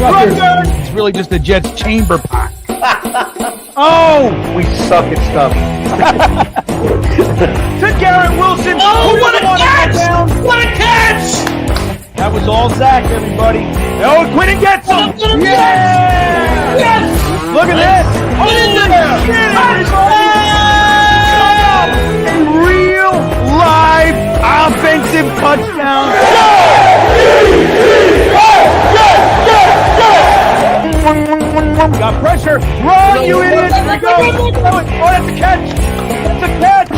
It's really just a Jets chamber pot. Oh, we suck at stuff. To Garrett Wilson. Oh, what a catch! What a catch! That was all Zach, everybody. Oh, Quinn gets him. Yes! Yes! Look at this. What is it? A real live offensive touchdown. Got pressure. Run, you idiot. Here we go. Oh, that's a catch. That's a catch.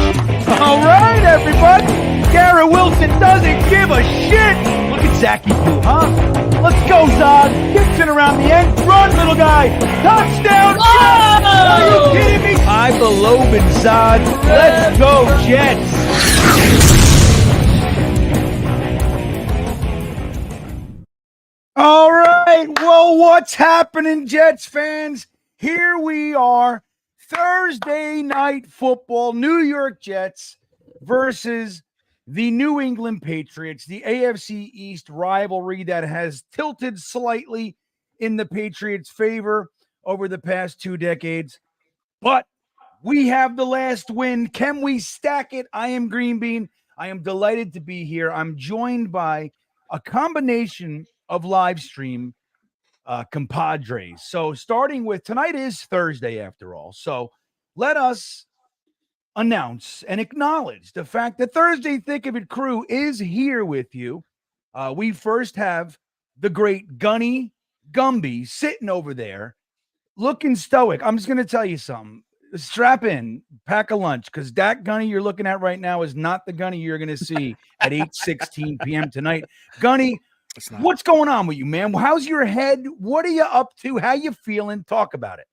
All right, everybody. Garrett Wilson doesn't give a shit. Look at Zachy too, huh? Let's go, Zod. Kicks it around the end. Run, little guy. Touchdown. Jets. Are you kidding me? I believe in Zod. Let's go, Jets. All right. Well, what's happening, Jets fans? Here we are. Thursday night football. New York Jets versus the New England Patriots, the AFC East rivalry that has tilted slightly in the Patriots' favor over the past 2 decades. But we have the last win. Can we stack it? I am GreenBean. I am delighted to be here. I'm joined by a combination of live stream compadres. So starting with tonight is Thursday after all. So let us announce and acknowledge the fact that Thursday Thick of It crew is here with you. We first have the great Gunny, Gumby, sitting over there looking stoic. I'm just going to tell you something. Strap in, pack a lunch, because that Gunny you're looking at right now is not the Gunny you're going to see at 8:16 p.m. tonight. Gunny, what's going on with you, man? How's your head? What are you up to? How you feeling? Talk about it.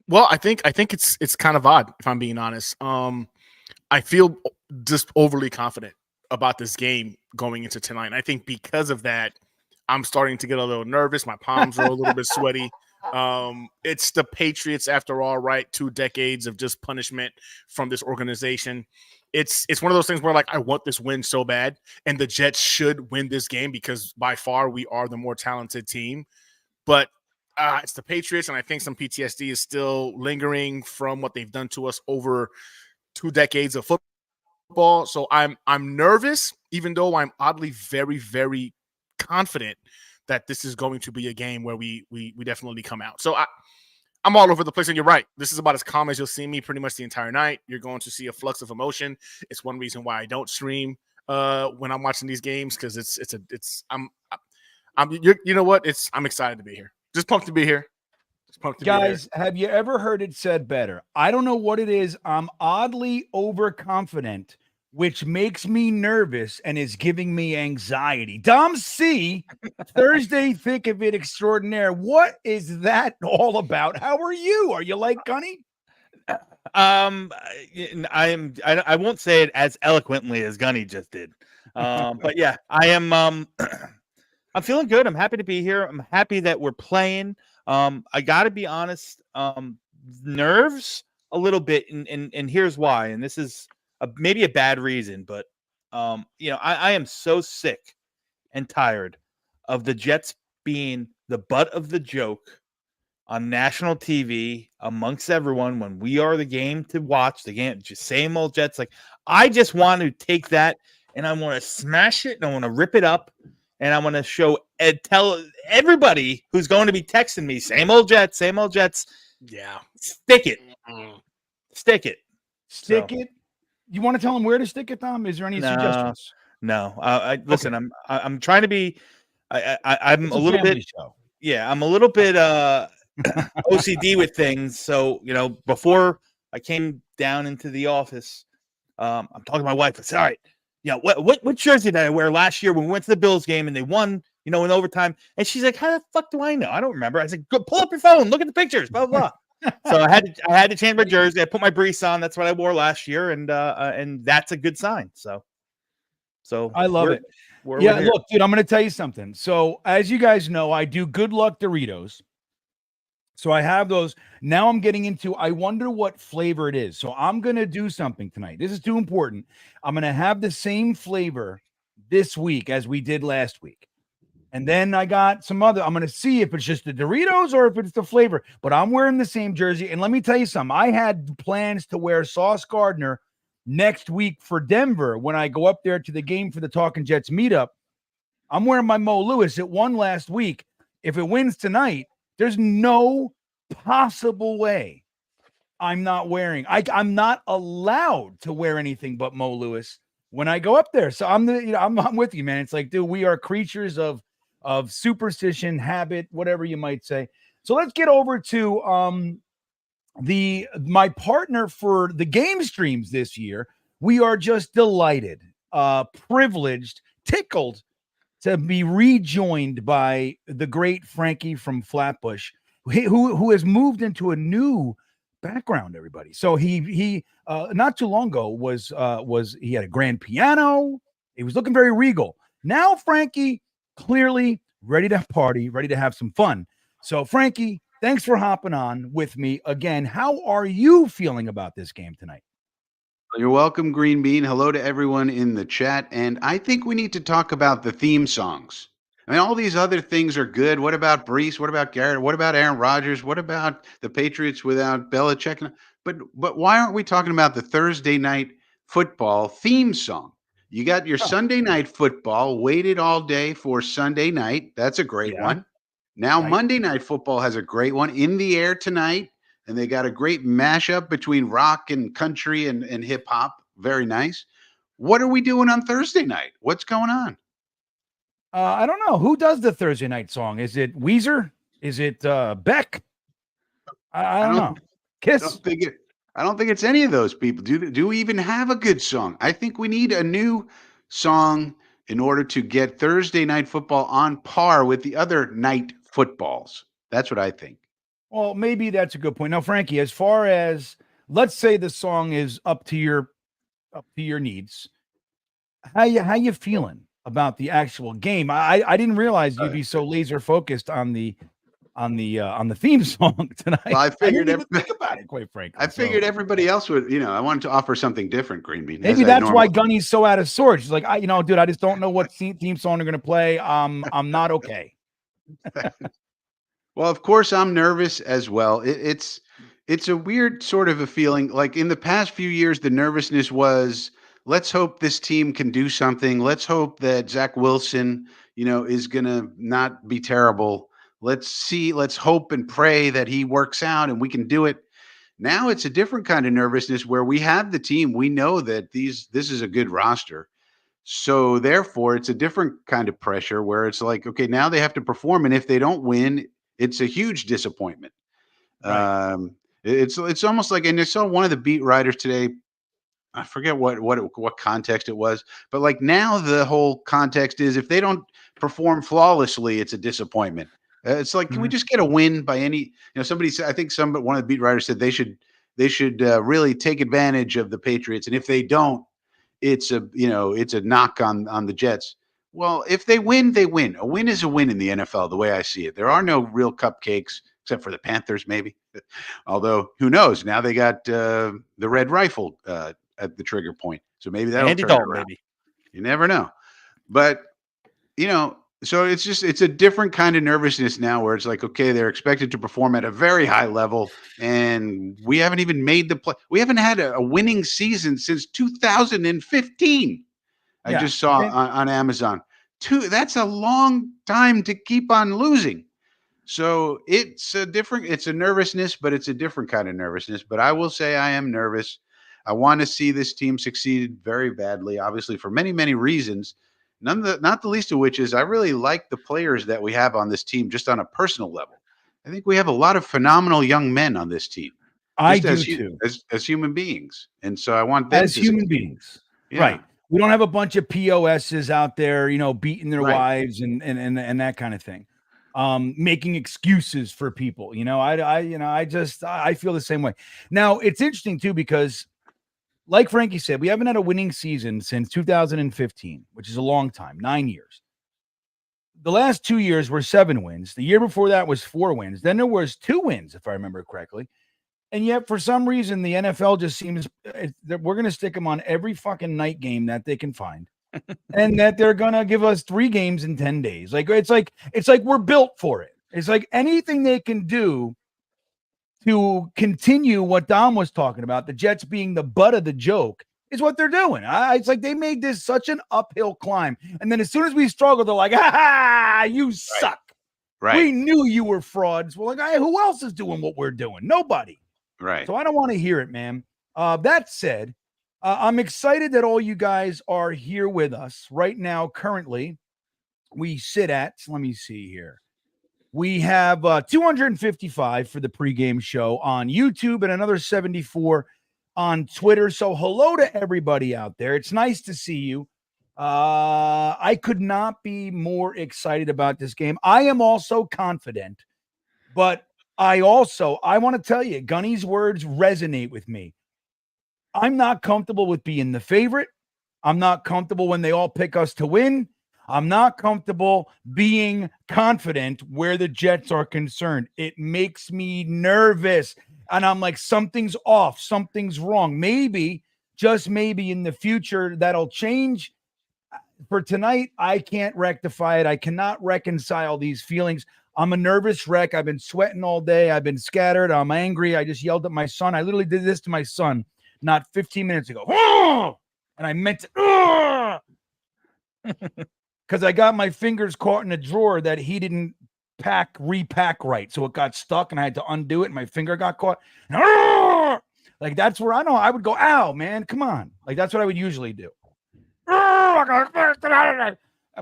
Well, I think it's kind of odd, if I'm being honest. I feel just overly confident about this game going into tonight. I think because of that, I'm starting to get a little nervous. My palms are a little bit sweaty. It's the Patriots after all, right? 2 decades of just punishment from this organization. It's one of those things where, like, I want this win so bad, and the Jets should win this game because by far we are the more talented team. But it's the Patriots, and I think some PTSD is still lingering from what they've done to us over 2 decades of football. So I'm nervous, even though I'm oddly very, very confident that this is going to be a game where we definitely come out. So I'm all over the place, and you're right. This is about as calm as you'll see me pretty much the entire night. You're going to see a flux of emotion. It's one reason why I don't stream when I'm watching these games, because I'm excited to be here. Just pumped to be here. Guys, have you ever heard it said better? I don't know what it is. I'm oddly overconfident, which makes me nervous and is giving me anxiety. Dom C, Thursday Thick of It extraordinaire. What is that all about? How are you? Are you like Gunny? I won't say it as eloquently as Gunny just did. But yeah, I am I'm feeling good. I'm happy to be here. I'm happy that we're playing. I got to be honest, nerves a little bit, and here's why. And this is maybe a bad reason, but I am so sick and tired of the Jets being the butt of the joke on national TV amongst everyone when we are the game to watch. The game, just same old Jets. Like, I just want to take that and I want to smash it and I want to rip it up. And I want to tell everybody who's going to be texting me, same old Jets, same old Jets. Yeah. Stick it. Stick it. Stick it. You want to tell them where to stick it, Tom? Is there any suggestions? No. Listen, I'm trying to be. I'm a little bit. Show. Yeah, I'm a little bit OCD with things. So before I came down into the office, I'm talking to my wife. I said, all right. Yeah, what jersey did I wear last year when we went to the Bills game and they won, in overtime? And she's like, "How the fuck do I know? I don't remember." I said, "Go pull up your phone, look at the pictures, blah blah." blah. So I had to change my jersey. I put my Brees on. That's what I wore last year, and that's a good sign. So I love it. Look, dude, I'm going to tell you something. So as you guys know, I do Good Luck Doritos. So I have those. Now I'm getting into, I wonder what flavor it is. So I'm going to do something tonight. This is too important. I'm going to have the same flavor this week as we did last week. And then I got some other. I'm going to see if it's just the Doritos or if it's the flavor. But I'm wearing the same jersey. And let me tell you something. I had plans to wear Sauce Gardner next week for Denver when I go up there to the game for the Talking Jets meetup. I'm wearing my Mo Lewis. It won last week. If it wins tonight, there's no possible way I'm not wearing. I'm not allowed to wear anything but Mo Lewis when I go up there. So I'm with you, man. It's like, dude, we are creatures of superstition, habit, whatever you might say. So let's get over to my partner for the game streams this year. We are just delighted, privileged, tickled to be rejoined by the great Frankie from Flatbush, who has moved into a new background, everybody. So he not too long ago was he had a grand piano. He was looking very regal. Now Frankie clearly ready to party, ready to have some fun. So Frankie, thanks for hopping on with me again. How are you feeling about this game tonight? You're welcome, GreenBean. Hello to everyone in the chat. And I think we need to talk about the theme songs. I mean, all these other things are good. What about Brees? What about Garrett? What about Aaron Rodgers? What about the Patriots without Belichick? But why aren't we talking about the Thursday night football theme song? You got your Sunday night football, waited all day for Sunday night. That's a great one. Now Monday night football has a great one, In the Air Tonight. And they got a great mashup between rock and country and hip hop. Very nice. What are we doing on Thursday night? What's going on? I don't know. Who does the Thursday night song? Is it Weezer? Is it Beck? I don't know. Kiss? I don't think it's any of those people. Do we even have a good song? I think we need a new song in order to get Thursday night football on par with the other night footballs. That's what I think. Well, maybe that's a good point. Now, Frankie, as far as let's say the song is up to your needs, how you feeling about the actual game? I didn't realize you'd be so laser focused on the theme song tonight. Well, I figured I didn't even think about it, quite frankly. I figured everybody else would. I wanted to offer something different, GreenBean. Maybe that's why Gunny's so out of sorts. He's like, dude, I just don't know what theme song they're gonna play. I'm not okay. Well, of course, I'm nervous as well. It's a weird sort of a feeling. Like in the past few years, the nervousness was, let's hope this team can do something. Let's hope that Zach Wilson, is going to not be terrible. Let's hope and pray that he works out and we can do it. Now it's a different kind of nervousness where we have the team. We know that this is a good roster. So therefore, it's a different kind of pressure where it's like, okay, now they have to perform. And if they don't win, it's a huge disappointment. Right. It's almost like, and I saw one of the beat writers today. I forget what context it was, but like now the whole context is if they don't perform flawlessly, it's a disappointment. It's like, can we just get a win by any? Somebody said, I think one of the beat writers said they should really take advantage of the Patriots, and if they don't, it's a knock on the Jets. Well, if they win, they win. A win is a win in the NFL, the way I see it. There are no real cupcakes, except for the Panthers, maybe. Although, who knows? Now they got the red rifle at the trigger point. So maybe that'll turn it around. Maybe. You never know. But, so it's a different kind of nervousness now where it's like, okay, they're expected to perform at a very high level, and we haven't even made the play. We haven't had a winning season since 2015. I just saw on Amazon. That's a long time to keep on losing. So it's a nervousness, but it's a different kind of nervousness. But I will say I am nervous. I want to see this team succeed very badly, obviously for many, many reasons. Not the least of which is I really like the players that we have on this team just on a personal level. I think we have a lot of phenomenal young men on this team. I do too. As human beings. And so I want them as human beings. Yeah. Right. We don't have a bunch of POSs out there, beating their wives and that kind of thing. Making excuses for people, I feel the same way. Now it's interesting too, because like Frankie said, we haven't had a winning season since 2015, which is a long time, 9 years. The last 2 years were 7 wins. The year before that was 4 wins. Then there was 2 wins, if I remember correctly. And yet, for some reason, the NFL just seems that we're going to stick them on every fucking night game that they can find. and that they're gonna give us 3 games in 10 days. It's like we're built for it. It's like anything they can do to continue what Dom was talking about, the Jets being the butt of the joke, is what they're doing. It's like they made this such an uphill climb. And then as soon as we struggle, they're like, you suck. Right. We knew you were frauds. Well, like, who else is doing what we're doing? Nobody. Right. So I don't want to hear it, man. That said, I'm excited that all you guys are here with us right now. Currently, we sit at, let me see here. We have 255 for the pregame show on YouTube and another 74 on Twitter. So hello to everybody out there. It's nice to see you. I could not be more excited about this game. I am also confident, but I want to tell you, Gunny's words resonate with me. I'm not comfortable with being the favorite. I'm not comfortable when they all pick us to win. I'm not comfortable being confident where the Jets are concerned. It makes me nervous. And I'm like, something's off. Something's wrong. Maybe, just maybe in the future, that'll change. For tonight, I can't rectify it. I cannot reconcile these feelings. I'm a nervous wreck. I've been sweating all day. I've been scattered. I'm angry. I just yelled at my son. I literally did this to my son not 15 minutes ago. And I meant to, because I got my fingers caught in a drawer that he didn't repack right. So it got stuck and I had to undo it. And my finger got caught. Like, that's where I would go, ow, man, come on. Like, that's what I would usually do. I'm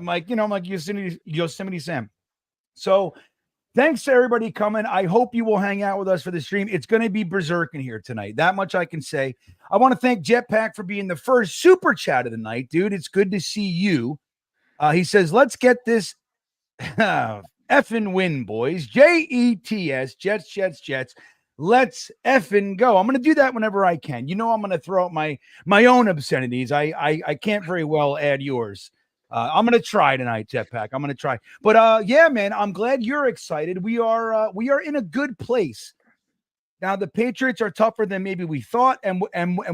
like, I'm like Yosemite Sam. So thanks to everybody coming. I hope you will hang out with us for the stream. It's going to be berserk in here tonight. That much I can say. I want to thank Jetpack for being the first super chat of the night, dude. It's good to see you. He says, let's get this effing win, boys. Jets, Jets. Let's effing go. I'm going to do that whenever I can. I'm going to throw out my own obscenities. I can't very well add yours. I'm going to try tonight, Jetpack. I'm going to try. But yeah, man, I'm glad you're excited. We are in a good place. Now, the Patriots are tougher than maybe we thought, and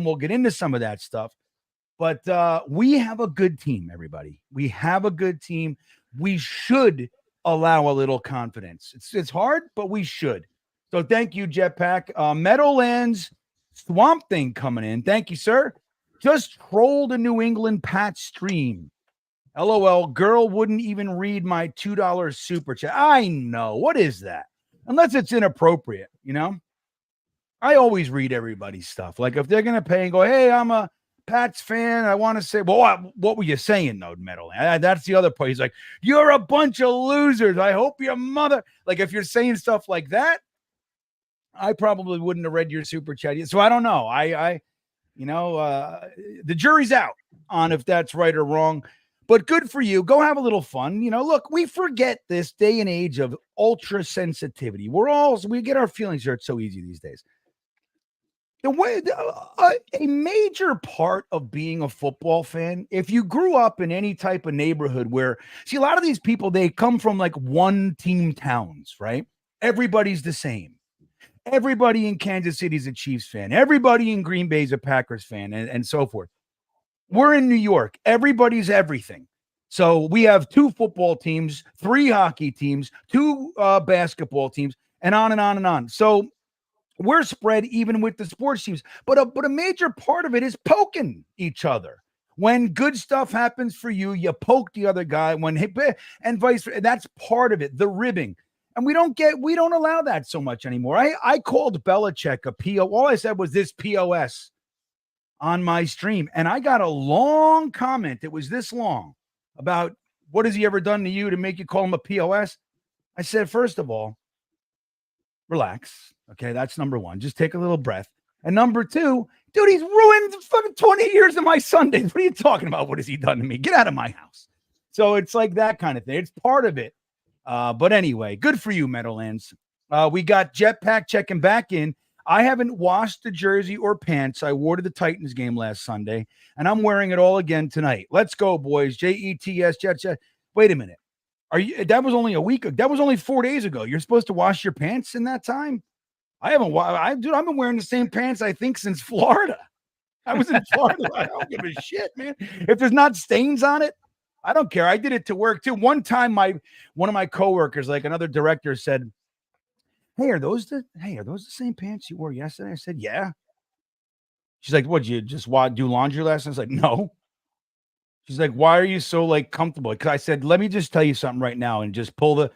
we'll get into some of that stuff. But we have a good team, everybody. We have a good team. We should allow a little confidence. It's hard, but we should. So thank you, Jetpack. Meadowlands Swamp Thing coming in. Thank you, sir. Just trolled a New England Pat stream. LOL, girl wouldn't even read my $2 super chat. I know. What is that? Unless it's inappropriate, I always read everybody's stuff. Like if they're going to pay and go, hey, I'm a Pats fan, I want to say, well, what were you saying, though, Meadowland? That's the other part. He's like, you're a bunch of losers. I hope your mother. Like if you're saying stuff like that, I probably wouldn't have read your super chat yet. So I don't know. The jury's out on if that's right or wrong, but good for you. Go have a little fun. Look, we forget this day and age of ultra sensitivity. We get our feelings hurt so easy these days. A major part of being a football fan, if you grew up in any type of neighborhood where, a lot of these people, they come from like one team towns, right? Everybody's the same. Everybody in Kansas City is a Chiefs fan. Everybody in Green Bay is a Packers fan, and so forth. We're in New York. Everybody's everything. So we have 2 football teams, 3 hockey teams, 2 basketball teams, and on and on and on. So we're spread even with the sports teams. But a major part of it is poking each other. When good stuff happens for you, you poke the other guy. And vice versa. That's part of it, the ribbing. And we don't allow that so much anymore. I called Belichick a PO. All I said was this POS on my stream. And I got a long comment. It was this long about what has he ever done to you to make you call him a POS? I said, first of all, relax. Okay, that's number one. Just take a little breath. And number 2, dude, he's ruined fucking 20 years of my Sundays. What are you talking about? What has he done to me? Get out of my house. So it's like that kind of thing. It's part of it. But anyway, good for you, Meadowlands. We got Jetpack checking back in. I haven't washed the jersey or pants I wore to the Titans game last Sunday, and I'm wearing it all again tonight. Let's go, boys. Jets, Jets. Wait a minute. That was only a week ago. That was only 4 days ago. You're supposed to wash your pants in that time? I haven't. Dude, I've been wearing the same pants, I think, since Florida. I was in Florida. I don't give a shit, man. If there's not stains on it, I don't care. I did it to work too. One time, one of my coworkers, like another director, said, "Hey, are those the same pants you wore yesterday?" I said, "Yeah." She's like, "What? You just do laundry last night?" I was like, "No." She's like, "Why are you so like comfortable?" Because I said, "Let me just tell you something right now, and just pull the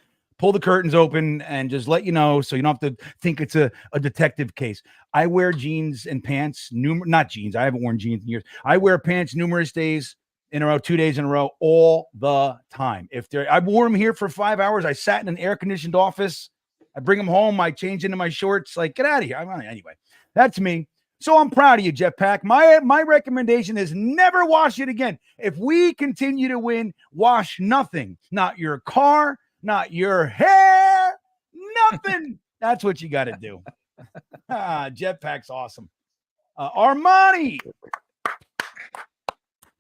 curtains open and just let you know, so you don't have to think it's a detective case. I wear jeans and pants, not jeans. I haven't worn jeans in years. I wear pants numerous days in a row, 2 days in a row, all the time. I wore them here for 5 hours. I sat in an air conditioned office. I bring them home. I change into my shorts. Like, get out of here. Anyway, that's me. So I'm proud of you, Jetpack. My recommendation is never wash it again. If we continue to win, wash nothing. Not your car, not your hair, nothing. That's what you got to do. Jetpack's awesome. Armani.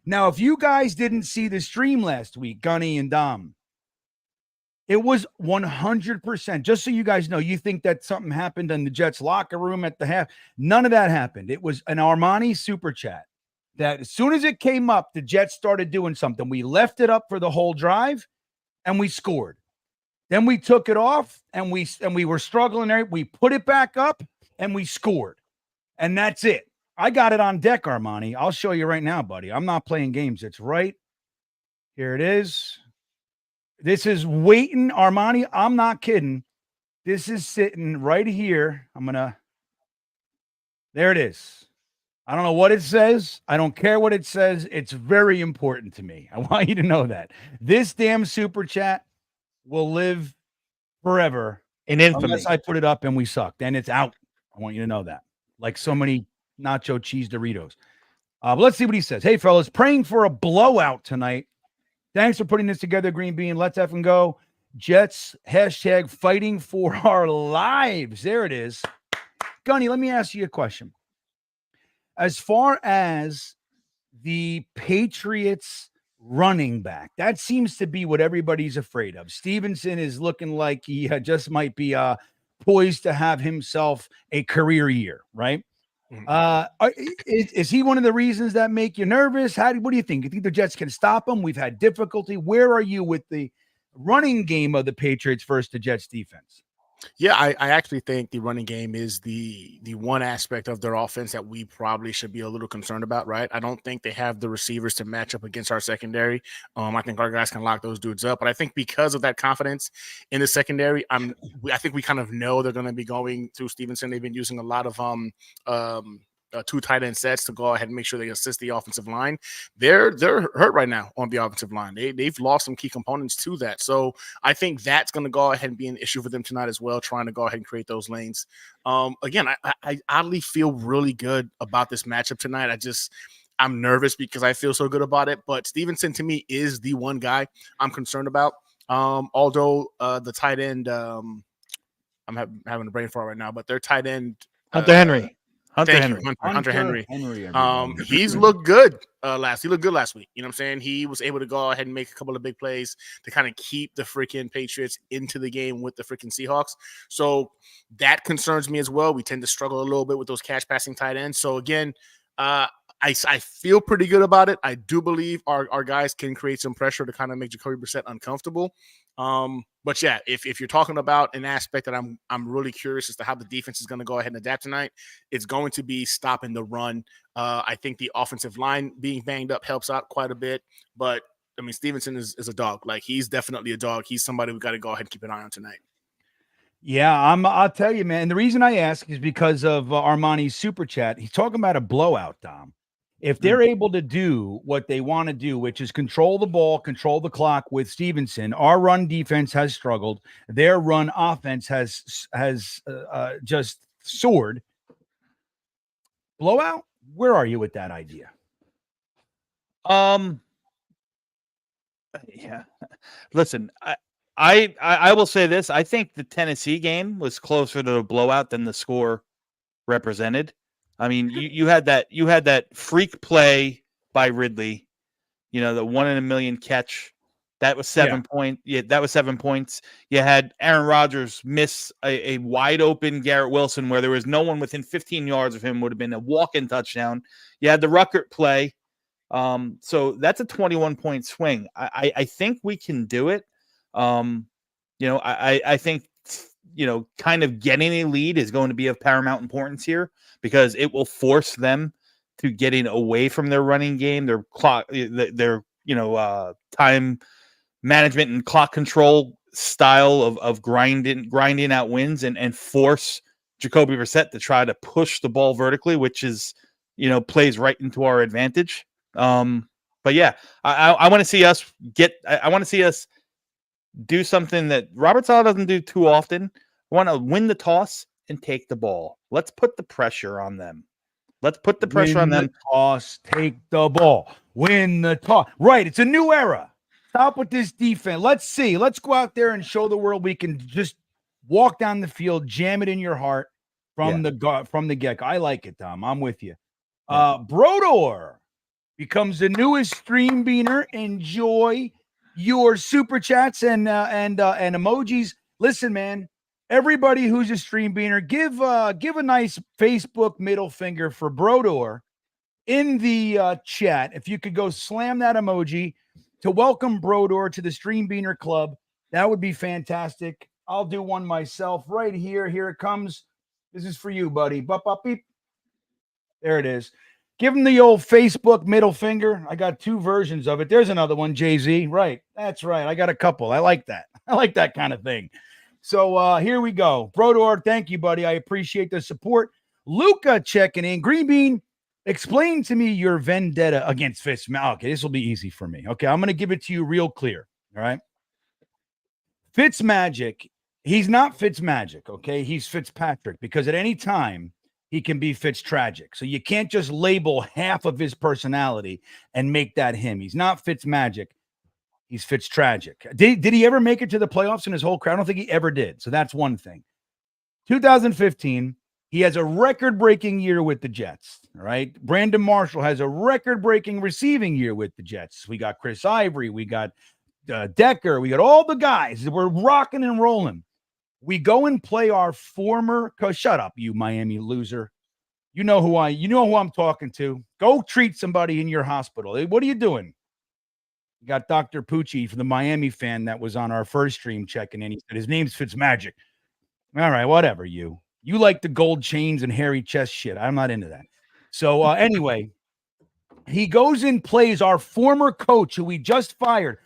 Now, if you guys didn't see the stream last week, Gunny and Dom, it was 100%. Just so you guys know, you think that something happened in the Jets locker room at the half. None of that happened. It was an Armani super chat that as soon as it came up, the Jets started doing something. We left it up for the whole drive and we scored. Then we took it off and we were struggling there. We put it back up and we scored. And that's it. I got it on deck, Armani. I'll show you right now, buddy. I'm not playing games. It's right here. It is. This is waiting, Armani. I'm not kidding. This is sitting right here. There it is. I don't know what it says. I don't care what it says. It's very important to me. I want you to know that. This damn super chat will live forever in infamy. Unless I put it up and we suck. Then it's out. I want you to know that. Like so many nacho cheese Doritos. But let's see what he says. Hey, fellas, praying for a blowout tonight. Thanks for putting this together, GreenBean. Let's effing go. Jets, hashtag fighting for our lives. There it is. Gunny, let me ask you a question. As far as the Patriots running back, that seems to be what everybody's afraid of. Stevenson is looking like he just might be poised to have himself a career year, right? Is he one of the reasons that make you nervous? What do you think? You think the Jets can stop him? We've had difficulty. Where are you with the running game of the Patriots versus the Jets defense? Yeah, I actually think the running game is the one aspect of their offense that we probably should be a little concerned about, right? I don't think they have the receivers to match up against our secondary. I think our guys can lock those dudes up, but I think because of that confidence in the secondary, I think we kind of know they're going to be going through Stevenson. They've been using a lot of two tight end sets to go ahead and make sure they assist the offensive line. They're hurt right now on the offensive line. They've lost some key components to that. So I think that's going to go ahead and be an issue for them tonight as well, trying to go ahead and create those lanes. Again, I oddly feel really good about this matchup tonight. I'm nervous because I feel so good about it, but Stevenson to me is the one guy I'm concerned about. Although the tight end, I'm having a brain fart right now, but their tight end, Hunter Henry. Hunter Henry. He's looked good He looked good last week. You know what I'm saying? He was able to go ahead and make a couple of big plays to kind of keep the freaking Patriots into the game with the freaking Seahawks. So that concerns me as well. We tend to struggle a little bit with those catch passing tight ends. So again, I feel pretty good about it. I do believe our guys can create some pressure to kind of make Jacoby Brissett uncomfortable. But yeah, if you're talking about an aspect that I'm really curious as to how the defense is going to go ahead and adapt tonight, it's going to be stopping the run. I think the offensive line being banged up helps out quite a bit. But I mean, Stevenson is a dog. Like, he's definitely a dog. He's somebody we got to go ahead and keep an eye on tonight. Yeah, I'll tell you, man. The reason I ask is because of Armani's super chat. He's talking about a blowout, Dom. If they're able to do what they want to do, which is control the ball, control the clock with Stevenson, our run defense has struggled. Their run offense has just soared. Blowout? Where are you with that idea? Yeah. Listen, I will say this. I think the Tennessee game was closer to a blowout than the score represented. I mean, you had that freak play by Ridley, the 1 in a million catch That was 7 Yeah, that was 7 points. You had Aaron Rodgers miss a wide open Garrett Wilson where there was no one within 15 yards of him, would have been a walk-in touchdown. You had the Ruckert play. So that's a 21-point swing. I think we can do it. I think, kind of getting a lead is going to be of paramount importance here because it will force them to getting away from their running game, their clock, their time management and clock control style of grinding out wins and force Jacoby Brissett to try to push the ball vertically, which is, plays right into our advantage. But yeah, I want to see us I want to see us do something that Robert Saleh doesn't do too often. I want to win the toss and take the ball. Let's put the pressure on them. Let's put the pressure on them. Toss, take the ball. Win the toss. Right. It's a new era. Stop with this defense. Let's see. Let's go out there and show the world we can just walk down the field, jam it in your heart from the get-go. I like it, Tom. I'm with you. Brodor becomes the newest stream beaner. Enjoy your super chats and emojis. Listen, man. Everybody who's a stream beaner, give a nice Facebook middle finger for Brodor in the chat. If you could go slam that emoji to welcome Brodor to the Stream Beaner Club, that would be fantastic. I'll do one myself right here. Here it comes. This is for you, buddy. Bop, bop, beep. There it is. Give him the old Facebook middle finger. I got 2 versions of it. There's another one, Jay-Z. Right. That's right. I got a couple. I like that. I like that kind of thing. So here we go. Brodor, thank you, buddy. I appreciate the support. Luca checking in. GreenBean, explain to me your vendetta against Fitzmagic. Okay, this will be easy for me. Okay, I'm going to give it to you real clear. All right. Fitzmagic, he's not Fitzmagic, okay? He's Fitzpatrick because at any time he can be Fitztragic. So you can't just label half of his personality and make that him. He's not Fitzmagic. He's Fitztragic. Did he ever make it to the playoffs in his whole career? I don't think he ever did. So that's one thing. 2015, he has a record-breaking year with the Jets. All right. Brandon Marshall has a record-breaking receiving year with the Jets. We got Chris Ivory. We got Decker. We got all the guys. We're rocking and rolling. We go and play our former coach. Shut up, you Miami loser. You know who I'm talking to. Go treat somebody in your hospital. What are you doing? You got Dr. Pucci for the Miami fan that was on our first stream checking in. He said his name's Fitzmagic. All right, whatever you. You like the gold chains and hairy chest shit. I'm not into that. So anyway, he goes and plays our former coach who we just fired.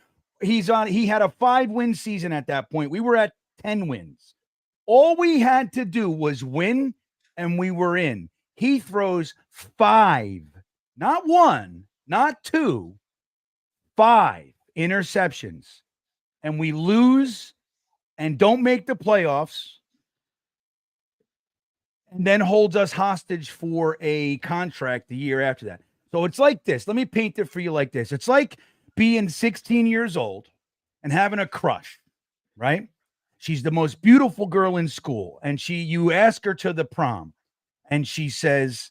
He had a 5-win season at that point. We were at 10 wins. All we had to do was win, and we were in. He throws 5, not 1, not 2, 5 interceptions, and we lose and don't make the playoffs, and then holds us hostage for a contract the year after that. So it's like this. Let me paint it for you like this. It's like being 16 years old and having a crush, right? She's the most beautiful girl in school, and you ask her to the prom, and she says,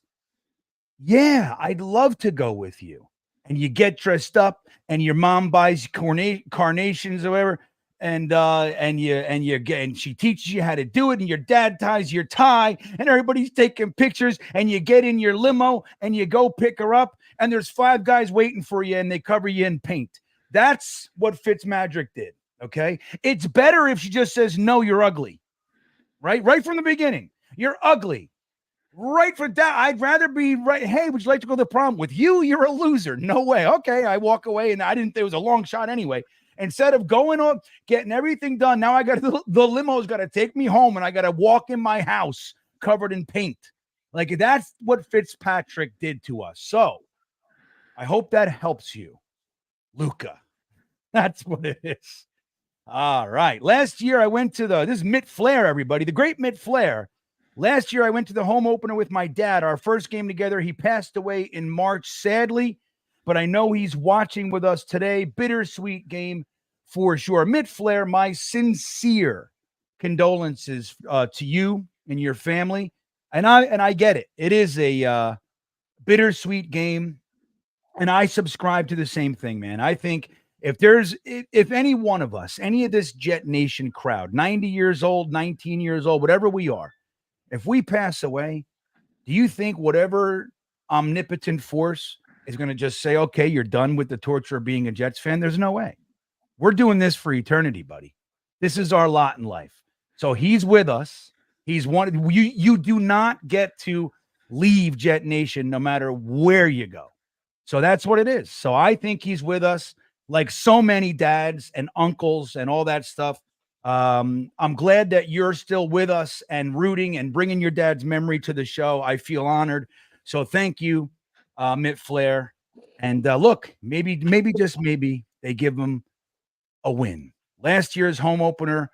yeah, I'd love to go with you. And you get dressed up, and your mom buys carnations or whatever, and she teaches you how to do it, and your dad ties your tie, and everybody's taking pictures, and you get in your limo, and you go pick her up, and there's 5 guys waiting for you, and they cover you in paint. That's what Fitzmagic did. Okay, it's better if she just says no, you're ugly, right from the beginning. You're ugly. Right for that. I'd rather be right. Hey, would you like to go to the prom with you? You're a loser. No way. Okay. I walk away, and I didn't think it was a long shot anyway. Instead of going on, getting everything done, now I got the limo's got to take me home, and I got to walk in my house covered in paint. Like that's what Fitzpatrick did to us. So I hope that helps you, Luca. That's what it is. All right. Last year I went to this is Mitt Flair, everybody, the great Mitt Flair. Last year, I went to the home opener with my dad. Our first game together, he passed away in March, sadly, but I know he's watching with us today. Bittersweet game for sure. Mitt Flair, my sincere condolences to you and your family. And I get it. It is a bittersweet game, and I subscribe to the same thing, man. I think if any one of us, any of this Jet Nation crowd, 90 years old, 19 years old, whatever we are, if we pass away, do you think whatever omnipotent force is going to just say, okay, you're done with the torture of being a Jets fan? There's no way. We're doing this for eternity, buddy. This is our lot in life. So he's with us. He's one. You do not get to leave Jet Nation no matter where you go. So that's what it is. So I think he's with us like so many dads and uncles and all that stuff. I'm glad that you're still with us and rooting and bringing your dad's memory to the show. I feel honored. So thank you, Mitt Flair. And look, maybe just maybe they give him a win. Last year's home opener,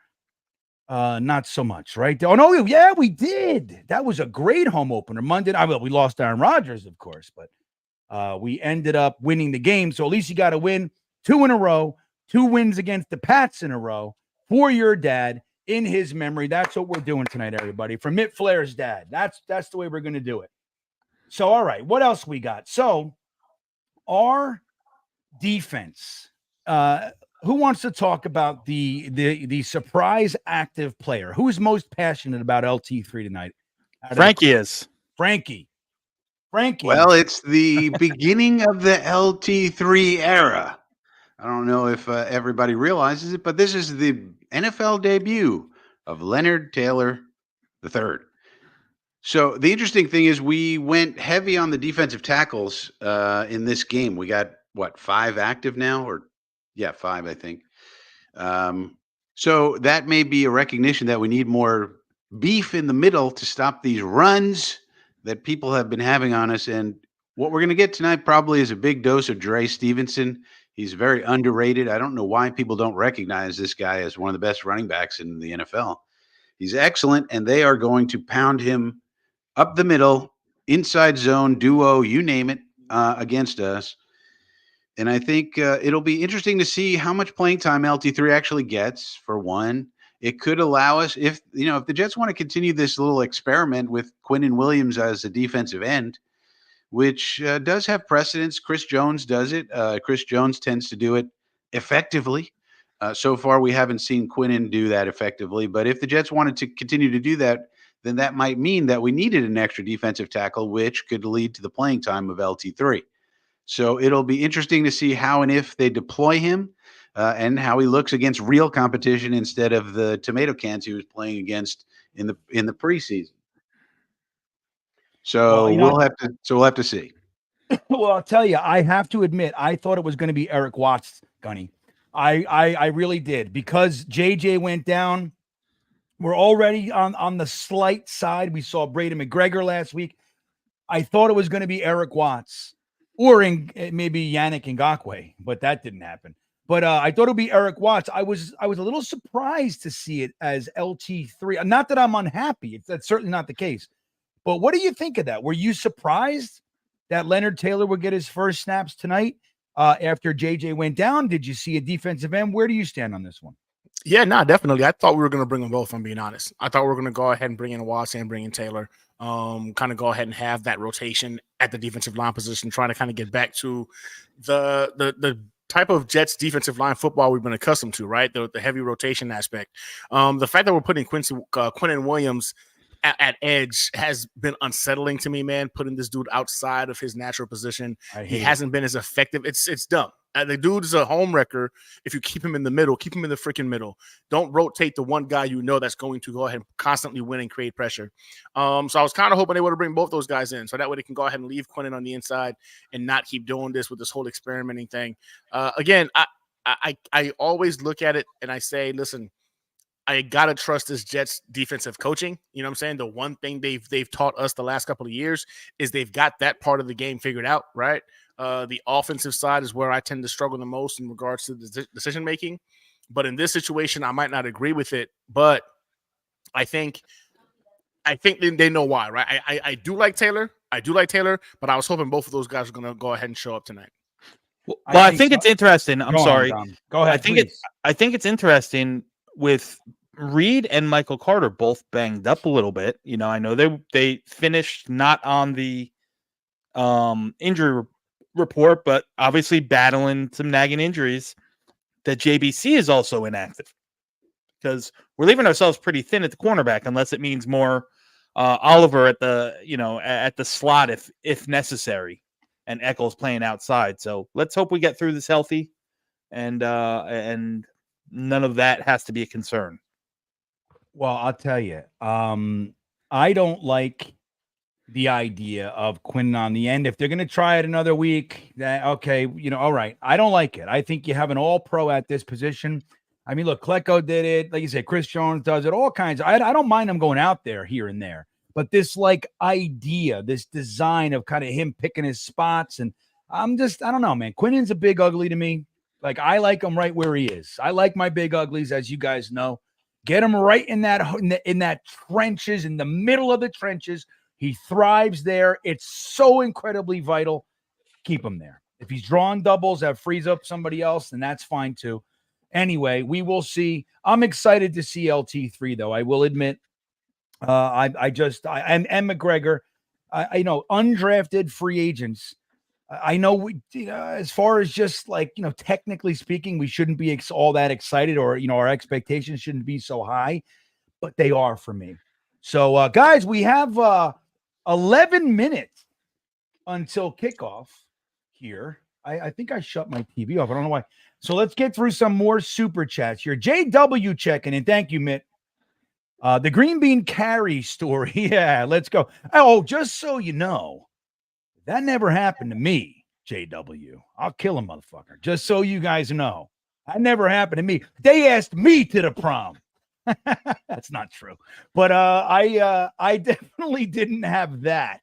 not so much, right? Oh no, yeah, we did. That was a great home opener. Monday, we lost Aaron Rodgers, of course, but we ended up winning the game. So at least you got to win 2 in a row, 2 wins against the Pats in a row for your dad in his memory. That's what we're doing tonight, everybody. For Mitt Flair's dad. That's the way we're going to do it. So, all right, what else we got? So, our defense. Who wants to talk about the surprise active player? Who's most passionate about LT3 tonight? Frankie is. Frankie. Well, it's the beginning of the LT3 era. I don't know if everybody realizes it, but this is the NFL debut of Leonard Taylor III. So the interesting thing is we went heavy on the defensive tackles in this game. We got, 5 active now? 5, I think. So that may be a recognition that we need more beef in the middle to stop these runs that people have been having on us. And what we're going to get tonight probably is a big dose of Dre Stevenson. He's very underrated. I don't know why people don't recognize this guy as one of the best running backs in the NFL. He's excellent, and they are going to pound him up the middle, inside zone, duo, you name it, against us. And I think it'll be interesting to see how much playing time LT3 actually gets, for one. It could allow us, if the Jets want to continue this little experiment with Quinnen Williams as a defensive end, which does have precedence. Chris Jones does it. Chris Jones tends to do it effectively. So far, we haven't seen Quinnen do that effectively. But if the Jets wanted to continue to do that, then that might mean that we needed an extra defensive tackle, which could lead to the playing time of LT3. So it'll be interesting to see how and if they deploy him and how he looks against real competition instead of the tomato cans he was playing against in the preseason. So we'll have to see. Well, I'll tell you, I have to admit, I thought it was going to be Eric Watts, Gunny. I really did, because JJ went down. We're already on the slight side. We saw Braden McGregor last week. I thought it was going to be Eric Watts or maybe Yannick Ngakoue, but that didn't happen. But I thought it would be Eric Watts. I was a little surprised to see it as LT3. Not that I'm unhappy. That's certainly not the case. But what do you think of that? Were you surprised that Leonard Taylor would get his first snaps tonight after JJ went down? Did you see a defensive end? Where do you stand on this one? Yeah, no, definitely. I thought we were going to bring them both, if I'm being honest. I thought we were going to go ahead and bring in Watts and bring in Taylor. Kind of go ahead and have that rotation at the defensive line position, trying to kind of get back to the type of Jets defensive line football we've been accustomed to, right? The heavy rotation aspect. The fact that we're putting Quinnen Williams at edge has been unsettling to me, man. Putting this dude outside of his natural position, he hasn't been as effective. It's dumb. The dude is a home wrecker. If you keep him in the middle, keep him in the freaking middle. Don't rotate the one guy that's going to go ahead and constantly win and create pressure. So I was kind of hoping they would bring both those guys in, so that way they can go ahead and leave Quinnen on the inside and not keep doing this with this whole experimenting thing. Again, I always look at it and I say, listen, I gotta trust this Jets defensive coaching. You know what I'm saying? The one thing they've taught us the last couple of years is they've got that part of the game figured out, right? The offensive side is where I tend to struggle the most in regards to the decision making. But in this situation, I might not agree with it, but I think they know why, right? I do like Taylor. But I was hoping both of those guys were going to go ahead and show up tonight. Well, I think it's interesting. I'm sorry. Go ahead. I think it's interesting with Reed and Michael Carter both banged up a little bit. You know, I know they finished not on the injury report, but obviously battling some nagging injuries. that JBC is also inactive, because we're leaving ourselves pretty thin at the cornerback, unless it means more Oliver at the at the slot if necessary, and Eccles playing outside. So let's hope we get through this healthy, and none of that has to be a concern. Well, I'll tell you, I don't like the idea of Quinn on the end. If they're going to try it another week, then okay, all right. I don't like it. I think you have an all-pro at this position. I mean, look, Klecko did it. Like you said, Chris Jones does it. All kinds. I don't mind him going out there here and there. But this idea, this design of kind of him picking his spots, and I don't know, man. Quinnen's a big ugly to me. Like, I like him right where he is. I like my big uglies, as you guys know. Get him right in that trenches, in the middle of the trenches. He thrives there. It's so incredibly vital. Keep him there. If he's drawing doubles that frees up somebody else, then that's fine too. Anyway, we will see. I'm excited to see LT3, though. I will admit. And McGregor, undrafted free agents. I know as far as just technically speaking, we shouldn't be all that excited, or our expectations shouldn't be so high, but they are for me. So, guys, we have 11 minutes until kickoff here. I think I shut my TV off. I don't know why. So let's get through some more super chats here. JW checking in. Thank you, Mitt. The GreenBean carry story. Yeah, let's go. Oh, just so you know, that never happened to me, JW. I'll kill a motherfucker. Just so you guys know. That never happened to me. They asked me to the prom. That's not true. But I definitely didn't have that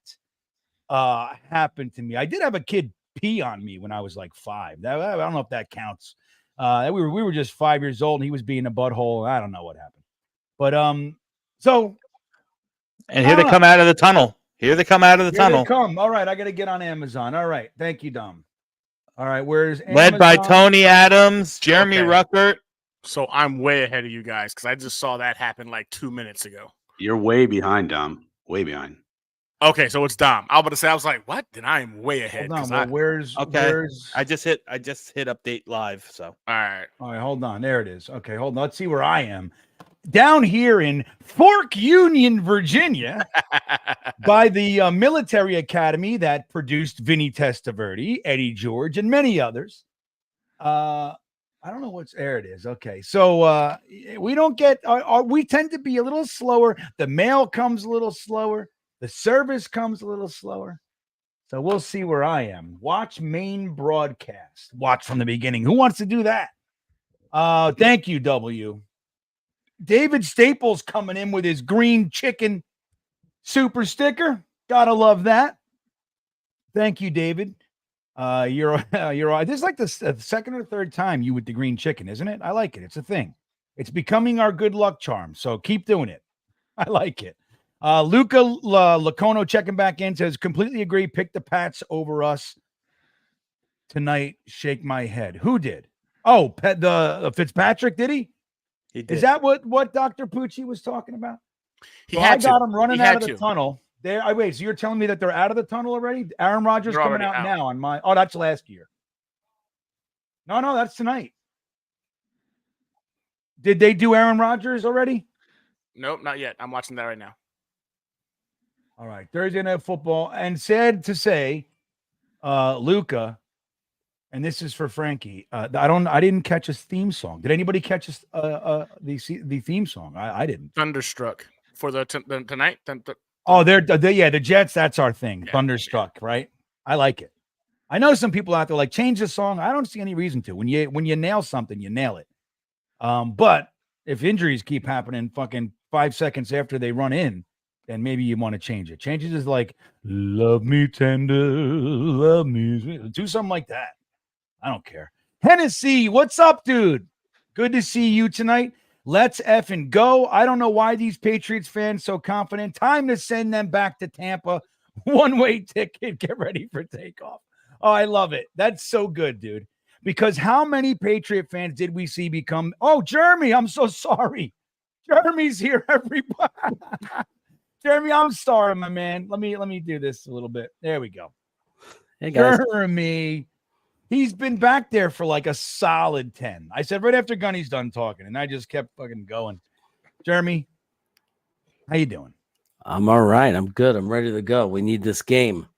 happen to me. I did have a kid pee on me when I was like 5. I don't know if that counts. We were just 5 years old, and he was being a butthole. I don't know what happened. But so, and here they come out of the tunnel. Here they come out of the tunnel. They come. All right, I got to get on Amazon. All right, thank you, Dom. All right, where's Amazon? Led by Tony Adams, Jeremy Ruckert. So I'm way ahead of you guys because I just saw that happen like 2 minutes ago. You're way behind, Dom. Way behind. Okay, so it's Dom. I was about to say, I was like, what? Then I am way ahead. Hold on, where's I just hit update live. So all right, hold on. There it is. Okay, hold on. Let's see where I am. Down here in Fork Union, Virginia, by the military academy that produced Vinny Testaverde, Eddie George, and many others. I don't know there it is. Okay, so we don't get. We tend to be a little slower. The mail comes a little slower. The service comes a little slower. So we'll see where I am. Watch main broadcast. Watch from the beginning. Who wants to do that? Thank you, W. David Staples coming in with his green chicken super sticker. Gotta love that. Thank you, David. You're this is like the second or third time you with the green chicken, isn't it? I like it. It's a thing. It's becoming our good luck charm. So keep doing it. I like it. Luca Lacono checking back in says, completely agree. Pick the Pats over us tonight. Shake my head. Who did? Oh, the Fitzpatrick, did he? He did. Is that what Dr. Pucci was talking about? I got him running out of the tunnel. There. Wait, so you're telling me that they're out of the tunnel already? Aaron Rodgers coming out now on my. Oh, that's last year. No, that's tonight. Did they do Aaron Rodgers already? Nope, not yet. I'm watching that right now. All right, Thursday Night Football, and sad to say, Luca. And this is for Frankie. I didn't catch his theme song. Did anybody catch the theme song? I didn't. Thunderstruck for the tonight. The Jets. That's our thing. Yeah. Thunderstruck, right? I like it. I know some people out there like change the song. I don't see any reason to. When you nail something, you nail it. But if injuries keep happening, fucking 5 seconds after they run in, then maybe you want to change it. Changes is like love me tender, love me. Do something like that. I don't care. Hennessy, what's up, dude? Good to see you tonight. Let's effing go. I don't know why these Patriots fans so confident. Time to send them back to Tampa. One-way ticket. Get ready for takeoff. Oh, I love it. That's so good, dude. Because how many Patriot fans did we see become? Oh, Jeremy, I'm so sorry. Jeremy's here, everybody. Jeremy, I'm sorry, my man. Let me do this a little bit. There we go. Hey, guys. Jeremy. He's been back there for like a solid 10. I said right after Gunny's done talking, and I just kept fucking going. Jeremy, how you doing? I'm all right. I'm good. I'm ready to go. We need this game.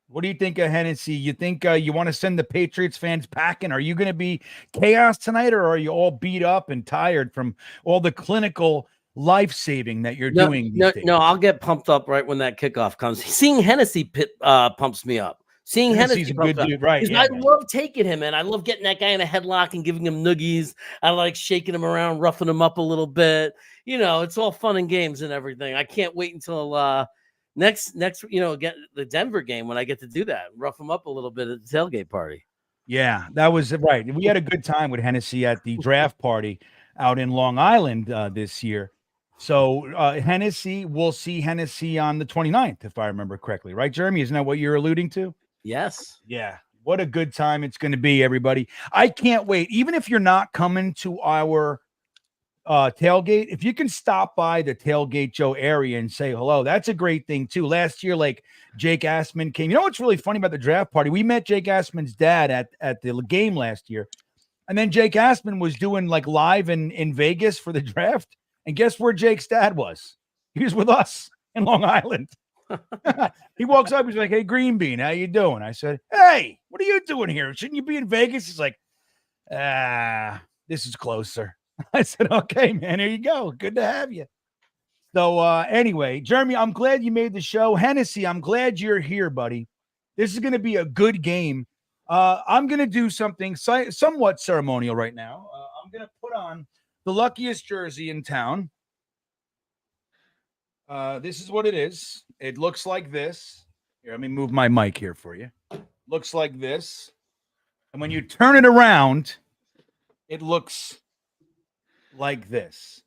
What do you think of Hennessy? You think you want to send the Patriots fans packing? Are you going to be chaos tonight, or are you all beat up and tired from all the clinical life-saving that you're doing these days? No, I'll get pumped up right when that kickoff comes. Seeing Hennessy pumps me up. Seeing Hennessy's Hennessy a good dude, right? Yeah, I love taking him, and I love getting that guy in a headlock and giving him noogies. I like shaking him around, roughing him up a little bit. You know, it's all fun and games and everything. I can't wait until next, get the Denver game when I get to do that, rough him up a little bit at the tailgate party. Yeah, that was right. We had a good time with Hennessy at the draft party out in Long Island this year. So Hennessy, we'll see Hennessy on the 29th, if I remember correctly. Right, Jeremy? Isn't that what you're alluding to? Yes. Yeah. What a good time it's going to be, everybody. I can't wait. Even if you're not coming to our tailgate, if you can stop by the Tailgate Joe area and say hello, that's a great thing too. Last year, like Jake Assman came. You know what's really funny about the draft party? We met Jake Assman's dad at the game last year. And then Jake Assman was doing like live in Vegas for the draft. And guess where Jake's dad was? He was with us in Long Island. He walks up, he's like, "Hey, GreenBean, how you doing?" I said, "Hey, what are you doing here? Shouldn't you be in Vegas?" He's like, this is closer." I said, "Okay, man, here you go. Good to have you." So anyway, Jeremy, I'm glad you made the show. Hennessy, I'm glad you're here, buddy. This is going to be a good game. I'm going to do something somewhat ceremonial right now. I'm going to put on the luckiest jersey in town. This is what it is. It looks like this. Here, let me move my mic here for you. Looks like this. And when you turn it around, it looks like this.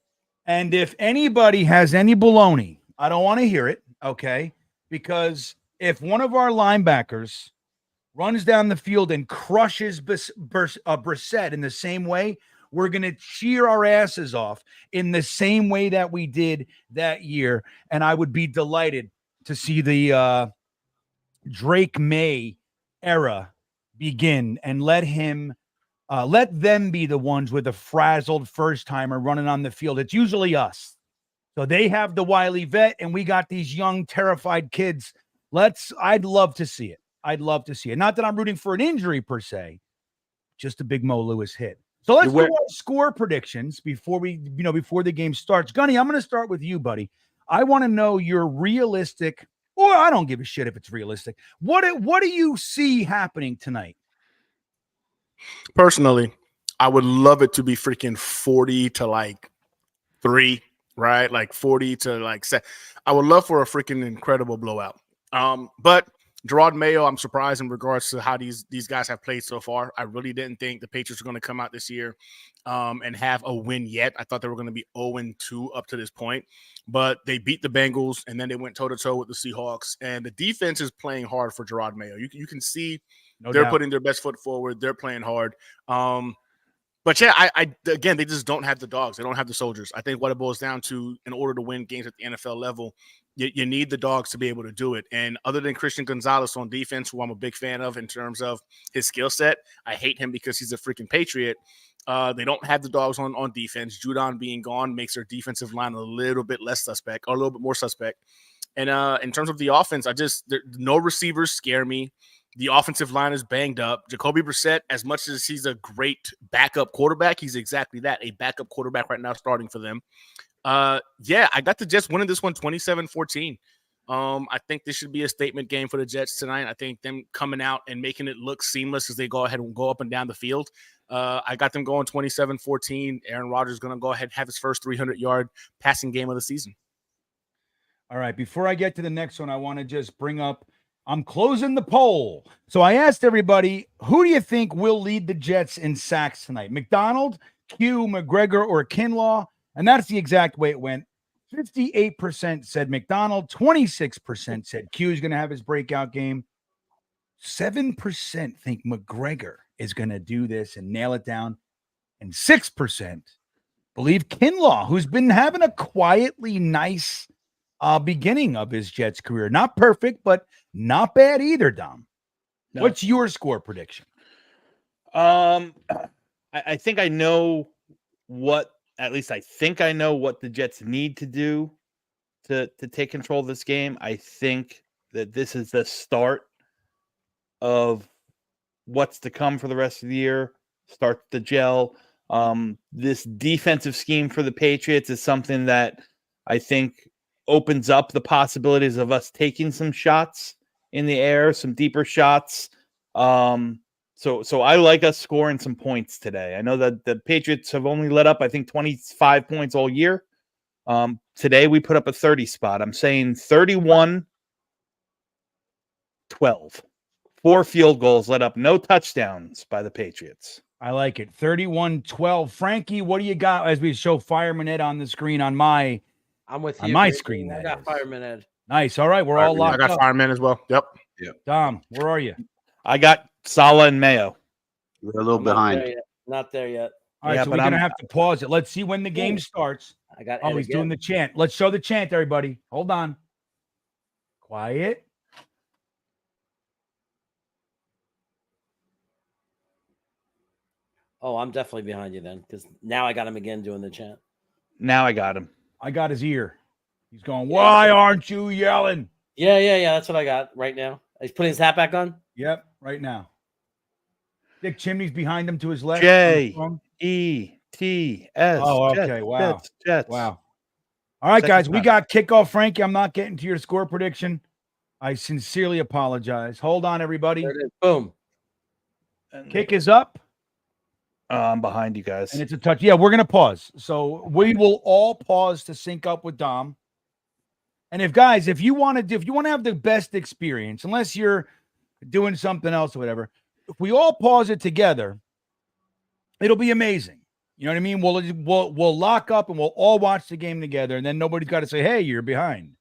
And if anybody has any baloney, I don't want to hear it, okay? Because if one of our linebackers runs down the field and crushes Brissett in the same way, we're going to cheer our asses off in the same way that we did that year. And I would be delighted to see the Drake May era begin and let them be the ones with a frazzled first timer running on the field. It's usually us. So they have the wily vet and we got these young, terrified kids. I'd love to see it. I'd love to see it. Not that I'm rooting for an injury per se, just a big Mo Lewis hit. So let's do our score predictions before the game starts. Gunny, I'm going to start with you, buddy. I want to know your realistic, or I don't give a shit if it's realistic. What do you see happening tonight? Personally, I would love it to be freaking 40 to like 3, right? Like 40 to like 7. I would love for a freaking incredible blowout. But Gerard Mayo, I'm surprised in regards to how these guys have played so far. I really didn't think the Patriots were going to come out this year and have a win yet. I thought they were going to be 0-2 up to this point. But they beat the Bengals, and then they went toe-to-toe with the Seahawks. And the defense is playing hard for Gerard Mayo. You can see they're putting their best foot forward. They're playing hard. But yeah, again, they just don't have the dogs. They don't have the soldiers. I think what it boils down to, in order to win games at the NFL level, you need the dogs to be able to do it. And other than Christian Gonzalez on defense, who I'm a big fan of in terms of his skill set, I hate him because he's a freaking Patriot. They don't have the dogs on defense. Judon being gone makes their defensive line a little bit less suspect, or a little bit more suspect. And in terms of the offense, no receivers scare me. The offensive line is banged up. Jacoby Brissett, as much as he's a great backup quarterback, he's exactly that, a backup quarterback right now starting for them. Yeah, I got the Jets winning this one 27-14. I think this should be a statement game for the Jets tonight. I think them coming out and making it look seamless as they go ahead and go up and down the field. I got them going 27-14. Aaron Rodgers is going to go ahead and have his first 300-yard passing game of the season. All right, before I get to the next one, I want to just bring up, I'm closing the poll. So I asked everybody, who do you think will lead the Jets in sacks tonight? McDonald, Q, McGregor, or Kinlaw? And that's the exact way it went. 58% said McDonald. 26% said Q is going to have his breakout game. 7% think McGregor is going to do this and nail it down. And 6% believe Kinlaw, who's been having a quietly nice beginning of his Jets career. Not perfect, but not bad either, Dom. No. What's your score prediction? I think I know what. At least I think I know what the Jets need to do to take control of this game. I think that this is the start of what's to come for the rest of the year. Start the gel. This defensive scheme for the Patriots is something that I think opens up the possibilities of us taking some shots in the air, some deeper shots. So I like us scoring some points today. I know that the Patriots have only let up, I think, 25 points all year. Today we put up a 30 spot. I'm saying 31-12. 4 field goals let up, no touchdowns by the Patriots. I like it. 31-12. Frankie, what do you got as we show Fireman Ed on the screen on my I'm with on you. my baby. screen? I That got is. Fireman Ed. Nice. All right, we're all I locked got up. fireman as well. Yep. Dom, where are you? I got Salah and Mayo. We're a little I'm behind. Not there yet. All right, Yeah, so but we're gonna I'm- have to pause it. Let's see when the game starts. I got Ed Oh, he's again. doing the chant. Let's show the chant, everybody. Hold on. Quiet. Oh, I'm definitely behind you then, because now I got him again doing the chant. Now I got him. I got his ear. He's going, why aren't you yelling? Yeah. That's what I got right now. He's putting his hat back on. Yep, right now. Dick Chimney's behind him to his left. J-E-T-S. Oh, okay. Jets, Wow. Jets. Wow. All right, Second guys, we time. got kickoff. Frankie, I'm not getting to your score prediction. I sincerely apologize. Hold on, everybody. There it is. Boom. Kick is up, I'm behind you guys. and it's a touch. Yeah, we're going to pause. So we will all pause to sync up with Dom. And if you want to have the best experience, unless you're doing something else or whatever, if we all pause it together, it'll be amazing. You know what I mean? We'll lock up and we'll all watch the game together, and then nobody's got to say, "Hey, you're behind."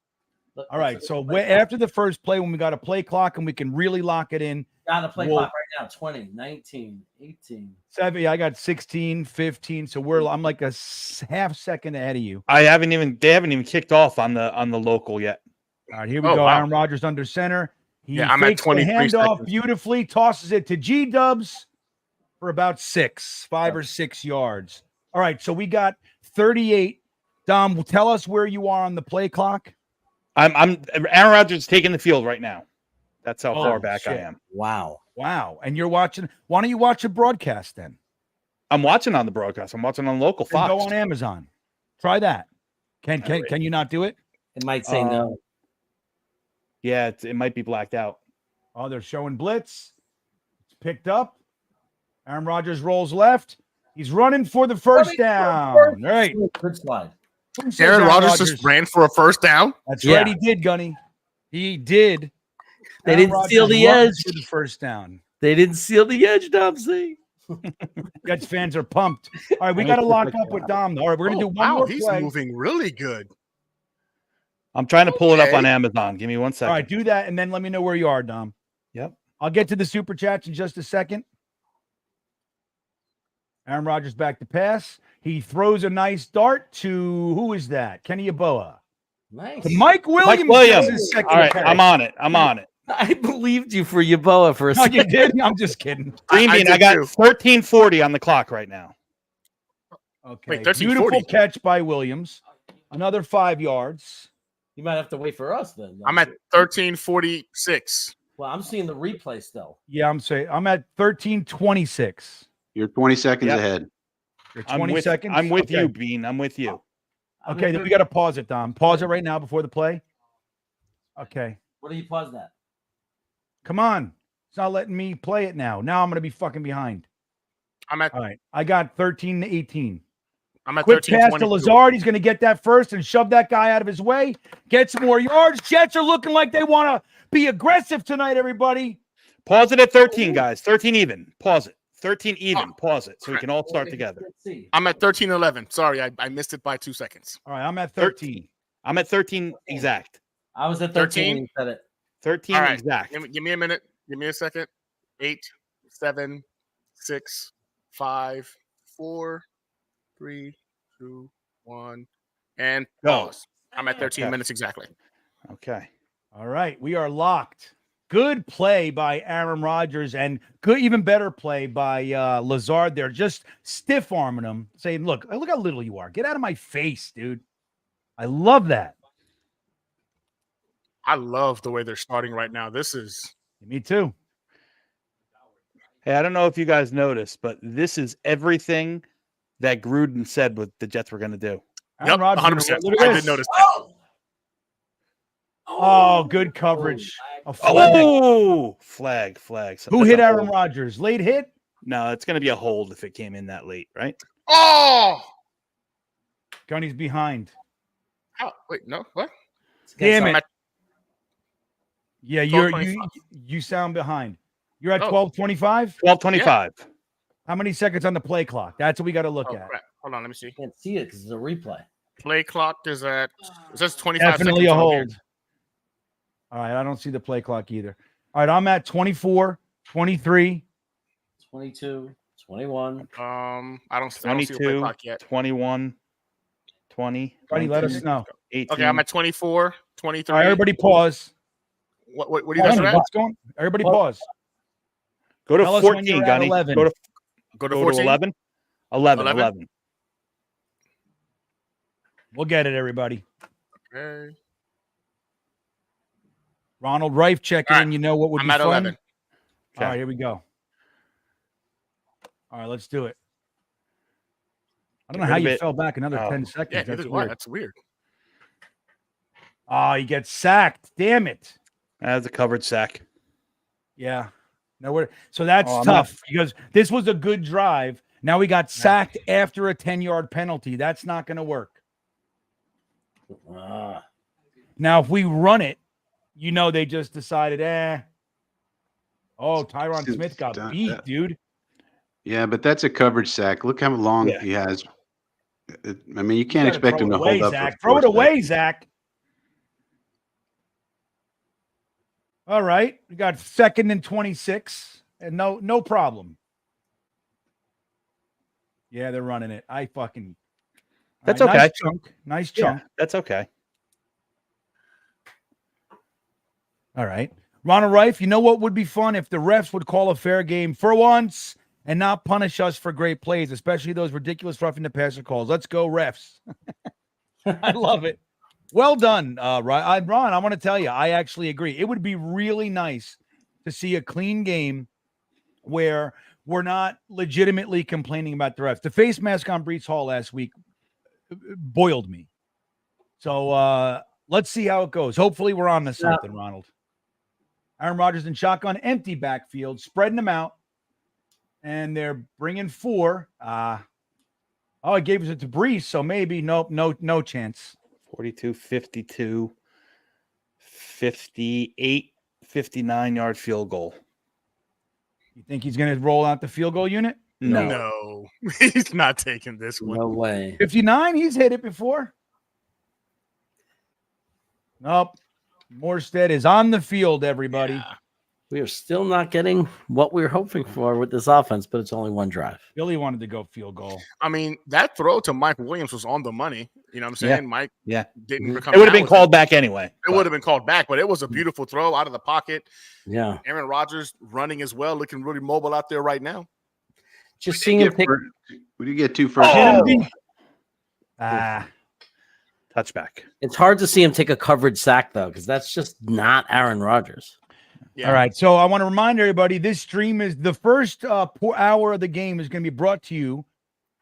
All right. So after the first play, when we got a play clock and we can really lock it in, Got a play Well- clock right now. 20, 19, 18. 7, yeah, I got 16, 15. So I'm like a half second ahead of you. They haven't even kicked off on the local yet. All right, here we Oh, go. wow. Aaron Rodgers under center. He Yeah, I'm at fakes the 23 handoff seconds. beautifully, tosses it to G-Dubs for about 5 or 6 yards. All right, so we got 38. Dom, tell us where you are on the play clock. I'm Aaron Rodgers is taking the field right now. That's how Oh, far back I shit. am. Wow. Wow. And you're watching. Why don't you watch a broadcast then? I'm watching on the broadcast. I'm watching on local Then Fox. go on Amazon. Try that. Can you not do it? It might say no. Yeah, it might be blacked out. Oh, they're showing blitz. It's picked up. Aaron Rodgers rolls left. He's running for the first down. All right. Good slide. Who says Aaron Rodgers just ran for a first down. That's Yeah. right. He did, Gunny. He did. They Aaron didn't steal Rodgers the runs edge. for the first down. They didn't seal the edge, Dom. See? Jets fans are pumped. All right, we got to lock up with Dom. All right, we're gonna do one more He's play. moving really good. I'm trying to pull it up Okay. on Amazon. Give me 1 second. All right, do that, and then let me know where you are, Dom. Yep. I'll get to the super chats in just a second. Aaron Rodgers back to pass. He throws a nice dart to who is that? Kenny Yeboah. Nice. To Mike Williams. Mike Williams. gets his second All right, catch. I'm on it. I'm on it. I believed you for Yeboah for a No, you second. did? I'm just kidding. GreenBean, I did got too. 13:40 on the clock right now. Okay. Wait, 13:40. Beautiful catch by Williams. Another 5 yards. You might have to wait for us then. I'm at 13:46. Well, I'm seeing the replay still. Yeah, I'm at 13:26. You're 20 seconds Yep. ahead. You're I'm 20 with, seconds. I'm with Okay. you, Bean. I'm with you. I'm Okay, in then we got to pause it, Dom. Pause it right now before the play. Okay. What do you pause that? Come on. It's not letting me play it now. Now I'm going to be fucking behind. I'm at All right. I got 13-18. I'm at Quick pass to 13:22. Lazard. He's going to get that first and shove that guy out of his way. Get some more yards. Jets are looking like they want to be aggressive tonight, everybody. Pause it at 13, guys. 13 even. Pause it. 13 even. Pause it so we can all start together. Let's see. I'm at 13:11. Sorry, I missed it by 2 seconds. All right. I'm at 13. I'm at 13 exact. I was at 13? 13 when you said it. 13 All right. exact. Give me a minute. Give me a second. 8, 7, 6, 5, 4, 3, 2, 1, and Go. pause. I'm at 13 Okay. minutes exactly. Okay. All right. We are locked. Good play by Aaron Rodgers and good, even better play by Lazard there, just stiff arming him, saying, look how little you are. Get out of my face, dude. I love that. I love the way they're starting right now. This is Me too. Hey, I don't know if you guys noticed, but this is everything that Gruden said what the Jets were going to do. Aaron Rodgers, 100%. look at I this. did notice that. Oh, good coverage. A flag. Oh, flag. So Who that's hit a Aaron hold. Rodgers? Late hit? No, it's going to be a hold if it came in that late, right? Oh, Gunny's behind. wait, no, what? Damn I'm it. at Yeah, you 12:25. you sound behind. You're at Oh. 12:25? 12:25. How many seconds on the play clock? That's what we got to look Oh, at. crap. Hold on, let me see. Can't see it because it's a replay. Play clock is at it says 25 Definitely seconds a on here. hold. All right, I don't see the play clock either. All right, I'm at 24, 23. 22, 21. I don't see the play 22, clock yet. 21, 20. Buddy, let us 19, know. 18. Okay, I'm at 24, 23. All right, everybody pause. What do you guys Gunny, are at? what's going? Everybody pause. Go to Tell us when 14, you're at Gunny. 11. Go to Go to go 14. to 11. 11. 11? 11. We'll get it, everybody. Okay. Ronald Reif checking All in. right, You know what would I'm be at fun? 11. All right, here we go. All right, let's do it. I don't know Get how rid of you it. fell back another Oh. 10 seconds. Yeah, That's neither do I. weird. That's weird. Oh, you get sacked. Damn it. That's a covered sack. Yeah. No, so that's Oh, I'm tough because this was a good drive. Now we got sacked after a 10-yard penalty. That's not going to work. Ah. Now, if we run it, they just decided, Oh, Tyron Smith got beat, dude. Yeah, but that's a coverage sack. Look how long he has. I mean, you can't expect him to hold up. Zach. Throw it away, Zach. All right. We got 2nd and 26, and no problem. Yeah, they're running it. That's All right, okay. Nice chunk. Yeah, that's okay. All right. Ronald Reif, you know what would be fun if the refs would call a fair game for once and not punish us for great plays, especially those ridiculous roughing the passer calls. Let's go, refs. I love it. Well done, Ron. I want to tell you, I actually agree. It would be really nice to see a clean game where we're not legitimately complaining about the refs. The face mask on Brees Hall last week boiled me. So let's see how it goes. Hopefully we're on to something, Ronald. Aaron Rodgers in shotgun, empty backfield, spreading them out. And they're bringing 4. It gave it to Brees, so maybe no chance. 42, 52, 58, 59-yard field goal. You think he's going to roll out the field goal unit? No. He's not taking this one. No way. 59, he's hit it before. Nope. Morstead is on the field, everybody. Yeah. We are still not getting what we were hoping for with this offense, but it's only one drive. Billy wanted to go field goal. I mean, that throw to Mike Williams was on the money. You know what I'm saying? Yeah. Mike Yeah. didn't It would have been down called back anyway. It would have been called back, but it was a beautiful throw out of the pocket. Yeah. Aaron Rodgers running as well, looking really mobile out there right now. Just seeing him pick. What do you get 2 first? Touchback. It's hard to see him take a coverage sack, though, because that's just not Aaron Rodgers. Yeah. All right. So I want to remind everybody this stream is the first hour of the game is going to be brought to you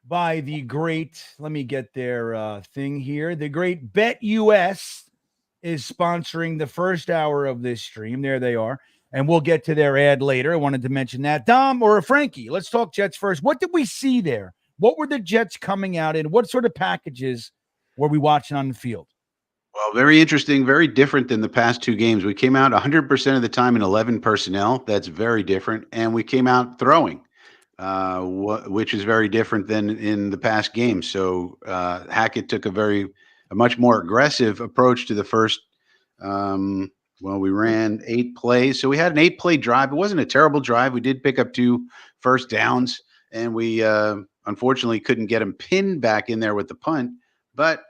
by the great, let me get their thing here. The great Bet US is sponsoring the first hour of this stream. There they are. And we'll get to their ad later. I wanted to mention that. Dom or Frankie, let's talk Jets first. What did we see there? What were the Jets coming out in? What sort of packages were we watching on the field? Well, very interesting, very different than the past 2 games. We came out 100% of the time in 11 personnel. That's very different. And we came out throwing, which is very different than in the past games. So Hackett took a much more aggressive approach to the first. We ran 8 plays. So we had an 8-play drive. It wasn't a terrible drive. We did pick up 2 first downs, and we unfortunately couldn't get him pinned back in there with the punt. But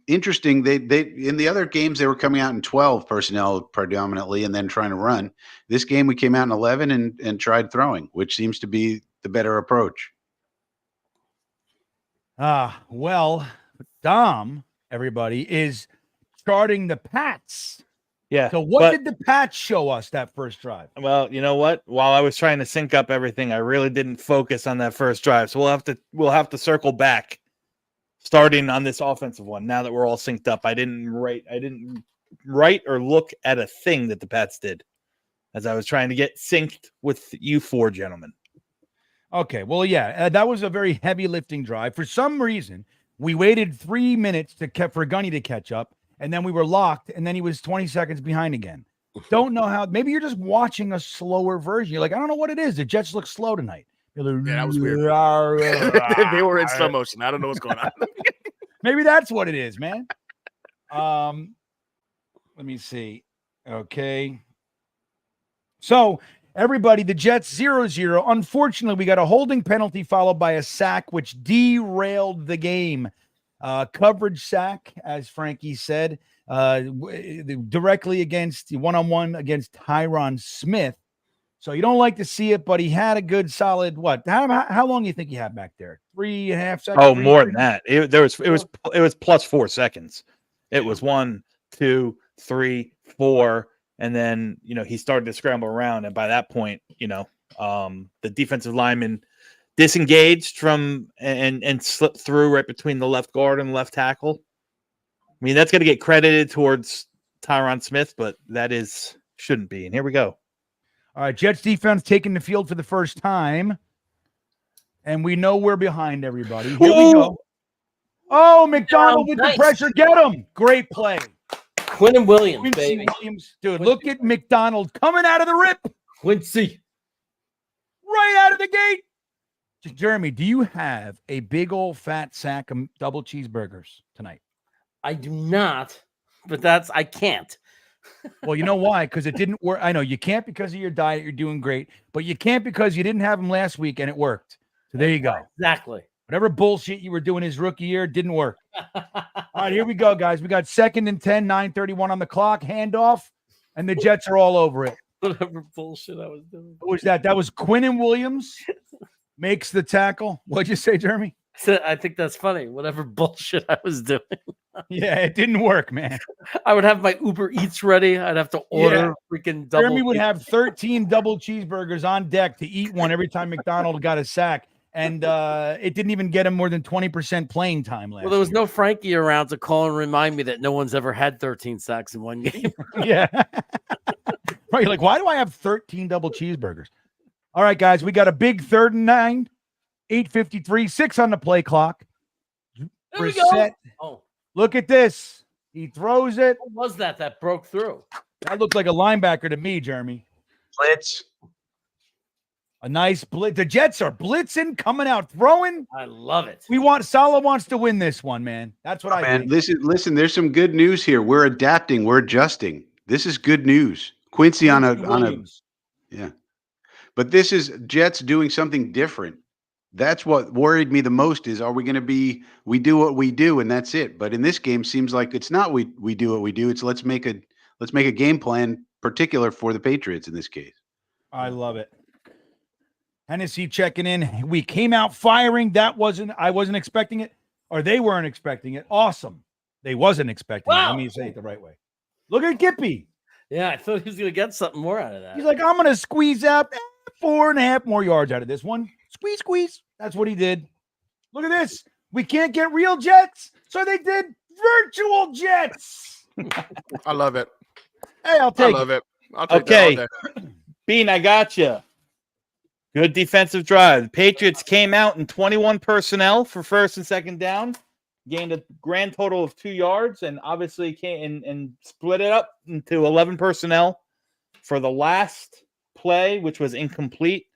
Interesting. They in the other games they were coming out in 12 personnel predominantly, and then trying to run. This game we came out in 11 and tried throwing, which seems to be the better approach. Well, Dom, everybody, is charting the Pats. Yeah. So what did the Pats show us that first drive? Well, you know what? While I was trying to sync up everything, I really didn't focus on that first drive. So we'll have to circle back, starting on this offensive one. Now that we're all synced up, I didn't write or look at a thing that the Pats did, as I was trying to get synced with you four gentlemen. Okay, well, yeah, that was a very heavy lifting drive. For some reason, we waited 3 minutes for Gunny to catch up, and then we were locked, and then he was 20 seconds behind again. Don't know how. Maybe you're just watching a slower version. You're like, I don't know what it is. The Jets look slow tonight. Yeah, that was weird. They were in slow motion. I don't know what's going on. Maybe that's what it is, man. Let me see. Okay. So, everybody, the Jets 0-0. Unfortunately, we got a holding penalty followed by a sack, which derailed the game. Coverage sack, as Frankie said, directly against one-on-one against Tyron Smith. So you don't like to see it, but he had a good solid, what? How long do you think he had back there? 3.5 seconds? Oh, more than that. It was plus 4 seconds. It was 1, 2, 3, 4. And then, he started to scramble around. And by that point, the defensive lineman disengaged from and slipped through right between the left guard and left tackle. I mean, that's going to get credited towards Tyron Smith, but shouldn't be. And here we go. All right, Jets defense taking the field for the first time. And we know we're behind everybody. Here we go. Oh, McDonald with the pressure. Get him. Great play. Quinn Williams, baby. Dude, look at McDonald coming out of the rip. Quincy. Right out of the gate. Jeremy, do you have a big old fat sack of double cheeseburgers tonight? I do not, but I can't. Well, you know why? Because it didn't work. I know you can't because of your diet. You're doing great, but you can't because you didn't have them last week and it worked. So there you go. Exactly. Whatever bullshit you were doing his rookie year didn't work. All right, here we go, guys. We got 2nd and 10, 9:31 on the clock. Handoff, and the Jets are all over it. Whatever bullshit I was doing. What was that? That was Quinn Williams makes the tackle. What'd you say, Jeremy? I think that's funny. Whatever bullshit I was doing. Yeah, it didn't work, man. I would have my Uber Eats ready. I'd have to order freaking double. Jeremy would have 13 double cheeseburgers on deck to eat one every time McDonald got a sack. And it didn't even get him more than 20% playing time last year. Well, there was no Frankie around to call and remind me that no one's ever had 13 sacks in one game. Yeah. Right. You're like, why do I have 13 double cheeseburgers? All right, guys, we got a big 3rd and 9, 8:53, 6 on the play clock. There we go. Oh, look at this. He throws it. what was that broke through? That looked like a linebacker to me, Jeremy. Blitz. A nice blitz. The Jets are blitzing, coming out, throwing. I love it. Salah wants to win this one, man. That's what I think. Listen, there's some good news here. We're adapting, we're adjusting. This is good news. Quincy yeah. But this is Jets doing something different. That's what worried me the most is, are we going to be, we do what we do and that's it. But in this game seems like it's not we do what we do. It's let's make a game plan particular for the Patriots in this case. I love it. Hennessy checking in. We came out firing. I wasn't expecting it, or they weren't expecting it. Awesome. They wasn't expecting it. Let me say it the right way. Look at Gippy. Yeah, I thought he was going to get something more out of that. He's like, I'm going to squeeze out 4.5 more yards out of this one. Squeeze. That's what he did. Look at this. We can't get real Jets, so they did virtual Jets. I love it. Hey, I'll take it. I'll take Okay. that all day. Bean, I got you. Good defensive drive. The Patriots came out in 21 personnel for 1st and 2nd down, gained a grand total of 2 yards, and obviously came and split it up into 11 personnel for the last play, which was incomplete.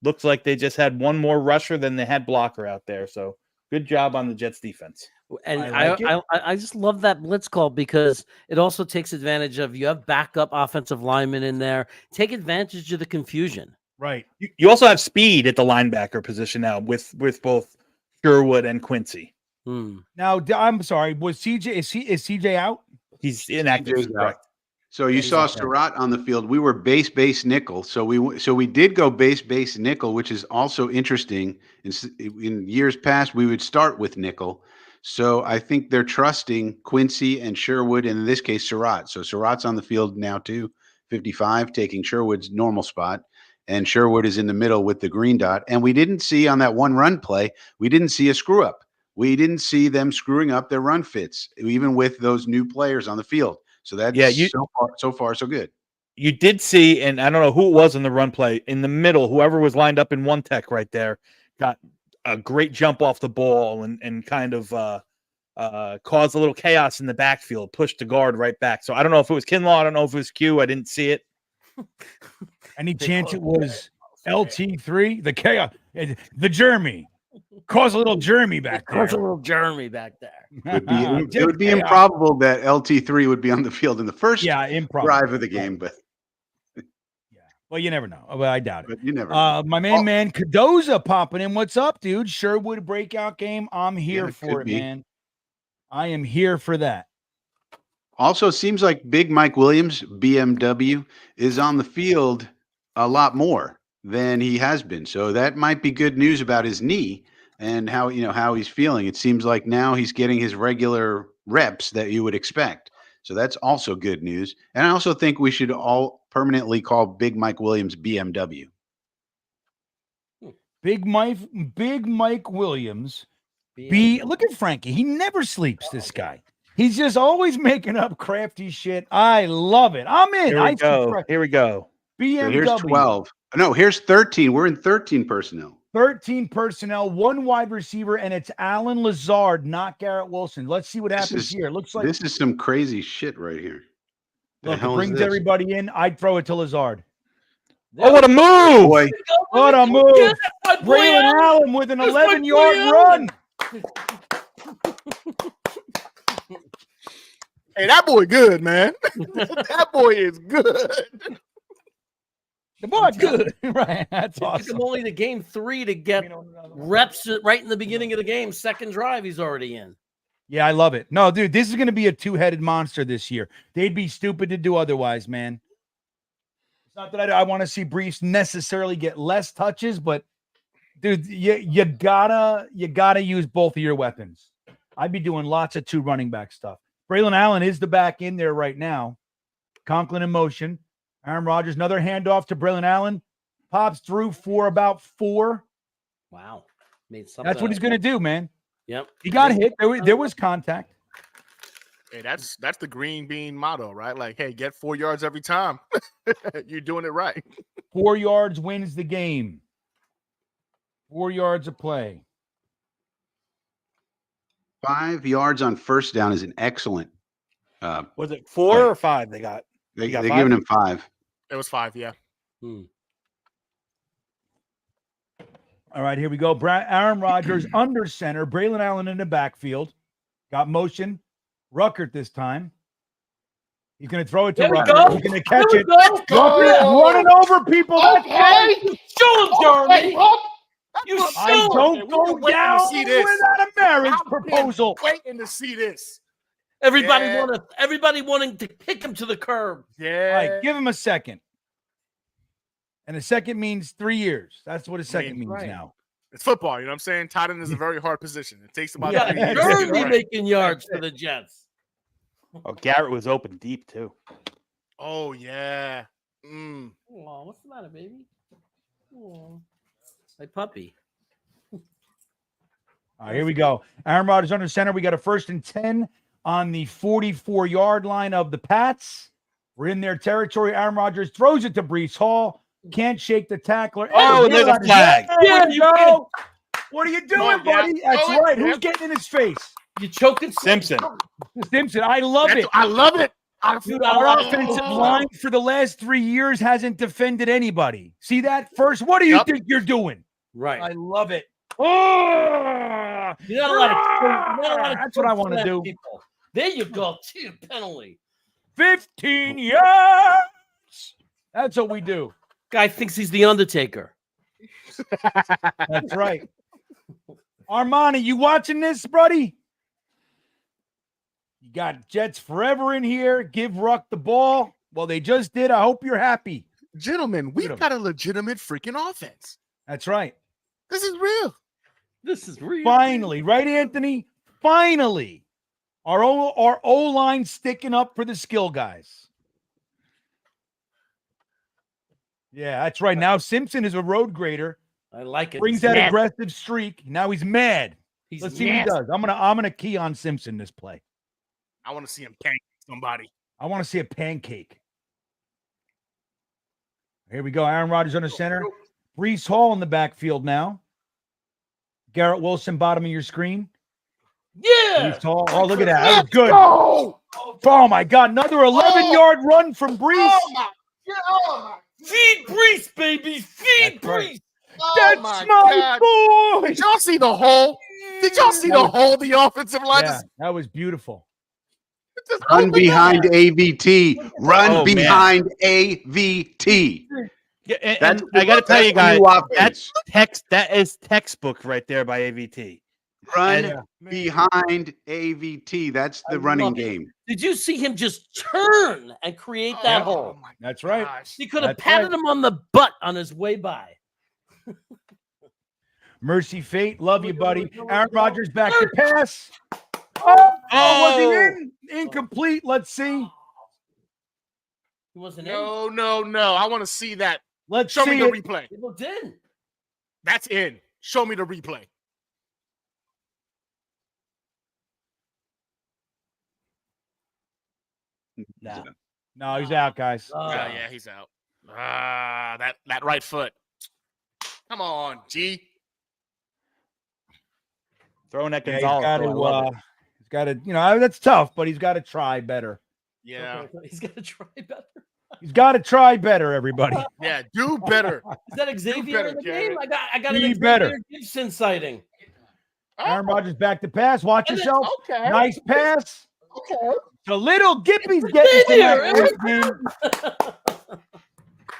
Looks like they just had one more rusher than they had blocker out there. So good job on the Jets defense. And I just love that blitz call because it also takes advantage of, you have backup offensive linemen in there. Take advantage of the confusion. Right. You also have speed at the linebacker position now with both Sherwood and Quincy. Now, I'm sorry. Was CJ? Is CJ out? He's inactive. CJ's out. Correct. So you saw Surratt on the field. We were base nickel. So we did go base nickel, which is also interesting. In years past, we would start with nickel. So I think they're trusting Quincy and Sherwood, and in this case, Surratt. So Surratt's on the field now too, 55, taking Sherwood's normal spot. And Sherwood is in the middle with the green dot. And we didn't see on that one run play, we didn't see a screw up. We didn't see them screwing up their run fits, even with those new players on the field. So that's so far, so good. You did see, and I don't know who it was in the run play, in the middle, whoever was lined up in one tech right there got a great jump off the ball and kind of caused a little chaos in the backfield, pushed the guard right back. So I don't know if it was Kinlaw. I don't know if it was Q. I didn't see it. Any chance it was LT3? The chaos, the Jeremy. Cause a little Jeremy back there. Cause a little Jeremy back there. It would be improbable that LT3 would be on the field in the first drive of the game, but well, you never know. Well, I doubt it. But you never know. My man Cadoza popping in. What's up, dude? Sherwood breakout game. I'm here for it, man. I am here for that. Also, seems like Big Mike Williams, BMW, is on the field a lot more than he has been. So that might be good news about his knee and how he's feeling. It seems like now he's getting his regular reps that you would expect. So that's also good news. And I also think we should all permanently call Big Mike Williams BMW. Big Mike Williams. Look at Frankie. He never sleeps, this guy. He's just always making up crafty shit. I love it. I'm in. Here we go. BMW. So here's 12. No, here's 13. We're in 13 personnel. 13 personnel, one wide receiver, and it's Alan Lazard, not Garrett Wilson. Let's see what happens here. Looks like this is some crazy shit right here. Look, it brings everybody in. I'd throw it to Lazard. Oh, what a move! Boy. What a move! Braylon Allen with an 11-yard run. Hey, that boy good, man. That boy is good. The boy good. Right. That's awesome. It took him only to game 3 to get reps right in the beginning of the game. Second drive, he's already in. Yeah, I love it. No, dude, this is going to be a two-headed monster this year. They'd be stupid to do otherwise, man. It's not that I want to see Briefs necessarily get less touches, but dude, you gotta use both of your weapons. I'd be doing lots of 2 running back stuff. Braylon Allen is the back in there right now. Conklin in motion. Aaron Rodgers, another handoff to Braylon Allen. Pops through for about 4. Wow. That's what he's going to do, man. Yep. He got hit. There was contact. Hey, that's the GreenBean motto, right? Like, hey, get 4 yards every time. You're doing it right. 4 yards wins the game. 4 yards of play. 5 yards on first down is an excellent. Was it 4 or 5 they got? They're giving him 5. It was 5, yeah. All right, here we go. Aaron Rodgers under center. Braylon Allen in the backfield. Got motion. Ruckert this time. He's going to throw it to Ruckert. He's going to catch it. Ruckert running over people. Okay. Show him, Jeremy. I don't go down without a marriage proposal. Waiting to see this. Everybody wanting to kick him to the curb. Yeah. All right, give him a second. And a second means 3 years. That's what a second means now. It's football, you know what I'm saying? Tight end is a very hard position. It takes about 3 years. Jeremy making yards for the Jets. Oh, Garrett was open deep too. Oh, yeah. Oh, what's the matter, baby? Oh, my puppy. All right, here we go. Aaron Rodgers under center. We got a 1st and 10 on the 44-yard line of the Pats. We're in their territory. Aaron Rodgers throws it to Breece Hall. Can't shake the tackler. Oh, there's a flag. There you go. What are you doing, buddy? That's right. Who's getting in his face? You choking Simpson. Simpson. I love it. I love it. Dude, our offensive line for the last 3 years hasn't defended anybody. See that first? What do you think you're doing? Right. I love it. Oh, that's what I want to do. People. There you go. Penalty. 15 yards. That's what we do. Guy thinks he's the Undertaker. That's right. Armani, you watching this, buddy? You got Jets forever in here. Give Ruck the ball. Well, they just did. I hope you're happy. Gentlemen, we've got a legitimate freaking offense. That's right. This is real. This is real. Finally, right, Anthony? Finally. Our O-line sticking up for the skill guys. Yeah, that's right. Now Simpson is a road grader. I like it. Brings that aggressive streak. Now he's mad. Let's see what he does. I'm gonna key on Simpson this play. I want to see him pancake somebody. I want to see a pancake. Here we go. Aaron Rodgers under center. Breece Hall in the backfield now. Garrett Wilson, bottom of your screen. Yeah. Breece Hall. Oh, look at that. That was good. Oh, my God. Another 11-yard run from Breece. Feed Breece, baby. Feed Breece. That's my boy. Did y'all see the hole? Did y'all see the hole the offensive line? Yeah, that was beautiful. Run behind AVT. Run behind AVT. Yeah, and I got to tell you guys, that is textbook right there by AVT. Run behind AVT. That's the running game. Did you see him just turn and create that hole? That's right. He could have patted him on the butt on his way by. Mercy Fate, love you, buddy. Aaron Rodgers back to pass. Was he in? Incomplete. Let's see. He wasn't in. No. I want to see that. Let's show me the it. replay. It looked in. That's in. Show me the replay. No, he's out, guys. Yeah, he's out. That right foot. Come on, G. Throwing at He's Gonzalez. got to, that's tough, but he's got to try better. Yeah. Okay. He's got to try better. He's got to try better, everybody. Yeah, do better. Is that Xavier in the game? I got Be an better. Xavier Gibson sighting. Aaron Rodgers back to pass. Watch yourself. Okay. Nice pass. Okay. The little Gippy's getting the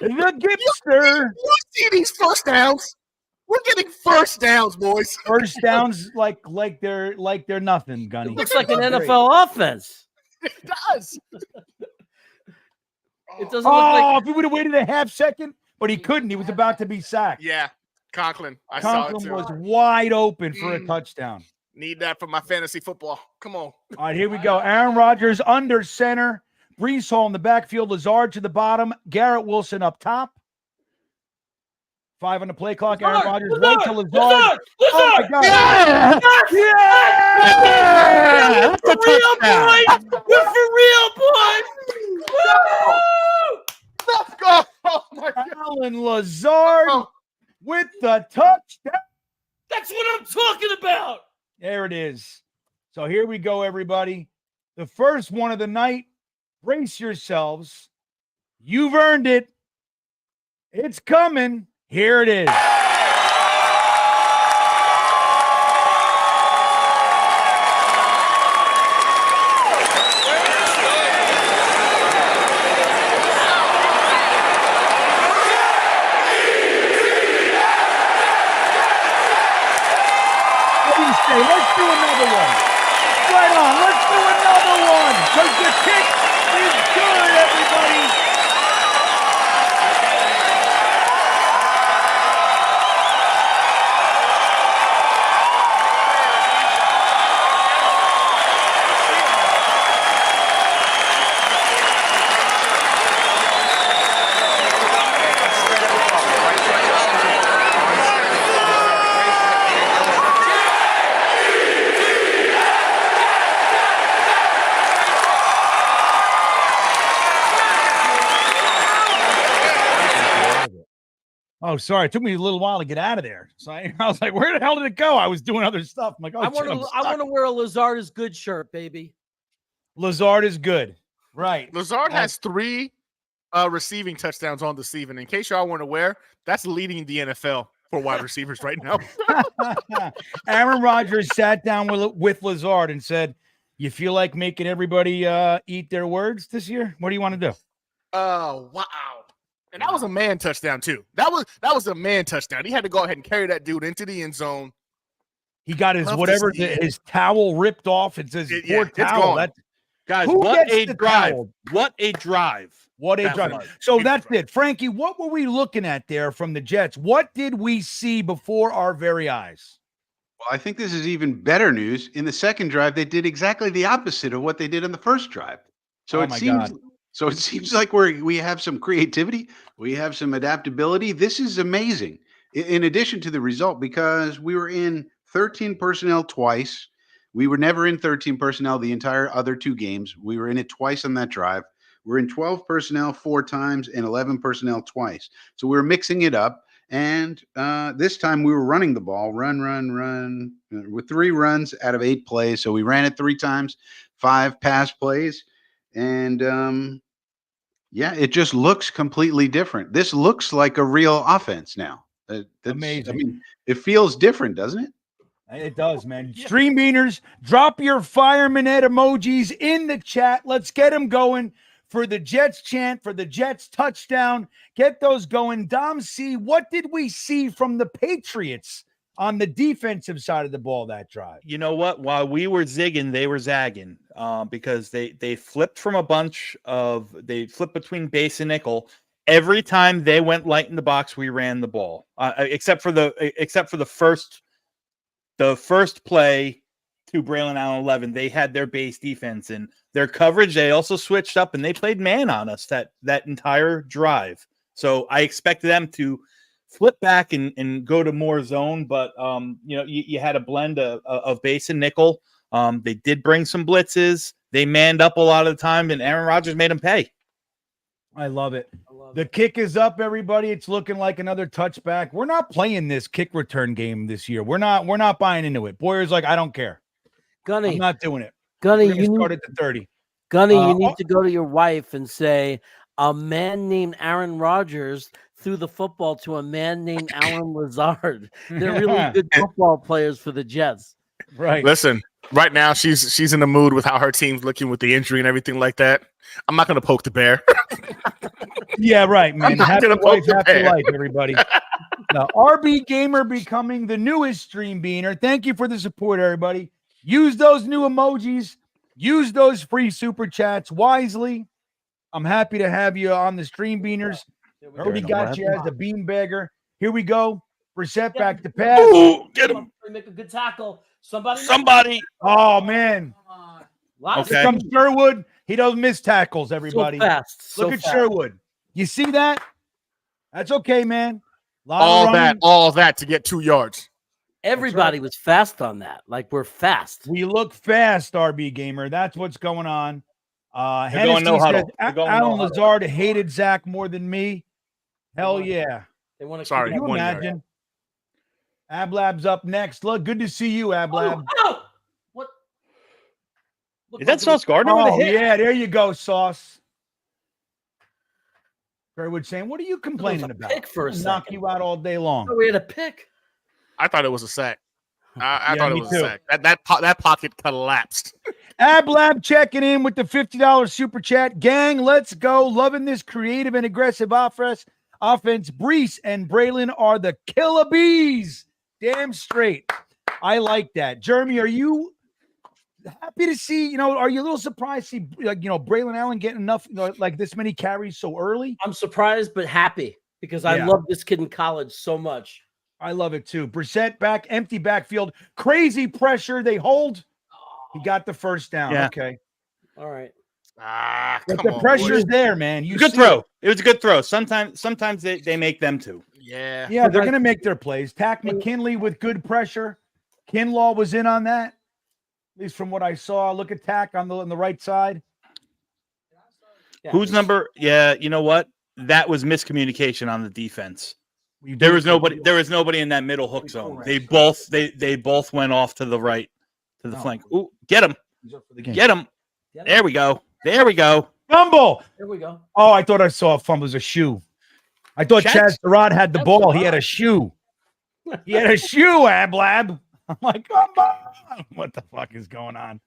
Gipster. You see these first downs? We're getting first downs, boys. First downs like they're nothing, Gunny. It looks like an NFL offense. It does. It doesn't look like. If he would have waited a half second, but he couldn't. He was about to be sacked. Yeah, Conklin. I saw it too. Was wide open for a touchdown. Need that for my fantasy football. Come on. All right, here we go. Aaron Rodgers under center. Breece Hall in the backfield. Lazard to the bottom. Garrett Wilson up top. 5 on the play clock. Aaron Rodgers wait till Lazard. Oh my God! Yeah! That's for real, boy. We're for real, boy. Let's go. Oh my God. Alan Lazard with the touchdown. That's what I'm talking about. There it is. So here we go, everybody. The first one of the night. Brace yourselves. You've earned it. It's coming. Here it is. Let's do another one. Right on. Let's do another one. Because the kick is good, everybody. Oh, sorry. It took me a little while to get out of there. So I was like, where the hell did it go? I was doing other stuff. I'm like, oh, I want to wear a Lazard is good shirt, baby. Lazard is good. Right. Lazard has 3 receiving touchdowns on the season. In case y'all want to wear, that's leading the NFL for wide receivers right now. Aaron Rodgers sat down with Lazard and said, you feel like making everybody eat their words this year? What do you want to do? Oh, wow. And that was a man touchdown too. That was a man touchdown. He had to go ahead and carry that dude into the end zone. He got his Love to whatever see it. his towel ripped off. It says Yeah, poor it's towel. gone. That's Guys, Who what gets a the drive. towel? What a drive. What a that drive. was. So Big that's drive. it. Frankie, what were we looking at there from the Jets? What did we see before our very eyes? Well, I think this is even better news. In the second drive, they did exactly the opposite of what they did on the first drive. So Oh it my seems God. so it seems like we have some creativity, we have some adaptability. This is amazing. In addition to the result, because we were in 13 personnel twice. We were never in 13 personnel the entire other two games. We were in it twice on that drive. We're in 12 personnel 4 times and 11 personnel twice. So we were mixing it up. And this time we were running the ball, run, with 3 runs out of 8 plays. So we ran it 3 times, 5 pass plays. And yeah, it just looks completely different. This looks like a real offense now. Amazing. I mean, it feels different, doesn't it? It does, man. Stream Beaners, drop your fireman Ed emojis in the chat. Let's get them going for the Jets chant, for the Jets touchdown. Get those going. Dom C, what did we see from the Patriots on the defensive side of the ball that drive? You know what? While we were zigging, they were zagging because they flipped from a bunch of they flipped between base and nickel. Every time they went light in the box, we ran the ball. Except for the first play to Braylon Allen 11, they had their base defense and their coverage. They also switched up and they played man on us that entire drive. So I expect them to flip back and go to more zone, but you had a blend of base and nickel. They did bring some blitzes. They manned up a lot of the time, and Aaron Rodgers made them pay. I love it. The kick is up, everybody. It's looking like another touchback. We're not playing this kick return game this year. We're not buying into it. Boyer's like, I don't care. Gunny, I'm not doing it. Gunny, We're you gonna start need, at the 30. Gunny, you need to go to your wife and say, a man named Aaron Rodgers threw the football to a man named Alan Lazard. They're really good football players for the Jets. Right. Listen, right now she's in the mood with how her team's looking with the injury and everything like that. I'm not going to poke the bear. Yeah, right, man. I'm not Happy gonna wife, poke the happy bear. life, everybody. Now, RB Gamer becoming the newest Stream Beaner. Thank you for the support, everybody. Use those new emojis. Use those free super chats wisely. I'm happy to have you on the Stream Beaners. Already got you as a beanbagger. Here we go. Brissett back to pass. Ooh, get him. Make a good tackle. Somebody. Oh, man. Okay. Here comes Sherwood. He doesn't miss tackles, everybody. So fast. Look at Sherwood. You see that? That's okay, man. All that to get 2 yards. Everybody was fast on that. Like, we're fast. We look fast, RB Gamer. That's what's going on. They're going Hennessy no says, huddle. They're going no Alan huddle. Lazard hated Zach more than me. Hell yeah. They want to Sorry, Can you 1 yard. imagine? Ablab's up next. Look, good to see you, Ablab. Oh! What? Is that Sauce Gardner with a Oh, hit? yeah, there you go, Sauce. Sherwood saying, what are you complaining about? pick for a I'll knock second. you out all day long. Oh, we had a pick. I thought it was a sack. I Yeah, thought me it was too. a sack. That pocket collapsed. Ablab checking in with the $50 super chat. Gang, let's go. Loving this creative and aggressive offense. Brees and Braylon are the killer bees. Damn straight. I like that. Jeremy, are you happy to see, are you a little surprised to see, Braylon Allen getting enough, like this many carries so early? I'm surprised but happy because I Yeah. love this kid in college so much. I love it too. Brissett back, empty backfield, crazy pressure. They hold. He got the first down. Yeah. Okay. All right. But Come the on, pressure's boys. there, man. You Good see throw. it. It was a good throw. Sometimes they make them too. Yeah. Yeah, they're going to make their plays. Tack McKinley with good pressure. Kinlaw was in on that, at least from what I saw. Look at Tack on the right side. Yeah. Who's number? Yeah, you know what? That was miscommunication on the defense. You There do- was nobody in that middle hook zone. They both went off to the right, to the flank. Ooh, get him. Get him. There we go. Fumble. There we go. Oh, I thought I saw a fumble. It was a shoe. I thought Chaz Surratt had the ball. He had a shoe. He had a shoe, Ablab. I'm like, come on. What the fuck is going on?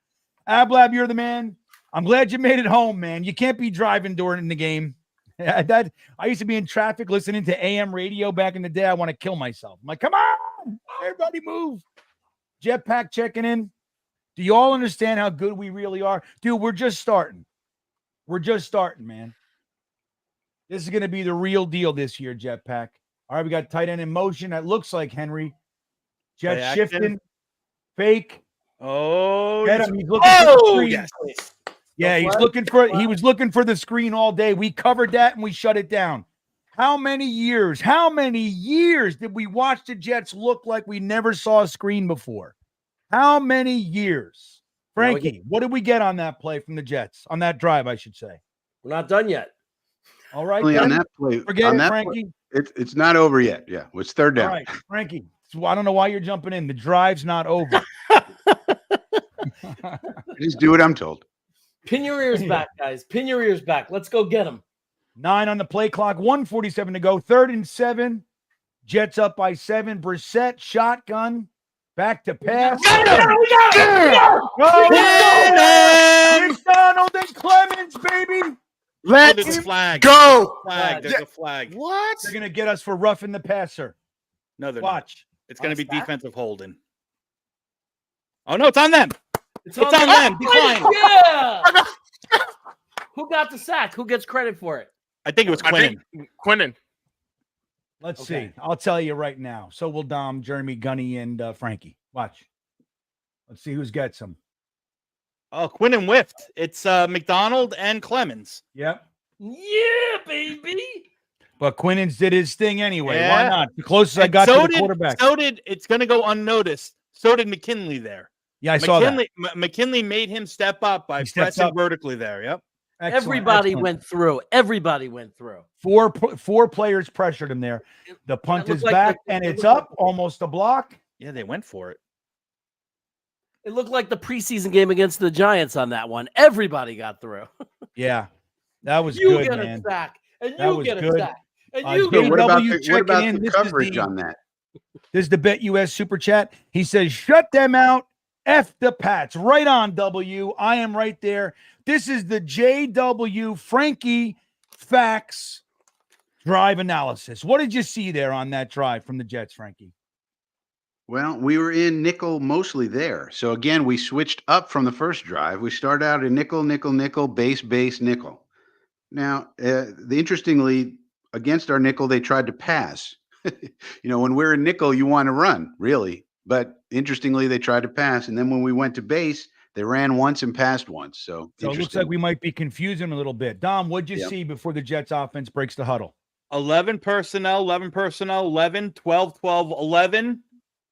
Ablab, you're the man. I'm glad you made it home, man. You can't be driving during the game. I used to be in traffic listening to AM radio back in the day. I want to kill myself. I'm like, come on, everybody move. Jetpack checking in. Do you all understand how good we really are? Dude, we're just starting. We're just starting, man. This is going to be the real deal this year, Jetpack. All right, we got tight end in motion. That looks like Henry. Jet Play shifting. action. Fake. Oh, Get him. He's looking for the screen. yes. Yeah, he was looking for the screen all day. We covered that and we shut it down. How many years did we watch the Jets look like we never saw a screen before? How many years? Frankie, what did we get on that play from the Jets? On that drive, I should say. We're not done yet. All right. Only on then. that play. Forget on it, that Frankie. Play, it's not over yet. Yeah, it's third down. All right, Frankie. So I don't know why you're jumping in. The drive's not over. Just do what I'm told. Pin your ears back, guys. Pin your ears back. Let's go get them. 9 on the play clock. 1:47 to go. 3rd and 7. Jets up by 7. Brissett shotgun. Back to pass. McDonald and Clemens, baby. There's Let's a flag. go. Flag. There's a flag. What? They're going to get us for roughing the passer. No, they're not. Watch. It's going to be On a sack? defensive holding. Oh, no, it's on them. It's on them. them. Decline. Yeah. Who got the sack? Who gets credit for it? I think it was Quinnen. Quinnen. Let's Okay. see. I'll tell you right now. So will Dom, Jeremy, Gunny, and Frankie. Watch. Let's see who's got some. Oh, Quinnen whiffed. It's McDonald and Clemens. Yep. Yeah, baby. But Quinnens did his thing anyway. Yeah. Why not? The closest I And got so to the did- quarterback. So did it's going to go unnoticed. So did McKinley there. Yeah, I saw that. McKinley made him step up by He steps pressing up. vertically there. Yep. Excellent, Everybody excellent. went through. Everybody went through. Four players pressured him there. The punt looked is like back the- and it it's looked up, almost a block. Yeah, they went for it. It looked like the preseason game against the Giants on that one. Everybody got through. Yeah, that was You good, get man. a sack, and That you was get a good. sack, and Uh, you Jay get What a about W the, checking what about in. the This is coverage the- on that? This is the Bet US Super Chat. He says, shut them out. F the Pats. Right on, W. I am right there. This is the JW Frankie Facts drive analysis. What did you see there on that drive from the Jets, Frankie? Well, we were in nickel mostly there. So again, we switched up from the first drive. We started out in nickel, nickel, nickel, base, base, nickel. Now, interestingly, against our nickel, they tried to pass. When we're in nickel, you want to run, really. But interestingly, they tried to pass. And then when we went to base, they ran once and passed once. So it looks like we might be confusing a little bit. Dom, what'd you Yeah. see before the Jets offense breaks the huddle? 11 personnel, 11, 12, 11.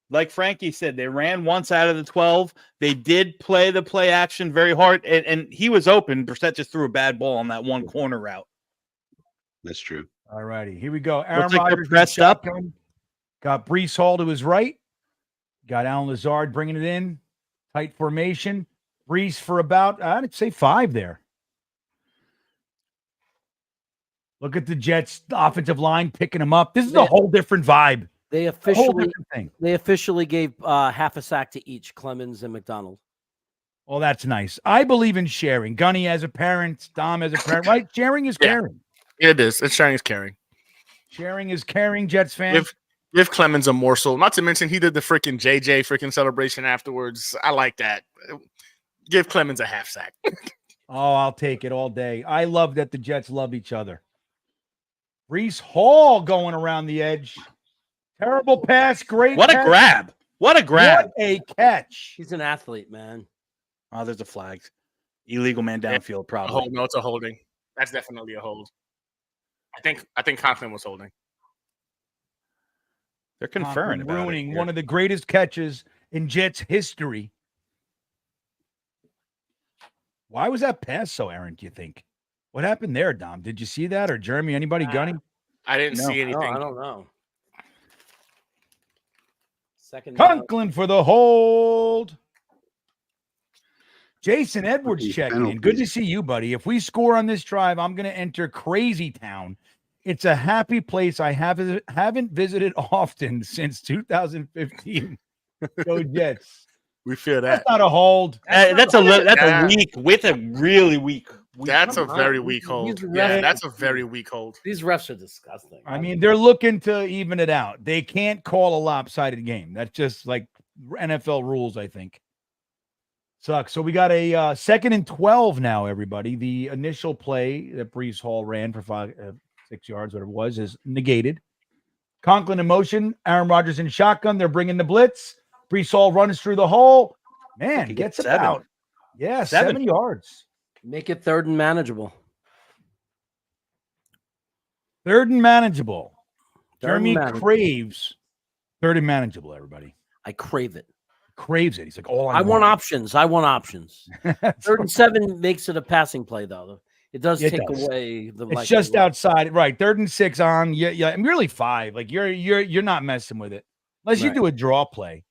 Like Frankie said, they ran once out of the 12. They did play the play action very hard, and he was open. Brissett just threw a bad ball on that one corner route. That's true. All righty, here we go. Aaron Looks like they're Rodgers pressed up. shotgun. Got Breece Hall to his right. Got Alan Lazard bringing it in. Tight formation. Breece for about, I'd say 5 there. Look at the Jets offensive line picking him up. This is a whole different vibe. They A whole officially different thing. gave half a sack to each, Clemens and McDonald. Well, that's nice. I believe in sharing. Gunny as a parent, Dom as a parent, right? Sharing is Yeah. caring. It is. It's sharing is caring. Sharing is caring, Jets fans. Give Clemens a morsel. Not to mention he did the freaking JJ freaking celebration afterwards. I like that. Give Clemens a half sack. Oh, I'll take it all day. I love that the Jets love each other. Breece Hall going around the edge. Terrible pass. Great What a catch. grab! What a grab! What a catch. He's an athlete, man. Oh, there's a flag. Illegal man downfield, A probably. hold. No, it's a holding. That's definitely a hold. I think Conklin was holding. They're conferring about ruining it here. one of the greatest catches in Jets history. Why was that pass so errant, do you think? What happened there, Dom? Did you see that, or Jeremy? Anybody, Gunny? I didn't see No, anything. I don't know. Second down. Conklin for the hold. Jason Edwards These checking in. penalties. Good to see you, buddy. If we score on this drive, I'm going to enter Crazy Town. It's a happy place I haven't visited often since 2015. Go Jets. We feel That's that. not a hold. That's a Yeah. weak with a really weak. That's a Come on. very weak hold. These Yeah, refs- that's a very weak hold. These refs are disgusting. I mean, they're looking to even it out. They can't call a lopsided game. That's just like NFL rules, I think. Sucks. So we got a 2nd and 12 now, everybody. The initial play that Breece Hall ran for 6 yards, whatever it was, is negated. Conklin in motion. Aaron Rodgers in shotgun. They're bringing the blitz. Breece Hall runs through the hole. Man, gets about 7 yards. Make it 3rd and manageable. 3rd and manageable. Jeremy manageable. craves 3rd and manageable, everybody. I crave it. Craves it. He's like, I want options. 3rd and 7 makes it a passing play, though. It does take away the. It's just outside, right? 3rd and 6 on. Yeah. And really 5. Like you're not messing with it unless you do a draw play,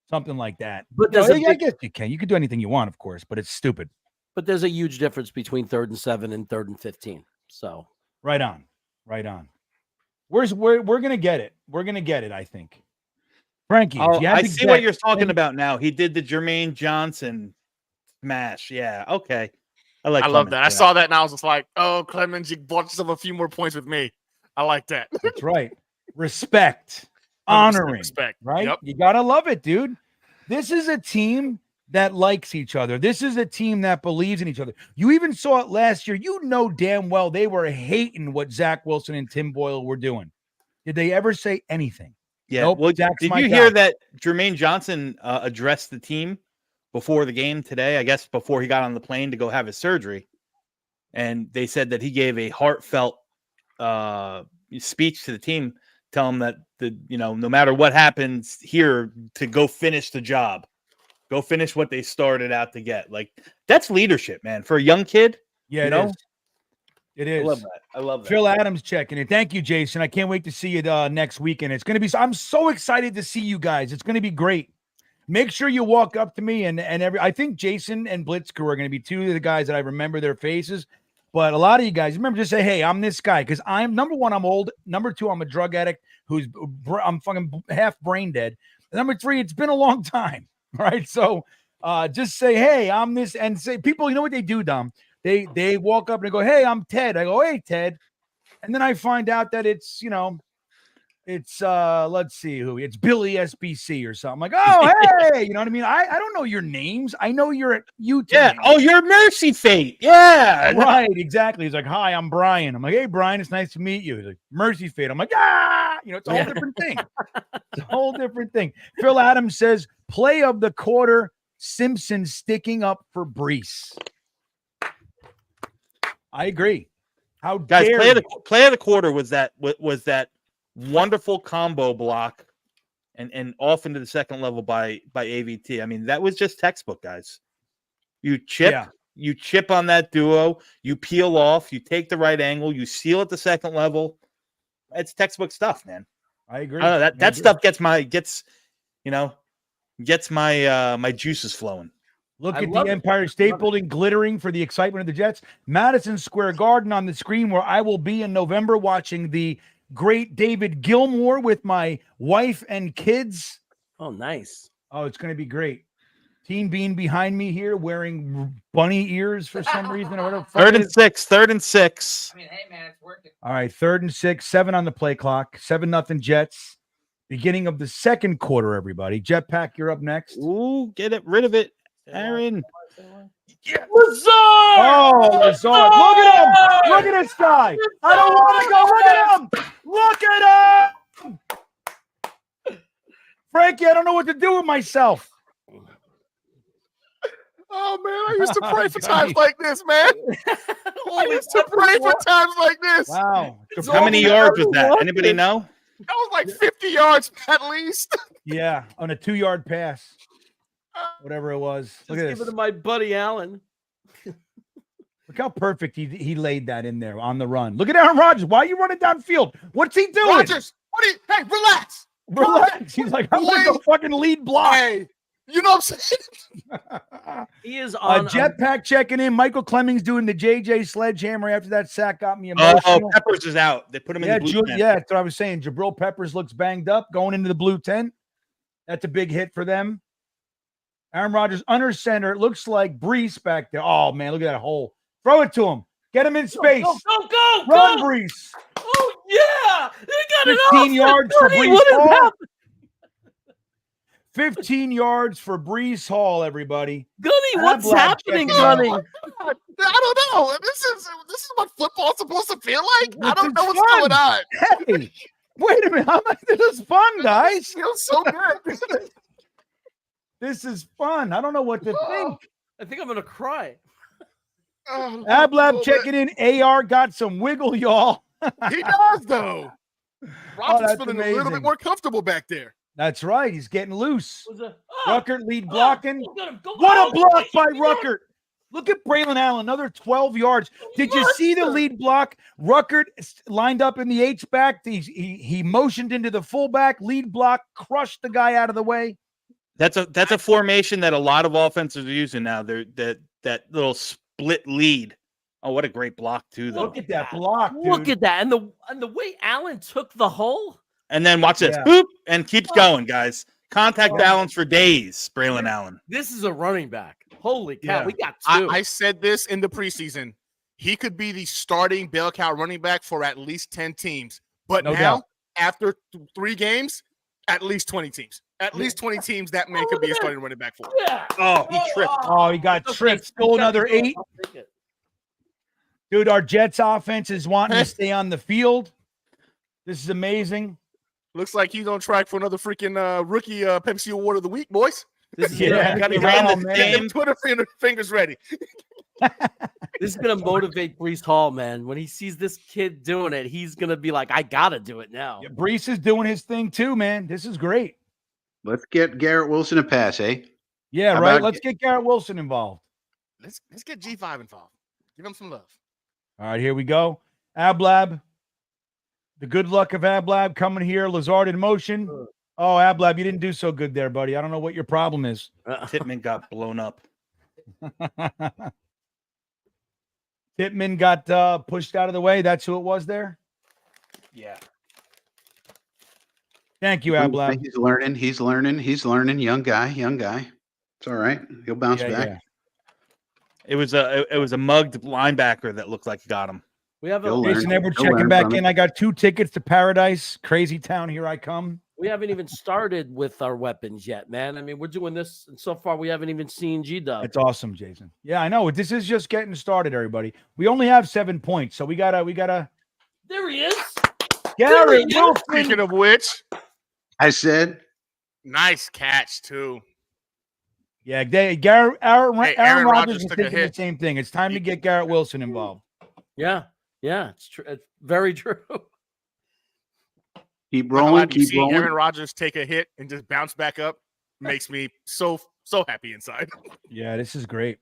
something like that. But I guess you can. You can do anything you want, of course, but it's stupid. But there's a huge difference between 3rd and 7 and 3rd and 15. So right on. We're gonna get it. We're gonna get it. I think. Frankie, I see what you're talking about now. He did the Jermaine Johnson smash. Yeah, okay. I love that. I saw that and I was just like, oh, Clemens, you bought yourself a few more points with me. I like that. That's right. Respect, honoring, respect. Right? Yep. You gotta love it, dude. This is a team that likes each other. This is a team that believes in each other. You even saw it last year. You know damn well they were hating what Zach Wilson and Tim Boyle were doing. Did they ever say anything? Yeah. Nope, well, Zach's did my you guy. hear that Jermaine Johnson addressed the team before the game today? I guess before he got on the plane to go have his surgery. And they said that he gave a heartfelt speech to the team, telling them that no matter what happens here, to go finish the job, go finish what they started out to get. Like, that's leadership, man, for a young kid. Yeah, it is. I love that. Phil Adams checking it. Thank you, Jason. I can't wait to see you next weekend. It's going to be. I'm so excited to see you guys. It's going to be great. Make sure you walk up to me and I think Jason and Blitzker are going to be two of the guys that I remember their faces. But a lot of you guys remember, just say, hey, I'm this guy, because I'm number one, I'm old. Number two, I'm a drug addict I'm fucking half brain dead. And number three, it's been a long time. Right. So just say, hey, I'm this, and say, people, you know what they do, Dom? They walk up and they go, hey, I'm Ted. I go, hey, Ted. And then I find out that it's, it's let's see who it's Billy SBC or something. Like, oh, hey, you know what I mean? I don't know your names. I know you're at YouTube. Yeah. names. Oh, you're Mercy Fate. Yeah. Right, exactly. He's like, hi, I'm Brian. I'm like, hey, Brian, it's nice to meet you. He's like, Mercy Fate. I'm like, it's a whole different thing. It's a whole different thing. Phil Adams says, play of the quarter, Simpson sticking up for Breece. I agree. How Guys, dare play of the quarter was that wonderful combo block and off into the second level by AVT. I mean, that was just textbook, guys. You chip on that duo, you peel off, you take the right angle, you seal at the second level. It's textbook stuff, man. I agree. I don't know, that stuff gets my juices flowing. Look at the Empire State Building glittering for the excitement of the Jets. Madison Square Garden on the screen, where I will be in November watching the great David Gilmour with my wife and kids. Oh, nice. Oh, it's going to be great. Team Bean behind me here wearing bunny ears for some reason. Or whatever. Third and six. I mean, hey, man, it's working. All right, 3rd and 6, 7 on the play clock, 7-0 Jets. Beginning of the second quarter, everybody. Jetpack, you're up next. Ooh, get rid of it, Aaron. Yeah. Lazard! Oh, Lazard. Look at him. Look at this guy. I don't want to go. Look at him. Look at him. Frankie, I don't know what to do with myself. Oh, man, I used to pray for times like this, man. I used to pray for times like this. Wow. How many yards was that? Anybody know? That was like 50 yards at least. Yeah, on a 2-yard pass. Whatever it was. Look at Give it this. to my buddy Allen. Look how perfect he laid that in there on the run. Look at Aaron Rodgers. Why are you running downfield? What's he doing? Rodgers, hey, relax. Relax. He's like, I'm going to fucking lead block. Hey, you know what I'm saying? He is on Jetpack checking in. Michael Clemmings doing the JJ sledgehammer after that sack got me emotional. Oh, Peppers is out. They put him in the blue tent. Yeah, that's what I was saying. Jabril Peppers looks banged up going into the blue tent. That's a big hit for them. Aaron Rodgers under center. It looks like Breece back there. Oh, man, look at that hole. Throw it to him. Get him in space. Go. Run, Breece. Oh, yeah. They got it 15 yards for Breece Hall. 15 yards for Brees Hall, everybody. Gunny, what's Blab happening, checking Gunny? I don't know. This is what football's supposed to feel like. I This don't is know what's fun. going on. Hey, wait a minute. This is fun, guys. It feels so good. This is fun. I don't know what to think. I think I'm gonna cry. Ablab checking in. AR got some wiggle, y'all. He does though. Roger's that's feeling a little amazing. bit more comfortable back there. That's right. He's getting loose. Was a- Ruckert lead blocking. Go, What a block oh, by Ruckert. Look at Braylon Allen, another 12 yards. Did you see the lead block? Ruckert lined up in the H-back. He motioned into the fullback. Lead block, crushed the guy out of the way. That's a formation that a lot of offenses are using now. They're that little split lead. Oh, what a great block too, though. Look at that block, dude. Look at that, and the way Allen took the hole. And then watch this, Yeah. boop, and keeps going, guys. Contact balance for days, Braylon Allen. This is a running back. Holy cow, Yeah. we got two. I said this in the preseason. He could be the starting bell cow running back for at least 10 teams. But No now, doubt. after 3 games, at least 20 teams. At least 20 teams that man could be a starting running back for. Yeah. Oh, he tripped. Oh, he got tripped. Stole another 8. I'll take it. Dude, our Jets offense is wanting to stay on the field. This is amazing. Looks like he's on track for another freaking rookie Pepsi Award of the week, boys. This is Yeah. gonna, He ran the man. same. Twitter fingers ready. this is gonna motivate Brees Hall, man. When he sees this kid doing it, he's gonna be like, I gotta do it now. Yeah, Brees is doing his thing too, man. This is great. Let's get Garrett Wilson a pass, eh? Yeah, How right. about- Let's get Garrett Wilson involved. Let's get G5 involved. Give him some love. All right, here we go. Ablab. The good luck of Ablab coming here. Lazard in motion. Oh, Ablab, you didn't do so good there, buddy. I don't know what your problem is. Pittman got blown up. Pittman got pushed out of the way. That's who it was there. Yeah. Thank you, Ablab. He's learning. He's learning. Young guy. It's all right. He'll bounce back. Yeah. It was a mugged linebacker that looked like he got him. We have He'll a, learn. Jason Edward He'll checking learn back from in. it. I got 2 tickets to Paradise. Crazy town. Here I come. we haven't even started with our weapons yet, man. I mean, we're doing this, and so far we haven't even seen G-Dub. It's awesome, Jason. Yeah, I know. This is just getting started, everybody. We only have 7 points, so we gotta. There he is. Garrett Wilson. Speaking of which, I said, nice catch, too. Yeah, Aaron Aaron Rodgers Rodgers is took a thinking the hit. same thing. It's time to get Garrett Wilson involved. Yeah, it's true. It's very true. keep I'm rolling, glad to keep see rolling. Aaron Rodgers take a hit and just bounce back up makes me so happy inside. Yeah, this is great.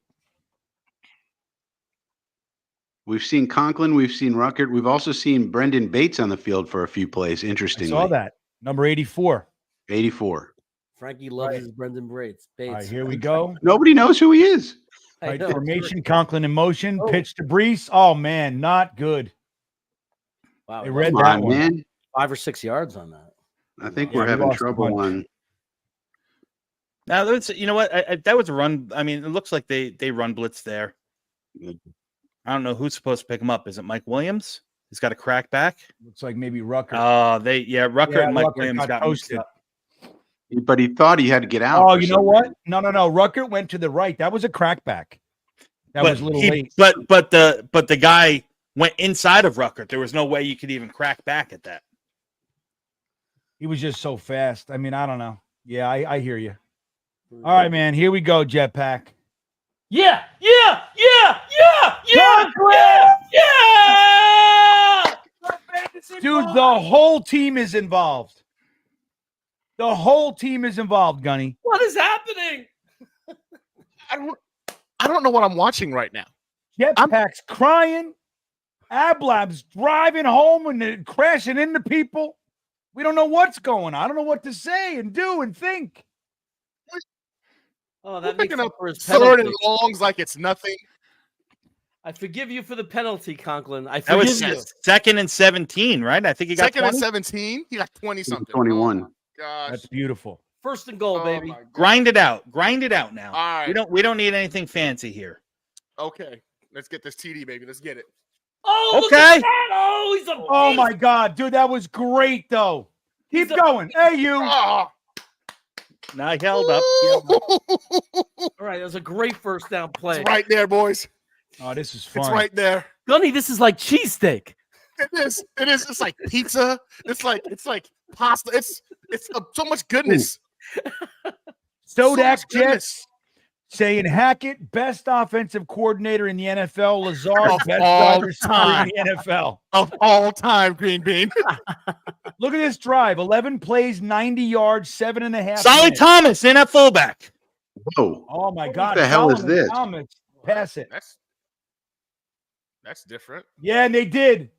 We've seen Conklin. We've seen Ruckert. We've also seen Brendan Bates on the field for a few plays. I Interestingly. saw that. Number 84. 84. Frankie loves his Brendan Bates. All right, here we go. Nobody knows who he is. I Right, know. formation, Conklin in motion. Oh. Pitch to Brees. Oh, man, not good. Wow, They read Come that on, one. man. 5 or 6 yards on that. I think Yeah, we're we having lost a trouble bunch. on. Now that's you know what that was a run. I mean, it looks like they run blitz there. I don't know who's supposed to pick him up. Is it Mike Williams? He's got a crack back. Looks like maybe Rucker. Rucker Yeah, and Mike Rucker Williams got mixed toasted. up. But he thought he had to get out. Oh, for you know some what? reason. No. Rucker went to the right. That was a crackback. That was a little late. But the guy went inside of Rucker. There was no way you could even crack back at that. He was just so fast. I mean, I don't know. Yeah, I hear you. All right, man. Here we go, Jetpack. Yeah. Dude, the whole team is involved. The whole team is involved, Gunny. What is happening? I don't know what I'm watching right now. Jetpack's crying. Ablab's driving home and they're crashing into people. We don't know what's going on. I don't know what to say and do and think. Oh, We're that makes picking up up for his third penalty. and longs like it's nothing. I forgive you for the penalty, Conklin. I That forgive was you. 2nd and 17, right? I think he got Second and 20. 17, he got 20 something. 21. Gosh. That's beautiful. First and goal, Oh, baby. my God. Grind it out now. All right. We don't need anything fancy here. Okay. Let's get this TD, baby. Let's get it. Oh, look Okay. at that. Oh, he's a Oh beast. my God, dude, that was great though. Keep He's a- going. Hey, you. Oh, Now he held up. He held up. All right, that was a great first down play. It's right there, boys. Oh, this is fun. It's right there. Gunny, this is like cheesesteak. It is. It is. It's like pizza. It's like pasta. It's so much goodness. So Sodak much goodness. Jets saying Hackett, best offensive coordinator in the NFL. Lazard, Of best all wide receiver time. in the NFL. Of all time, Green Bean. Look at this drive. 11 plays, 90 yards, 7.5 Solly minutes. Thomas in at fullback. Whoa. Oh, my God. the hell is Solomon this? Thomas, pass it. That's different. Yeah, and they did.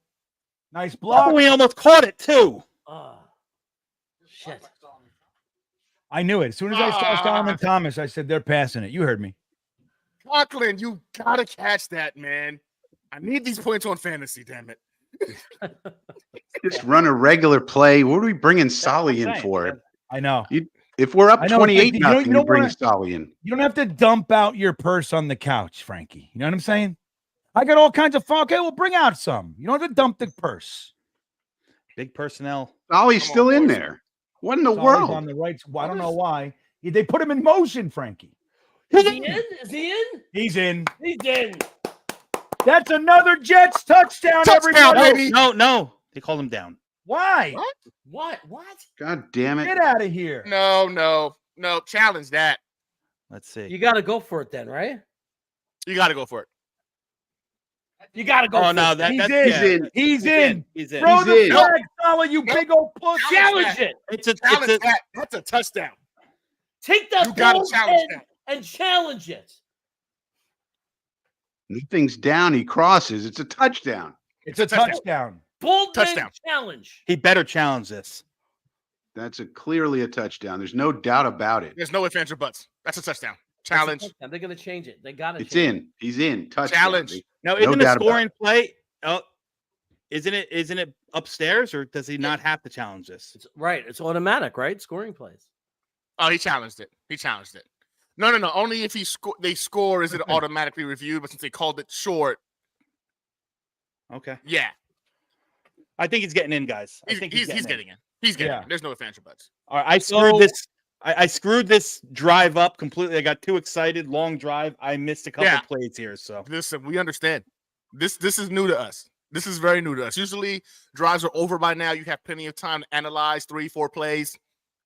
Nice block. Oh, we almost caught it too. Oh, shit. I knew it. As soon as I saw Solomon Thomas, I said, they're passing it. You heard me. Conklin, you gotta catch that, man. I need these points on fantasy, damn it. Just run a regular play. What are we bringing Solly in for? I know. If we're up I know, 28 Frankie, nothing, you don't you bring wanna- Solly in. You don't have to dump out your purse on the couch, Frankie. You know what I'm saying? I got all kinds of fun. Okay, well, bring out some. You don't have to dump the purse. Big personnel. Solly's Come on, still in boys. there. What in the Solly's world? on the right. Well, I don't know why. They put him in motion, Frankie. Is he in? Is he in? He's in. He's in. That's another Jets touchdown, Touchdown, everybody. baby. No. They called him down. Why? What? God damn it. Get out of here. No. Challenge that. Let's see. You got to go for it then, right? You gotta go for it. You got to go. Oh for no, it. that, He's that's in. yeah, in. He's in. He's in. Throw He's the in. flag, Solly, you big old puss. Challenge it. It's a Challenge that. That's a touchdown. Take that You gotta ball challenge and, that. and challenge it. Nothing's down. He crosses. It's a touchdown. It's a touchdown. Bold Touchdown. challenge. He better challenge this. That's clearly a touchdown. There's no doubt about it. There's no ifs, ands, or buts. That's a touchdown. That's a Challenge. touchdown. They're going to change it. They got to. It's in. He's in. Touchdown. Challenge. Now, No isn't the doubt about scoring play? Oh, isn't it upstairs, or does he not have to challenge this? It's, right. It's automatic, right? Scoring plays. Oh, he challenged it. No. Only if they score is it automatically reviewed. But since they called it short, Okay, yeah, I think he's getting in, guys. I he's think getting in. He's getting Yeah. in. There's no ifs, ands, or buts. All right, I screwed this. I screwed this drive up completely. I got too excited. Long drive. I missed a couple Yeah. plays here. So Listen, we understand. This is new to us. This is very new to us. Usually drives are over by now. You have plenty of time to analyze 3-4 plays,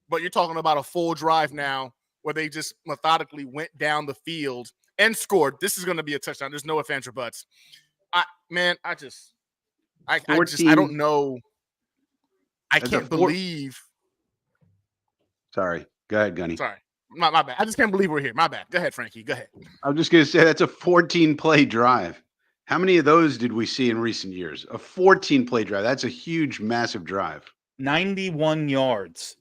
but you're talking about a full drive now where they just methodically went down the field and scored. This is going to be a touchdown. There's no ifs, ands, or buts. I don't know. I That's can't believe. Sorry. Go ahead, Gunny. Sorry, my bad. I just can't believe we're here. My bad. Go ahead, Frankie. Go ahead. I'm just going to say that's a 14-play drive. How many of those did we see in recent years? A 14-play drive. That's a huge, massive drive. 91 yards.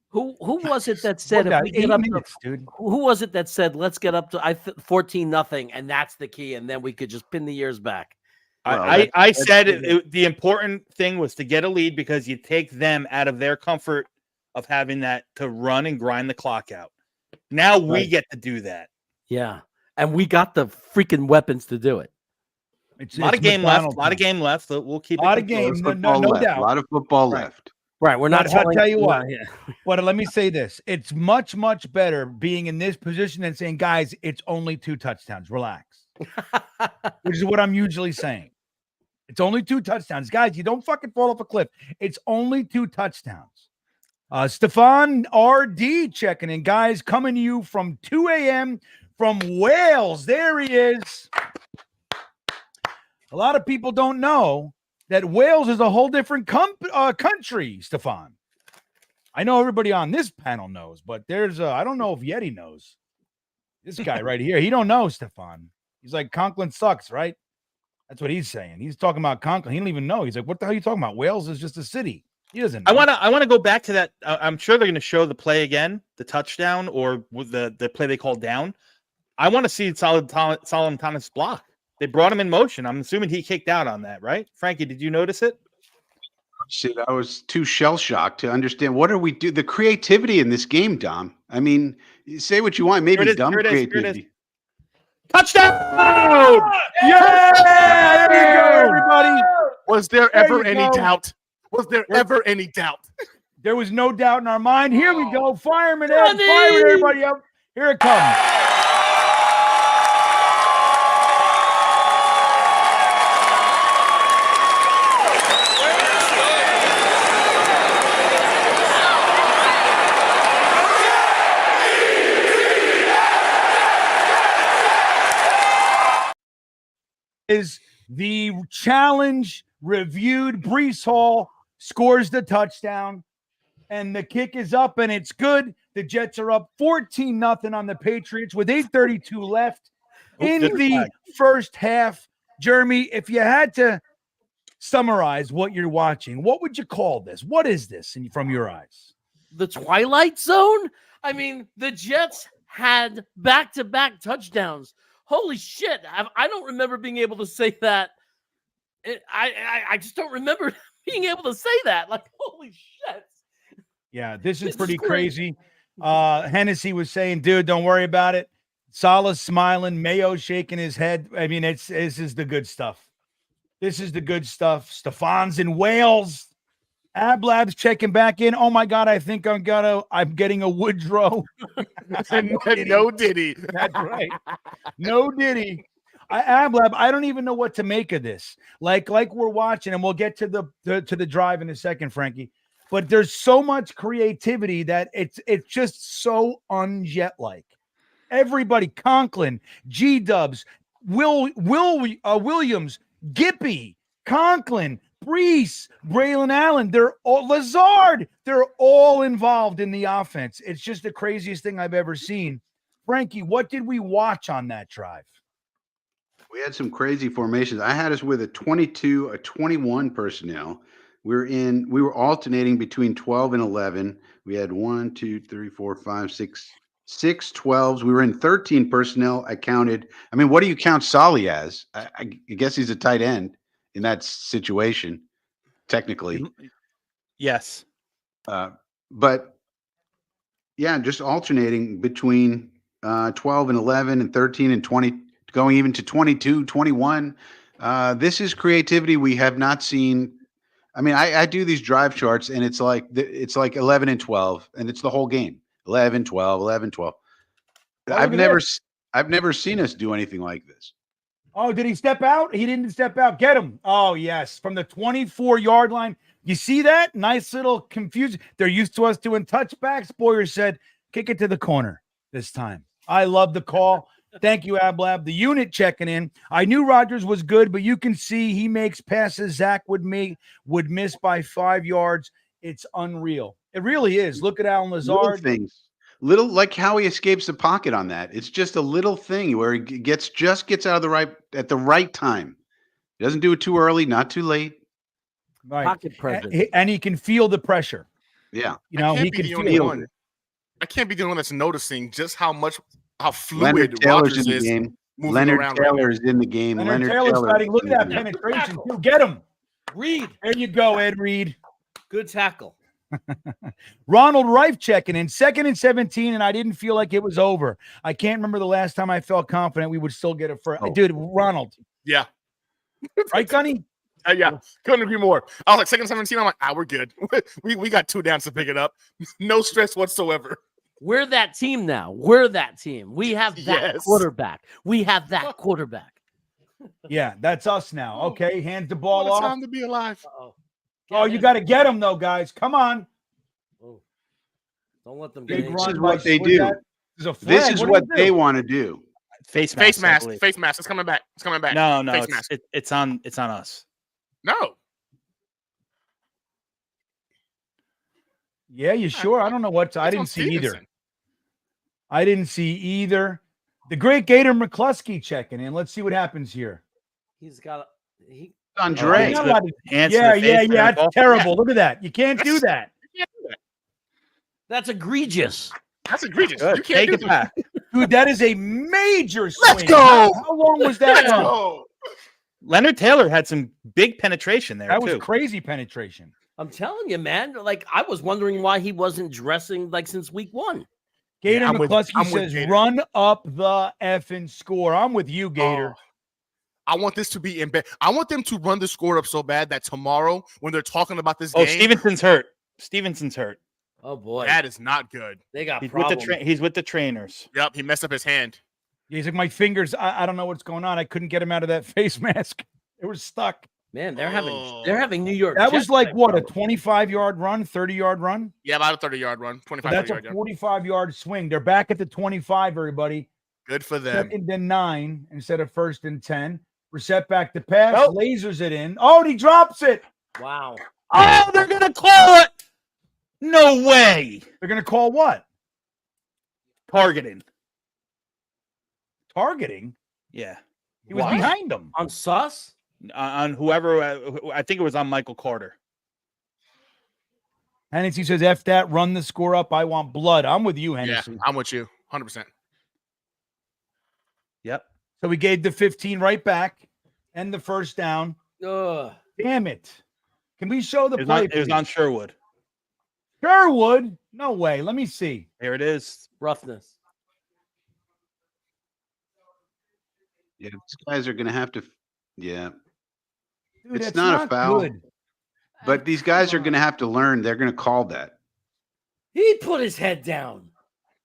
Who was it that said if What, we 8 get up minutes, to, dude. who was it that said let's get up to 14-0 and that's the key and then we could just pin the years back. Well, I said the important thing was to get a lead because you take them out of their comfort of having that to run and grind the clock out. Now we get to do that. Yeah. And we got the freaking weapons to do it. It's A lot of game left. A lot of game left. So we'll keep A lot it of close. game. Football No left. doubt. A lot of football Right. left. Right. We're not But I'll telling tell you what. Yeah. But let me say this. It's much, much better being in this position than saying, guys, it's only 2 touchdowns. Relax. Which is what I'm usually saying. It's only 2 touchdowns. Guys, you don't fucking fall off a cliff. It's only 2 touchdowns. Stefan RD checking in. Guys, coming to you from 2 a.m. from Wales. There he is. A lot of people don't know that Wales is a whole different country, Stefan. I know everybody on this panel knows, but there's I don't know if Yeti knows. This guy right here, he don't know, Stefan. He's like, Conklin sucks, right? That's what he's saying. He's talking about Conklin. He don't even know. He's like, what the hell are you talking about? Wales is just a city. He doesn't know. I want to go back to that. I'm sure they're going to show the play again, the touchdown or with the play they called down. I want to see Solomon Thomas block. They brought him in motion. I'm assuming he kicked out on that, right? Frankie, did you notice it? Shit, I was too shell-shocked to understand. What are we do? The creativity in this game, Dom. I mean, say what you want. Maybe Here it is, dumb here it is, here it is. creativity. Touchdown! Yeah! There you go, everybody. Was there There ever you any go. doubt? Was there ever any doubt? There was no doubt in our mind. Here we go. Fireman Ed, Gunny! fireman everybody up. Here it comes. Is the challenge reviewed. Brees Hall scores the touchdown, and the kick is up, and it's good. The Jets are up 14-0 on the Patriots with 8:32 left in the first half. Jeremy, if you had to summarize what you're watching, what would you call this? What is this from your eyes? The Twilight Zone? I mean, the Jets had back-to-back touchdowns. Holy shit. I don't remember being able to say that. I just don't remember being able to say that. Like, holy shit. Yeah, this is pretty crazy. Hennessy was saying, dude, don't worry about it. Salah's smiling, Mayo shaking his head. I mean, this is the good stuff. This is the good stuff. Stefan's in Wales. Ablab's checking back in. Oh my God, I think I'm getting a Woodrow. No Diddy. That's right. No Diddy. Ablab, I don't even know what to make of this. Like we're watching, and we'll get to the drive in a second, Frankie. But there's so much creativity that it's just so un-Jet-like. Everybody, Conklin, G-Dubs, Williams, Gippy, Conklin, Brees, Braylon Allen, they're all Lazard. They're all involved in the offense. It's just the craziest thing I've ever seen. Frankie, what did we watch on that drive? We had some crazy formations. I had us with a 22, a 21 personnel. We were alternating between 12 and 11. We had 1, 2, 3, 4, 5, 6 12s. We were in 13 personnel. I counted. I mean, what do you count Solly as? I guess he's a tight end in that situation, technically. Yes. But yeah, just alternating between 12 and 11 and 13 and 20, going even to 22, 21. This is creativity we have not seen. I mean, I do these drive charts, and it's like 11 and 12, and it's the whole game. 11, 12, 11, 12. Oh, I've never seen us do anything like this. Oh, did he step out? He didn't step out. Get him. Oh, yes. From the 24-yard line. You see that? Nice little confusion. They're used to us doing touchbacks. Boyer said, kick it to the corner this time. I love the call. Thank you, Ablab. The unit checking in. I knew Rodgers was good, but you can see he makes passes Zach would miss by 5 yards. It's unreal. It really is. Look at Alan Lazard. Little things. Little, like how he escapes the pocket on that. It's just a little thing where he gets out of at the right time. He doesn't do it too early, not too late. Right. Pocket presence. And he can feel the pressure. Yeah. You know, he can feel it. I can't be the one that's noticing just how fluid Leonard Taylor's Rodgers in the is. game. Leonard Taylor is in the game. Leonard Taylor's fighting. Look at that penetration, too. Get him. Reed. There you go, Ed Reed. Good tackle. Ronald Reif checking in, 2nd and 17, and I didn't feel like it was over. I can't remember the last time I felt confident we would still get it first. Dude, Ronald. Yeah. Right, Gunny? Yeah, couldn't agree more. I was like 2nd 17. I'm like, we're good. we got 2 downs to pick it up. No stress whatsoever. We're that team now. We're that team. We have that Yes. quarterback. We have that quarterback. Yeah, that's us now. Okay, hands the ball What a off. time to be alive. Uh-oh. Oh, you got to get him, though, guys. Come on. Oh. Don't let them Big get This run is by what they Swift. do. This is a flag. This is what they want to do. Face mask. Face I mask. believe. Face mask. It's coming back. It's coming back. No, Face it's, mask. it's on us. No. Yeah, you sure? I don't know what I didn't see either. I didn't see either. The great Gator McCluskey checking in. Let's see what happens here. He's got Andre. Yeah. That's terrible. Look at that. You can't do that. That's egregious. That's egregious. Good. You can't Take do it back. Dude, that is a major swing. Let's go. How long was that? Let's go. Leonard Taylor had some big penetration there. That was too. crazy penetration. I'm telling you, man. Like, I was wondering why he wasn't dressing like since week 1. Gator I'm with McCluskey says, Gator. run up the effing score. I'm with you, Gator. Oh, I want this to be in bed. I want them to run the score up so bad that tomorrow, when they're talking about this Oh, game, Stevenson's hurt. Stevenson's hurt. Oh boy, That is not good. they got He's problems. he's with the trainers. Yep, he messed up his hand. He's like, my fingers, I don't know what's going on. I couldn't get him out of that face mask. It was stuck. Man, they're having New York. That was Jets like type what, a problems. 25-yard run, 30-yard run? Yeah, about a 30-yard run, 25 That's a 30-yard run. 45-yard swing. They're back at the 25, everybody. Good for them. Second and 9 instead of first and 10. Reset back to pass. Nope. Lasers it in. Oh, and he drops it. Wow. Oh, they're gonna call it. No way. They're going to call what? Targeting. Targeting? Yeah. He was Why? behind them. On Sus? On whoever, I think it was on Michael Carter. Hennessy says, F that, run the score up. I want blood. I'm with you, Yeah, Hennessy. I'm with you 100%. Yep. So we gave the 15 right back and the first down. Ugh. Damn it. Can we show the It play? was please? on Sherwood. Sherwood? No way. Let me see. Here it is. Roughness. Yeah, these guys are going to have to. Yeah, Dude, It's that's not a foul. good. but these guys are going to have to learn. They're going to call that. He put his head down.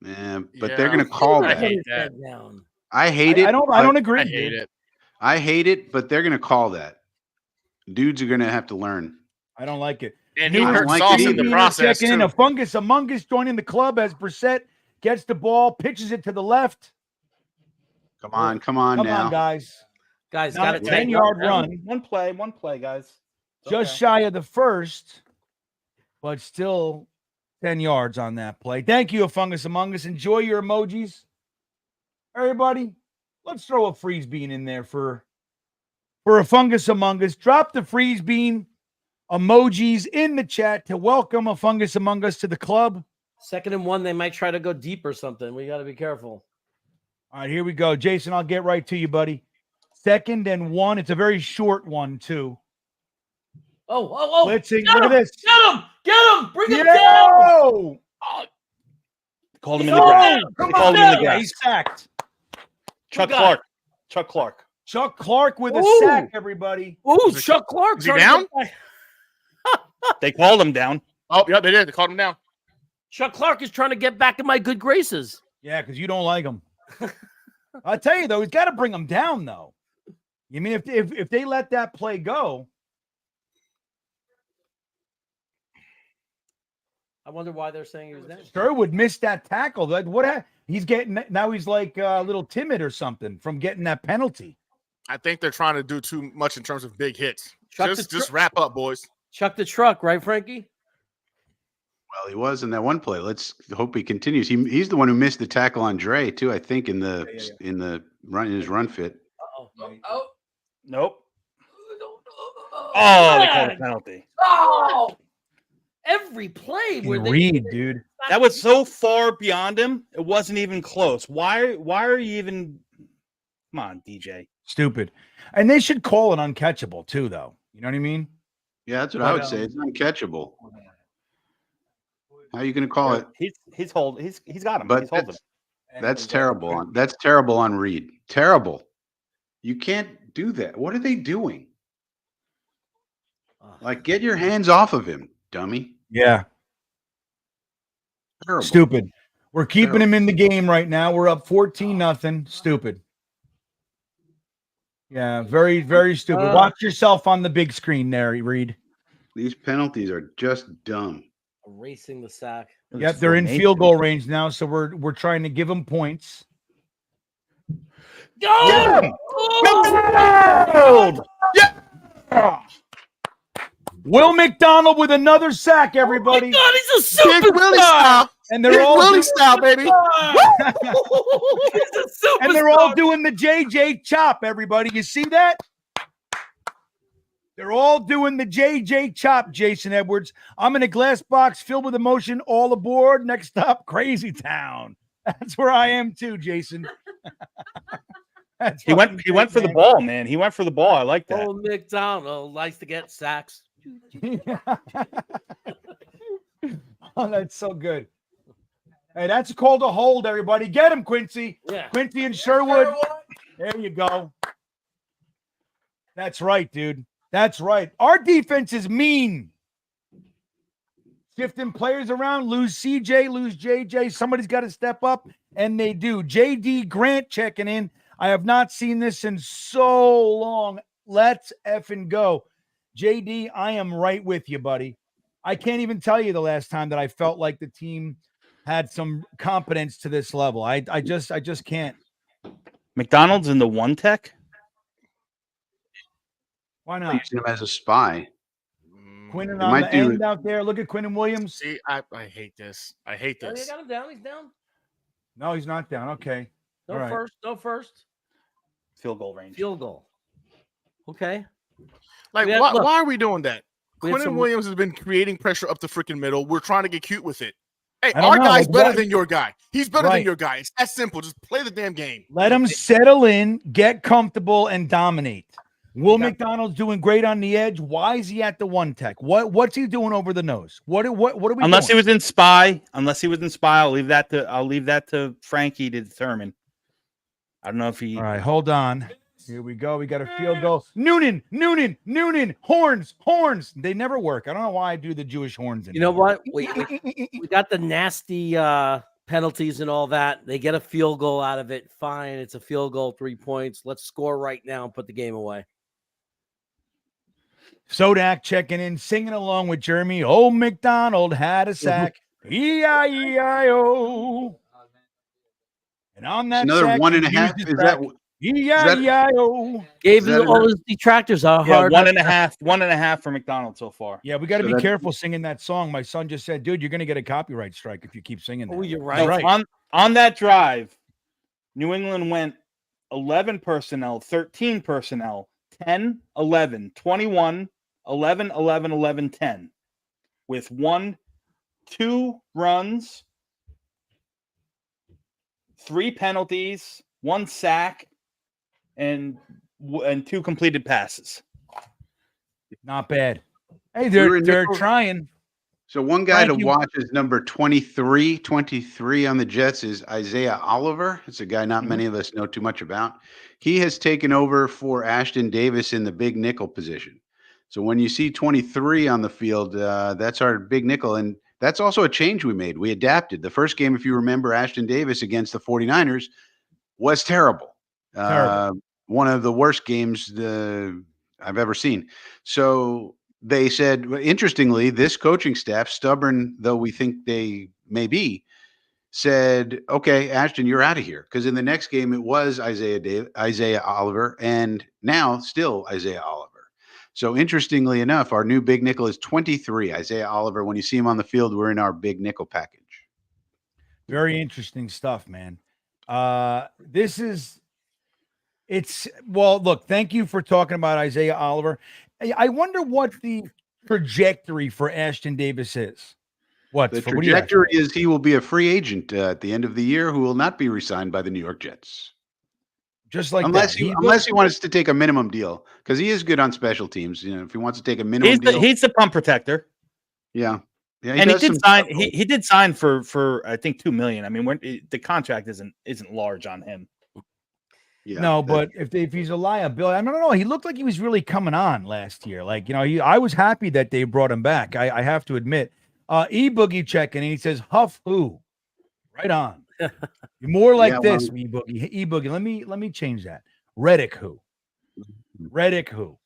Yeah, but Yeah. they're going to call I He that. put hate his that. head down. I hate it. I don't but- agree. I hate it. I hate it, but they're going to call that. Dudes are going to have to learn. I don't like it. And he I don't hurt like Sauce it in the either. process, Checking in. too. A fungus among us joining the club as Brissett gets the ball, pitches it to the left. Come on, come on Come now. on, guys. Guys, Not got a it. 10-yard run. One play, guys. It's Just okay. shy of the first, but still 10 yards on that play. Thank you, A Fungus Among Us. Enjoy your emojis. Everybody, let's throw a freeze bean in there for A Fungus Among Us. Drop the freeze bean emojis in the chat to welcome A Fungus Among Us to the club. 2nd and 1, they might try to go deep or something. We got to be careful. All right, here we go. Jason, I'll get right to you, buddy. 2nd and 1. It's a very short one, too. Oh. Blitzing. Get Look at him! this. Get him! Bring him down! Yo! Called him in the Oh, grass. Come They called on him in the now. grass. He's sacked. Chuck got Clark. Chuck Clark. Chuck Clark with a Ooh. sack, everybody. Ooh, Is it- Chuck Clark. is he down? They called him down. Oh, yeah, they did. They called him down. Chuck Clark is trying to get back in my good graces. Yeah, because you don't like him. I'll tell you, though, he's got to bring him down, though. You mean if they let that play go, I wonder why they're saying he was down. Sherwood missed that tackle. He's getting now. He's like a little timid or something from getting that penalty. I think they're trying to do too much in terms of big hits. Chuck Just wrap up, boys. Chuck the truck, right, Frankie? Well, he was in that one play. Let's hope he continues. He's the one who missed the tackle on Dre too. I think in the run in his run fit. Oh. Nope. Oh, they called a penalty. Oh! Every play where they Reed, dude. That was so far beyond him. It wasn't even close. Why are you even? Come on, DJ. Stupid. And they should call it uncatchable too, though. You know what I mean? Yeah, that's what I would say. It's uncatchable. How are you going to call it? He's got him. But He's holding. That's terrible. That's terrible on Reed. Terrible. You can't do that. What are they doing? Like, get your hands off of him, dummy. Yeah. Terrible. Stupid. We're keeping him in the game right now. We're up 14-0. Stupid. Yeah, very, very stupid. Watch yourself on the big screen there, Reed. These penalties are just dumb. Erasing the sack. Yep, they're in field goal range now, so we're trying to give them points. Go! Get him! Oh! Yeah! Will McDonald with another sack, everybody. God, he's a Big Willie superstar! style. And Big they're all Willie style, baby. He's a superstar! and they're all doing the JJ chop, everybody. You see that? They're all doing the JJ chop, Jason Edwards. I'm in a glass box filled with emotion. All aboard. Next stop, Crazy Town. That's where I am too, Jason. He went for the ball, man. He went for the ball. I like that. Old McDonald likes to get sacks. Oh, that's so good. Hey, that's called a hold, everybody. Get him, Quincy. Yeah. Quincy and Sherwood. There you go. That's right, dude. That's right. Our defense is mean. shifting players around, lose CJ, lose JJ. Somebody's got to step up, and they do. JD Grant checking in. I have not seen this in so long. Let's effing go. JD, I am right with you, buddy. I can't even tell you the last time that I felt like the team had some competence to this level. I just can't. McDonald's in the one tech. Why not? Using him as a spy. Quinnen They on might the do- end out there. Look at Quinnen Williams. See, I hate this. I hate Oh, you this. got him down. He's down. No, he's not down. Okay. No All right. first. No first. Field goal range. Field goal. Okay. Like, We had- why, look, why are we doing that? we had Quinnen some- Williams has been creating pressure up the freaking middle. We're trying to get cute with it. Hey, I don't our know, guy's like, better why- than your guy. He's better Right. than your guy. It's that simple. Just play the damn game. Let him settle in, get comfortable, and dominate. Will McDonald's doing great on the edge? Why is he at the one tech? What's he doing over the nose? What are we Unless he doing? was in spy. I'll leave that to Frankie to determine. I don't know if he. All right, hold on. Here we go. We got a field goal. Noonan. Horns. They never work. I don't know why I do the Jewish horns. You know what? We got the nasty penalties and all that. They get a field goal out of it. Fine. It's a field goal, 3 points. Let's score right now and put the game away. Sodak checking in, singing along with Jeremy. Old McDonald had a sack. E-I-E-I-O. And on that Another sack, 1.5. he Is that E-I-E-I-O. Gave Is that all a- his detractors a Yeah, hard 1.5 for McDonald's so far. Yeah, we got to So be that- careful singing that song. My son just said, dude, you're going to get a copyright strike if you keep singing that. Oh, you're He's right. right. On that drive, New England went 11 personnel, 13 personnel, 10, 11, 21, 11, 11, 11, 10, with 2 runs, 3 penalties, 1 sack, and 2 completed passes. Not bad. Hey, We were they're nickel- trying. So one guy Frankie- to watch is number 23. 23 on the Jets is Isaiah Oliver. It's a guy not many of us know too much about. He has taken over for Ashton Davis in the big nickel position. So when you see 23 on the field, that's our big nickel. And that's also a change we made. We adapted. The first game, if you remember, Ashton Davis against the 49ers was terrible. Terrible. One of the worst games I've ever seen. So they said, interestingly, this coaching staff, stubborn though we think they may be, said, okay, Ashton, you're out of here. Because in the next game, it was Isaiah Oliver, and now still Isaiah Oliver. So interestingly enough, our new big nickel is 23, Isaiah Oliver. When you see him on the field, we're in our big nickel package. Very interesting stuff, man. Well, look, thank you for talking about Isaiah Oliver. I wonder what the trajectory for Ashton Davis is. The What do you trajectory is he will be a free agent at the end of the year who will not be re-signed by the New York Jets. Just like unless that. he wants to take a minimum deal, because he is good on special teams. You know, if he wants to take a minimum deal, He's the pump protector. yeah. And he does did some sign. stuff. He did sign for I think $2 million. I mean, the contract isn't large on him. Yeah, No, that- but if he's a liability, I don't know. He looked like he was really coming on last year. Like, I was happy that they brought him back. I have to admit. E-Boogie checking, and he says, Huff who? Right on. You're more like Yeah, this, well- E-Boogie. E-Boogie, let me change that. Reddick who? Reddick who?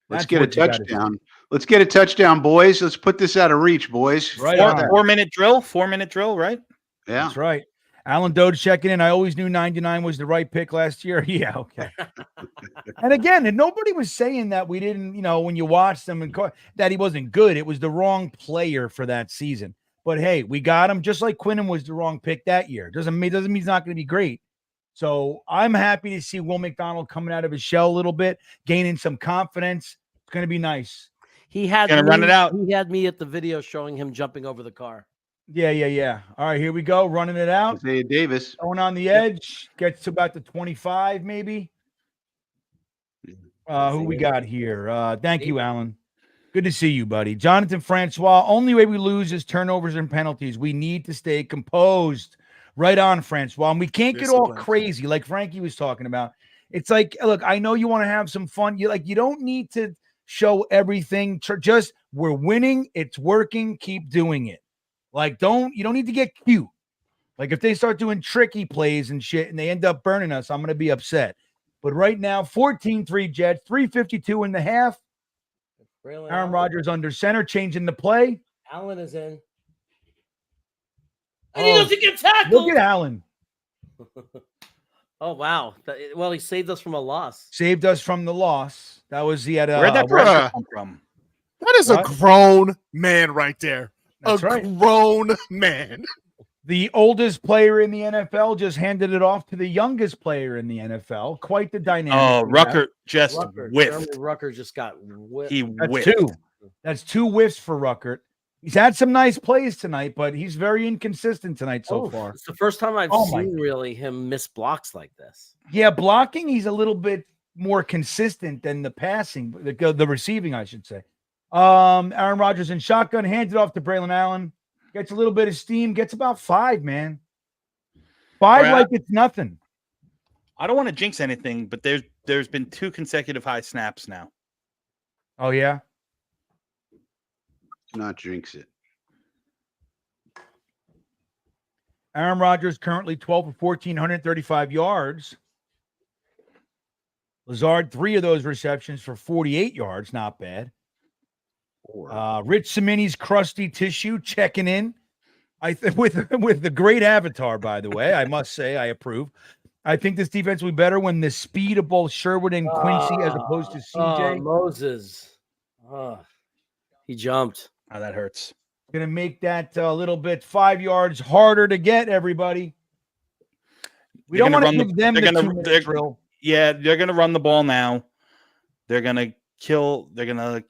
let's That's get a what you gotta touchdown. Let's get a touchdown, boys. Let's put this out of reach, boys. Right Four, on. 4-minute drill. 4-minute drill, right? Yeah. That's right. Alan Doge checking in. I always knew 99 was the right pick last year. Yeah, okay. And again, and nobody was saying that we didn't, when you watched them that he wasn't good. It was the wrong player for that season. But hey, we got him just like Quinnen was the wrong pick that year. Doesn't mean he's not going to be great. So I'm happy to see Will McDonald coming out of his shell a little bit, gaining some confidence. It's going to be nice. He had Gonna run it out. He had me at the video showing him jumping over the car. Yeah. All right, here we go. Running it out. Isaiah Davis. Going on the edge. Gets to about the 25, maybe. Who we got here? Thank you, Alan. Good to see you, buddy. Jonathan Francois. Only way we lose is turnovers and penalties. We need to stay composed. Right on, Francois. And we can't get all Discipline. crazy like Frankie was talking about. It's like, look, I know you want to have some fun. You don't need to show everything. Just we're winning. It's working. Keep doing it. Like, you don't need to get cute. Like, if they start doing tricky plays and shit and they end up burning us, I'm going to be upset. But right now, 14-3 Jets, 352 in the half. Aaron Rodgers under center, changing the play. Allen is in. And he doesn't get tackled. Look at Allen. Oh, wow. Well, he saved us from a loss. Saved us from the loss. That was he had Where'd that pressure come from? That is What? a grown man right there. That's a right. grown man. The oldest player in the NFL just handed it off to the youngest player in the NFL. Quite the dynamic. Oh, Rucker just Jeremy whiffed. Rucker just got whiffed. He That's whiffed. two. That's 2 whiffs for Ruckert. He's had some nice plays tonight, but he's very inconsistent tonight so far. It's the first time I've seen really him miss blocks like this. Yeah, blocking, he's a little bit more consistent than the passing, the receiving, I should say. Aaron Rodgers in shotgun, hands it off to Braylon Allen. Gets a little bit of steam, gets about 5, man. 5 Right. like it's nothing. I don't want to jinx anything, but there's been 2 consecutive high snaps now. Oh, yeah? Not jinx it. Aaron Rodgers currently 12 for 14, 135 yards. Lazard, 3 of those receptions for 48 yards. Not bad. Rich Cimini's crusty tissue checking in. With the great avatar, by the way. I must say, I approve. I think this defense will be better when the speed of both Sherwood and Quincy as opposed to CJ. Moses. He jumped. Oh, that hurts. Going to make that a little bit 5 yards harder to get, everybody. We don't want to give them the 2-minute drill. Yeah, they're going to run the ball now. They're going to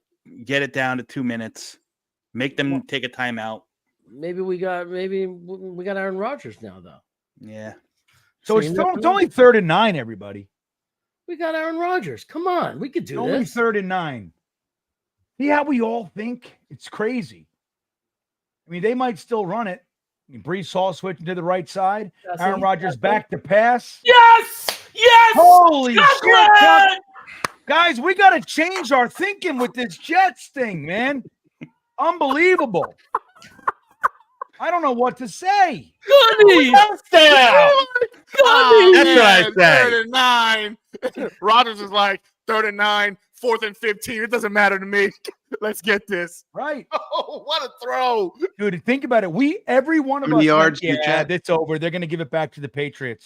get it down to 2 minutes. Make them take a timeout. Maybe we got Aaron Rodgers now, though. Yeah. So it's only 3rd and 9, everybody. We got Aaron Rodgers. Come on, we could do Only this. 3rd and 9. See how we all think? It's crazy. I mean, they might still run it. I mean, Brees Hall switching to the right side. Aaron Rodgers back to pass. Yes! Yes! Holy shit. Scotland! Guys, we got to change our thinking with this Jets thing, man. Unbelievable. I don't know what to say. Gunny! Touchdown! Oh, That's what I say. 3rd and 9. Rodgers is like 3rd and 9, 4th and 15. It doesn't matter to me. Let's get this. Right. Oh, what a throw. Dude, think about it. Every one of How us, many yards went, did yeah, Jet? it's over. They're going to give it back to the Patriots.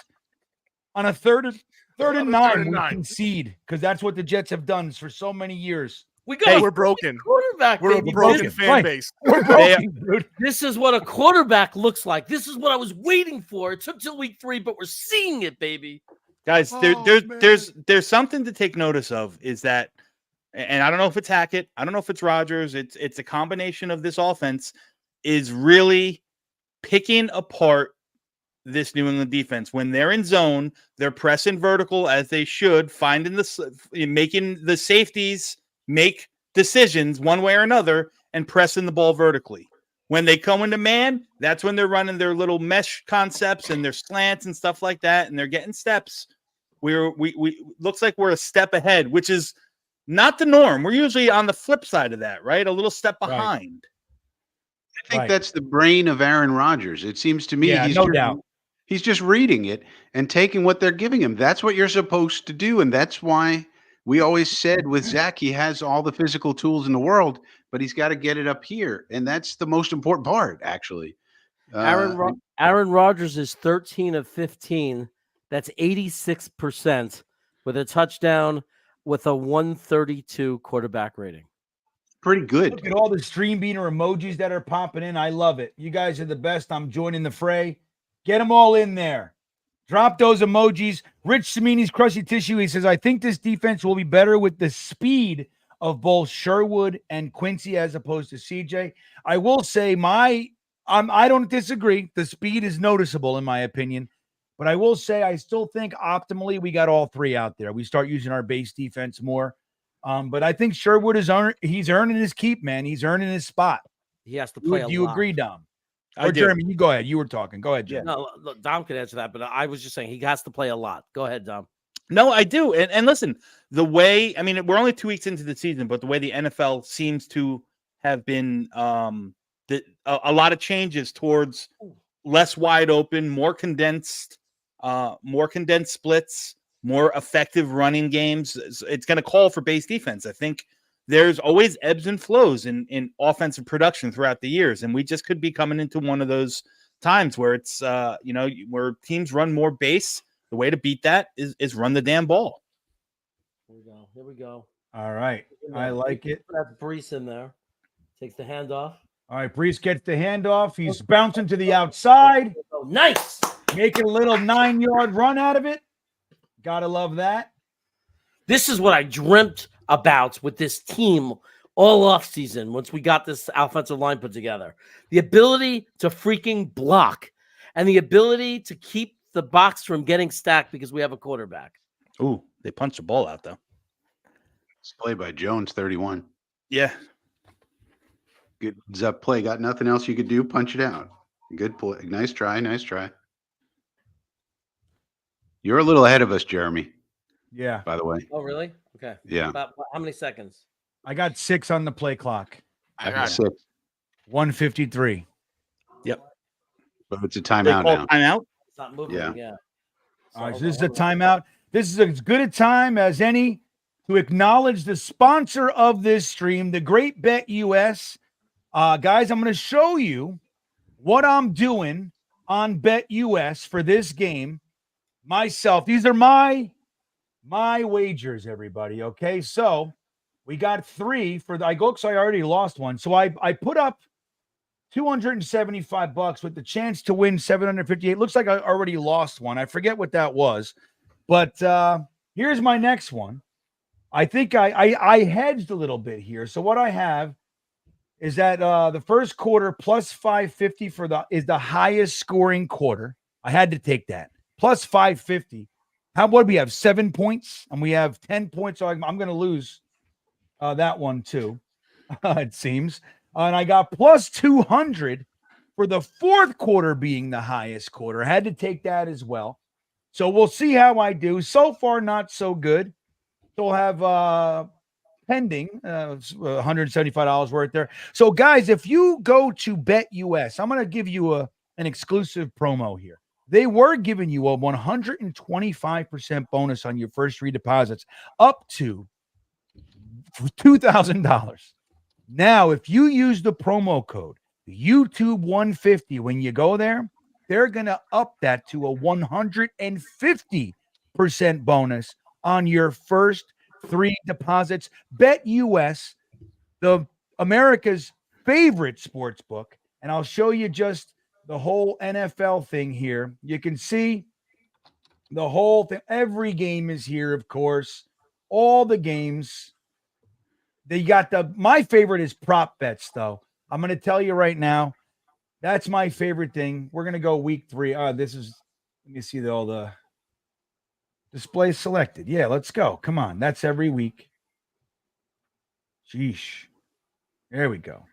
On a third and 9, we concede because that's what the Jets have done for so many years. We got We're broken. quarterback. We're a baby. broken fan Right. base. We're broken, dude. This is what a quarterback looks like. This is what I was waiting for. It took till week 3, but we're seeing it, baby. Guys, Oh, there's something to take notice of is that, and I don't know if it's Hackett, I don't know if it's Rodgers, it's a combination of this offense is really picking apart this New England defense. When they're in zone, they're pressing vertical as they should, making the safeties make decisions one way or another and pressing the ball vertically. When they come into man, that's when they're running their little mesh concepts and their slants and stuff like that, and they're getting steps. We looks like we're a step ahead, which is not the norm. We're usually on the flip side of that, right? A little step behind. I think that's the brain of Aaron Rodgers. It seems to me he's just reading it and taking what they're giving him. That's what you're supposed to do, and that's why we always said with Zach, he has all the physical tools in the world, but he's got to get it up here, and that's the most important part, actually. Aaron Rodgers is 13 of 15. That's 86% with a touchdown with a 132 quarterback rating. Pretty good. Look at all the StreamBeaner emojis that are popping in. I love it. You guys are the best. I'm joining the fray. Get them all in there. Drop those emojis. Rich Cimini's crusty tissue. He says, I think this defense will be better with the speed of both Sherwood and Quincy as opposed to CJ. I will say I don't disagree. The speed is noticeable in my opinion. But I will say I still think optimally we got all 3 out there. We start using our base defense more. But I think Sherwood he's earning his keep, man. He's earning his spot. He has to play. Do you agree, Dom? I Or do. Jeremy, you go ahead. You were talking. Go ahead, Jim. No, look, Dom can answer that, but I was just saying he has to play a lot. Go ahead, Dom. No, I do. And listen, the way, I mean, we're only 2 weeks into the season, but the way the NFL seems to have been a lot of changes towards less wide open, more condensed splits, more effective running games. It's going to call for base defense. I think there's always ebbs and flows in offensive production throughout the years, and we just could be coming into one of those times where it's where teams run more base. The way to beat that is run the damn ball. Here we go. All right. I like it. That's Brees in there. Takes the handoff. All right. Brees gets the handoff. He's bouncing to the outside. Oh, nice. Making a little 9-yard run out of it. Gotta love that. This is what I dreamt about with this team all offseason once we got this offensive line put together. The ability to freaking block and the ability to keep the box from getting stacked because we have a quarterback. Ooh, they punched the ball out, though. It's play by Jones, 31. Yeah. Good up play. Got nothing else you could do? Punch it out. Good play. Nice try. Nice try. You're a little ahead of us, Jeremy. Yeah. By the way. Oh, really? Okay. Yeah. About how many seconds? I got 6 on the play clock. I got 6. 153. Yep. But it's a They timeout call now. timeout. It's not moving. Yeah. Yeah. All right, so this is a timeout. This is as good a time as any to acknowledge the sponsor of this stream, the Great Bet US. Guys, I'm going to show you what I'm doing on Bet US for this game myself. These are my wagers, everybody. Okay, so we got 3 for the. I already lost one, so I put up $275 with the chance to win 758. Looks like I already lost one. I forget what that was, but here's my next one. I think I hedged a little bit here. So what I have is that the first quarter plus 550 is the highest scoring quarter. I had to take that plus 550. What do we have? 7 points, and we have 10 points. So I'm going to lose that one too. It seems. And I got plus 200 for the fourth quarter being the highest quarter. I had to take that as well. So we'll see how I do. So far, not so good. Still have pending $175 worth there. So, guys, if you go to Bet US, I'm going to give you an exclusive promo here. They were giving you a 125% bonus on your first 3 deposits up to $2,000. Now, if you use the promo code YouTube150 when you go there, they're going to up that to a 150% bonus on your first 3 deposits. Bet US, the America's favorite sports book, and I'll show you just the whole NFL thing here. You can see the whole thing. Every game is here, of course. All the games. They got my favorite is prop bets, though. I'm going to tell you right now, that's my favorite thing. We're going to go week 3. Let me see all the displays selected. Yeah, let's go. Come on. That's every week. Sheesh. There we go.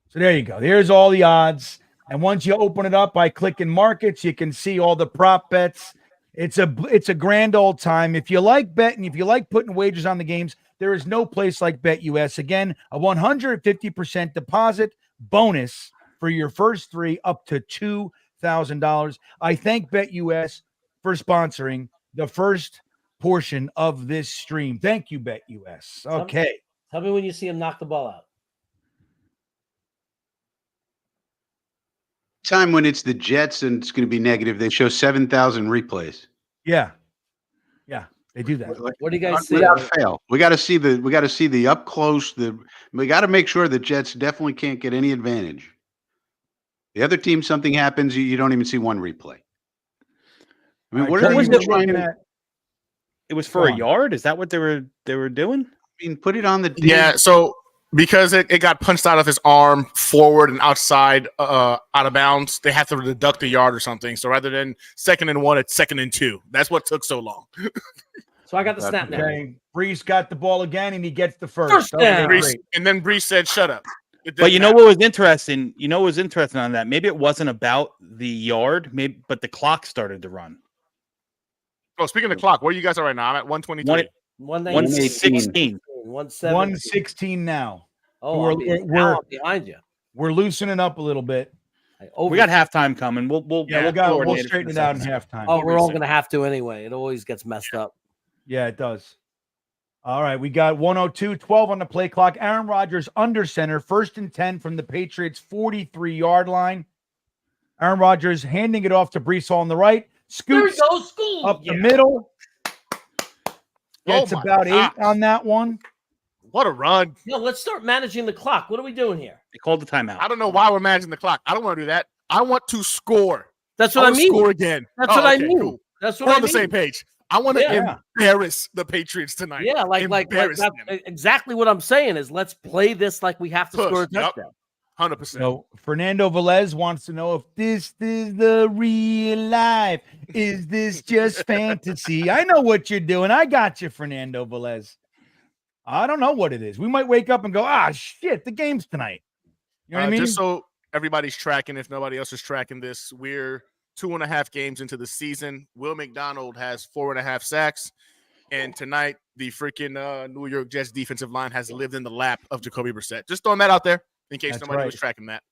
So there you go. There's all the odds. And once you open it up by clicking markets, you can see all the prop bets. It's a grand old time. If you like betting, if you like putting wagers on the games, there is no place like Bet US. Again, a 150% deposit bonus for your first 3 up to $2,000. I thank Bet US for sponsoring the first portion of this stream. Thank you, Bet US. Okay. Tell me when you see him knock the ball out. Time when it's the Jets and it's going to be negative, they show 7,000 replays. Yeah. They do that. What do you guys see? Without fail. We got to see the up close. We got to make sure the Jets definitely can't get any advantage. The other team, something happens, you don't even see one replay. I mean, what are they even trying to? It was for a yard. Is that what they were doing? I mean, put it on the. Yeah. So because it got punched out of his arm forward and outside, out of bounds, they have to deduct a yard or something. So rather than 2nd and 1, it's 2nd and 2. That's what took so long. So I got the snap now. Okay. Brees got the ball again, and he gets the first. down. And then Brees said, "Shut up." But you know what was interesting? On that? Maybe it wasn't about the yard, but the clock started to run. Oh, speaking of clock, where you guys are right now? I'm at 123. 116. 117. 116 now. Oh, we're I'm behind you. We're loosening up a little bit. We got halftime coming. We'll straighten it out in halftime. Oh, we're all gonna have to anyway. It always gets messed up. Yeah, it does. All right, we got 102, 12 on the play clock. Aaron Rodgers under center, 1st and 10 from the Patriots 43-yard line. Aaron Rodgers handing it off to Breece Hall on the right. Scoops up the middle. Gets about 8 on that one. What a run. No, let's start managing the clock. What are we doing here? They called the timeout. I don't know why we're managing the clock. I don't want to do that. I want to score. That's what I mean. Score again. That's what I mean. Cool. That's what we're I on the mean. same page. I want to embarrass the Patriots tonight. Yeah, like that's exactly what I'm saying is let's play this like we have to score a touchdown. 100%. So Fernando Velez wants to know if this is the real life. Is this just fantasy? I know what you're doing. I got you, Fernando Velez. I don't know what it is. We might wake up and go, shit, the game's tonight. You know what I mean? Just so everybody's tracking, if nobody else is tracking this, we're 2.5 games into the season. Will McDonald has 4.5 sacks. And tonight, the freaking New York Jets defensive line has lived in the lap of Jacoby Brissett. Just throwing that out there in case nobody was tracking that.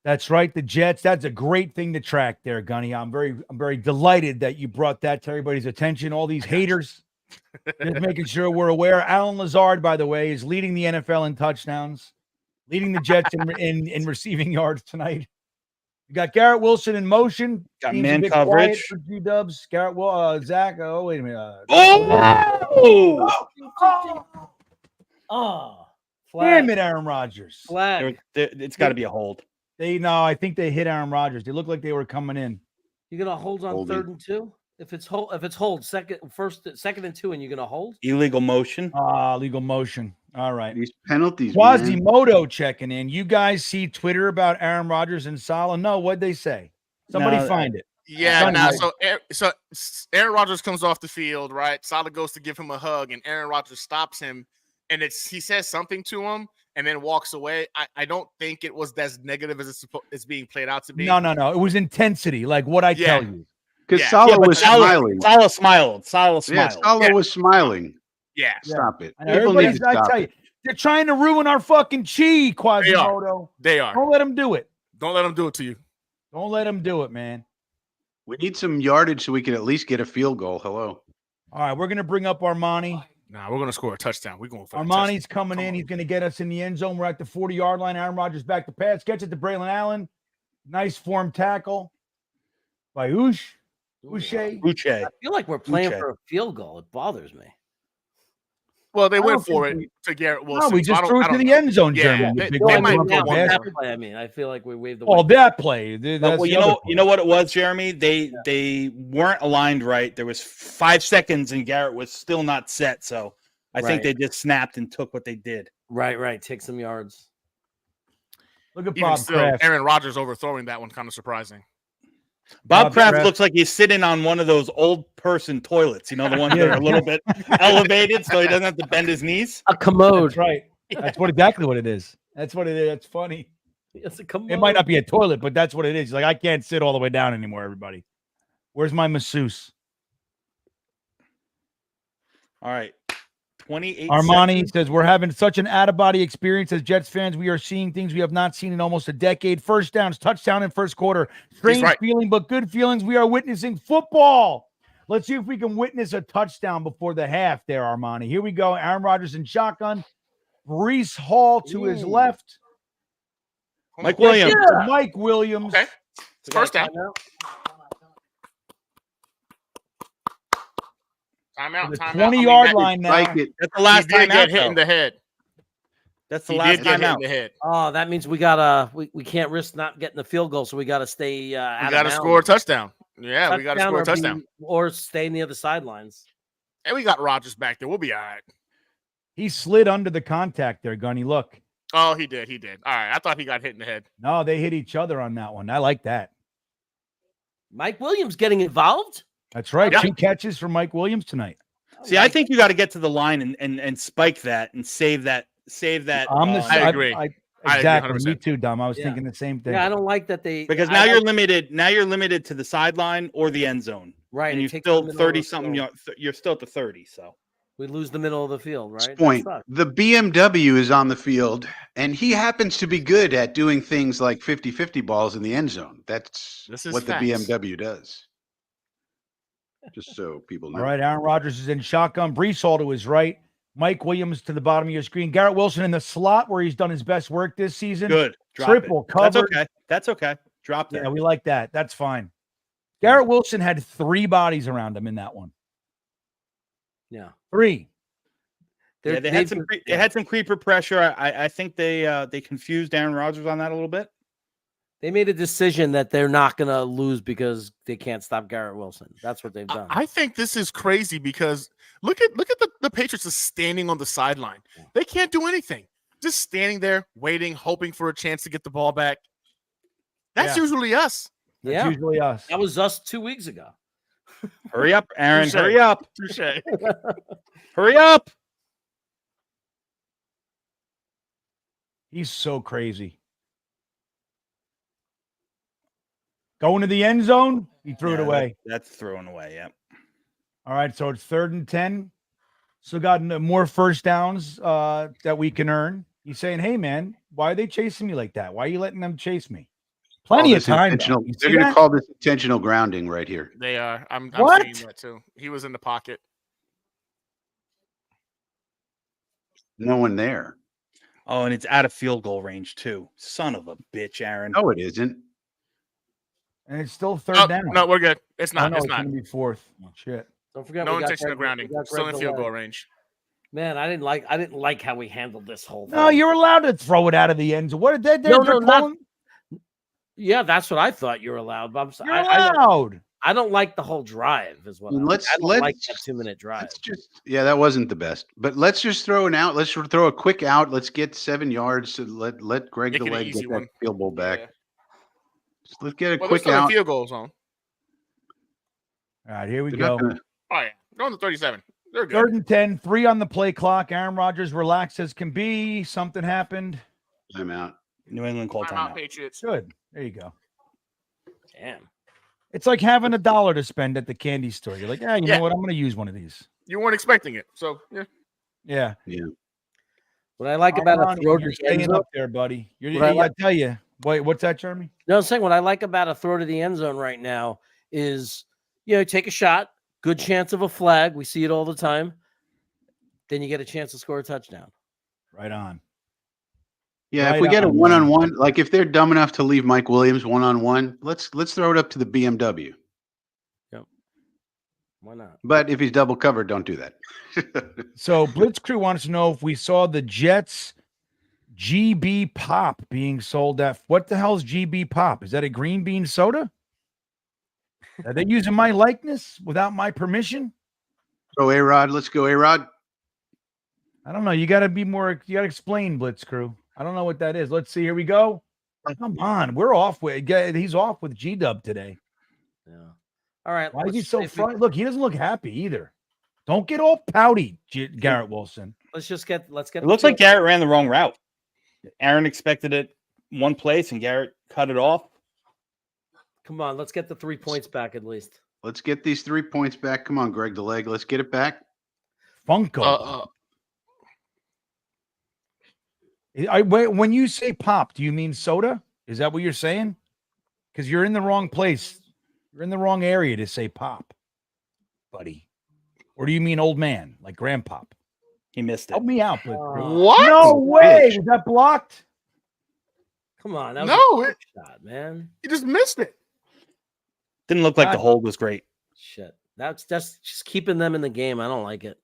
That's right. The Jets. That's a great thing to track there, Gunny. I'm very delighted that you brought that to everybody's attention. All these haters. Just making sure we're aware. Alan Lazard, by the way, is leading the NFL in touchdowns, leading the Jets in receiving yards tonight. We got Garrett Wilson in motion. Got man coverage for G-Dubs. Garrett, Zach. Oh, wait a minute. Damn it, Aaron Rodgers. Flag. It's got to be a hold. I think they hit Aaron Rodgers. They looked like they were coming in. You're gonna hold on 3rd and 2? If it's hold, second and 2, and you're gonna hold illegal motion. Legal motion. All right. These penalties. Quasimodo checking in. You guys see Twitter about Aaron Rodgers and Salah? No, what'd they say? Somebody find it. Yeah. So Aaron Rodgers comes off the field, right? Salah goes to give him a hug, and Aaron Rodgers stops him, and he says something to him, and then walks away. I don't think it was as negative as it's being played out to be. No. It was intensity, like what I tell you. Because Salah was smiling. Salah smiled. Yeah, Salah was smiling. Yeah. Stop it. People need to stop it. They're trying to ruin our fucking chi, Quasimodo. They are. Don't let them do it. Don't let them do it to you. Don't let them do it, man. We need some yardage so we can at least get a field goal. Hello. All right, we're going to bring up Armani. Nah, we're going to score a touchdown. We're going for Armani's coming in. He's going to get us in the end zone. We're at the 40-yard line. Aaron Rodgers back to pass. Gets it to Braylon Allen. Nice form tackle by Uche. I feel like we're playing for a field goal. It bothers me. Well, they went for it to Garrett Wilson. No, we just threw it to the end zone, Jeremy. They might that play. I mean, I feel like we waved the. Oh, that play. Well, you know what it was, Jeremy. They weren't aligned right. There was 5 seconds, and Garrett was still not set. So I think they just snapped and took what they did. Right. Take some yards. Look at Bob Kraft. Aaron Rodgers overthrowing that one, kind of surprising. Bob Kraft looks like he's sitting on one of those old person toilets, the ones that are a little bit elevated so he doesn't have to bend his knees. A commode. That's right. That's exactly what it is. That's what it is. That's funny. It's a commode. It might not be a toilet, but that's what it is. He's like, I can't sit all the way down anymore, everybody. Where's my masseuse? All right. 28 Armani says, we're having such an out-of-body experience as Jets fans. We are seeing things we have not seen in almost a decade. First downs, touchdown in first quarter. Strange feeling, but good feelings. We are witnessing football. Let's see if we can witness a touchdown before the half there, Armani. Here we go. Aaron Rodgers in shotgun. Breece Hall to his left. Mike Williams. Yeah. Mike Williams. Okay. First down. Timeout. 20-yard line now. That's the last time get hit in the head. That's the last time out. Oh, that means we gotta we can't risk not getting the field goal, so we gotta stay. We gotta score a touchdown. Yeah, we gotta score a touchdown or stay near the sidelines. And we got Rodgers back there. We'll be all right. He slid under the contact there, Gunny. Look. Oh, he did. All right, I thought he got hit in the head. No, they hit each other on that one. I like that. Mike Williams getting involved. That's right. Yeah. 2 catches for Mike Williams tonight. See, I think you got to get to the line and spike that and save that. I agree. Exactly. I Me too, Dom. I was thinking the same thing. Yeah, I don't like that because now you're limited. Now you're limited to the sideline or the end zone. Right. And it you're takes still the middle of the 30 something. field. You're still at the 30. So We lose the middle of the field, right? That Point. sucks. The BMW is on the field, and he happens to be good at doing things like 50-50 balls in the end zone. That's This is what the facts. BMW does. Just so people know. All right, Aaron Rodgers is in shotgun. Brees Hall to his right. Mike Williams to the bottom of your screen. Garrett Wilson in the slot where he's done his best work this season. good. Drop Triple it. That's covered. okay. That's okay. Drop that. Yeah, we like that. That's fine. Garrett Wilson had 3 bodies around him in that one. Yeah. 3. Yeah, they had some creeper pressure. I think they confused Aaron Rodgers on that a little bit. They made a decision that they're not going to lose because they can't stop Garrett Wilson. That's what they've done. I think this is crazy because look at the Patriots just standing on the sideline. They can't do anything. Just standing there, waiting, hoping for a chance to get the ball back. That's usually us. That's usually us. That was us 2 weeks ago. Hurry up, Aaron. Touche. Hurry up. Touche. Hurry up. He's so crazy. Going to the end zone, he threw it away. That's thrown away. Yeah. All right, so it's 3rd and 10. Still got more first downs that we can earn. He's saying, hey, man, why are they chasing me like that? Why are you letting them chase me? Plenty of time. They're going to call this intentional grounding right here. They are. I'm What? seeing that too. He was in the pocket. No one there. Oh, and it's out of field goal range too. Son of a bitch, Aaron. No, it isn't. And it's still 3rd down. No, we're good. It's not. Oh, no, it's not. going to be 4th. Shit. Don't forget, No we got intentional Greg- grounding. we got Still Greg in field Delay. goal range. Man, I didn't like how we handled this whole thing. No, you're allowed to throw it out of the end zone. What did they? No, they're not- calling- Yeah, that's what I thought you were allowed. But You're allowed. I don't like the whole drive. Is what I don't like that 2-minute drive. Let's just that wasn't the best. But let's just throw an out. Let's throw a quick out. Let's get 7 yards to let Greg Make it an Delay easy get one. that field goal back. Yeah. Just let's get a Well, quick they're still in out. field goal zone. All right, here we They're go. not gonna- Oh yeah, going to 37. They're good. 3rd and 10, 3 on the play clock. Aaron Rodgers relaxed as can be. Something happened. I'm out. New England called Timeout, timeout. Patriots. Good. There you go. Damn. It's like having $1 to spend at the candy store. You're like, you Yeah. know what? I'm going to use one of these. You weren't expecting it, so yeah. Yeah. What I like about a throw to You're the end staying zone. up there, buddy. What I I like- tell you. Wait, what's that, Jeremy? No, I'm saying what I like about a throw to the end zone right now is, take a shot, good chance of a flag. We see it all the time. Then you get a chance to score a touchdown. Right on. Yeah, Right if we get a on, man. one-on-one, like if they're dumb enough to leave Mike Williams one-on-one, let's throw it up to the BMW. Why not? But if he's double covered, don't do that. So Blitz Crew wants to know if we saw the Jets GB Pop being sold at what the hell's GB Pop? Is that a green bean soda? Are they using my likeness without my permission? Go A-Rod. Let's go A-Rod. I don't know. You got to be more. You got to explain, Blitz Crew. I don't know what that is. Let's see. Here we go. Come on, we're off with. He's off with G Dub today. Yeah. All right. Why is he let's- so if we- front? Look, he doesn't look happy either. Don't get all pouty, Garrett Wilson. Let's get. It looks like Garrett ran the wrong route. Aaron expected it one place and Garrett cut it off. Come on, let's get the 3 points back at least. Let's get these 3 points back. Come on, Greg the Leg. Let's get it back. Funko. When you say pop, do you mean soda? Is that what you're saying? Because you're in the wrong place. You're in the wrong area to say pop, buddy. Or do you mean old man, like grandpop? He missed it. Help me out, Blitz Crew. What? No way. Bitch. Was that blocked? Come on, that was No, a it, shot, man. you just missed it. Didn't look like the God. hold was great. Shit, that's just keeping them in the game. I don't like it.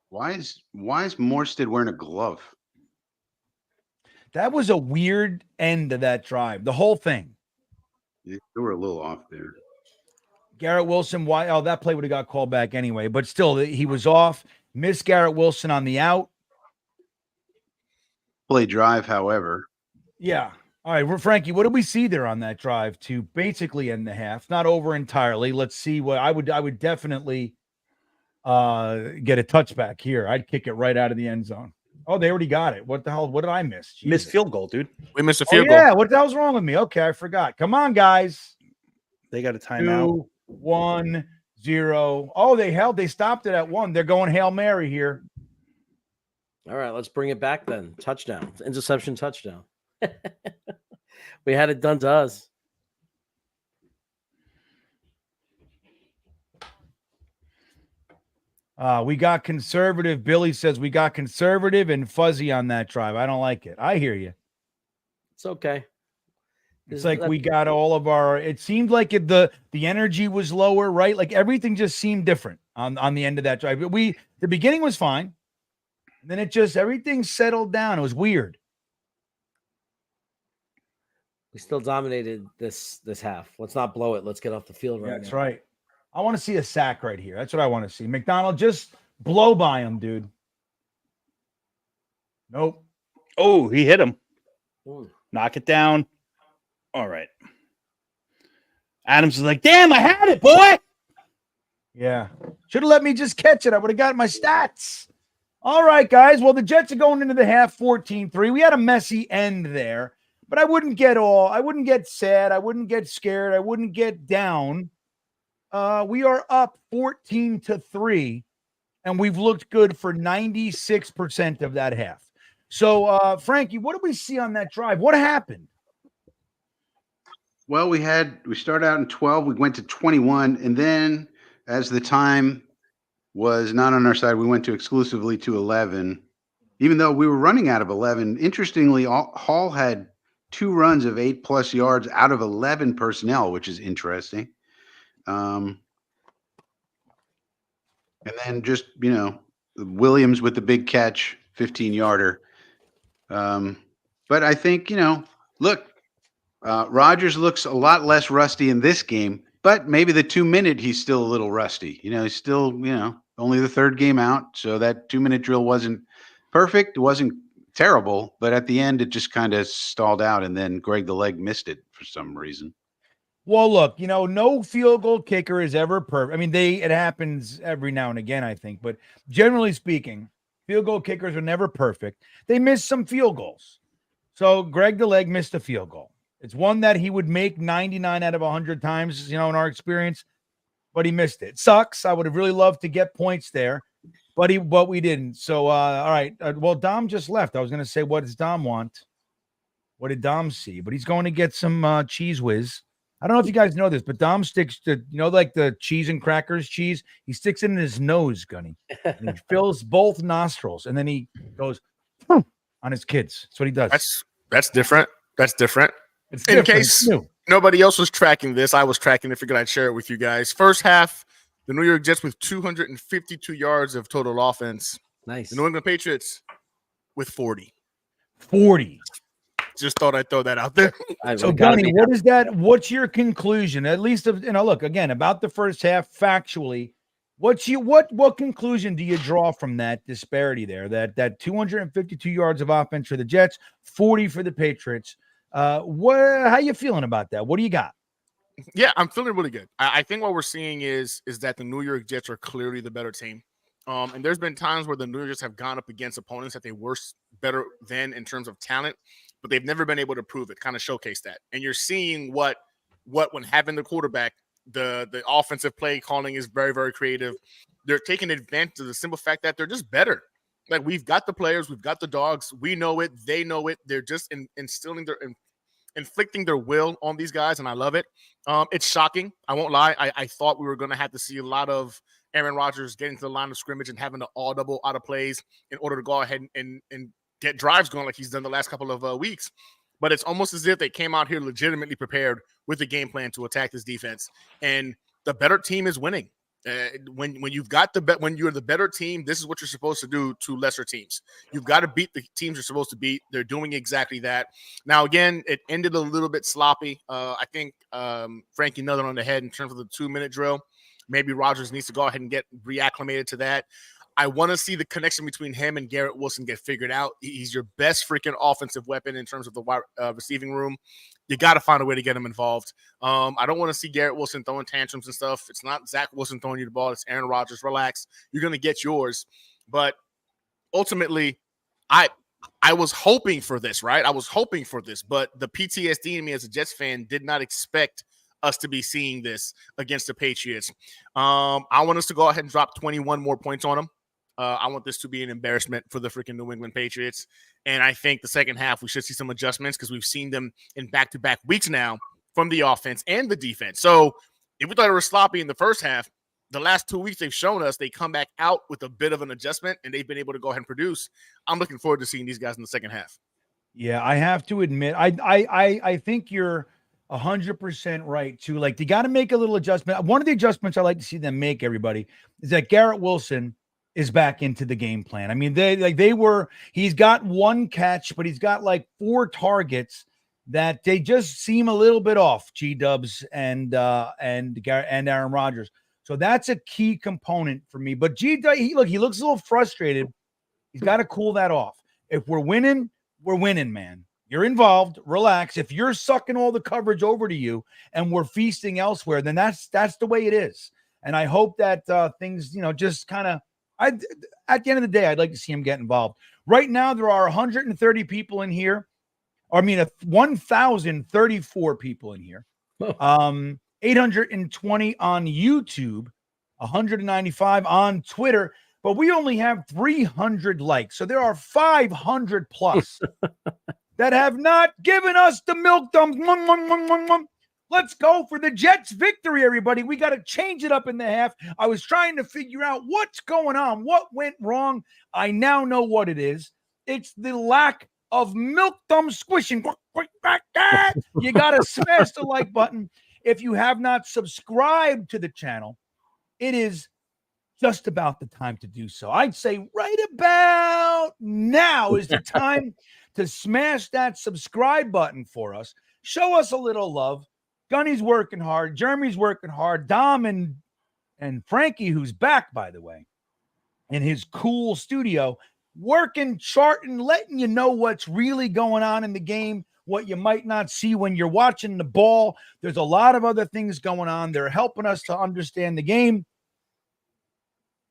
Why is Morstead wearing a glove? That was a weird end to that drive. The whole thing. You were a little off there. Garrett Wilson, why? Oh, that play would have got called back anyway. But still, he was off. Missed Garrett Wilson on the out. Play drive, however. Yeah. All right, Frankie, what did we see there on that drive to basically end the half? Not over entirely. Let's see what I would definitely get a touchback here. I'd kick it right out of the end zone. Oh, they already got it. What the hell? What did I miss? Missed Jesus. field goal, dude. We missed a Oh, field goal. yeah. What the hell's wrong with me? Okay, I forgot. Come on, guys. They got a timeout. 2-1-0. Oh, they stopped it at 1. They're going Hail Mary here. All right, let's bring it back then. Touchdown. Interception, touchdown. We had it done to us. We got conservative. Billy says we got conservative and fuzzy on that drive. I don't like it. I hear you. It's okay. It's like we got all of our. It seemed like the energy was lower, right? Like everything just seemed different on the end of that drive. But the beginning was fine, and then everything settled down. It was weird. We still dominated this half. Let's not blow it. Let's get off the field right now. That's right. I want to see a sack right here. That's what I want to see. McDonald, just blow by him, dude. Nope. Oh, he hit him. Ooh. Knock it down. All right. Adams is like, damn, I had it, boy. Yeah. Should have let me just catch it. I would have got my stats. All right, guys. Well, the Jets are going into the half 14-3. We had a messy end there, but I wouldn't get sad. I wouldn't get scared. I wouldn't get down. We are up 14-3, and we've looked good for 96% of that half. So, Frankie, what did we see on that drive? What happened? Well, we started out in 12, we went to 21, and then as the time was not on our side, we went to exclusively to 11. Even though we were running out of 11, interestingly, Hall had 2 runs of 8+ yards out of 11 personnel, which is interesting. And then just, Williams with the big catch, 15-yarder. But I think, look, Rodgers looks a lot less rusty in this game, but maybe the 2-minute, he's still a little rusty. He's still, only the 3rd game out. So that 2-minute drill wasn't perfect. It wasn't terrible, but at the end, it just kind of stalled out. And then Greg the Leg missed it for some reason. Well, look, no field goal kicker is ever perfect. I mean, it happens every now and again, I think, but generally speaking, field goal kickers are never perfect. They miss some field goals. So Greg the Leg missed a field goal. It's one that he would make 99 out of 100 times, in our experience, but he missed it. Sucks. I would have really loved to get points there, but we didn't. So, all right. Well, Dom just left. I was going to say, what does Dom want? What did Dom see? But he's going to get some cheese whiz. I don't know if you guys know this, but Dom sticks to, like the cheese and crackers cheese. He sticks it in his nose, Gunny. And he fills both nostrils, and then he goes on his kids. That's what he does. That's different. That's different. It's in different. case nobody else was tracking this, I was tracking it. Figured I'd share it with you guys. First half, the New York Jets with 252 yards of total offense. Nice. The New England Patriots with 40. 40. Just thought I'd throw that out there. So, Gunny, what is that? What's your conclusion? At least, look again about the first half factually. What conclusion do you draw from that disparity there? That 252 yards of offense for the Jets, 40 for the Patriots. How you feeling about that? What do you got? Yeah, I'm feeling really good. I think what we're seeing is that the New York Jets are clearly the better team. And there's been times where the New York Jets have gone up against opponents that they were better than in terms of talent, but they've never been able to prove it, kind of showcase that. And you're seeing what when having the quarterback, the offensive play calling is very, very creative. They're taking advantage of the simple fact that they're just better. Like, we've got the players, we've got the dogs, we know it, they know it. They're just inflicting their will on these guys, and I love it. It's shocking. I won't lie. I thought we were going to have to see a lot of Aaron Rodgers getting to the line of scrimmage and having to all double out of plays in order to go ahead and get drives going like he's done the last couple of weeks. But it's almost as if they came out here legitimately prepared with a game plan to attack this defense. And the better team is winning. When you've got when you're the better team, this is what you're supposed to do to lesser teams. You've got to beat the teams you're supposed to beat. They're doing exactly that. Now, again, it ended a little bit sloppy. I think Frankie nailed it on the head in terms of the 2-minute drill. Maybe Rodgers needs to go ahead and get reacclimated to that. I want to see the connection between him and Garrett Wilson get figured out. He's your best freaking offensive weapon in terms of the receiving room. You got to find a way to get him involved. I don't want to see Garrett Wilson throwing tantrums and stuff. It's not Zach Wilson throwing you the ball. It's Aaron Rodgers. Relax. You're going to get yours. But ultimately, I was hoping for this, right? I was hoping for this, but the PTSD in me as a Jets fan did not expect us to be seeing this against the Patriots. I want us to go ahead and drop 21 more points on them. I want this to be an embarrassment for the freaking New England Patriots. And I think the second half, we should see some adjustments because we've seen them in back-to-back weeks now from the offense and the defense. So if we thought it was sloppy in the first half, the last 2 weeks they've shown us they come back out with a bit of an adjustment, and they've been able to go ahead and produce. I'm looking forward to seeing these guys in the second half. Yeah, I have to admit, I think you're 100% right too. Like, you got to make a little adjustment. One of the adjustments I like to see them make, everybody, is that Garrett Wilson is back into the game plan. I mean, he's got one catch, but he's got like 4 targets that they just seem a little bit off. G-Dubs and Aaron Rodgers. So that's a key component for me. But he looks a little frustrated. He's got to cool that off. If we're winning, man. You're involved. Relax. If you're sucking all the coverage over to you and we're feasting elsewhere, then that's the way it is. And I hope that things, just kind of, at the end of the day, I'd like to see him get involved. Right now, there are 130 people in here. 1,034 people in here. 820 on YouTube, 195 on Twitter, but we only have 300 likes. So there are 500 plus that have not given us the milk dump. Let's go for the Jets victory, everybody. We got to change it up in the half. I was trying to figure out what's going on, what went wrong. I now know what it is. It's the lack of milk thumb squishing. You got to smash the like button. If you have not subscribed to the channel, it is just about the time to do so. I'd say right about now is the time to smash that subscribe button for us. Show us a little love. Gunny's working hard. Jeremy's working hard. Dom and Frankie, who's back, by the way, in his cool studio, working, charting, letting you know what's really going on in the game, what you might not see when you're watching the ball. There's a lot of other things going on. They're helping us to understand the game.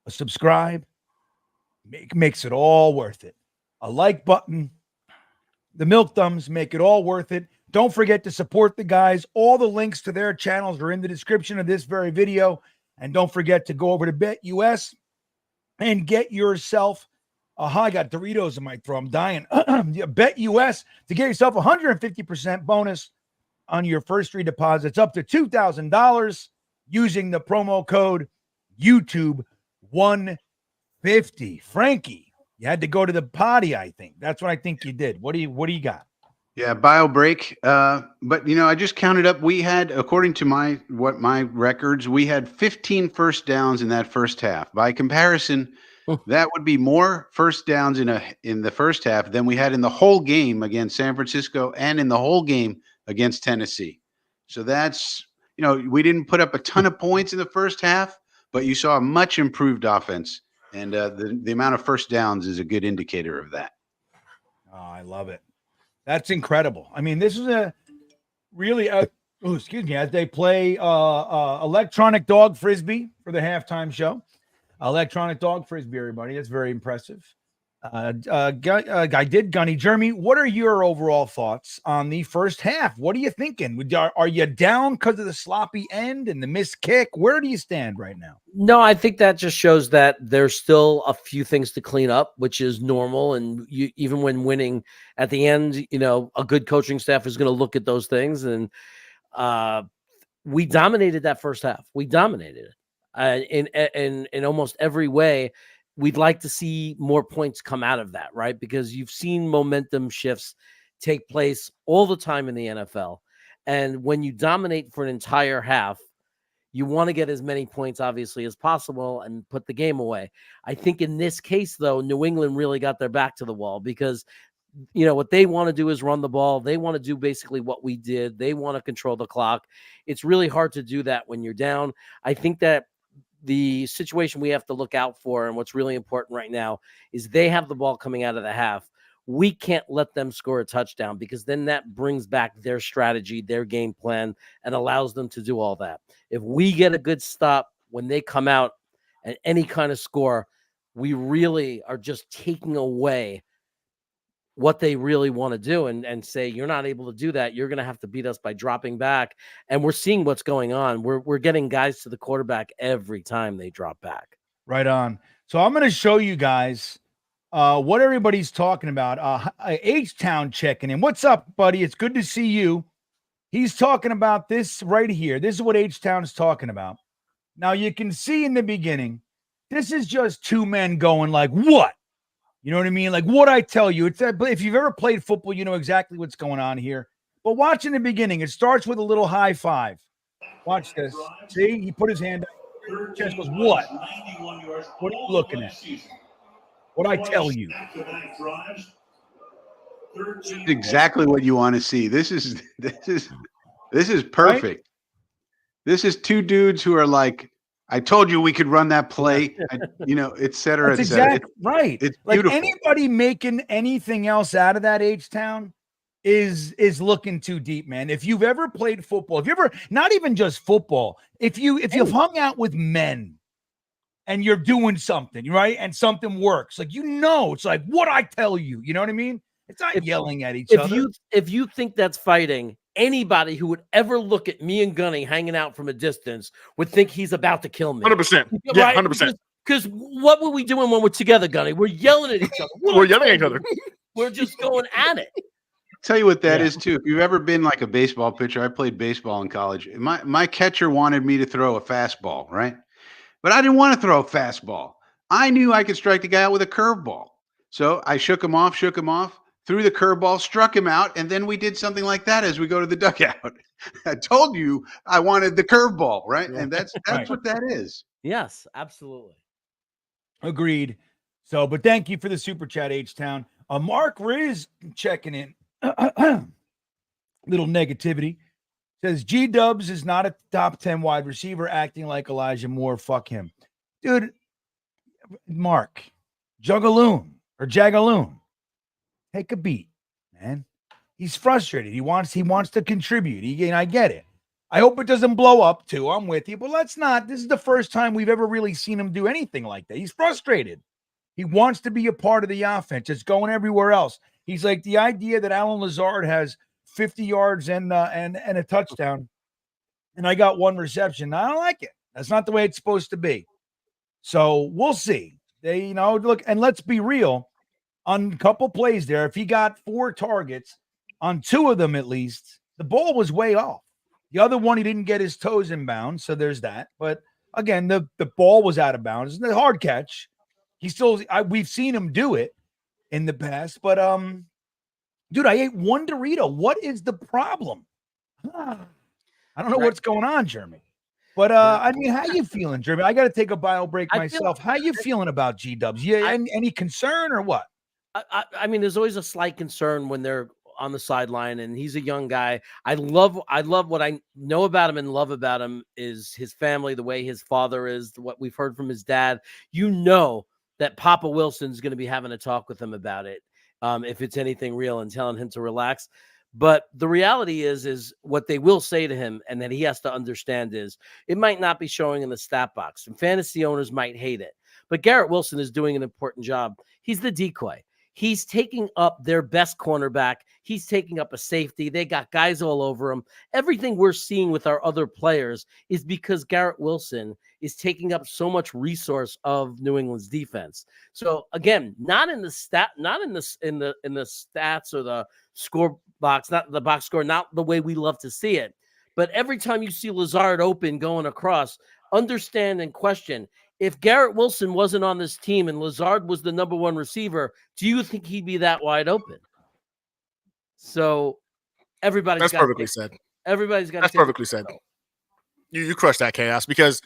A subscribe makes it all worth it. A like button, the milk thumbs make it all worth it. Don't forget to support the guys. All the links to their channels are in the description of this very video. And don't forget to go over to BetUS and get yourself I got Doritos in my throat. I'm dying. BetUS to get yourself 150% bonus on your first 3 deposits up to $2,000 using the promo code YouTube150. Frankie, you had to go to the potty, I think. That's what I think you did. What do you got? Yeah, bio break. But I just counted up. We had, according to my records, we had 15 first downs in that first half. By comparison, that would be more first downs in the first half than we had in the whole game against San Francisco and in the whole game against Tennessee. So that's, we didn't put up a ton of points in the first half, but you saw a much improved offense. And the amount of first downs is a good indicator of that. Oh, I love it. That's incredible. I mean, this is a really, as they play electronic dog frisbee for the halftime show. Electronic dog frisbee, everybody. That's very impressive. I did, Gunny. Jeremy, what are your overall thoughts on the first half? What are you thinking? Are you down because of the sloppy end and the missed kick? Where do you stand right now? No, I think that just shows that there's still a few things to clean up, which is normal. And even when winning at the end, a good coaching staff is going to look at those things. And we dominated that first half. We dominated it. In almost every way. We'd like to see more points come out of that, right? Because you've seen momentum shifts take place all the time in the NFL. And when you dominate for an entire half, you want to get as many points, obviously, as possible and put the game away. I think in this case, though, New England really got their back to the wall because, what they want to do is run the ball. They want to do basically what we did. They want to control the clock. It's really hard to do that when you're down. I think that the situation we have to look out for and what's really important right now is they have the ball coming out of the half. We can't let them score a touchdown because then that brings back their strategy, their game plan, and allows them to do all that. If we get a good stop when they come out at any kind of score, we really are just taking away what they really want to do and say, you're not able to do that. You're going to have to beat us by dropping back. And we're seeing what's going on. We're getting guys to the quarterback every time they drop back. Right on. So I'm going to show you guys what everybody's talking about. H-Town checking in. What's up, buddy? It's good to see you. He's talking about this right here. This is what H-Town is talking about. Now, you can see in the beginning, this is just two men going like, what? You know what I mean? Like what I tell you. It's if you've ever played football, you know exactly what's going on here. But watch in the beginning. It starts with a little high five. Watch this. See? He put his hand up. Chest goes, what? What are you looking at? What I tell you. This is exactly what you want to see. This is perfect. Right? This is two dudes who are like, I told you we could run that play, et cetera, et cetera. Right. It's like beautiful. Anybody making anything else out of that H-Town is looking too deep, man. If you've ever played football, if you ever, not even just football, if you've hung out with men and you're doing something, right? And something works, like, it's like what I tell you, you know what I mean? It's not yelling at each other. If you think that's fighting, anybody who would ever look at me and Gunny hanging out from a distance would think he's about to kill me. 100%. Yeah, 100%. Because what were we doing when we're together, Gunny? We're yelling at each other. We're yelling at each other. We're just going at it. Tell you what that is too. If you've ever been like a baseball pitcher, I played baseball in college. My catcher wanted me to throw a fastball, right? But I didn't want to throw a fastball. I knew I could strike the guy out with a curveball. So I shook him off, threw the curveball, struck him out, and then we did something like that as we go to the dugout. I told you I wanted the curveball, right? And that's Right. what that is. Yes, absolutely. Agreed. So, but thank you for the super chat, H-Town. Mark Riz checking in. Little negativity. Says G-Dubs is not a top 10 wide receiver acting like Elijah Moore. Fuck him. Dude, Mark, Jugaloon or Jagaloon. Take a beat, man. He's frustrated. He wants to contribute. And I get it. I hope it doesn't blow up too. I'm with you, but let's not. This is the first time we've ever really seen him do anything like that. He's frustrated. He wants to be a part of the offense. It's going everywhere else. He's like, the idea that Alan Lazard has 50 yards and a touchdown, and I got one reception. I don't like it. That's not the way it's supposed to be. So we'll see. Look, and let's be real. On a couple plays there, if he got 4 targets, on 2 of them at least, the ball was way off. The other one, he didn't get his toes in bounds, so there's that. But again, the ball was out of bounds. It's a hard catch. We've seen him do it in the past, but dude, I ate one Dorito. What is the problem? I don't know what's going on, Jeremy. But I mean, how you feeling, Jeremy? I got to take a bio break myself. How you feeling about G-Dubs? Any concern or what? I mean, there's always a slight concern when they're on the sideline, and he's a young guy. I love what I know about him and love about him is his family, the way his father is, what we've heard from his dad. That Papa Wilson's going to be having a talk with him about it, if it's anything real, and telling him to relax. But the reality is what they will say to him, and that he has to understand is it might not be showing in the stat box, and fantasy owners might hate it. But Garrett Wilson is doing an important job. He's the decoy. He's taking up their best cornerback. He's taking up a safety. They got guys all over him. Everything we're seeing with our other players is because Garrett Wilson is taking up so much resource of New England's defense. So again, not in the stats or the score box, not the box score, not the way we love to see it. But every time you see Lazard open going across, understand and question. If Garrett Wilson wasn't on this team and Lazard was the number 1 receiver, do you think he'd be that wide open? So everybody's perfectly said. Everybody's got. That's perfectly said. You crushed that, Chaos, because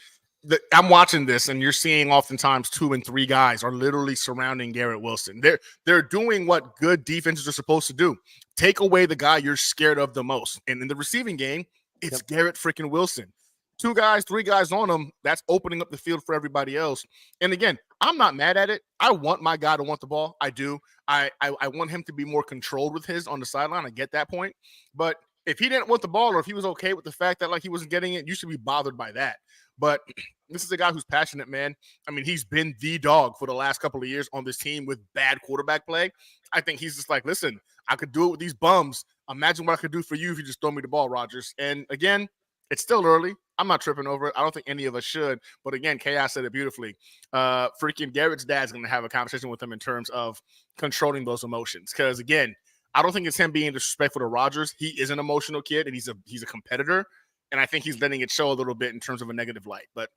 I'm watching this, and you're seeing oftentimes 2 and 3 guys are literally surrounding Garrett Wilson. They're doing what good defenses are supposed to do: take away the guy you're scared of the most. And in the receiving game, it's Garrett freaking Wilson. 2 guys, 3 guys on him. That's opening up the field for everybody else. And again, I'm not mad at it. I want my guy to want the ball. I do. I want him to be more controlled with his on the sideline. I get that point. But if he didn't want the ball, or if he was okay with the fact that like he wasn't getting it, you should be bothered by that. But this is a guy who's passionate, man. I mean, he's been the dog for the last couple of years on this team with bad quarterback play. I think he's just like, listen, I could do it with these bums. Imagine what I could do for you if you just throw me the ball, Rodgers. And again, it's still early. I'm not tripping over it. I don't think any of us should. But again, Chaos said it beautifully. Freaking Garrett's dad's going to have a conversation with him in terms of controlling those emotions. Because again, I don't think it's him being disrespectful to Rodgers. He is an emotional kid, and he's a competitor. And I think he's letting it show a little bit in terms of a negative light. But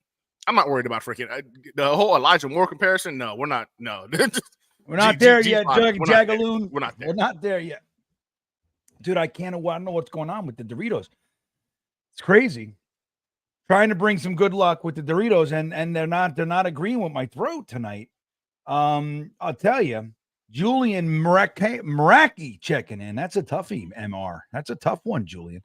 I'm not worried about freaking the whole Elijah Moore comparison. No, we're not. No, we're not there yet, Jagaloon. We're not there. We're not there yet, dude. I don't know what's going on with the Doritos. It's crazy. Trying to bring some good luck with the Doritos, and they're not agreeing with my throat tonight. I'll tell you, Julian Meraki checking in. That's a toughie, MR. That's a tough one, Julian.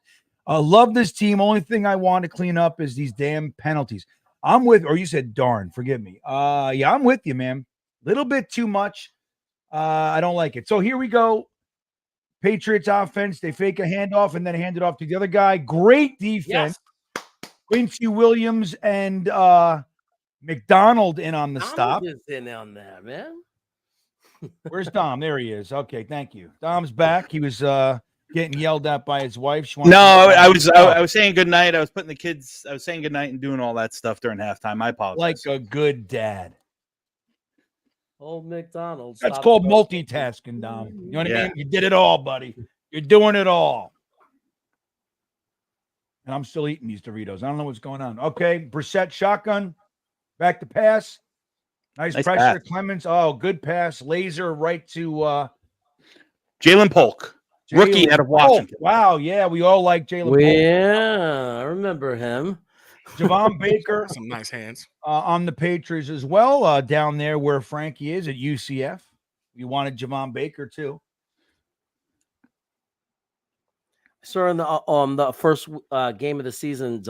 Love this team. Only thing I want to clean up is these damn penalties. I'm with, or you said darn, forgive me. Yeah, I'm with you, man. Little bit too much. I don't like it. So here we go. Patriots offense. They fake a handoff and then hand it off to the other guy. Great defense. Yes. Quincy Williams and McDonald in on the stop. Is in on there, man. Where's Dom? There he is. Okay, thank you. Dom's back. He was getting yelled at by his wife. I was saying goodnight. I was saying goodnight and doing all that stuff during halftime. I apologize. Like a good dad. Old McDonald's. That's called multitasking, Dom. You know what I mean? You did it all, buddy. You're doing it all. And I'm still eating these Doritos. I don't know what's going on. Okay, Brissett shotgun. Back to pass. Nice pressure. Pass. Clemens. Oh, good pass. Laser right to Jalen Polk. Rookie out of Washington. Wow, yeah, we all like Jalen Polk. Yeah, I remember him. Javon Baker. Some nice hands. On the Patriots as well, down there where Frankie is at UCF. You wanted Javon Baker too. So in the first game of the season,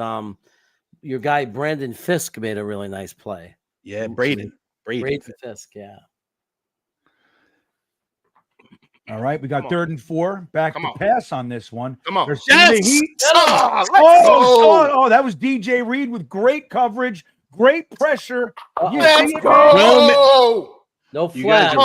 your guy Brandon Fisk made a really nice play. Yeah, Braden Fisk, yeah. All right, we got 3rd and 4. Back to pass on this one. Come on. Yes! Oh, that was DJ Reed with great coverage, great pressure. Let's go! No flag.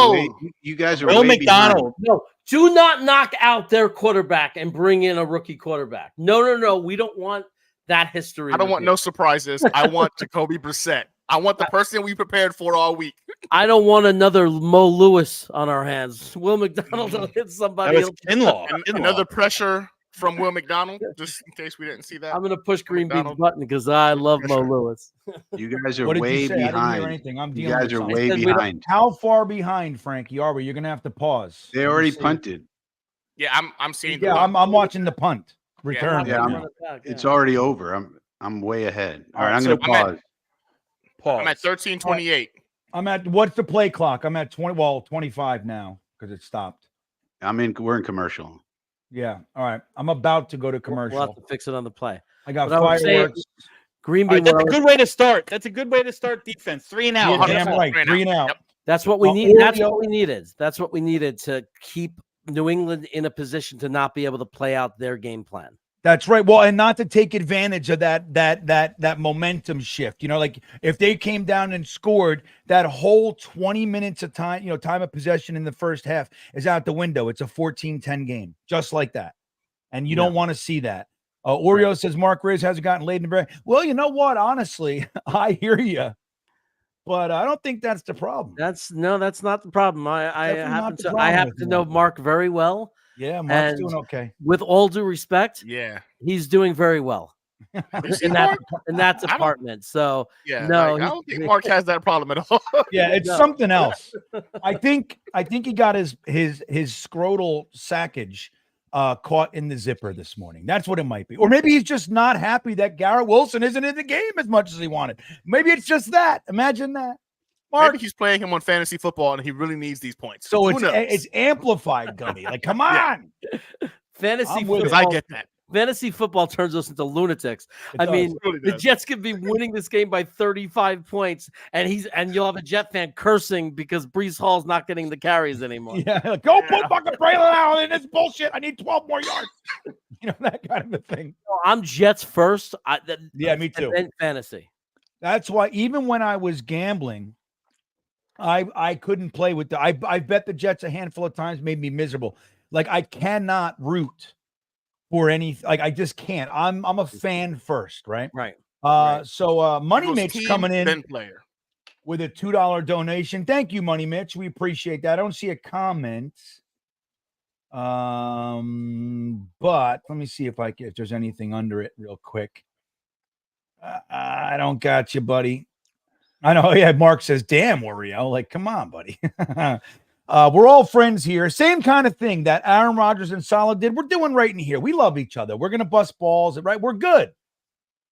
You guys are Will way McDonald. No, do not knock out their quarterback and bring in a rookie quarterback. No. We don't want that history. I don't want no surprises. I want Jacoby Brissett. I want the person we prepared for all week. I don't want another Mo Lewis on our hands. Will McDonald will hit somebody. That was Kinlaw. Another pressure from Will McDonald, just in case we didn't see that. I'm going to push GreenBean's button because I love Mo Lewis. You guys are way behind. I didn't hear anything. I'm dealing you guys with are something. way behind. How far behind, Frankie, are we? You're going to have to pause. They already punted. Yeah, I'm seeing. Yeah, I'm watching the punt return. Yeah, it's already over. I'm way ahead. All right, I'm going to pause. I'm at 13:28. I'm at, what's the play clock? I'm at 25 now because it stopped. We're in commercial. Yeah. All right. I'm about to go to commercial. We'll have to fix it on the play. I got fireworks. GreenBean. That's a good way to start. That's a good way to start defense. 3 and out. Yeah, damn right. 3 and out. Yep. That's what we need. That's what we needed. That's what we needed to keep New England in a position to not be able to play out their game plan. That's right. Well, and not to take advantage of that momentum shift. You know, like if they came down and scored, that whole 20 minutes of time, time of possession in the first half is out the window. It's a 14-10 game, just like that. And you don't want to see that. Oreo says Mark Riz hasn't gotten laid in the bread. Well, you know what? Honestly, I hear you, but I don't think that's the problem. That's not the problem. I happen to know Mark very well. Yeah, Mark's doing okay. With all due respect, he's doing very well in that department. So I don't think Mark has that problem at all. Yeah, it's something else. I think he got his scrotal saccage caught in the zipper this morning. That's what it might be. Or maybe he's just not happy that Garrett Wilson isn't in the game as much as he wanted. Maybe it's just that. Imagine that. Mark, maybe he's playing him on fantasy football and he really needs these points. So it's amplified, Gunny. Like, come on. Fantasy football. I get that. Fantasy football turns us into lunatics. The Jets could be winning this game by 35 points, and you'll have a Jet fan cursing because Breece Hall's not getting the carries anymore. Yeah, like, go put fucking Braylon out in this bullshit. I need 12 more yards. That kind of a thing. I'm Jets first. Me too. And then fantasy. That's why even when I was gambling, I couldn't play with the. I bet the Jets a handful of times, made me miserable. Like I cannot root for any. Like I just can't. I'm a fan first, right? Right. So Money Goes Mitch team, coming in then player. with a $2 donation. Thank you, Money Mitch. We appreciate that. I don't see a comment. But let me see if there's anything under it real quick. I don't got you, buddy. I know. Yeah, Mark says, "Damn, Wario!" Like, come on, buddy. We're all friends here. Same kind of thing that Aaron Rodgers and Saleh did. We're doing right in here. We love each other. We're gonna bust balls, right? We're good.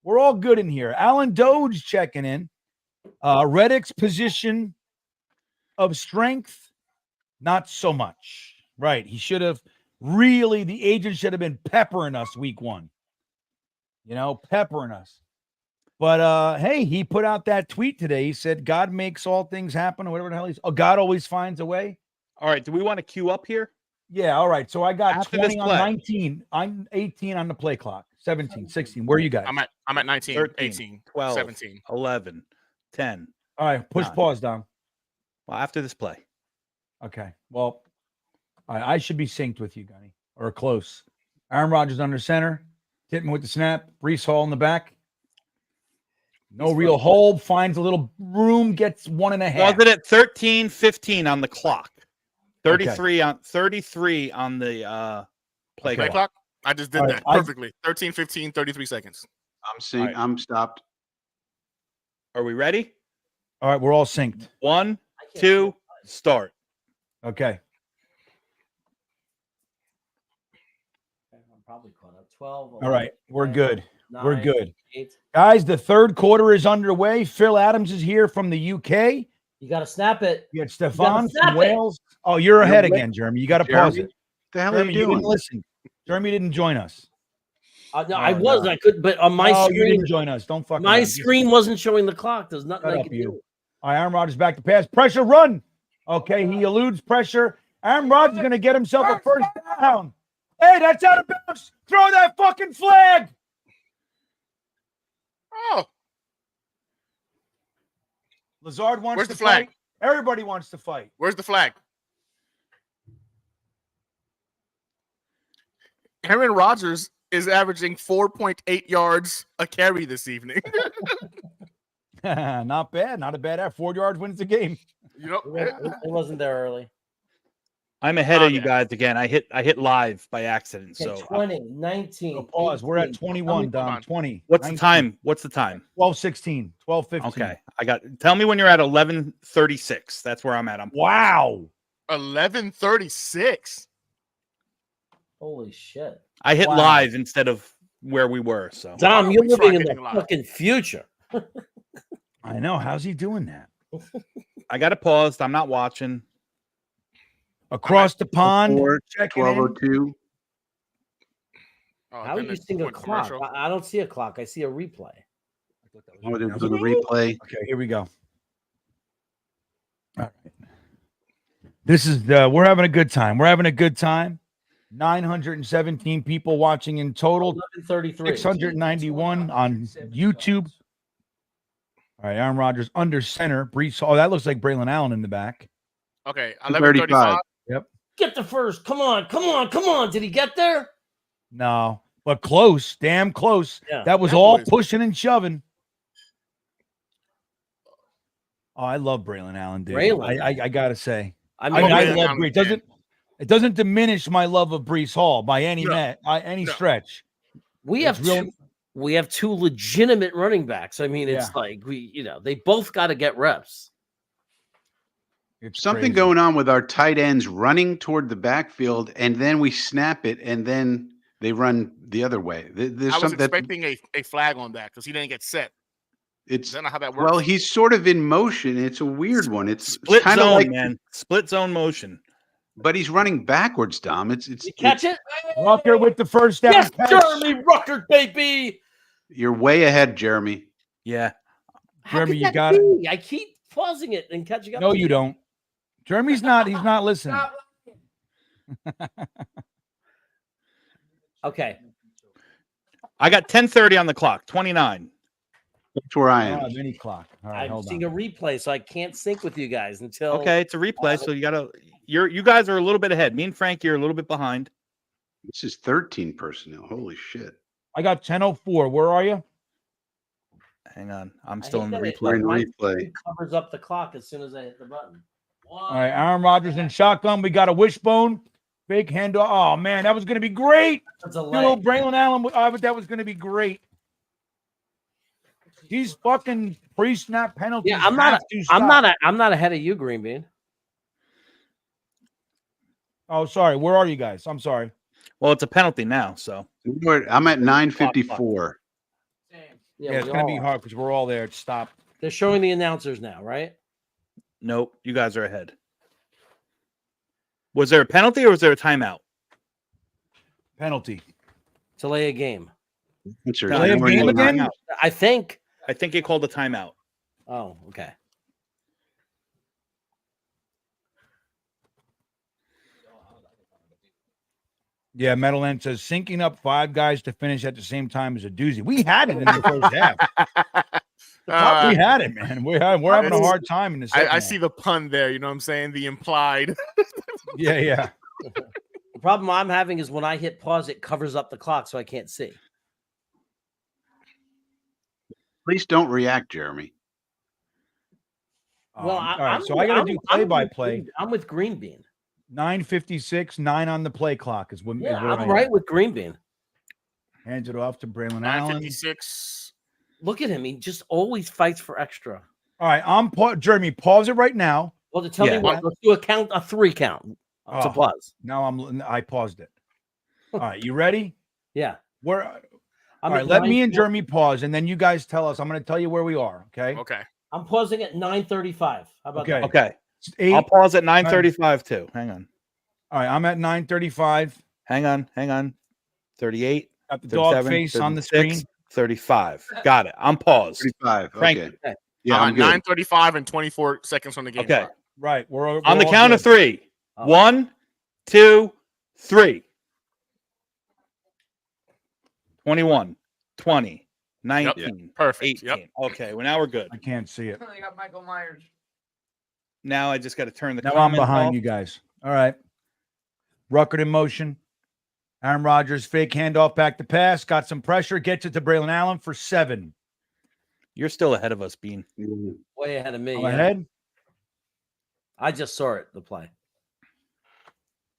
We're all good in here. Alan Doge checking in. Reddick's position of strength, not so much. Right. He should have the agent should have been peppering us week 1. Peppering us. But hey, he put out that tweet today. He said, God makes all things happen, or whatever the hell he's. Oh, God always finds a way. All right. Do we want to queue up here? Yeah. All right. So I got After 20 this on play. 19. I'm 18 on the play clock. 17, 16. Where are you guys? I'm at 19, 13, 18, 12, 17. 11, 10. All right. Push 9. pause down. Well, after this play. Okay. Well, I should be synced with you, Gunny, or close. Aaron Rodgers under center. Tipping with the snap. Brees Hall in the back. No real hold. Finds a little room. Gets 1.5. Was it at 13:15 on the clock? 33 on the play Play clock. clock? I just did All that right, perfectly. 13, 15, 33 seconds. I'm seeing. All right. I'm stopped. Are we ready? All right. We're all synced. 1, 2, start. Okay. I'm probably caught up. 12. All right. We're 11, good. 9, We're good. 8. Guys, the third quarter is underway. Phil Adams is here from the UK. You got to snap it. You got Stefan snap from it. Wales. Oh, you're ahead You're again, Jeremy. You got to pause Jeremy? it. The hell Jeremy, are you you doing? didn't listen. Jeremy didn't join us. No, I was. no. I could, but on my You screen, didn't join us. Don't fuck my around. screen wasn't showing the clock. There's nothing Shut I up, could you. do. All right, Aaron Rodgers back to pass. Pressure, run. Okay, he eludes pressure. Aaron Rodgers is going to get himself a first down. Hey, that's out of bounds. Throw that fucking flag. Oh, Lazard wants Where's to the flag? fight. Everybody wants to fight. where's the flag? Aaron Rodgers is averaging 4.8 yards a carry this evening. Not bad. Not a bad 4 yards wins the game. You know, It wasn't there early. I'm ahead of you yeah. guys again. I hit live by accident. Okay, So 20, 19. So pause. We're at 18. 21, Dom. on. 20. what's the 19, time? What's the time? 12:16, 12:15. Okay. Tell me when you're at 11:36. That's where I'm at. Wow. 11:36. Holy shit. I hit Wow. live instead of where we were. So Dom, you're we living in trying the live. fucking future. I know. How's he doing that? I got it paused. I'm not watching. Across the pond. 4, Checking in. 12:02. Oh, How are then you it's seeing a went clock? commercial. I don't see a clock. I see a replay. Oh, it was a replay. Okay, here we go. All right. This is we're having a good time. We're having a good time. 917 people watching in total. 11:33. 691 on YouTube. All right, Aaron Rodgers under center. Brees Hall. Oh, that looks like Braylon Allen in the back. Okay, 35. 11:35. Get the first. Come on. Come on. Come on. Did he get there? No, but close. Damn close. Yeah. That was That all was- pushing and shoving. Oh, I love Braylon Allen, dude. Braylon. I gotta say. I I mean, mean, I Braylon love Allen, Brees. It doesn't diminish my love of Brees Hall by any No. any No. stretch. we It's have real- two. We have two legitimate running backs. I mean, it's Yeah. like they both got to get reps. It's Something crazy. going on with our tight ends running toward the backfield, and then we snap it, and then they run the other way. There's I was something that expecting a flag on that because he didn't get set. it's Is that not how that works? well, he's sort of in motion. It's a weird one. It's Split kind of zone, like, man. Split zone motion. but he's running backwards, Dom. It's You catch it? Rucker with the first down. Yes, catch. Jeremy Rucker, baby. You're way ahead, Jeremy. Yeah. How Jeremy, could you that got it. be? I keep pausing it and catching up. No, to you don't. Jeremy's not. He's not listening. Okay. I got 10:30 on the clock. 29. That's where I I don't am. have any clock. All right, I'm hold seeing on. a replay, so I can't sync with you guys until. Okay, it's a replay, so you guys are a little bit ahead. Me and Frankie are a little bit behind. This is 13 personnel. Holy shit. I got 10:04. Where are you? Hang on, I'm I still hate in the that it- We're replay. in my replay. screen covers up the clock as soon as I hit the button. All right, Aaron Rodgers in shotgun. We got a wishbone. Fake handoff. Oh, man, that was going to be great. That's a Good old leg. Braylon Allen. That was going to be great. These fucking pre-snap penalties. Yeah, I'm not. have to stop. I'm not ahead of you, GreenBean. Oh, sorry. Where are you guys? I'm sorry. Well, it's a penalty now, so I'm at 9:54. Yeah, it's going to be hard because we're all there. It's stopped. They're showing the announcers now, right? nope, you guys are ahead. Was there a penalty or was there a timeout? Penalty. Delay a game. What's your Delay of name? game again? Timeout. I think. I think he called a timeout. Oh, okay. Yeah, Meadowland says syncing up 5 guys to finish at the same time is a doozy. We had it in the first half. We had it, man. We're having a hard time in the second I half. see the pun there. You know what I'm saying? The implied. Yeah. The problem I'm having is when I hit pause, it covers up the clock, so I can't see. Please don't react, Jeremy. Well, all right, so I got to do play-by-play. I'm with GreenBean. 9:56, 9 on the play clock is when. Yeah, is where I I'm am. right with GreenBean. Hands it off to Braylon Allen. 9:56. Look at him; he just always fights for extra. All right, Jeremy, pause it right now. Well, to tell Yeah. me what, let's do a 3 count to Oh. pause. Now I paused it. All right, you ready? Yeah. All I'm right, at let me and 9:40. Jeremy pause, and then you guys tell us. I'm going to tell you where we are. Okay. Okay. I'm pausing at 9:35. How about Okay. that? Okay. It's 8. I'll pause at 9:35 too. Hang on. All right, I'm at 9:35. Hang on. 38. Got the dog 37, face on the 36, screen. 35. Got it. I'm paused. 35. Frank- Okay. Yeah, I'm good. 9:35 and 24 seconds on the game. Okay. clock. Right. We're On the all count good. of 3. Oh. 1, 2, 3. 21, 20, 19, Perfect. 18. Yep. Okay, well now we're good. I can't see it. You got Michael Myers. Now I just got to turn the Now I'm comments behind off. you guys. All right. Ruckert in motion. Aaron Rodgers, fake handoff, back to pass. Got some pressure. Gets it to Braylon Allen for 7. You're still ahead of us, Bean. Way ahead of me. I'm yeah. ahead. I just saw it, the play.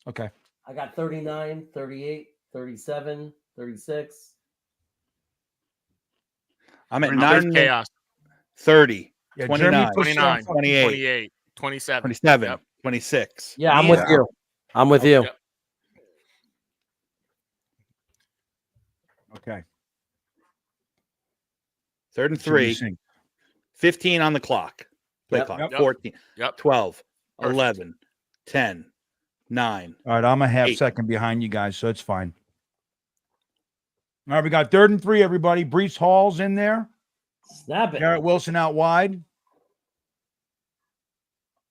Okay. I got 39, 38, 37, 36. I'm at We're in there's 9, chaos. 30, Yeah, 29, Jeremy pushed 29, off. 28, 28, 27. 27, Yep. 26. Yeah, I'm with you. I'm with you. Yep. Okay. 3rd and Should be 3, synced. 15 on the clock. Play Yep. clock. Yep. 14, Yep. 12, Perfect. 11, 10, 9. All right, I'm a half 8. second behind you guys, so it's fine. All right, we got 3rd and 3, everybody. Brees Hall's in there. Snap it. Garrett Wilson out wide.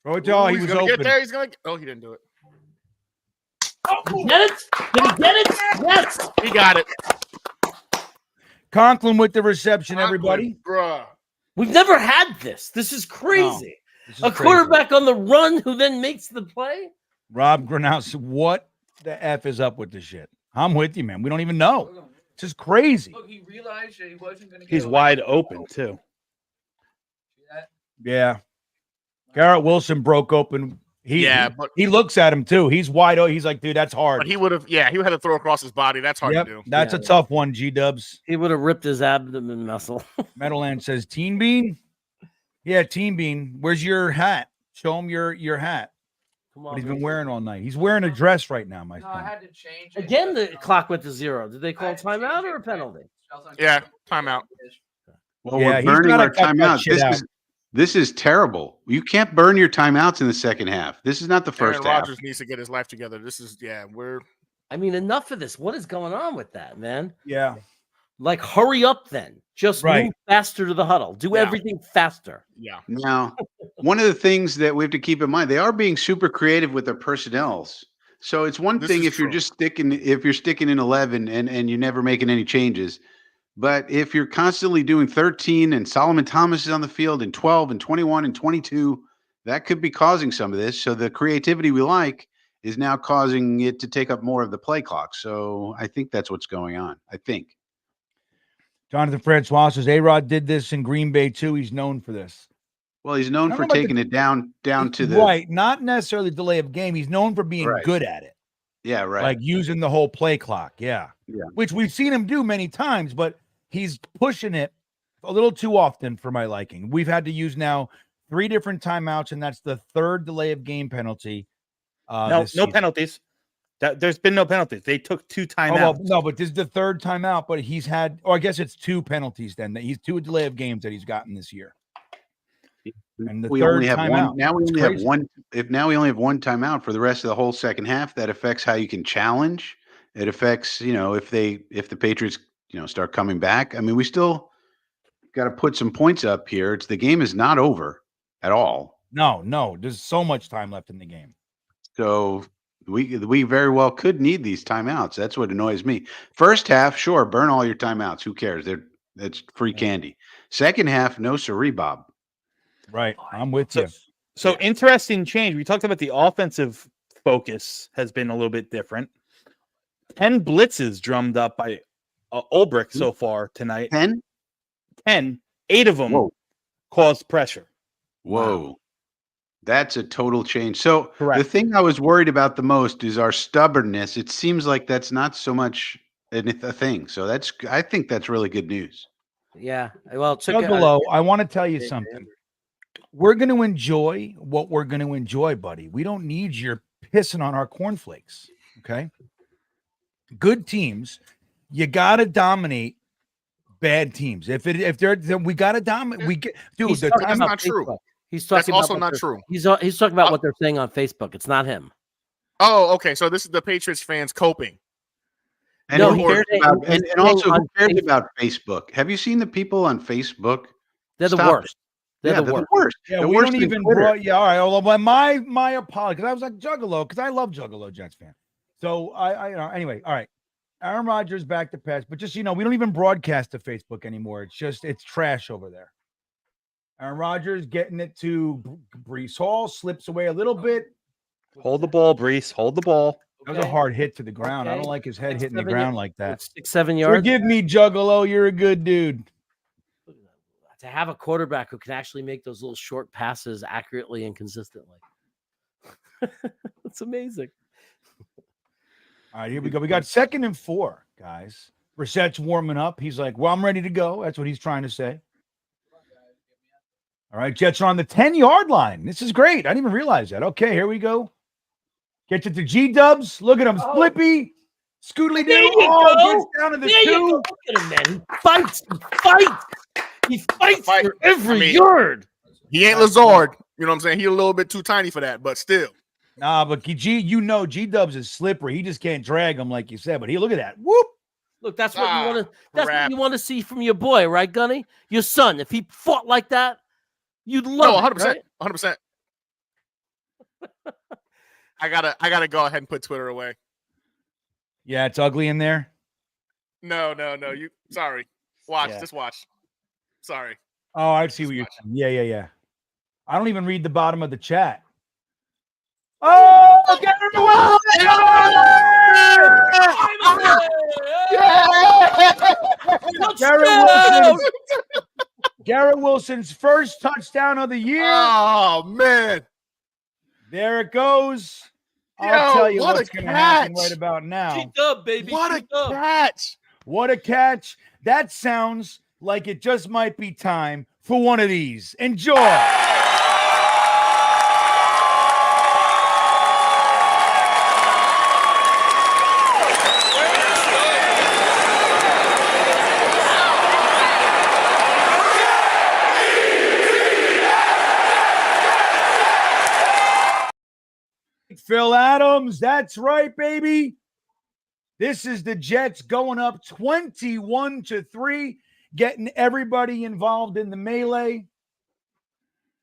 Throw it to Ooh, he he's was gonna open. get there. He's gonna. Oh, he didn't do it. Did he get it? Did he get it? Yes. He got it. Conklin with the reception, everybody. Bruh. We've never had this. This is crazy. This is A crazy. quarterback on the run who then makes the play. Rob Grounous, what the F is up with this shit? I'm with you, man. We don't even know. It's just crazy. Look, he realized that he wasn't going to. He's wide open, too. Yeah. Garrett Wilson broke open. But He looks at him too. He's wide open. He's like, dude, that's hard. he would have. Yeah, he would have to throw across his body. That's hard Yep, to do. that's a tough one, G-Dubs. He would have ripped his abdomen muscle. Meadowland says, Teen Bean? Yeah, Teen Bean. Where's your hat? Show him your hat. Come What on. he's been man. wearing all night. He's wearing a dress right now, my No, I friend. had to change it. Again, the clock went to 0. Did they call timeout or a penalty? Yeah, timeout. Well, Yeah, we're he's burning gotta our cut that timeouts. shit This is terrible. You can't burn your timeouts in the second half. This is not the first Aaron half. Rodgers needs to get his life together. This is we're I mean, enough of this. What is going on with that, man? Yeah. Like, hurry up then. Just Right. move faster to the huddle. Do Yeah. everything faster. yeah. Now, one of the things that we have to keep in mind, they are being super creative with their personnels. So it's one This thing is if you're true. just sticking in 11 and you're never making any changes. But if you're constantly doing 13 and Solomon Thomas is on the field and 12 and 21 and 22, that could be causing some of this. So the creativity we like is now causing it to take up more of the play clock. So I think that's what's going on. I think. Jonathan Francois says A-Rod did this in Green Bay too. He's known for this. Well, he's known for taking it down to the right, not necessarily delay of game. He's known for being good at it. Yeah, right. Like using the whole play clock. Yeah. Which we've seen him do many times, but he's pushing it a little too often for my liking. We've had to use now 3 different timeouts, and that's the 3rd delay of game penalty. No penalties. There's been no penalties. They took 2 timeouts. Oh, well, no, but this is the 3rd timeout. But he's had, I guess it's 2 penalties then. He's 2 delay of games that he's gotten this year. And the we 3rd only have timeout. one. Now we only have one. If now we only have one timeout for the rest of the whole second half, that affects how you can challenge. It affects, if the Patriots, start coming back. I mean, we still got to put some points up here. The game is not over at all. No, there's so much time left in the game. So we very well could need these timeouts. That's what annoys me. First half, sure, burn all your timeouts. Who cares? That's free candy. Second half, no siree, Bob. Right, I'm with you. So interesting change. We talked about the offensive focus has been a little bit different. 10 blitzes drummed up by Ulbrich so far tonight. 10? 10. 8 of them caused pressure. Whoa. Wow. That's a total change. So Correct. The thing I was worried about the most is our stubbornness. It seems like that's not so much a thing. So I think that's really good news. Yeah. Well, Juggalo, I want to tell you something. We're going to enjoy what we're going to enjoy, buddy. We don't need your pissing on our cornflakes. Okay. Good teams, you got to dominate bad teams. If they're we got to dominate. That's not true. That's also not true. He's talking about what they're saying on Facebook. It's not him. Oh, okay. So this is the Patriots fans coping. And, no, and also, who cares about Facebook? Have you seen the people on Facebook? They're the worst. They're the worst. Yeah, the we worst don't even. All right. Well, my apology, because I was like Juggalo, because I love Juggalo, Jets fan. So anyway, all right. Aaron Rodgers back to pass, but just we don't even broadcast to Facebook anymore. It's trash over there. Aaron Rodgers getting it to Breece Hall, slips away a little bit. Hold the ball, Breece. Hold the ball. That was a hard hit to the ground. I don't like his head hitting the ground like that. 6-7 yards. Forgive me, Juggalo. You're a good dude. To have a quarterback who can actually make those little short passes accurately and consistently. It's amazing. All right, here we go. We got 2nd and 4, guys. Brissett's warming up. He's like, well, I'm ready to go. That's what he's trying to say. All right, Jets are on the 10-yard line. This is great. I didn't even realize that. Okay, here we go. Get you to G-dubs. Look at him. Slippy. Scootly doo. Gets down to the 2. Look at him, man. He fights. He fights for every yard. He ain't Lazard. You know what I'm saying? He's a little bit too tiny for that, but still. Nah, but G-Dubs is slippery. He just can't drag him like you said. But look at that. Whoop. Look, that's what you want to. That's what you want to see from your boy, right, Gunny? Your son. If he fought like that, you'd love. No, 100%. Right? 100%. I gotta go ahead and put Twitter away. Yeah, it's ugly in there. No. You sorry. Watch. Just watch. Sorry. Oh, I see what you're saying. Yeah. I don't even read the bottom of the chat. Oh, get him away! Garrett Wilson's first touchdown of the year. Oh, man. There it goes. I'll tell you what's going to happen right about now. G-dub, baby. What a catch. What a catch. That sounds like it just might be time for one of these. Enjoy. Phil Adams, that's right, baby. This is the Jets going up 21-3, getting everybody involved in the melee.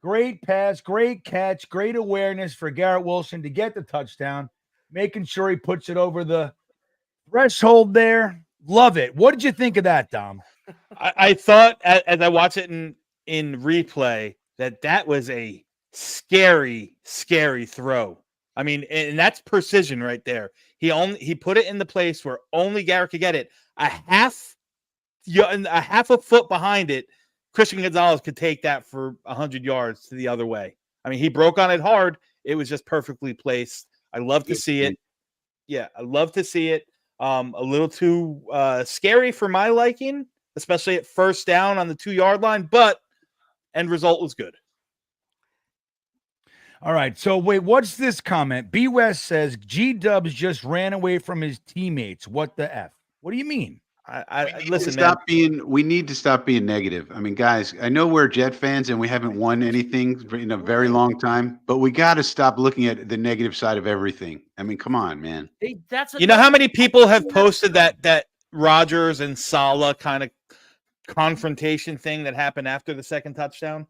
Great pass, great catch, great awareness for Garrett Wilson to get the touchdown, making sure he puts it over the threshold there. Love it. What did you think of that, Dom? I thought as I watched it in replay that was a scary throw. I mean, and that's precision right there. He put it in the place where only Garrett could get it. A half a foot behind it, Christian Gonzalez could take that for 100 yards to the other way. I mean, he broke on it hard. It was just perfectly placed. I love to see it. Yeah, I love to see it. A little too scary for my liking, especially at first down on the 2-yard line, but end result was good. All right. So wait, what's this comment? B West says G-Dubs just ran away from his teammates. What the F? What do you mean? Listen, man. We need to stop being negative. I mean, guys, I know we're Jet fans and we haven't won anything in a very long time, but we got to stop looking at the negative side of everything. I mean, come on, man. Hey, You know how many people have posted that Rodgers and Saleh kind of confrontation thing that happened after the second touchdown?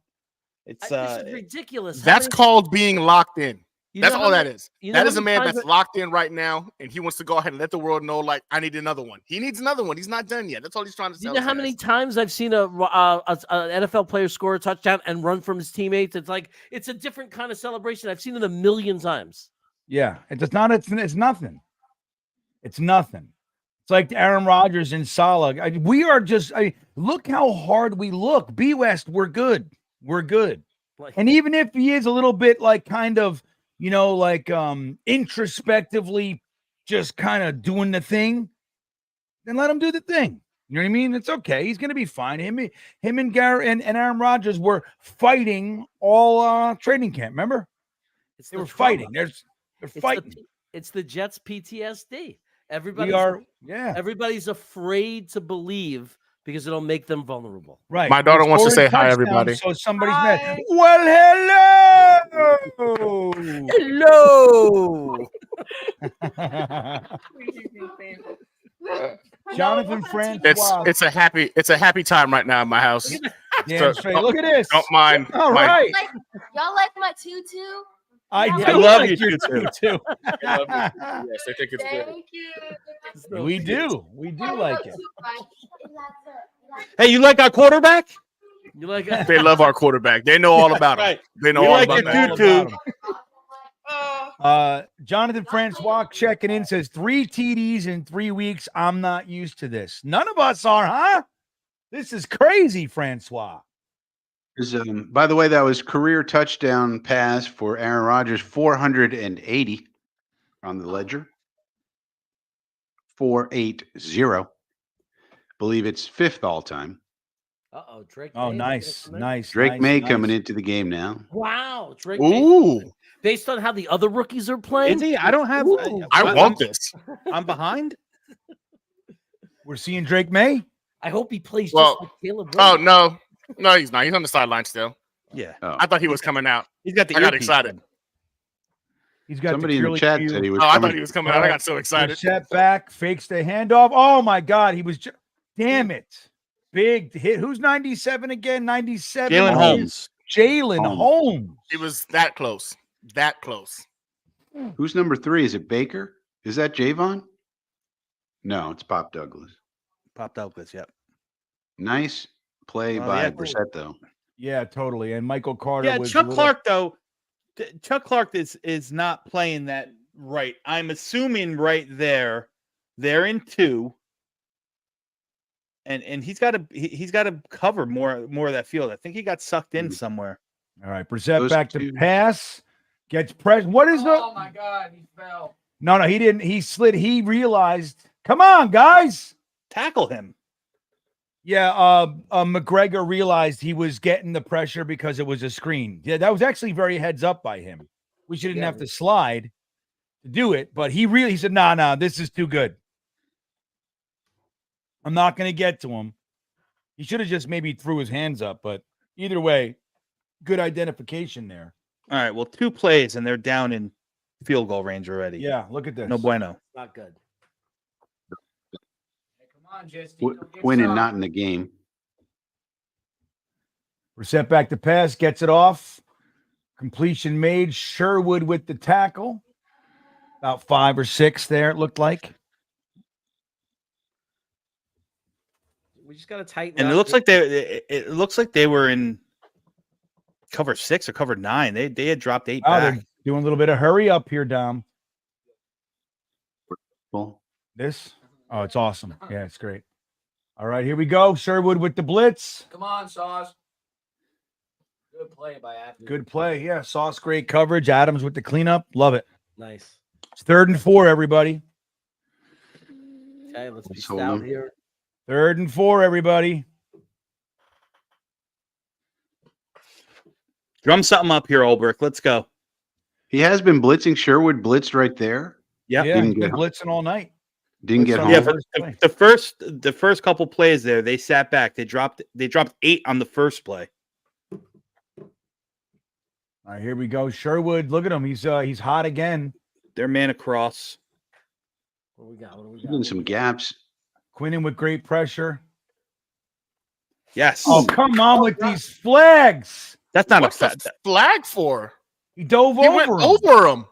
It's this is ridiculous. That's called being locked in. That's all that is. That is a man that's times locked in right now, and he wants to go ahead and let the world know, like, I need another one. He needs another one. He's not done yet. That's all he's trying to say. You know how many times I've seen an NFL player score a touchdown and run from his teammates? It's like it's a different kind of celebration. I've seen it a million times. Yeah, it's nothing. It's nothing. It's like Aaron Rodgers and Saleh. We are just look how hard we look. B West, we're good. We're good. And even if he is a little bit like kind of, you know, like introspectively just kind of doing the thing, then let him do the thing. You know what I mean? It's okay. He's going to be fine. Him and Garrett and Aaron Rodgers were fighting all training camp. Remember? They were fighting. They're fighting. It's the Jets PTSD. Everybody's afraid to believe because it'll make them vulnerable. Right. My daughter wants to say hi, everybody. So somebody's mad. Well, hello. Hello. Jonathan Francois. It's a happy time right now in my house. Yeah, straight. Look at this. Don't mind. All right. Y'all like my tutu? I love like you your tutu. I love it. Yes, I think it's good. Thank you. We do like it. Hey, you like our quarterback? You like They love our quarterback. They know all about him. Right. They know You all like about your that. tutu. Jonathan Francois checking in says 3 TDs in 3 weeks. I'm not used to this. None of us are, huh? This is crazy, Francois. By the way, that was career touchdown pass for Aaron Rodgers, 480 on the ledger. 480. Believe it's 5th all time. Drake. Oh, May nice. Drake May coming into the game now. Wow, Drake. Ooh. May. Based on how the other rookies are playing. Is he? I don't have. I want this. I'm behind. We're seeing Drake May. I hope he plays Well, just like Caleb. Oh, no, he's not. He's on the sideline still. Yeah. Oh. I thought he was coming out. He's got the I got earpiece excited. in. He's got Somebody in the chat said he was Oh, I coming. thought he was coming out. I got so excited. Set back, fakes the handoff. Oh my God, he was. Damn it! Big hit. Who's 97 again? 97. Jalen Holmes. Jalen Holmes. He was that close. That close. Who's number 3? Is it Baker? Is that Javon? No, it's Pop Douglas. Pop Douglas. Yep. Nice play by Brissett, though. Yeah, totally. And Michael Carter. Yeah, was Chuck Clark though. Chuck Clark is not playing that right. I'm assuming right there. They're in 2. And he's got to cover more of that field. I think he got sucked in somewhere. All right, Brissett Those back two. to pass. Gets pressed. What is the? Oh my God, he fell. No, he didn't. He slid. He realized. Come on, guys. Tackle him. Yeah, McGregor realized he was getting the pressure because it was a screen. Yeah, that was actually very heads up by him. We shouldn't have to slide to do it, but he said, nah, this is too good. I'm not going to get to him. He should have just maybe threw his hands up, but either way, good identification there. All right, well, 2 plays and they're down in field goal range already. Yeah, look at this. No bueno. Not good. Come on, Jesse. Winning, not in the game. We're set back to pass, gets it off. Completion made. Sherwood with the tackle. About 5 or 6 there, it looked like. We just got to tighten And up. it looks like they were in cover 6 or cover 9. They had dropped 8 Oh, back. they're doing a little bit of hurry up here, Dom. Well, This? Oh, it's awesome. Yeah, it's great. All right, here we go. Sherwood with the blitz. Come on, Sauce. Good play by Athlete. Good play. Yeah, Sauce, great coverage. Adams with the cleanup. Love it. Nice. It's 3rd and 4, everybody. Okay, let's be Let's hold stout him. here. 3rd and 4, everybody. Drum something up here, Olbrich. Let's go. he has been blitzing. Sherwood blitzed right there. Yep. Yeah, Didn't he's get been home. blitzing all night. Didn't get Blitz on home. Yeah, the but first play. the first couple plays there, they sat back. They dropped 8 on the first play. All right, here we go. Sherwood, look at him. He's hot again. Their man across. What do we got? Getting some gaps. Quinnen with great pressure. Yes. Oh, come on with these flags. That's not What's a the flag for? He dove He over went him. over him.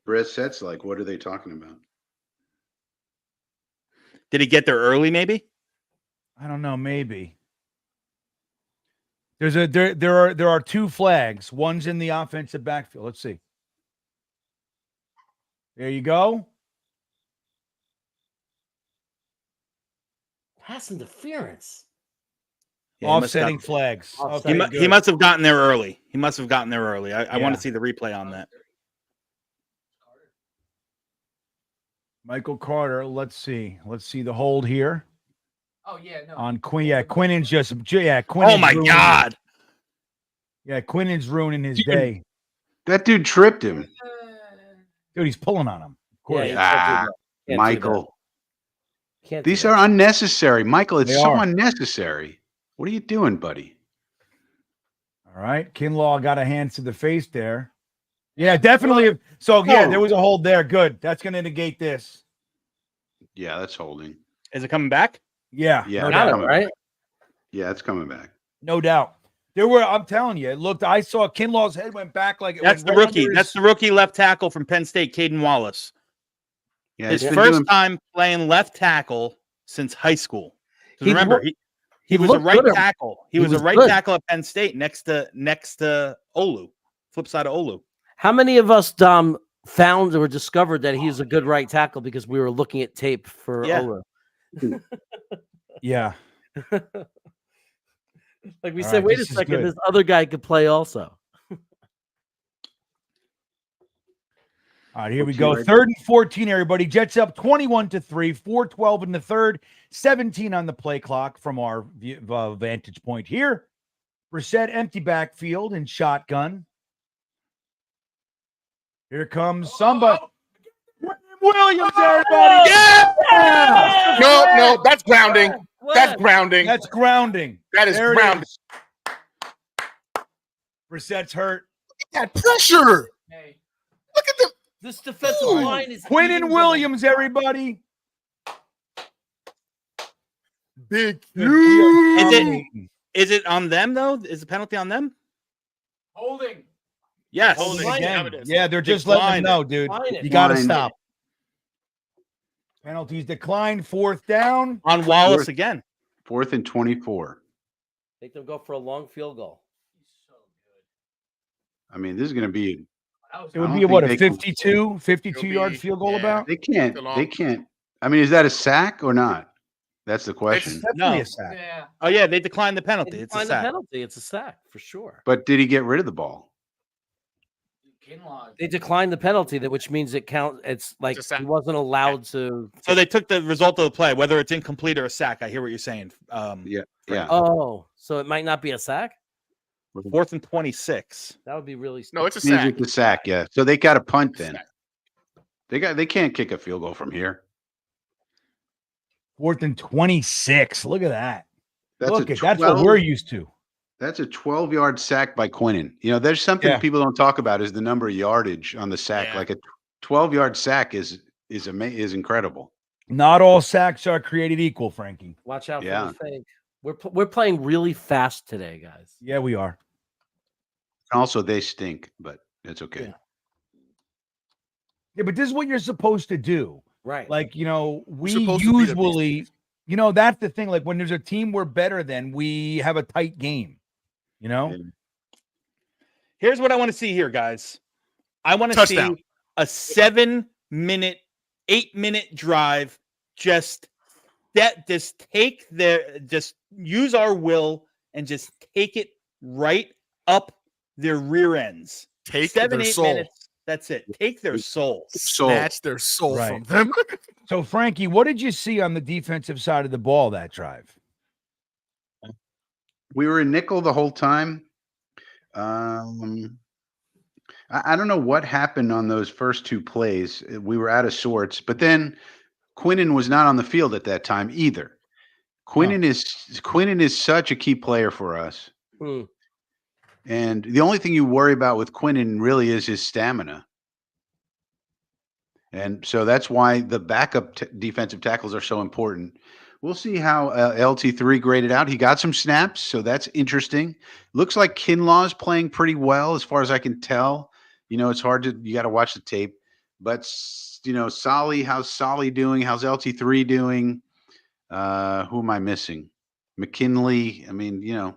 Brissett's like, what are they talking about? Did he get there early? Maybe. I don't know, maybe. There are 2 flags. One's in the offensive backfield. Let's see. There you go. Pass interference. Yeah, he must have Offsetting got- flags. Offsetting. He, Okay, mu- he good. must have gotten there early. He must have gotten there early. I want Yeah. to see the replay on that. Michael Carter. Let's see. Let's see the hold here Oh, yeah, no. on Quinn. Yeah, Quinnen's just. Yeah, Oh Quinnen's my ruining- God! Yeah, Quinnen's ruining his day. That dude tripped him. Dude, he's pulling on him. Of course. Yeah, you Ah, can't do that. Can't do that. Michael. Can't do These that. are unnecessary. Michael, it's They so are. unnecessary. What are you doing, buddy? All right. Kinlaw got a hand to the face there. Yeah, definitely. So, yeah, there was a hold there. Good. That's going to negate this. Yeah, that's holding. Is it coming back? Yeah. Yeah, No Got doubt. it, coming right? back. Yeah, it's coming back. No doubt. There were, I'm telling you, it looked, I saw Kinlaw's head went back like it That's went the right rookie. under That's his- the rookie left tackle from Penn State, Caden Wallace. Yeah, His it's been first doing- time playing left tackle since high school. 'Cause He remember, looked- he he was a looked right good. tackle. He He was a was right good. tackle at Penn State next to Olu, flip side of Olu. How many of us, Dom, found or discovered that he's a good right tackle because we were looking at tape for Yeah. Ola? Yeah. Like we All said, right, wait a this is second, good. this other guy could play also. All right, here we 14 go. right 3rd and 14, everybody. Jets up 21-3, 4:12 in the third, 17 on the play clock from our vantage point here. Brissett empty backfield and shotgun. Here comes somebody. Williams, everybody. Yeah! No, that's grounding. That's What? grounding. That's grounding. That is There it grounding. is. Brissett's hurt. That pressure. Hey, Look at them. This defensive Ooh. line is Quinn eating and them. Williams, everybody. Big. We are Is it- dominating. Is it on them though? Is the penalty on them? holding. Yes. Holding. Decline Again. it is. Yeah, they're just letting them Decline know, dude. Decline it. You got to Decline it. stop. Penalties decline. 4th down. On Wallace again. 4th and 24. Make them go for a long field goal. He's so good. I mean, this is going to be. That was It would I be don't what, a think they can- 52-yard be- field goal yeah. about? They can't. Too long. They can't. I mean, is that a sack or not? That's the It's question. definitely No. a sack. yeah. Oh yeah, they declined the penalty. It's a Decline the sack. penalty. It's a sack for sure. But did he get rid of the ball? Kinlaw. They declined the penalty, that which means it counts. It's like It's a sack. he wasn't allowed to. So they took the result of the play, whether it's incomplete or a sack. I hear what you're saying. Yeah. Yeah. Oh, so it might not be a sack. 4th and 26. That would be really. No, it's a Means sack. it's a sack. Yeah. So they got a punt then. Sack. They can't kick a field goal from here. 4th and 26. Look at that. That's Look a at that's what 12 we're used to. That's a 12-yard sack by Quinnen. You know, there's something Yeah. people don't talk about is the number of yardage on the sack. Yeah. Like a 12-yard sack is incredible. Not all sacks are created equal, Frankie. Watch out Yeah. for the fake. We're playing really fast today, guys. Yeah, we are. Also, they stink, but it's okay. Yeah. Yeah, but this is what you're supposed to do. Right. Like, we supposed to beat up these usually, that's the thing. Like when there's a team we're better than, we have a tight game, Here's what I want to see here, guys. I want to Touchdown. see a 7-minute, 8-minute drive. Just use our will and just take it right up their rear ends. Take 7, their 8 soul. minutes. That's it. Take their soul. Snatch their soul Right. from them. So, Frankie, what did you see on the defensive side of the ball that drive? We were in nickel the whole time. I don't know what happened on those first 2 plays. We were out of sorts, but then Quinnen was not on the field at that time either. Quinnen is such a key player for us. Hmm. And the only thing you worry about with Quinnen really is his stamina. And so that's why the backup defensive tackles are so important. We'll see how LT3 graded out. He got some snaps, so that's interesting. Looks like Kinlaw's playing pretty well as far as I can tell. It's hard you got to watch the tape. But, Solly, how's Solly doing? How's LT3 doing? Who am I missing? McKinley. I mean,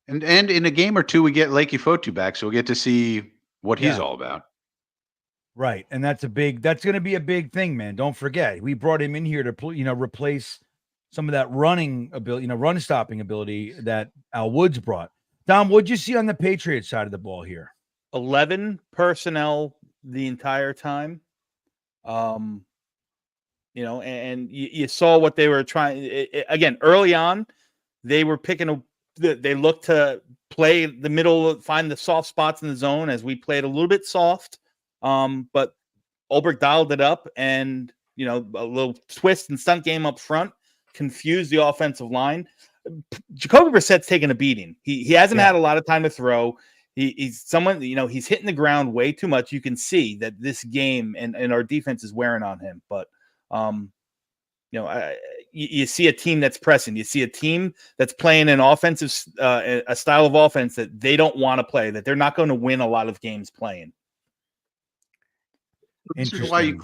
And in a game or two, we get Lakey Fotu back, so we'll get to see what he's all about. Right, and that's going to be a big thing, man. Don't forget, we brought him in here to replace some of that running ability, run stopping ability that Al Woods brought. Dom, what'd you see on the Patriots side of the ball here? 11 personnel the entire time. And you saw what they were trying. Again, early on, they were they looked to play the middle, find the soft spots in the zone as we played a little bit soft. But Ulbrich dialed it up and, a little twist and stunt game up front, confused the offensive line. Jacoby Brissett's taking a beating. He hasn't had a lot of time to throw. He's someone, he's hitting the ground way too much. You can see that this game and our defense is wearing on him. But, you see a team that's pressing. You see a team that's playing an offensive, a style of offense that they don't want to play, that they're not going to win a lot of games playing. This is why you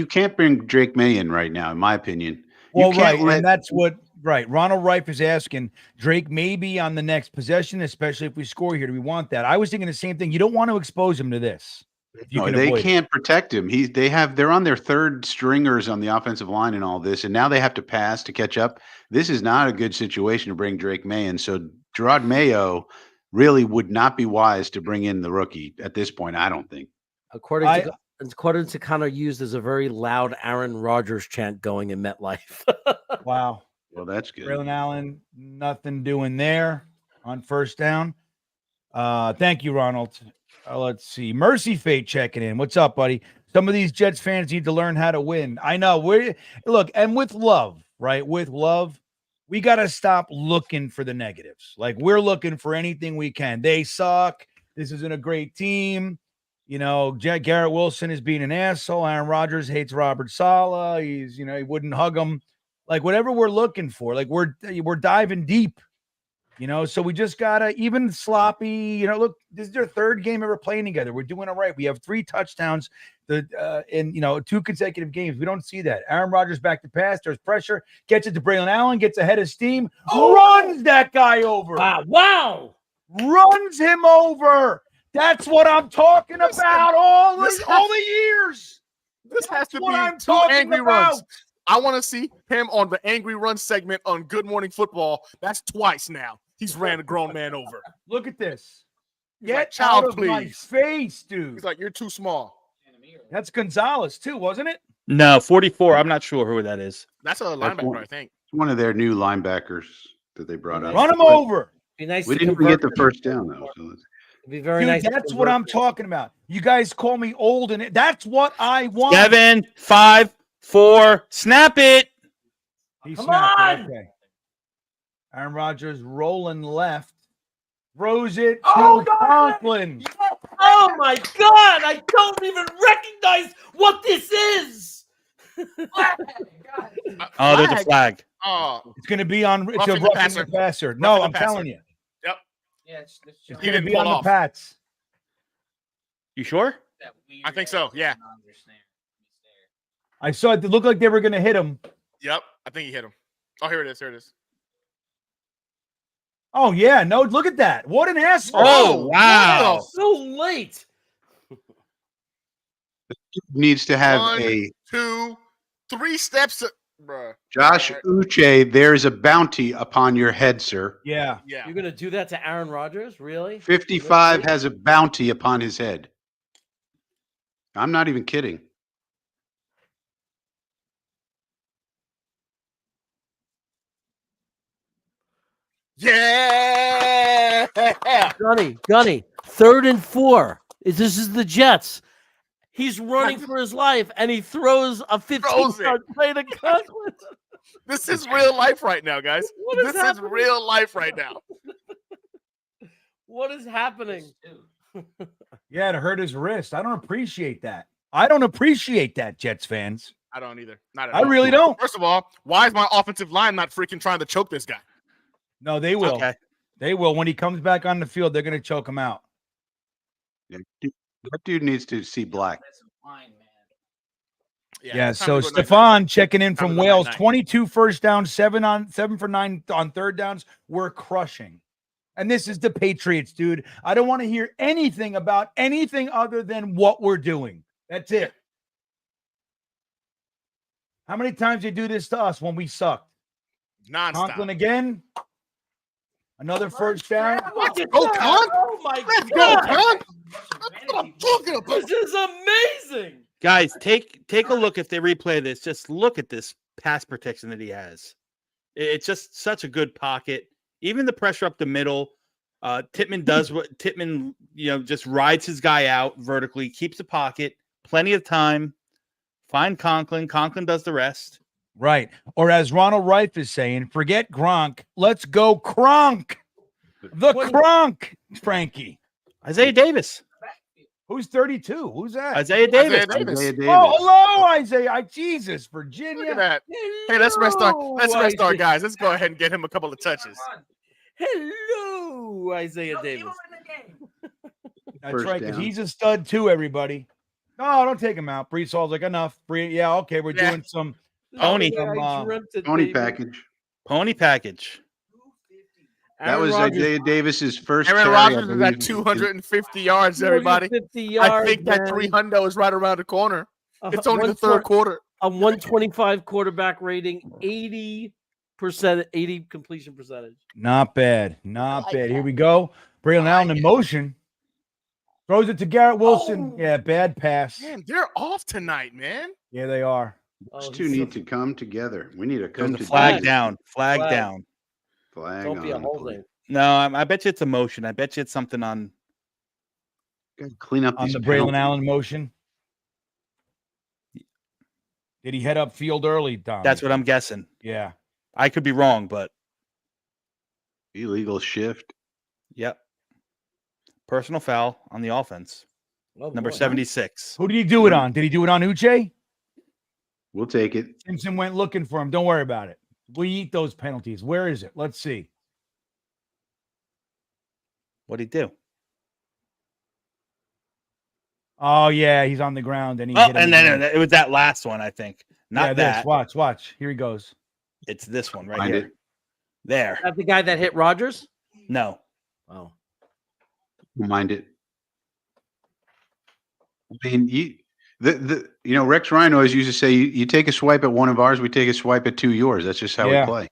can't bring Drake May in right now, in my opinion. Well, and that's what Ronald Reif is asking. Drake may be on the next possession, especially if we score here. Do we want that? I was thinking the same thing. You don't want to expose him to this. No, they can't protect him. They're on their third stringers on the offensive line and all this, and now they have to pass to catch up. This is not a good situation to bring Drake May in. So Gerard Mayo really would not be wise to bring in the rookie at this point, I don't think. According to Connor, used as a very loud Aaron Rodgers chant going in MetLife. Wow. Well, that's good. Braylon Allen, nothing doing there on first down. Thank you, Ronald. Let's see. Mercy Fate checking in. What's up, buddy? Some of these Jets fans need to learn how to win. I know. And with love, right? With love, we got to stop looking for the negatives. Like, we're looking for anything we can. They suck. This isn't a great team. Garrett Wilson is being an asshole. Aaron Rodgers hates Robert Saleh. He's, he wouldn't hug him. Like, whatever we're looking for, like, we're diving deep. So we just gotta, even sloppy, look, this is their third game ever playing together. We're doing it right. We have 3 touchdowns in 2 consecutive games. We don't see that. Aaron Rodgers back to pass. There's pressure. Gets it to Braylon Allen. Gets ahead of steam. Runs that guy over. Wow. Runs him over. That's what I'm talking about all the years. This has to what be I'm 2 talking angry about. runs. I want to see him on the angry run segment on Good Morning Football. That's twice now. He's ran a grown man over. Look at this. He's like, Get out of my face, dude. He's like, you're too small. That's Gonzalez, too, wasn't it? No, 44. I'm not sure who that is. That's a linebacker, I think. It's one of their new linebackers that they brought up. Run him over. Be nice. We didn't even get the first down, though. So It'd be very Dude, nice. that's what I'm talking about. You guys call me old, and that's what I want. 7, 5, 4. Snap it. He Come snapped it. on! Okay. Aaron Rodgers rolling left. Throws it Oh, to God! Conklin. Oh my God! I don't even recognize what this is. Oh, there's a flag. Oh, It's going to be on. It's Roughing a the roughing passer. the passer. No, Roughing I'm the passer. telling you. Yeah, It's He going to didn't be pull on the off. Pats. You sure? I think so, yeah. I saw it looked like they were going to hit him. Yep, I think he hit him. Oh, here it is. Here it is. Oh, yeah. No, look at that. What an asshole. Oh, wow. So late. Needs to have 1, 2, 3 steps. Bruh. Josh Uche, there's a bounty upon your head, sir. Yeah. Yeah. You're gonna do that to Aaron Rodgers? Really? 55 has a bounty upon his head. I'm not even kidding. Yeah. Gunny, 3rd and 4. This is the Jets. He's running for his life, and he throws a 15-yard play to Conklin. This is real life right now, guys. What is This is real life right now. What is happening? Yeah, it hurt his wrist. I don't appreciate that. I don't appreciate that, Jets fans. I don't either. Not at I all. really don't. First of all, why is my offensive line not freaking trying to choke this guy? No, they will. Okay. They will. When he comes back on the field, they're going to choke him out. Yeah, that dude needs to see black. Yeah, it's time so to go night-night. Stefan checking in Time from to go Wales, night-night. 22 first downs, 7 for 9 on third downs. We're crushing. And this is the Patriots, dude. I don't want to hear anything about anything other than what we're doing. That's it. How many times did you do this to us when we sucked? Non-stop. Conklin again. Another first down. Look at Go, that. Con. Oh my Let's go, God. Con. That's what I'm talking about. This is amazing. Guys, take a look if they replay this. Just look at this pass protection that he has. It's just such a good pocket. Even the pressure up the middle. Tittman does what Tittman, just rides his guy out vertically, keeps the pocket, plenty of time. Find Conklin. Conklin does the rest. Right. Or as Ronald Reif is saying, forget Gronk. Let's go Kronk. The Kronk, Frankie. Isaiah Davis. Who's 32? Who's that? Isaiah Davis. Isaiah Davis. Oh, hello, Isaiah. Jesus, Look Virginia. at that. Hey, let's rest our Isaiah. guys. Let's go ahead and get him a couple of touches. Hello, Isaiah Davis. That's First right, because down. he's a stud too, everybody. No, don't take him out. Brees Hall's like, enough. Yeah, okay, we're Yeah. doing some. Pony. I dreamt it, Pony baby. package. Pony package. That Aaron was Rodgers, Isaiah Davis's first Aaron carry, I Rodgers is believe. at 250 yards, everybody. 250 yards, I think that man. 300 is right around the corner. It's only the 120 third quarter. A 125 quarterback rating, 80 completion percentage. Not bad. Not bad. Here we go. Braylon Allen in motion. Throws it to Garrett Wilson. Yeah, bad pass. Man, they're off tonight, man. Yeah, they are. Those Oh, two he's need so- to come together. We need to There's come a to flag Jesus. down. Flag Flag. down. Flag Don't be a on, holding. please. No, I bet you it's emotion. I bet you it's something on. Gotta clean up On these the Braylon penalties. Allen motion. Did he head up field early, Dom? That's what I'm guessing. Yeah. I could be wrong, but Illegal shift. yep. Personal foul on the offense. Oh, Number boy. 76. Who did he do it on? Did he do it on Uche? We'll take it. Simpson went looking for him. Don't worry about it. We eat those penalties. Where is it? Let's see. What'd he do? Oh, yeah, he's on the ground and he Oh, hit him and then again. it was that last one, I think. Not Yeah, that. this. Watch. Here he goes. It's this one right Find here. it. There. Is that the guy that hit Rodgers? No. Oh. Don't mind it. I mean, Rex Ryan always used to say, you take a swipe at one of ours, we take a swipe at 2 yours. That's just how Yeah. we play.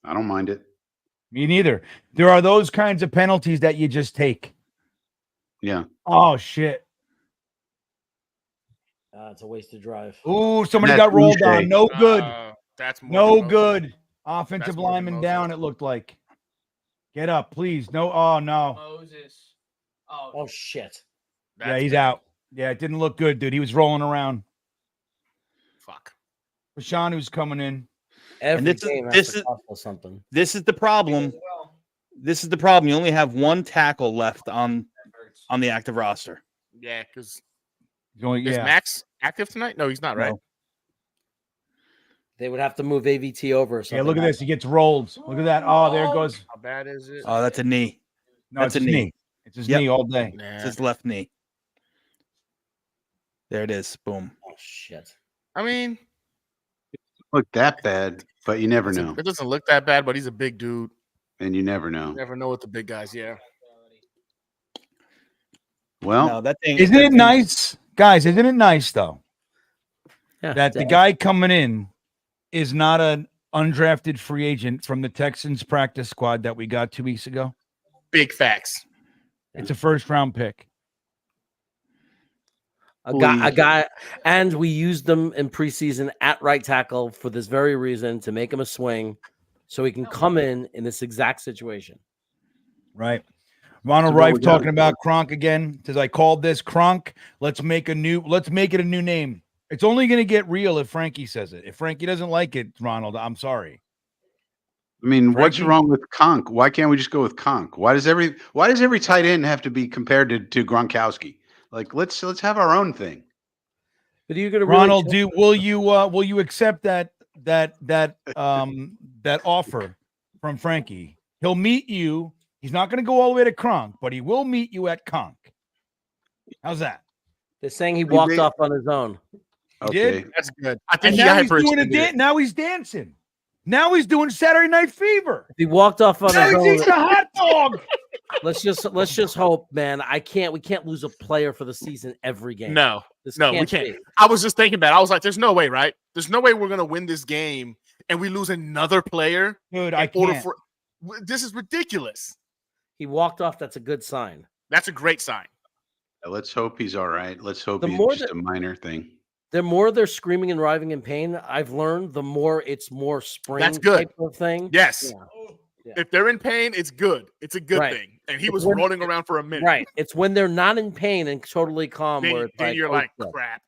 I don't mind it. Me neither. There are those kinds of penalties that you just take. Yeah. Oh, shit. It's a wasted drive. Ooh, somebody That's got rolled Uche. on. No good. That's more No than most. good. Offensive That's more than lineman Moses. down, it looked like. Get up, please. No. Oh, no. Moses. Oh, shit. Yeah, That's he's bad. out. Yeah, it didn't look good, dude. He was rolling around. Fuck. Rashawn, who's coming in. Every this is- game has this to is- cost us something. This is the problem. This is the problem. You only have one tackle left on the active roster. Yeah, because He's only, is yeah. Max active tonight? No, he's not, right? No. They would have to move AVT over or something. Yeah, look at this. He gets rolled. Look at that. Oh, there goes. How bad is it? Oh, that's a knee. No, That's it's a his knee. knee. It's his Yep. knee all day. It's his left knee. There it is. Boom. Oh shit. I mean, Look that bad, but you never know, it doesn't look that bad, but he's a big dude. and you never know. You never know with the big guys. Yeah. Well, No, that thing. Isn't it nice, guys? Isn't it nice though Yeah. that the guy coming in is not an undrafted free agent from the Texans practice squad that we got 2 weeks ago? Big facts. It's a first-round pick. A guy, and we used them in preseason at right tackle for this very reason, to make him a swing, so he can come in this exact situation. Right. Ronald So what Rife we got- talking about Kronk again. Says I called this Kronk. Let's make it a new name. It's only going to get real if Frankie says it. If Frankie doesn't like it, Ronald, I'm sorry. I mean, what's Frankie? wrong with Conk? Why can't we just go with Conk? Why does every tight end have to be compared to Gronkowski? Like, let's have our own thing. But are you going to Ronald, will you accept that offer from Frankie? He'll meet you. He's not going to go all the way to Kronk, but he will meet you at Conk. How's that? They're saying he walked off on his own. He did? Okay. That's good. I think And he now he's doing hyperextended it. now he's dancing. Now he's doing Saturday Night Fever. If he walked off on Now his he's own, eating a hot dog. let's just hope, man. We can't lose a player for the season every game. No, This no, we be. can't. I was just thinking that. I was like, there's no way, right? There's no way we're gonna win this game and we lose another player. Dude, in I order can't. this is ridiculous. He walked off. That's a good sign. That's a great sign. Let's hope he's all right. Let's hope The he's more just that- a minor thing. The more they're screaming and writhing in pain, I've learned, the more it's more spring That's good. type of thing. Yes. Yeah. If they're in pain, it's good. It's a good Right. thing. And he It's was when- rolling around for a minute. Right. It's when they're not in pain and totally calm where Then, it's then like, you're oh, like, shit. crap.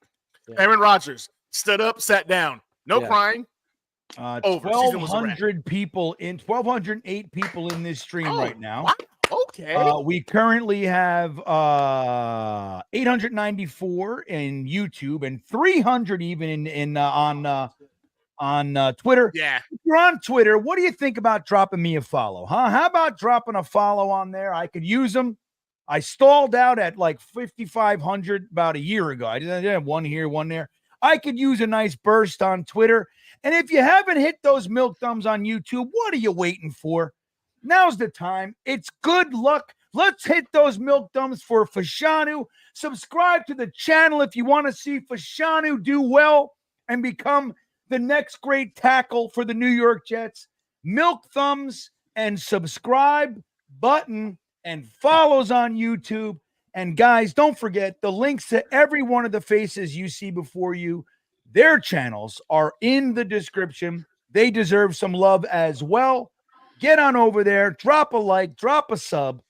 Yeah. Aaron Rodgers stood up, sat down. No Yeah. crying. Over. Season was a wrap. 1,208 people in this stream right now. Wow. Okay. We currently have 894 in YouTube and 300 even on Twitter. Yeah. If you're on Twitter, what do you think about dropping me a follow? Huh? How about dropping a follow on there? I could use them. I stalled out at like 5,500 about a year ago. I didn't have one here, one there. I could use a nice burst on Twitter. And if you haven't hit those milk thumbs on YouTube, what are you waiting for? Now's the time. It's good luck. Let's hit those milk thumbs for Fashanu. Subscribe to the channel if you want to see Fashanu do well and become the next great tackle for the New York Jets. Milk thumbs and subscribe button and follows on YouTube. And guys, don't forget the links to every one of the faces you see before you. Their channels are in the description. They deserve some love as well. Get on over there, drop a like, drop a sub.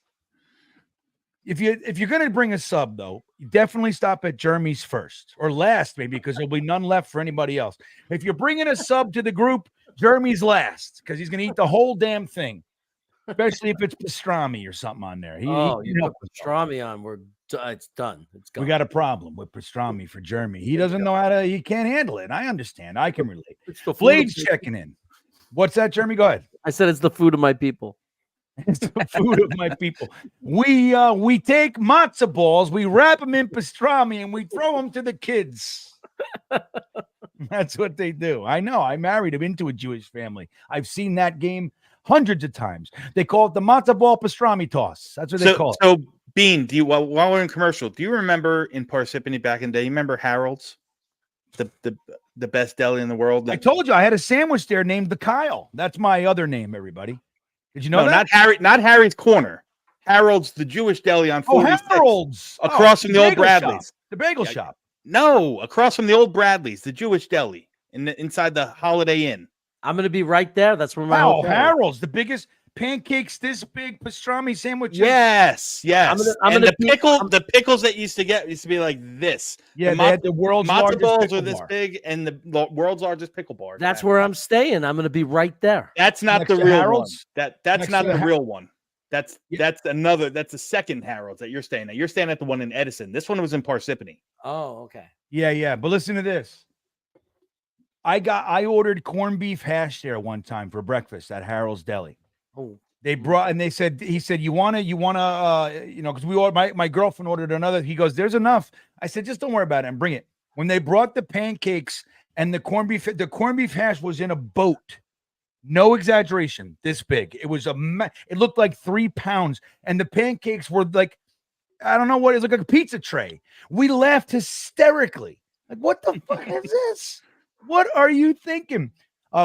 If you're gonna bring a sub, though, you definitely stop at Jeremy's first or last, maybe, because there'll be none left for anybody else. If you're bringing a sub to the group, Jeremy's last because he's gonna eat the whole damn thing, especially if it's pastrami or something on there. You put pastrami on. It's done. It's gone. We got a problem with pastrami for Jeremy. He doesn't know how to. He can't handle it. And I understand. I can relate. It's the food Blade's of- checking in. What's that, Jeremy? Go ahead. I said it's the food of my people. It's the food of my people. We take matzo balls, we wrap them in pastrami, and we throw them to the kids. That's what they do. I know. I married him into a Jewish family. I've seen that game hundreds of times. They call it the matzo ball pastrami toss. That's what they call it. So Bean, while we're in commercial, do you remember in Parsippany back in the day? You remember Harold's, the best deli in the world? I told you I had a sandwich there named the Kyle. That's my other name, everybody. Did you know that? not Harry's Corner. Harold's, the Jewish deli on 46, Harold's across from the old bagel shop. Bradley's. The bagel Yeah, shop. No, across from the old Bradley's, the Jewish deli inside the Holiday Inn. I'm gonna be right there. That's where my Wow, hotel is. Harold's, the biggest pancakes this big pastrami sandwich. Yes. I'm And gonna the pickles that used to be like this. Yeah, the they had the world's matzo largest balls pickle are this bar. big, and the world's largest pickle bar. That's where I'm staying. I'm gonna be right there. That's not Next the to real Harold's? one. That's Next not to the the real one. That's Yeah. the second Harold's that you're staying at. You're staying at the one in Edison. This one was in Parsippany. Oh, okay. Yeah. But listen to this. I ordered corned beef hash there one time for breakfast at Harold's Deli. Oh, They brought and he said, you wanna, because my girlfriend ordered another. He goes, there's enough. I said, just don't worry about it and bring it. When they brought the pancakes and the corned beef hash was in a boat. No exaggeration, this big. It was it looked like 3 pounds, and the pancakes were like, I don't know what it looked like, a pizza tray. We laughed hysterically. Like, what the fuck is this? What are you thinking?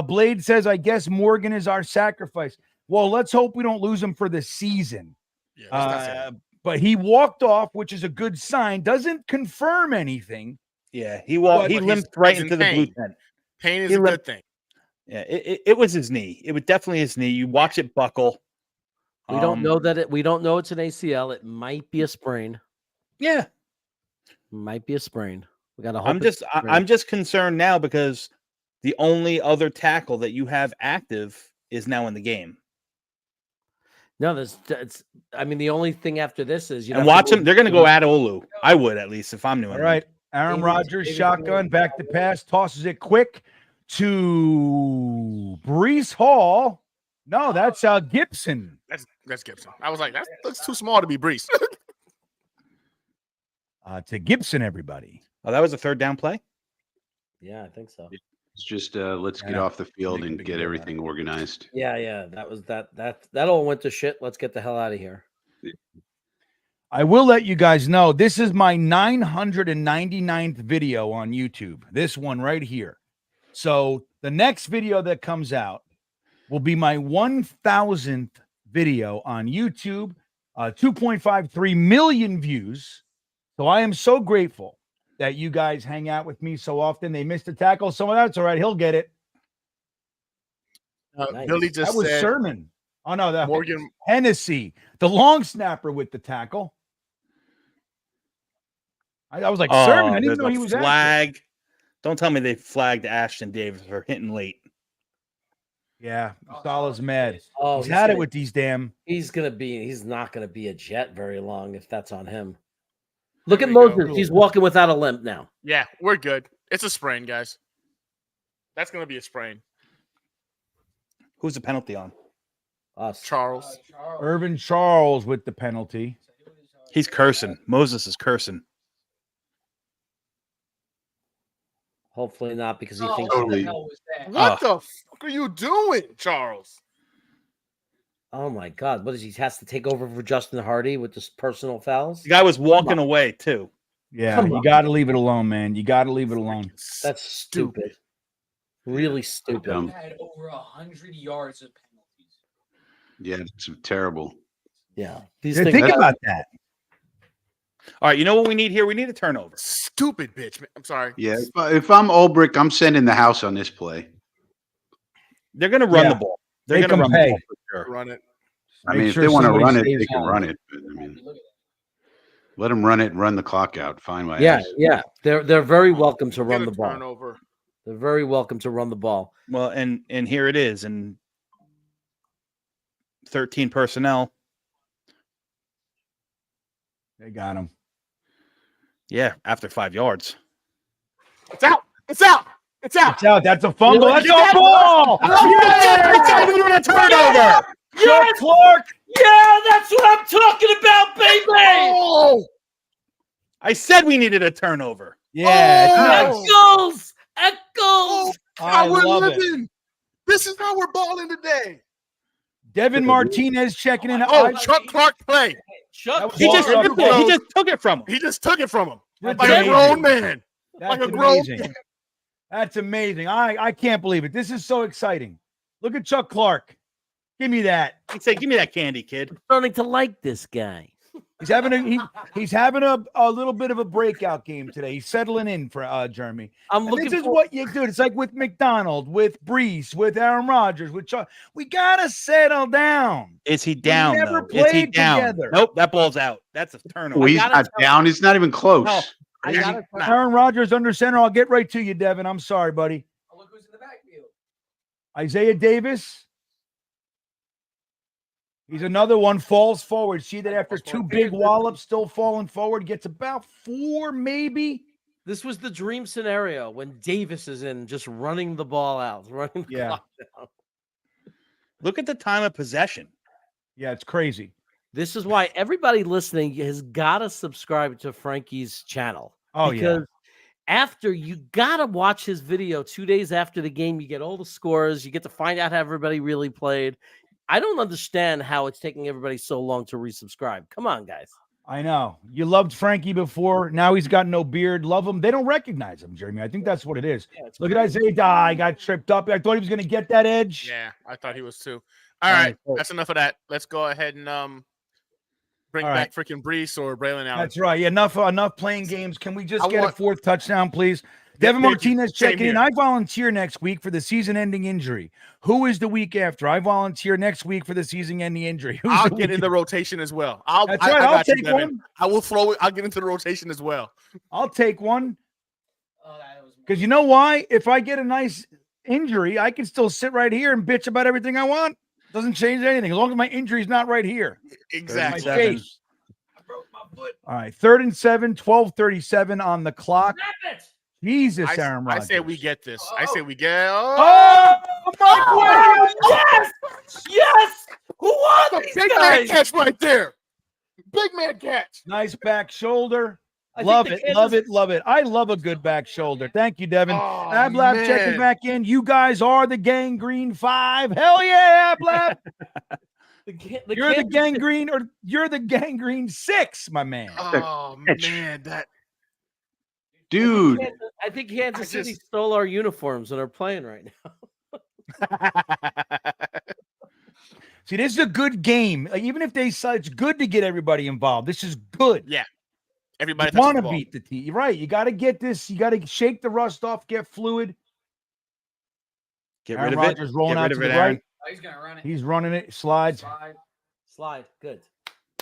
Blade says, I guess Morgan is our sacrifice. Well, let's hope we don't lose him for the season. Yeah, but he walked off, which is a good sign. Doesn't confirm anything. Yeah, he limped right into the blue tent. Pain is a good thing. Yeah, it was his knee. It was definitely his knee. You watch it buckle. We don't know we don't know it's an ACL. It might be a sprain. Yeah, might be a sprain. We got to hope. I'm just concerned now because the only other tackle that you have active is now in the game. No, the only thing after this is and watch them. They're going to go at Olu. I would, at least, if I'm New England. All right, Aaron Rodgers, shotgun, back to pass, tosses it quick to Breece Hall. No, that's Gibson. That's Gibson. I was like, that looks too small to be Breece. To Gibson, everybody. Oh, that was a third down play? Yeah, I think so. It's just let's get off the field and get everything organized. Yeah. That was that all went to shit. Let's get the hell out of here. I will let you guys know this is my 999th video on YouTube. This one right here. So the next video that comes out will be my 1000th video on YouTube. 2.53 million views. So I am so grateful that you guys hang out with me so often. They missed a tackle. Some of that's all right. He'll get it. Nice. Billy just that was said Sermon. Oh, no, that Morgan Hennessy, the long snapper with the tackle. I was like, Sermon. I didn't know he was flag. active. Don't tell me they flagged Ashton Davis for hitting late. Yeah, Salah's mad. Oh, he's had it with these damn. He's not gonna be a Jet very long if that's on him. Look at Moses. He's walking without a limp now. Yeah, we're good. It's a sprain, guys. That's gonna be a sprain. Who's the penalty on? Us. Charles. Irvin Charles with the penalty. He's cursing. Moses is cursing. Hopefully not, because he thinks. Totally. What the fuck are you doing, Charles? Oh my God! What is he has to take over for Justin Hardy with this personal fouls? The guy was walking away too. Yeah, you got to leave it alone, man. You got to leave it alone. That's stupid. Really stupid. Had over 100 yards of penalties. Yeah, it's terrible. Yeah, think about that. All right, you know what we need here? We need a turnover. Stupid bitch, man. I'm sorry. Yeah, if I'm Ulbrich, I'm sending the house on this play. They're going to run the ball. They're going to run the ball for sure. Run it. I mean, if they want to run it, they can run it. But, I mean, let them run it and run the clock out. Fine by us. Yeah. They're very welcome to run Get a the ball. turnover. They're very welcome to run the ball. Well, and here it is, and 13 personnel. They got him. Yeah, after 5 yards. It's out. It's out. It's out. It's out. That's a fumble. That's a ball. A turnover. Chuck Clark. Yeah, that's what I'm talking about, baby. Oh, I said we needed a turnover. Yeah. Echoes. Echoes. I we're love it. living. This is how we're balling today. Devin Martinez checking in. Oh, Chuck Clark play. Chuck. He just took it from him. He just took it from him. That's Like a amazing. grown man. That's like a grown amazing. man. That's amazing. I can't believe it. This is so exciting. Look at Chuck Clark. Give me that. He'd say, "Give me that candy, kid." I'm starting to like this guy. He's having a little bit of a breakout game today. He's settling in for Jeremy. This is what you do. It's like with McDonald, with Breece, with Aaron Rodgers, with Chuck. We gotta settle down. Is he down? never though? Is he played down? together. Nope, that ball's out. That's a turnover. Well, he's not down. He's not even close. No. Aaron Rodgers under center. I'll get right to you, Devin. I'm sorry, buddy. Oh, look who's in the backfield. Isaiah Davis. He's another one, falls forward. See that after 2 big wallops, still falling forward, gets about 4, maybe. This was the dream scenario when Davis is in, just running the ball out, running the clock down. Look at the time of possession. Yeah, it's crazy. This is why everybody listening has got to subscribe to Frankie's channel. Oh, because after you got to watch his video 2 days after the game, you get all the scores. You get to find out how everybody really played. I don't understand how it's taking everybody so long to resubscribe. Come on, guys. I know. You loved Frankie before. Now he's got no beard. Love him. They don't recognize him, Jeremy. I think that's what it is. Yeah, it's Look at Isaiah. I got tripped up. I thought he was going to get that edge. Yeah, I thought he was too. All right, that's enough of that. Let's go ahead and bring back freaking Brees or Braylon Allen. That's right. Yeah, enough playing games. Can we just get a 4th touchdown, please? Yeah, Devin Martinez checking in. here. I volunteer next week for the season-ending injury. Who is the week after? I volunteer next week for the season-ending injury. Who's I'll the get week in the rotation as well. That's right. I'll got you, take Devin. one. I will throw it. I'll get into the rotation as well. I'll take one. Oh, that was Because you know why? If I get a nice injury, I can still sit right here and bitch about everything I want. Doesn't change anything as long as my injury's not right here. Exactly. My face. I broke my foot. All right, 3rd and 7, 12:37 on the clock. Snap it. Jesus, I Aaron Rodgers. say we get this. I say we get. Oh, Mike Williams! Yes! Yes! Who won these Big guys? man catch right there. Big man catch. Nice back shoulder. I think Love the it, Kansas- love it, love it. I love a good back shoulder. Thank you, Devin. Oh, Ablab checking man. back in. You guys are the Gangrene 5. Hell yeah, Ablab. You're the Gangrene, or you're the Gangrene 6, my man. Oh man, that Dude, I think Kansas City stole our uniforms and are playing right now. See, this is a good game. Like, even if they say it's good to get everybody involved. This is good. yeah. Everybody You want to touches the ball. beat the team. You're right. You got to get this. You got to shake the rust off, get fluid. Get Aaron rid of Rodgers it. rolling Get out rid to of the it, Aaron. right. Oh, he's gonna run it. He's running it. Slides. Slide. Good.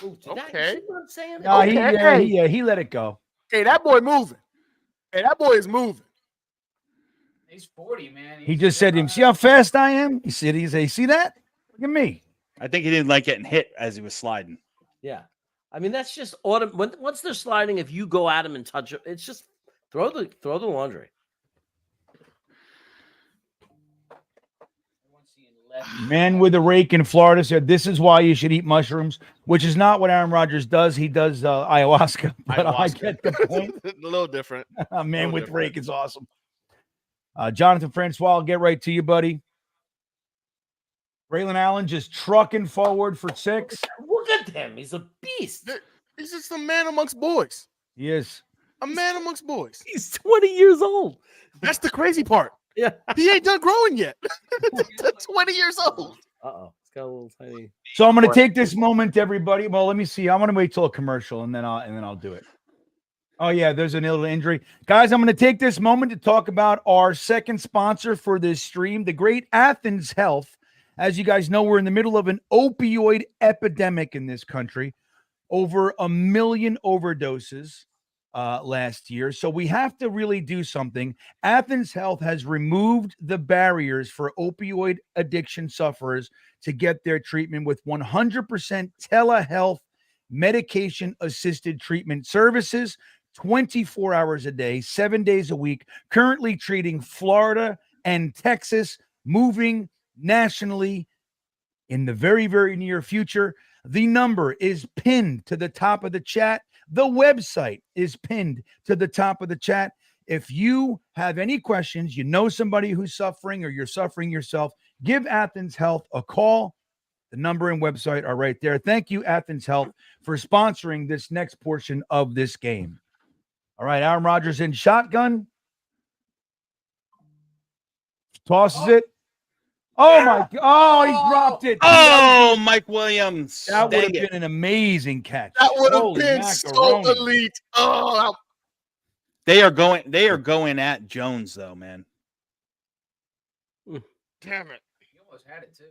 Ooh, did that, Okay. you see what I'm saying? No, Okay. he let it go. Hey, that boy moving. Hey, that boy is moving. He's 40, man. He just said to him, "See how fast I am?" He said, see that? Look at me." I think he didn't like getting hit as he was sliding. Yeah. I mean, that's just once they're sliding, if you go at him and touch him, it's just throw the laundry. Man with a rake in Florida said, "This is why you should eat mushrooms," which is not what Aaron Rodgers does. He does ayahuasca, but I Ayahuasca. get the point. A little different. A man with different. rake is awesome. Jonathan Francois, I'll get right to you, buddy. Braylon Allen just trucking forward for 6. Look at him. He's a beast. He's just a man amongst boys. He is. A man amongst boys. He's 20 years old. That's the crazy part. Yeah. He ain't done growing yet. 20 years old. Uh-oh. It's got a little tiny. So I'm going to take this moment, everybody. Well, let me see. I want to wait till a commercial and then I'll do it. Oh yeah, there's an little injury. Guys, I'm going to take this moment to talk about our second sponsor for this stream, the great Athens Health. As you guys know, we're in the middle of an opioid epidemic in this country. Over 1 million overdoses last year. So we have to really do something. Athens Health has removed the barriers for opioid addiction sufferers to get their treatment with 100% telehealth medication-assisted treatment services, 24 hours a day, 7 days a week, currently treating Florida and Texas, moving nationally in the very, very near future. The number is pinned to the top of the chat. The website is pinned to the top of the chat. If you have any questions, you know somebody who's suffering or you're suffering yourself, give Athens Health a call. The number and website are right there. Thank you, Athens Health, for sponsoring this next portion of this game. All right, Aaron Rodgers in shotgun. Tosses it. Oh, my God. Oh, he dropped it. Oh, Mike Williams. That would Dang have it. been an amazing catch. That would have Holy been macaroni. so elite. Oh, They are going at Jones, though, man. damn it. He almost had it too.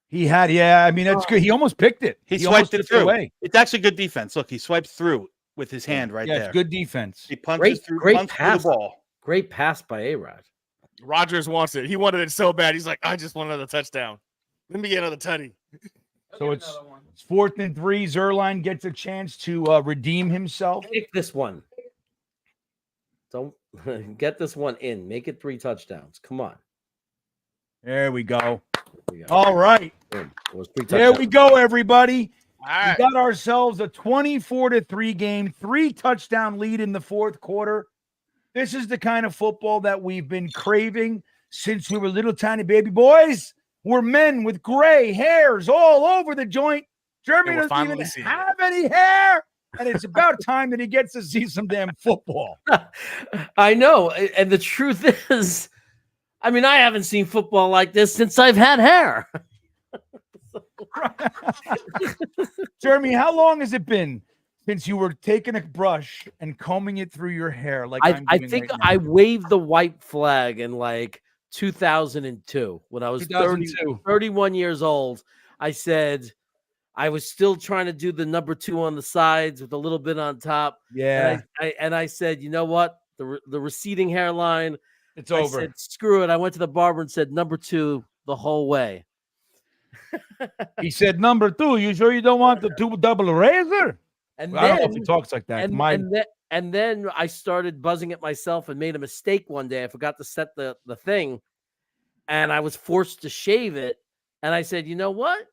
He had, yeah. I mean, that's good. He almost picked it. He almost swiped it tipped through. away. It's actually good defense. Look, he swiped through with his hand right Yeah, there. it's good defense. He punches Great- through, great punches through pass. the ball. Great pass by A-Rod. Rodgers wants it. He wanted it so bad. He's like, I just want another touchdown. Let me get another tutty. So it's 4th and 3. Zerline gets a chance to redeem himself. Take this one. Don't get this one in. Make it 3 touchdowns. Come on. There we go. There we go. All right. Good. It was 3 There we touchdowns. go, everybody. All We right. got ourselves a 24-3 game, 3-touchdown lead in the fourth quarter. This is the kind of football that we've been craving since we were little tiny baby boys. We're men with gray hairs all over the joint. Jeremy And we're doesn't even finally seeing it. have any hair. And it's about time that he gets to see some damn football. I know. And the truth is, I mean, I haven't seen football like this since I've had hair. Jeremy, how long has it been since you were taking a brush and combing it through your hair? Like I think I waved the white flag in like 2002 when I was 2002. 31 years old. I said I was still trying to do the number 2 on the sides with a little bit on top. Yeah, And I said, you know what? The receding hairline. it's I over. said, screw it. I went to the barber and said number 2 the whole way. He said, number 2, you sure you don't want the double razor? And Well, I don't know if then he talks like that. and then I started buzzing at myself and made a mistake one day. I forgot to set the thing, and I was forced to shave it. And I said, you know what?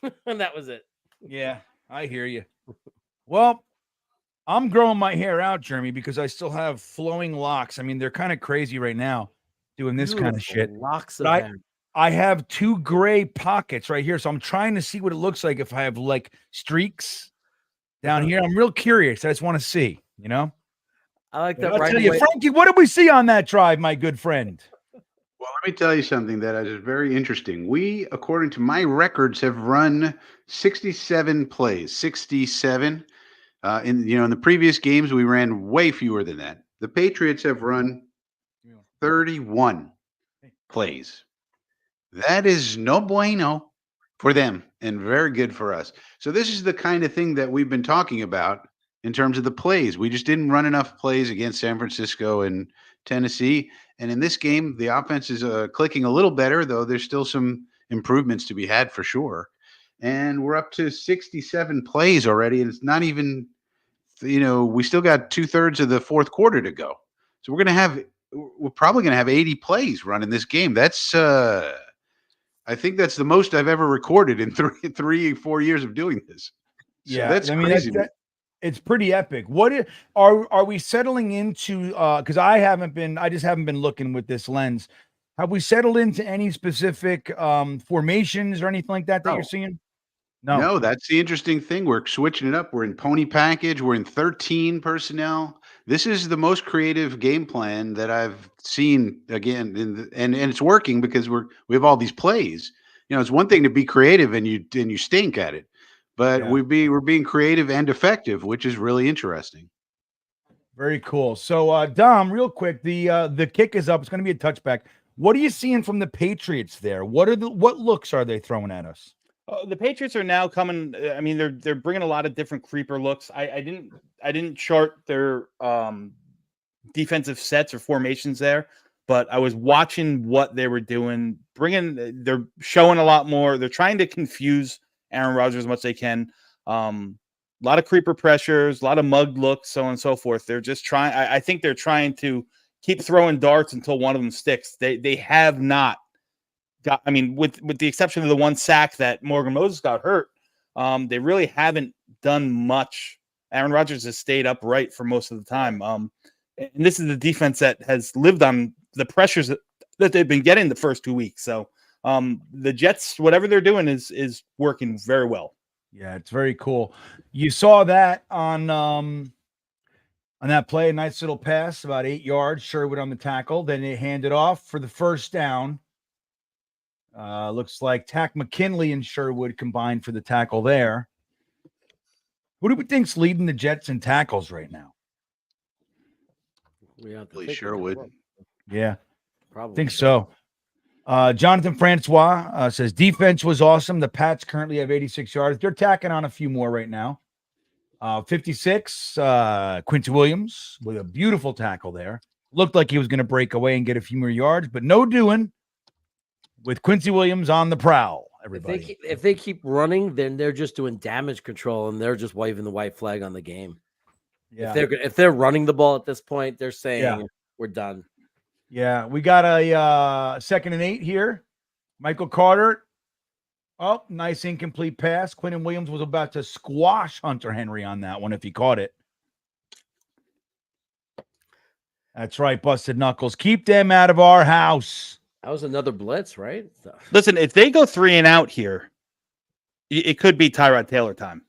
Yeah. And that was it. Yeah, I hear you. Well, I'm growing my hair out, Jeremy, because I still have flowing locks. I mean, they're kind of crazy right now doing this kind of Beautiful shit. Locks of But hair. I have 2 gray pockets right here, so I'm trying to see what it looks like if I have like streaks down here. I'm real curious. I just want to see, you know. I like But that I'll right tell you, away. Frankie, what did we see on that drive, my good friend? Well, let me tell you something that is very interesting. We, according to my records, have run 67 plays. 67. In the previous games, we ran way fewer than that. The Patriots have run 31 plays. That is no bueno for them and very good for us. So this is the kind of thing that we've been talking about in terms of the plays. We just didn't run enough plays against San Francisco and Tennessee. And in this game, the offense is clicking a little better, though there's still some improvements to be had for sure. And we're up to 67 plays already. And it's not even, we still got 2/3 of the fourth quarter to go. So we're probably going to have 80 plays running this game. That's, I think that's the most I've ever recorded in 4 years of doing this. So Yeah, that's I mean, crazy. it's pretty epic. Are we settling into? Because I just haven't been looking with this lens. Have we settled into any specific formations or anything like that No. you're seeing? No, that's the interesting thing. We're switching it up. We're in pony package. We're in 13 personnel. This is the most creative game plan that I've seen again, and it's working because we have all these plays. It's one thing to be creative and you stink at it, but Yeah. we're being creative and effective, which is really interesting. Very cool. So, Dom, real quick, the kick is up. It's going to be a touchback. What are you seeing from the Patriots there? What looks are they throwing at us? The Patriots are now coming. I mean, they're bringing a lot of different creeper looks. I didn't chart their defensive sets or formations there, but I was watching what they were doing. They're showing a lot more. They're trying to confuse Aaron Rodgers as much as they can. A lot of creeper pressures, a lot of mug looks, so on and so forth. They're just trying. I think they're trying to keep throwing darts until one of them sticks. They have not. With the exception of the one sack that Morgan Moses got hurt, they really haven't done much. Aaron Rodgers has stayed upright for most of the time. And this is the defense that has lived on the pressures that they've been getting the first 2 weeks. So the Jets, whatever they're doing is working very well. Yeah, it's very cool. You saw that on that play, a nice little pass, about 8 yards, Sherwood on the tackle. Then they hand it off for the first down. Looks like Tack McKinley and Sherwood combined for the tackle there. Who do we think's leading the Jets in tackles right now? We have to Probably think Sherwood. Yeah, Probably. I think so. Jonathan Francois says defense was awesome. The Pats currently have 86 yards. They're tacking on a few more right now. 56, Quincy Williams with a beautiful tackle there. Looked like he was going to break away and get a few more yards, but no doing. With Quincy Williams on the prowl, everybody. If they keep running, then they're just doing damage control and they're just waving the white flag on the game. Yeah. If they're running the ball at this point, they're saying we're done. Yeah, we got a 2nd and 8 here. Michael Carter. Oh, nice incomplete pass. Quinton Williams was about to squash Hunter Henry on that one if he caught it. That's right, busted knuckles. Keep them out of our house. That was another blitz, right? Listen, if they go 3 and out here, it could be Tyrod Taylor time.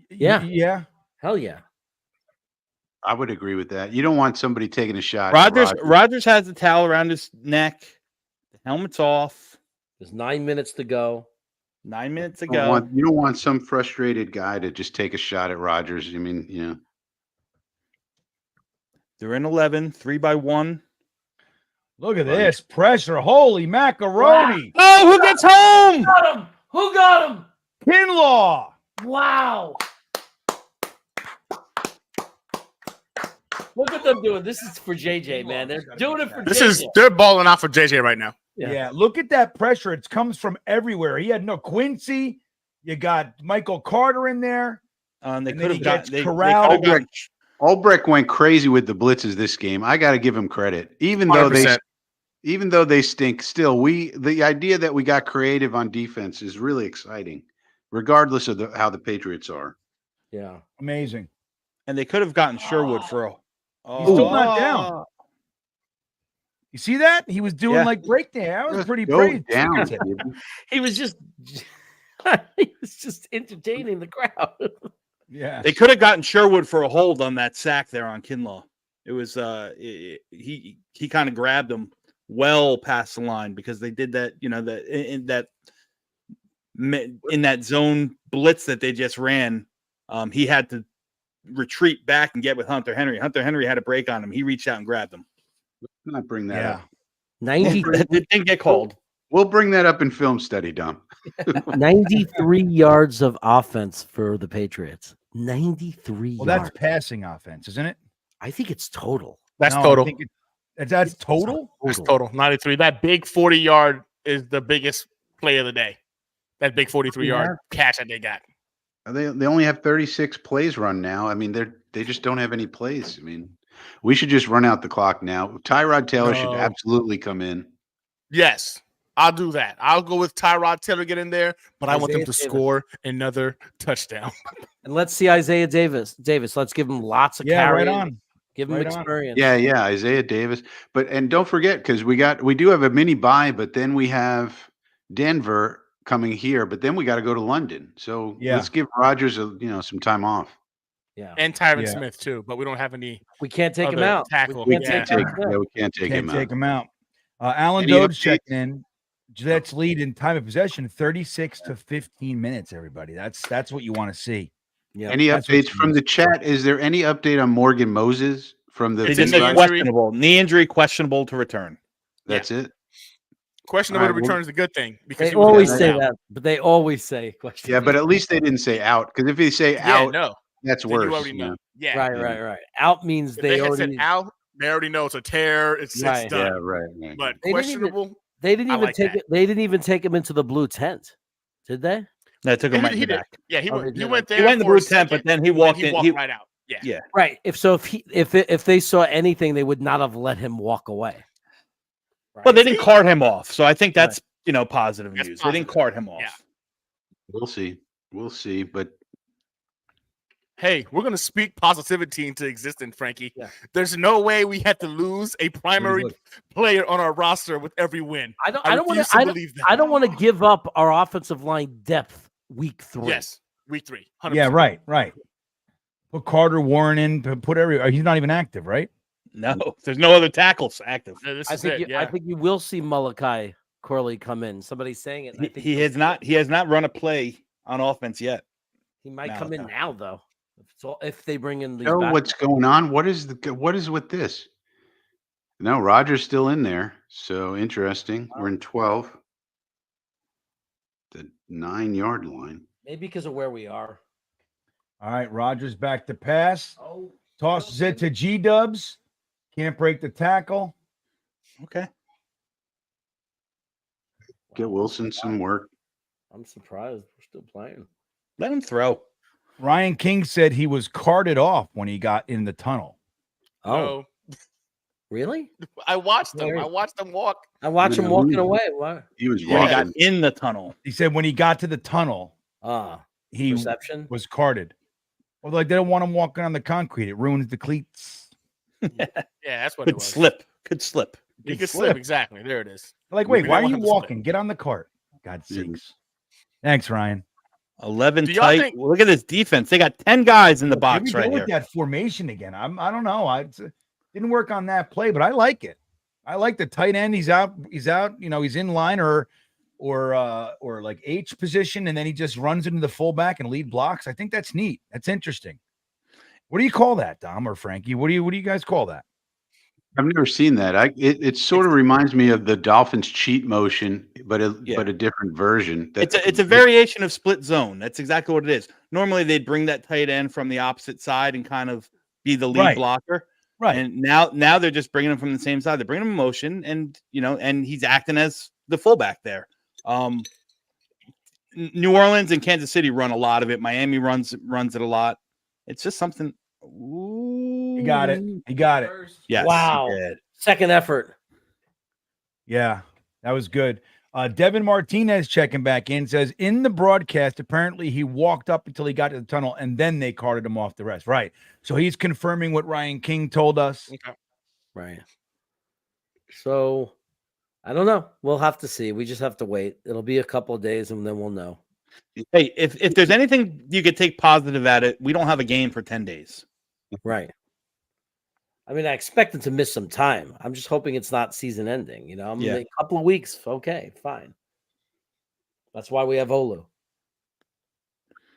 Yeah. Yeah. Hell yeah. I would agree with that. You don't want somebody taking a shot. at Rodgers has the towel around his neck. The helmet's off. There's 9 minutes to go. 9 minutes to You go. don't want some frustrated guy to just take a shot at Rodgers. I mean, They're in 11, 3-1. Look at this pressure. Holy macaroni. Oh, who gets home? Got him. Who got him? Kinlaw. Wow. Look at them doing. This is for JJ, man. They're doing it for JJ. They're balling out for JJ right now. Yeah. Look at that pressure. It comes from everywhere. He had no Quincy. You got Michael Carter in there. They And could then have he got gets corralled. Albrecht went crazy with the blitzes this game. I got to give him credit, even though 100%. they stink. Still, the idea that we got creative on defense is really exciting, regardless of how the Patriots are. Yeah. Amazing. And they could have gotten Sherwood for a. He's still not down. You see that? He was doing like breakdown. That was Just pretty go brave. down. He was just entertaining the crowd. Yeah. They could have gotten Sherwood for a hold on that sack there on Kinlaw. It was he kind of grabbed him well past the line because they did that, in that zone blitz that they just ran. He had to retreat back and get with Hunter Henry. Hunter Henry had a break on him. He reached out and grabbed him. Not bring that up. 90, It didn't get called. We'll bring that up in film study, Dom. 93 yards of offense for the Patriots. 93 Well, yards. that's passing offense, isn't it? I think it's total. That's No, I total. think that's total. That's total. 93. That big 40-yard is the biggest play of the day. That big 43-yard catch that they got. They only have 36 plays run now. I mean, they just don't have any plays. I mean, we should just run out the clock now. Tyrod Taylor should absolutely come in. Yes, I'll do that. I'll go with Tyrod Taylor get in there, but I want them to score another touchdown. And let's see Isaiah Davis. Let's give him lots of carries. Right on. Give him Right on. experience. Yeah, Isaiah Davis. And don't forget, because we do have a mini bye, but then we have Denver coming here, but then we got to go to London. So let's give Rodgers some time off. Yeah. And Tyron Smith too, but we don't have any. We can't take him out. Tackle. We can't take him out. Alan Doge checked in. Jets lead in time of possession 36 to 15 minutes, everybody. That's what you want to see. Yeah. Any updates from the chat? Is there any update on Morgan Moses from the questionable knee injury, questionable to return? That's it. Questionable to return is a good thing because they always say that, but they always say questionable. Yeah, but at least they didn't say out, because if they say out, that's then worse. You already know. Yeah. Right. Out means if they had already said out. They already know it's a tear. It's done. Yeah, right. But But questionable. They didn't even take it. They didn't even take him into the blue tent, did they? No, took him right in the back. Yeah, he went there. He went in the blue tent, but then he walked in. He walked right out. Yeah. Right. If they saw anything, they would not have let him walk away. Right. Well, they didn't cart him off, so I think that's positive news. They didn't cart him off. Yeah. We'll see. But hey, we're gonna speak positivity into existence, Frankie. Yeah. There's no way we had to lose a primary player on our roster with every win. I don't want to give up our offensive line depth week 3. Yes, week 3. 100%. Yeah, right. Put Carter Warren in. Put he's not even active, right? No, there's no other tackles active. I think you will see Malachi Corley come in. Somebody's saying it. He has not run a play on offense yet. He might come in now, though. So if they bring in these what's going on? What is with this? No, Rodgers still in there. So interesting. We're in 12. The 9-yard line. Maybe because of where we are. All right, Rodgers back to pass. Tosses it to G-Dubs. Can't break the tackle. Okay. Get Wilson some work. I'm surprised we're still playing. Let him throw. Ryan King said he was carted off when he got in the tunnel. Oh. Really? I watched them. Where- I watched them walk. I watch him walking Yeah. away. What? He was When he got walking. in the tunnel. He said when he got to the tunnel, he Perception. was carded. Well, like they don't want him walking on the concrete. It ruins the cleats. Yeah, that's what it Could was. slip. Could slip. He could slip. Exactly. There it is. Like, We wait, why don't are want you him to slip. walking? Get on the cart. God's Yeah. sakes. Thanks, Ryan. 11 Do y'all tight. think- Look at this defense. They got 10 guys in the Here box we go right with here. that formation again. I don't know. I didn't work on that play, but I like it. I like the tight end. He's out. He's out. You know, he's in line or like H position, and then he just runs into the fullback and lead blocks. I think that's neat. That's interesting. What do you call that, Dom or Frankie? What do you guys call that? I've never seen that. It sort of reminds me of the Dolphins cheat motion, but a different version. It's a variation of split zone. That's exactly what it is. Normally they'd bring that tight end from the opposite side and kind of be the lead Right. blocker. Right. And now they're just bringing him from the same side. They're bringing him in motion, and and he's acting as the fullback there. New Orleans and Kansas City run a lot of it. Miami runs it a lot. It's just something. He got it. He got it. Yes. Wow. he did. Second effort. Yeah, that was good. Devin Martinez checking back in says in the broadcast, apparently he walked up until he got to the tunnel and then they carted him off the rest. Right. So he's confirming what Ryan King told us. Okay. Right. So I don't know. We'll have to see. We just have to wait. It'll be a couple of days and then we'll know. Hey, if there's anything you could take positive at it, we don't have a game for 10 days. Right. I mean, I expected to miss some time. I'm just hoping it's not season ending. I'm Yeah. a couple of weeks. Okay, fine. That's why we have Olu.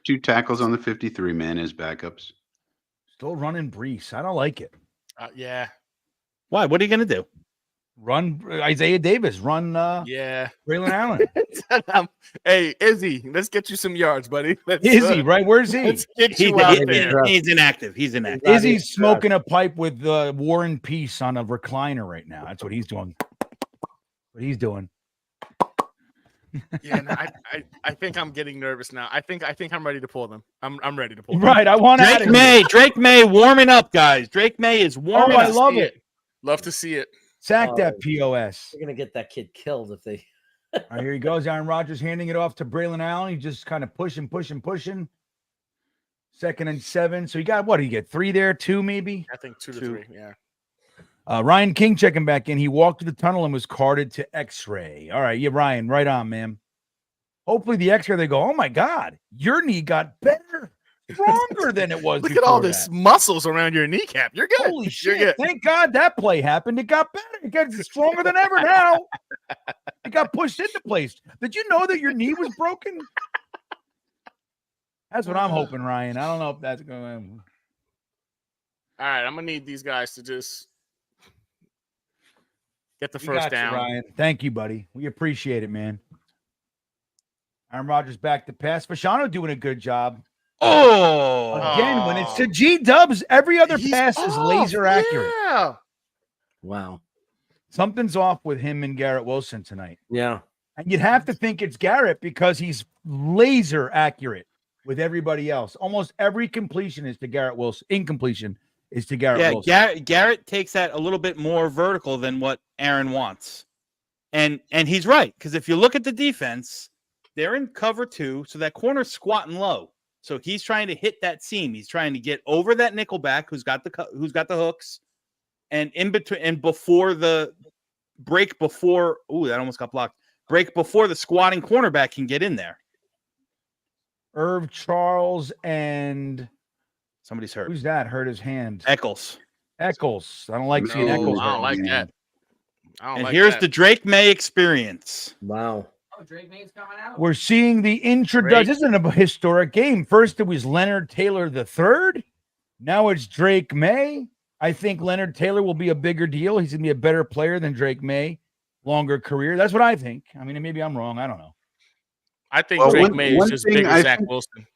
2 tackles on the 53 man as backups. Still running Brees. I don't like it. Yeah. Why? What are you going to do? Run Isaiah Davis. Run Yeah. Braylon Allen. Hey, Izzy, let's get you some yards, buddy. Is he right? Where's he? Let's get you out there. He's inactive. He's inactive. Is he smoking a pipe with War and Peace on a recliner right now? That's what he's doing. What he's doing. Yeah, no, I think I'm getting nervous now. I think I'm ready to pull them. I'm ready to pull them. Right. I want Drake May warming up, guys. Drake May is warming Oh, up. I love it. Love to see it. Sack that POS. They're gonna get that kid killed if they. All right, here he goes. Aaron Rodgers handing it off to Braylon Allen. He just kind of pushing. 2nd and 7. So you got what? Do you get 3 there? 2 maybe? I think 2 to 3. Yeah. Ryan King checking back in. He walked to the tunnel and was carted to X-ray. All right, yeah, Ryan, right on, man. Hopefully the X-ray, they go, oh my God, your knee got better, stronger than it was. Look at all before this that. muscles around your kneecap. You're good. Holy You're shit. good. Thank God that play happened. It got better. It got stronger than ever now. It got pushed into place. Did you know that your knee was broken? That's what I'm hoping, Ryan. I don't know if that's going to. All right, I'm gonna need these guys to just get the We first got you, down. Ryan. Thank you, buddy. We appreciate it, man. Aaron Rodgers back to pass. Fashano doing a good job. Oh, Again, when it's to G Dubs, every other He's pass is off. laser accurate. Yeah. Wow. Something's off with him and Garrett Wilson tonight. Yeah. And you'd have to think it's Garrett because he's laser accurate with everybody else. Almost every completion is to Garrett Wilson. Incompletion is to Garrett Wilson. Garrett takes that a little bit more vertical than what Aaron wants. And he's right, because if you look at the defense, they're in cover 2, so that corner's squatting low. So he's trying to hit that seam. He's trying to get over that nickelback who's got the hooks, and in between and before the break before. Ooh, that almost got blocked. Break before the squatting cornerback can get in there. Irv Charles and Somebody's hurt. who's that? Hurt his hand. Eccles. Eccles. I don't like seeing No, Eccles. I don't hurt like his that. hand. I don't And like here's that. the Drake May experience. Wow. Oh, Drake May's coming out. We're seeing the introduction. This isn't a historic game. First, it was Leonard Taylor III. Now it's Drake May. I think Leonard Taylor will be a bigger deal. He's going to be a better player than Drake May. Longer career. That's what I think. I mean, maybe I'm wrong. I don't know. I think Well, Drake one- May is one just thing big I as Zach think- Wilson.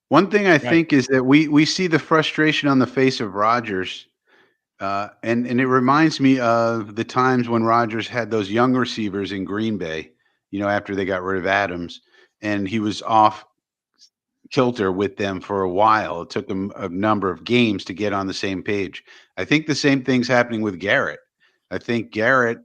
One thing I think is that we see the frustration on the face of Rodgers, and it reminds me of the times when Rodgers had those young receivers in Green Bay, after they got rid of Adams, and he was off kilter with them for a while. It took him a number of games to get on the same page. I think the same thing's happening with Garrett. I think Garrett,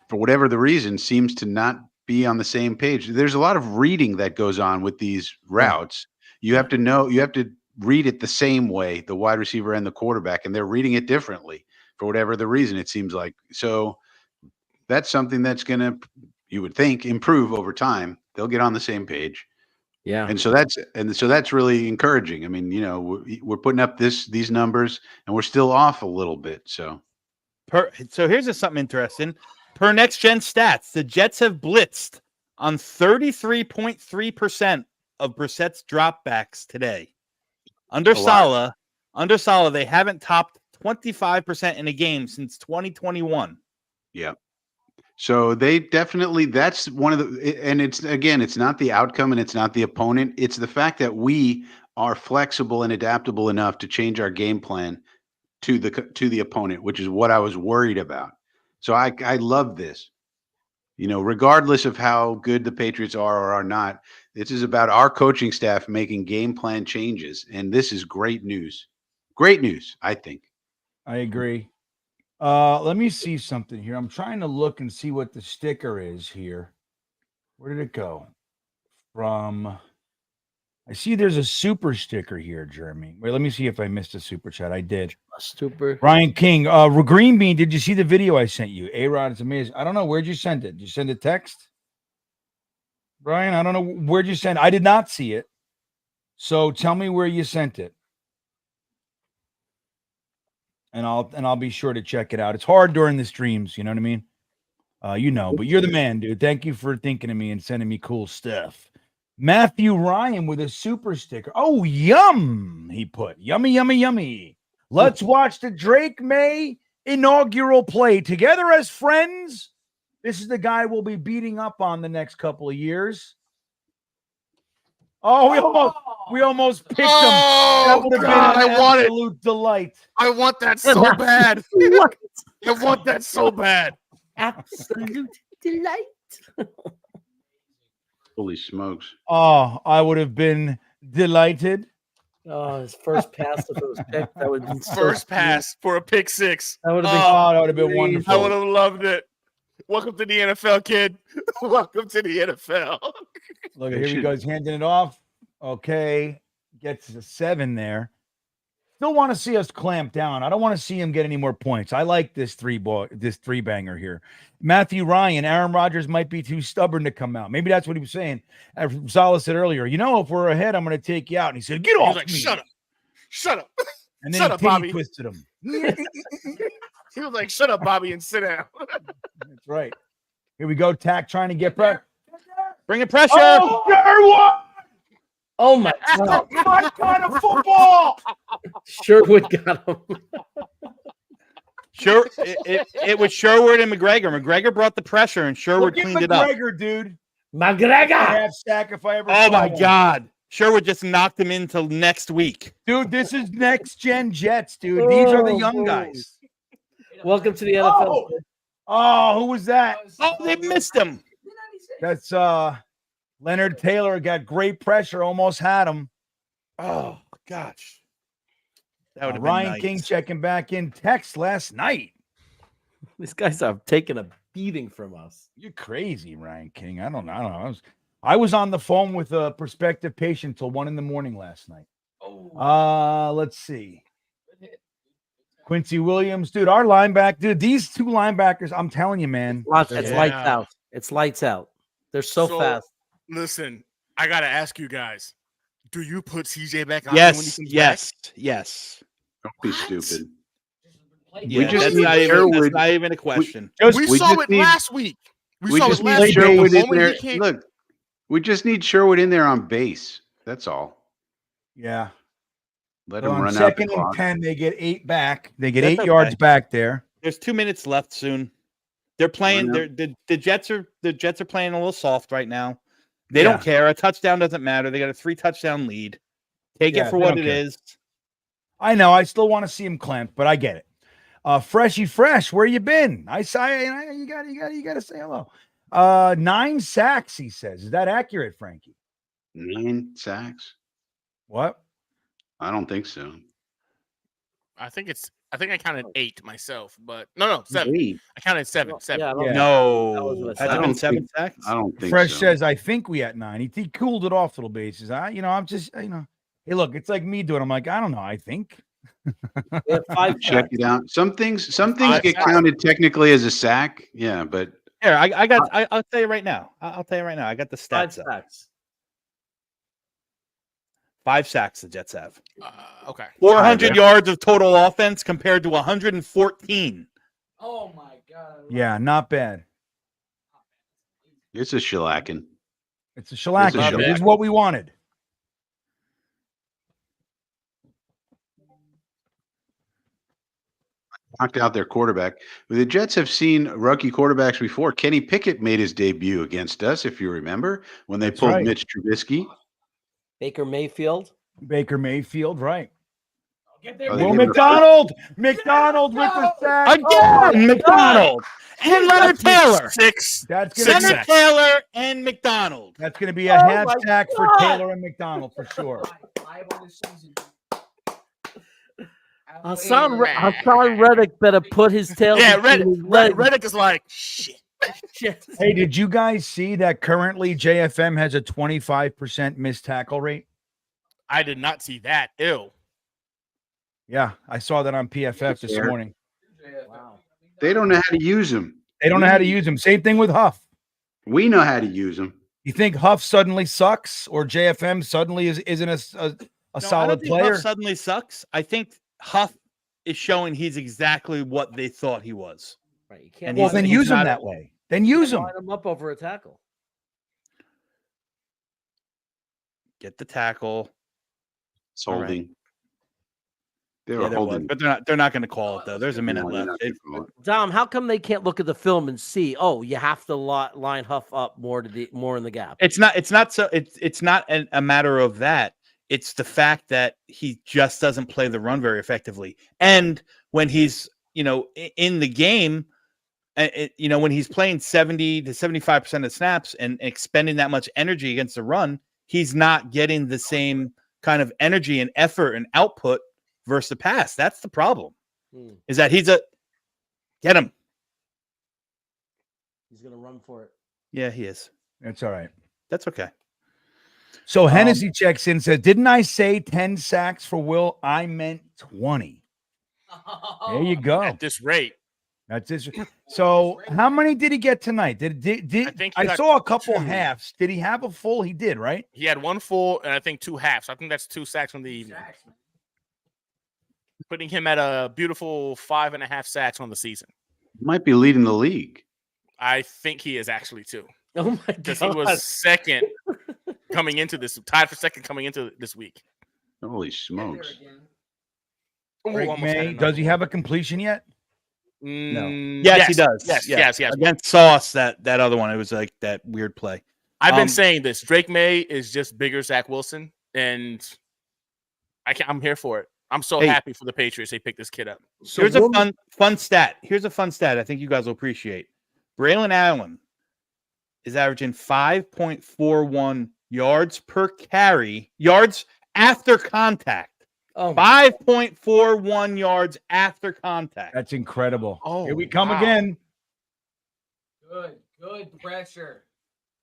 for whatever the reason, seems to not be on the same page. There's a lot of reading that goes on with these routes. You have to know, you have to read it the same way, the wide receiver and the quarterback, and they're reading it differently for whatever the reason, it seems like. So that's something that's going to, you would think, improve over time. They'll get on the same page. Yeah. And so that's really encouraging. I mean, you know, we're putting up these numbers and we're still off a little bit. So So here's something interesting. Per next gen stats, the Jets have blitzed on 33.3% of Brissett's dropbacks today. Under Saleh, they haven't topped 25% in a game since 2021. yeah. So they definitely, that's one of the, and it's not the outcome and it's not the opponent. It's the fact that we are flexible and adaptable enough to change our game plan to the opponent, which is what I was worried about. So I love this. You know, regardless of how good the Patriots are or are not, this is about our coaching staff making game plan changes. And this is great news. Great news, I think. I agree. Let me see something here. I'm trying to look and see what the sticker is here. Where did it go? I see there's a super sticker here, Jeremy. Wait, let me see if I missed a super chat. I did. Super. Ryan King, GreenBean, did you see the video I sent you? A-Rod, it's amazing. I don't know. Where'd you send it? Did you send a text? Brian, I don't know. Where'd you send it? I did not see it. So tell me where you sent it. And I'll be sure to check it out. It's hard during the streams, you know what I mean? You know, but you're the man, dude. Thank you for thinking of me and sending me cool stuff. Matthew Ryan with a super sticker. Oh, yum, he put. Yummy, yummy, yummy. Let's watch the Drake May inaugural play together as friends. This is the guy we'll be beating up on the next couple of years. Oh, we almost picked him. That would have been an absolute delight. I want that so bad. I want that so bad. Absolute delight. Holy smokes. Oh, I would have been delighted. Oh, his first pass, if it was picked, that would have been First pass for a pick six. That would have been, that would have been wonderful. I would have loved it. Welcome to the NFL, kid. Welcome to the NFL. Look, here he goes, handing it off. Okay, gets a 7 there. Still want to see us clamp down. I don't want to see him get any more points. I like this three banger here. Matthew Ryan, Aaron Rodgers might be too stubborn to come out. Maybe that's what he was saying. As Saleh said earlier, you know, if we're ahead, I'm going to take you out. And he said, "Get off me!" Shut up, shut up. And then Shut he up, Bobby. twisted him. He was like, "Shut up, Bobby, and sit down." That's right. Here we go. Tack trying to get pressure. Bring in pressure. Oh, Sherwood! oh my God. What kind of football? Sherwood got him. Sure, it was Sherwood and McGregor. McGregor brought the pressure, and Sherwood cleaned it up. McGregor, dude. McGregor. Half sack if I ever. Oh saw my one. God, Sherwood just knocked him into next week. Dude, this is next gen Jets, dude. These are the young guys. Welcome to the NFL. Oh, who was that? Oh, they missed him. That's Leonard Taylor got great pressure, almost had him. Oh gosh, that would have been Ryan nice. King checking back in. Text last night. These guys are taking a beating from us. You're crazy, Ryan King. I don't know. I was on the phone with a prospective patient till 1 a.m. last night. Let's see. Quincy Williams, dude, our linebacker, dude, these two linebackers, I'm telling you, man. It's lights out. It's lights out. They're so fast. Listen, I gotta ask you guys: do you put CJ back on? When he Yes, comes yes. Don't be stupid. Yeah, just that's need not Sherwood. even a question. back? We We saw just it need- last week. We saw just it need last week. Sherwood The in moment there. he came- Look, we just need Sherwood in there on base. That's all. Yeah. Let So him on run out the second and clock. 10, they get 8 back. They get That's 8 okay. yards back there. There's 2 minutes left soon. They're playing. Why The Jets are playing a little soft right now. They don't care. A touchdown doesn't matter. They got a 3-touchdown lead. Take Yeah, it for they what don't it care. is. I know. I still want to see him clamp, but I get it. Freshy Fresh, where you been? I saw you got to say hello. 9 sacks, he says. Is that accurate, Frankie? 9 sacks? What? I don't think so. I think it's I think I counted 8 myself, but no, 7. 8. I counted 7. 7. Yeah, I don't Yeah. know. That was No, what has I it said. been 7 sacks? I don't think Fresh so. says, I think we at 9. He cooled it off little bases. I'm just, hey, look, it's like me doing. I'm like, I don't know. I think. We have 5 Check sacks. it out. Some things Five get sacks. counted technically as a sack. Yeah, but Here, I'll tell you right now. I'll tell you right now. I got the 5 stats up. sacks. 5 sacks the Jets have. Okay. 400 yards of total offense compared to 114. Oh my god. Yeah, not bad. it's a shellacking. It's a shellac. It's a It is shellac. what we wanted. Knocked out their quarterback. The Jets have seen rookie quarterbacks before. Kenny Pickett made his debut against us, if you remember, when they That's pulled right. Mitch Trubisky. Baker Mayfield. Baker Mayfield, right? Get Oh, there. they Will gave him a- McDonald with the sack. Again, McDonald and Leonard Taylor. 6. That's Six gonna be, sacks. Taylor and McDonald. that's gonna be a Oh half my sack for God. Taylor and McDonald for sure. 5 on the season. Hassan Reddick better put his tail. Yeah, between his legs. Reddick is like, shit. Shit. Hey, did you guys see that currently JFM has a 25% missed tackle rate? I did not see that. Ew. Yeah, I saw that on PFF this Fair. morning. Wow. They don't know how to use them. They don't know how to use them. Same thing with Huff. We know how to use them. You think Huff suddenly sucks, or JFM suddenly isn't a No, I solid don't think player? Huff suddenly sucks. I think Huff is showing he's exactly what they thought he was. Right. You can't And Well, he's- then he's use him not that a- way. Then use him. line him up over a tackle. Get the tackle. It's All right. holding. They Yeah, were there was, holding. but they're not going to call it though. There's a minute No, they're left. not gonna call it. Dom, how come they can't look at the film and see? Oh, you have to line Huff up more in the gap. It's not a matter of that. It's the fact that he just doesn't play the run very effectively. And when he's, in the game, when he's playing 70 to 75% of snaps and expending that much energy against the run, he's not getting the same kind of energy and effort and output versus the pass. That's the problem. Is that get him. He's gonna run for it. Yeah, he is. That's all right. That's okay. So Hennessy checks in, says, didn't I say 10 sacks for Will? I meant 20. There you go. At this rate. That's it. So how many did he get tonight? Did I think he I got saw a couple 2. halves. Did he have a full? He did, right? He had 1 full and I think 2 halves. I think that's 2 sacks from the evening. Putting him at a beautiful 5.5 sacks on the season. Might be leading the league. I think he is actually too. Oh my Because he god. was second coming into this, tied for second coming into this week. Holy smokes. Ooh, Drake almost had May, another does he have a completion yet? Yes, he does. Yes. Against Sauce, that other one, it was like that weird play. I've been saying this. Drake May is just bigger Zach Wilson, and I'm here for it. I'm so Hey. happy for the Patriots. They picked this kid up. So Here's a Will- fun stat. Here's a fun stat I think you guys will appreciate. Braylon Allen is averaging 5.41 yards per carry, yards after contact. Oh, 5.41 yards after contact. That's incredible. Oh, Here we come wow. again. Good pressure.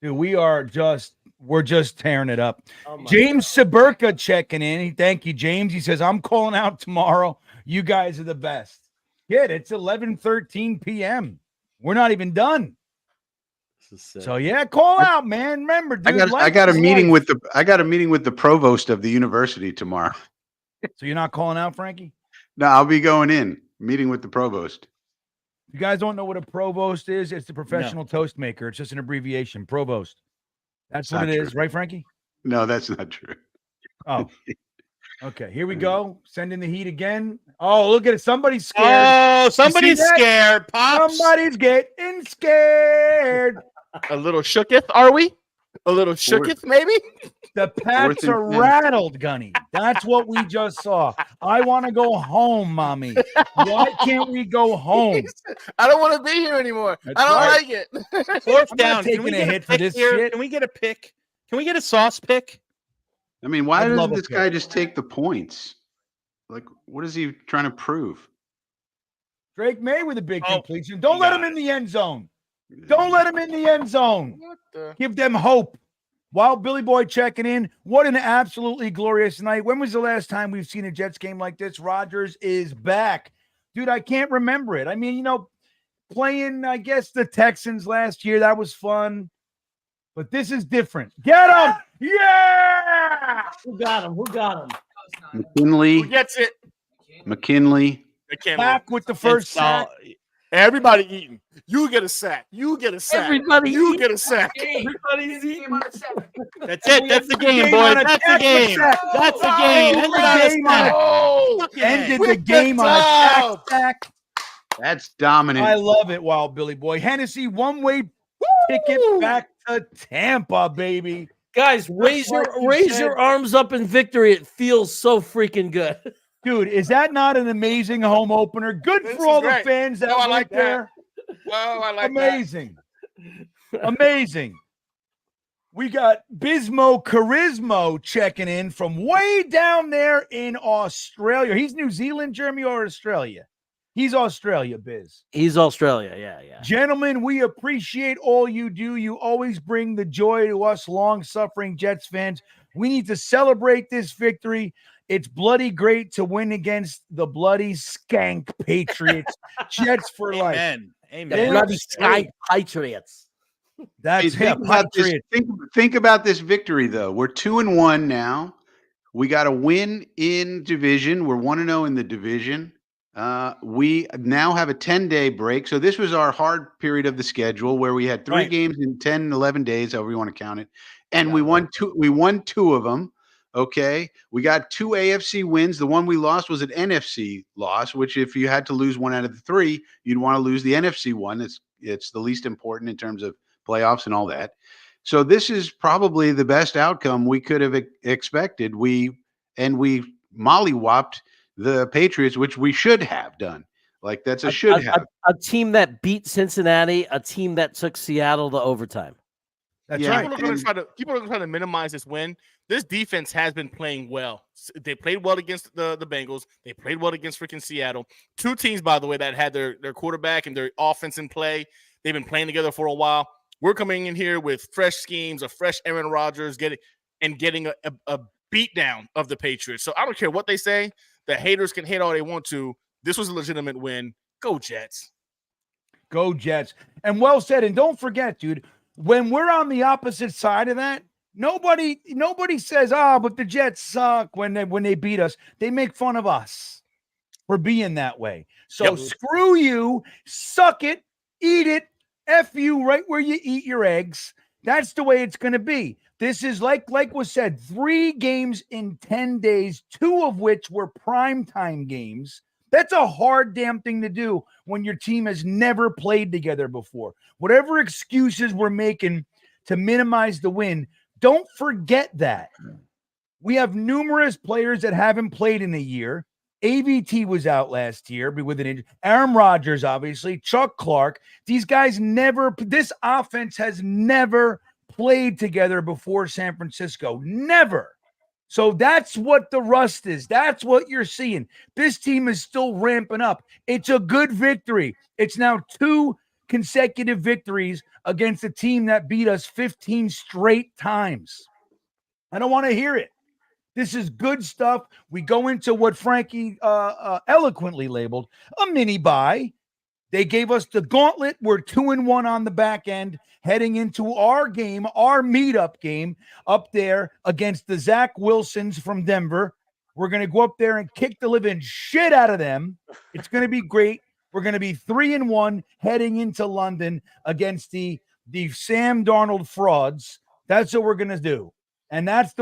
Dude, we're just tearing it up. oh my James Saberka checking in. Thank you, James. He says, I'm calling out tomorrow. You guys are the best. Kid, it's 11:13 p.m. We're not even done. This is sick. So yeah, call out, man. Remember, dude, I got a meeting with the provost of the university tomorrow. So you're not calling out, Frankie? No, I'll be going in, meeting with the provost. You guys don't know what a provost is? It's the professional toast maker. It's just an abbreviation. Provost. That's what Not it true. is, right, Frankie? No, that's not true. Oh. Okay, here we go. Send in the heat again. Oh, look at it. Somebody's scared. Oh, somebody's that? scared. Pops. Somebody's getting scared. A little shooketh, are we? A little shooketh, maybe? The Pats and are 10. rattled, Gunny. That's what we just saw. I want to go home, mommy. Why can't we go home? I don't want to be here anymore. That's I don't right. like it. Fourth I'm not down. Can taking we a get hit for pick this here? shit. Can we get a pick? Can we get a sauce pick? I mean, why I'd love doesn't a this pick. guy just take the points? Like, what is he trying to prove? Drake May with a big Oh, completion. Don't you let got him in it. the end zone. Don't let him in the end zone. What the? Give them hope. While Billy Boy checking in, what an absolutely glorious night. When was the last time we've seen a Jets game like this? Rodgers is back. Dude, I can't remember it. I mean, playing, I guess, the Texans last year, that was fun. But this is different. Get him! Yeah! Who got him? Who got him? Who McKinley. gets it? McKinley. I can't. Back with the first sack. Everybody eating. You get a sack. You get a sack. Everybody You eating. get a sack. Everybody's eating. That's it. That's the game, Game boys. on a That's the game. sack. That's the game. Oh, End it on a game on sack. Oh, Ended With the game on a dub. sack. That's dominant. I love it, Wild Billy Boy. Hennessy, one-way ticket back to Tampa, baby. Guys, raise like you your said. arms up in victory. It feels so freaking good. Dude, is that not an amazing home opener? Good This for is all great. the fans that No, I went like that. there. well, I like that. Amazing. Amazing. We got Bismo Charismo checking in from way down there in Australia. He's New Zealand, Jeremy, or Australia? He's Australia, Biz. He's Australia. Yeah. Gentlemen, we appreciate all you do. You always bring the joy to us long-suffering Jets fans. We need to celebrate this victory. It's bloody great to win against the bloody skank Patriots. Jets for life. Amen. The Amen. bloody Sky Patriots. That's think about this. Patriots. Think about this victory, though. We're 2-1 now. We got a win in division. We're 1-0 in the division. We now have a 10-day break. So this was our hard period of the schedule where we had 3 Right. games in 10, 11 days, however you want to count it. And we won 2 of them. Okay. We got 2 AFC wins. The one we lost was an NFC loss, which if you had to lose one out of the 3, you'd want to lose the NFC one. It's the least important in terms of playoffs and all that. So this is probably the best outcome we could have expected. We mollywopped the Patriots, which we should have done. Like that's a should have. A team that beat Cincinnati, a team that took Seattle to overtime. That's Yeah. right. People are going to try to minimize this win. This defense has been playing well. They played well against the Bengals. They played well against freaking Seattle. 2 teams, by the way, that had their quarterback and their offense in play. They've been playing together for a while. We're coming in here with fresh schemes, a fresh Aaron Rodgers getting a beatdown of the Patriots. So I don't care what they say. The haters can hate all they want to. This was a legitimate win. Go Jets. Go Jets. And well said. And don't forget, dude, when we're on the opposite side of that, nobody says, but the Jets suck when they beat us. They make fun of us for being that way. So screw you, suck it, eat it, F you right where you eat your eggs. That's the way it's going to be. This is like was said, 3 games in 10 days, 2 of which were primetime games. That's a hard damn thing to do when your team has never played together before. Whatever excuses we're making to minimize the win, don't forget that. We have numerous players that haven't played in a year. AVT was out last year with an injury. Aaron Rodgers, obviously, Chuck Clark. These guys this offense has never played together before San Francisco. Never. So that's what the rust is. That's what you're seeing. This team is still ramping up. It's a good victory. It's now 2 consecutive victories against a team that beat us 15 straight times. I don't want to hear it. This is good stuff. We go into what Frankie eloquently labeled a mini bye. They gave us the gauntlet. We're 2-1 on the back end, heading into our game, our meetup game up there against the Zach Wilsons from Denver. We're going to go up there and kick the living shit out of them. It's going to be great. We're going to be 3-1 heading into London against the Sam Darnold frauds. That's what we're going to do. And that's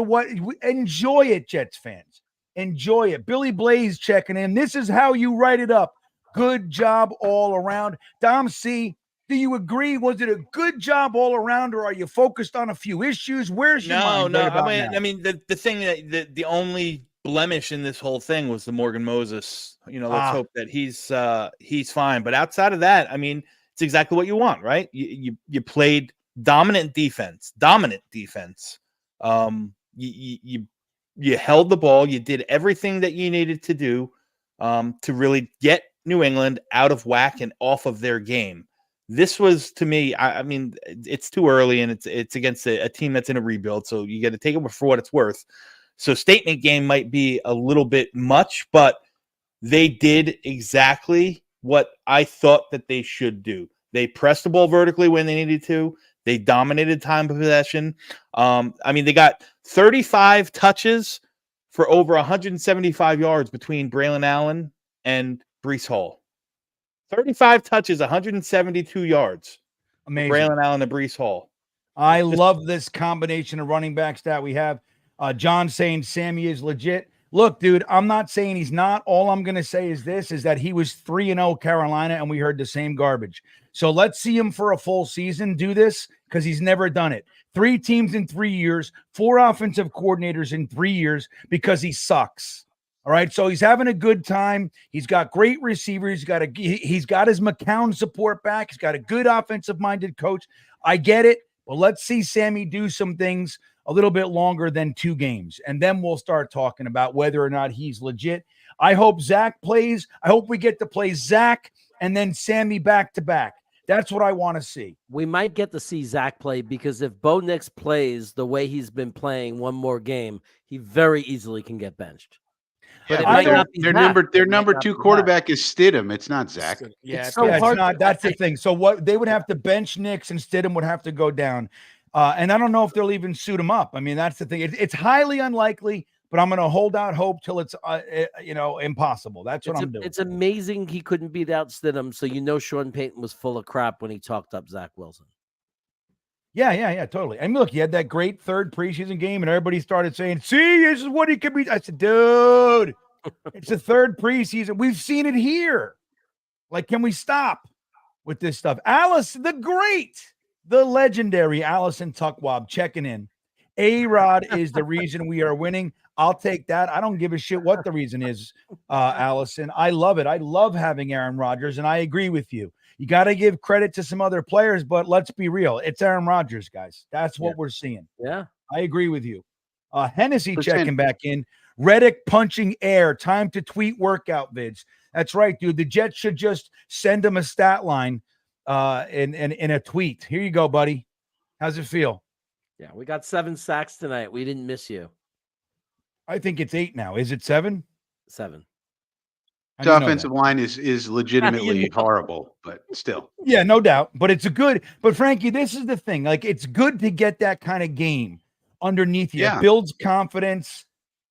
enjoy it, Jets fans. Enjoy it. Billy Blaze checking in. This is how you write it up. Good job all around. Dom C, do you agree? Was it a good job all around, or are you focused on a few issues? Where's your mind? No. right about now? I mean, the thing that the only blemish in this whole thing was the Morgan Moses. Let's hope that he's fine. But outside of that, I mean, it's exactly what you want, right? You played dominant defense. You held the ball. You did everything that you needed to do to really get New England out of whack and off of their game. This was, to me, I mean, it's too early, and it's against a team that's in a rebuild, so you got to take it for what it's worth. So statement game might be a little bit much, but they did exactly what I thought that they should do. They pressed the ball vertically when they needed to. They dominated time of possession. I mean, they got 35 touches for over 175 yards between Braylon Allen and Breece Hall. 35 touches, 172 yards. Amazing. Braylon Allen and Breece Hall. I love this combination of running backs that we have. John saying Sammy is legit. Look, dude, I'm not saying he's not. All I'm going to say is that he was 3-0 Carolina, and we heard the same garbage. So let's see him for a full season do this, because he's never done it. 3 teams in 3 years, 4 offensive coordinators in 3 years, because he sucks. All right, so he's having a good time. He's got great receivers. He's got his McCown support back. He's got a good offensive-minded coach. I get it, but let's see Sammy do some things a little bit longer than 2 games, and then we'll start talking about whether or not he's legit. I hope Zach plays. I hope we get to play Zach and then Sammy back-to-back. That's what I want to see. We might get to see Zach play, because if Bo Nix plays the way he's been playing one more game, he very easily can get benched. But it might not be their Zach. their It might number not 2 be quarterback is Stidham. It's not Zach. Yeah, It's so Yeah, hard. it's not. That's the thing. So what they would have to bench Nix, and Stidham would have to go down. And I don't know if they'll even suit him up. I mean, that's the thing. It's highly unlikely, but I'm going to hold out hope till it's impossible. That's what I'm doing. It's amazing he couldn't beat out Stidham. So Sean Payton was full of crap when he talked up Zach Wilson. Yeah, totally. And look, he had that great 3rd preseason game, and everybody started saying, "See, this is what he could be." I said, "Dude, it's the 3rd preseason. We've seen it here. Like, can we stop with this stuff?" Alice, the legendary Allison Tuckwab checking in. A-Rod is the reason we are winning. I'll take that. I don't give a shit what the reason is, Allison. I love it. I love having Aaron Rodgers, and I agree with you. You got to give credit to some other players, but let's be real. It's Aaron Rodgers, guys. That's what we're seeing. Yeah. I agree with you. Hennessy checking back in. Reddick punching air. Time to tweet workout vids. That's right, dude. The Jets should just send him a stat line in a tweet. Here you go, buddy. How's it feel? Yeah, we got 7 sacks tonight. We didn't miss you. I think it's 8 now. Is it 7? 7. The offensive line is legitimately horrible, but still. Yeah, no doubt. But it's but Frankie, this is the thing. Like, it's good to get that kind of game underneath you. Yeah. It builds confidence.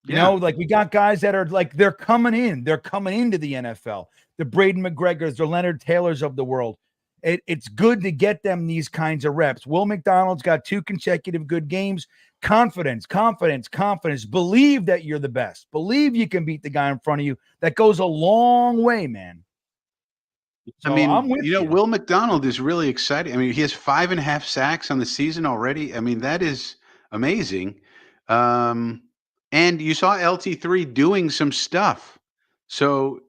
You know, like, we got guys that are like, they're coming in. They're coming into the NFL. The Braden McGregors, the Leonard Taylors of the world. It's good to get them these kinds of reps. Will McDonald's got 2 consecutive good games. Confidence. Believe that you're the best. Believe you can beat the guy in front of you. That goes a long way, man. So I mean, I'm with you. Will McDonald is really exciting. I mean, he has 5.5 sacks on the season already. I mean, that is amazing. And you saw LT3 doing some stuff. So,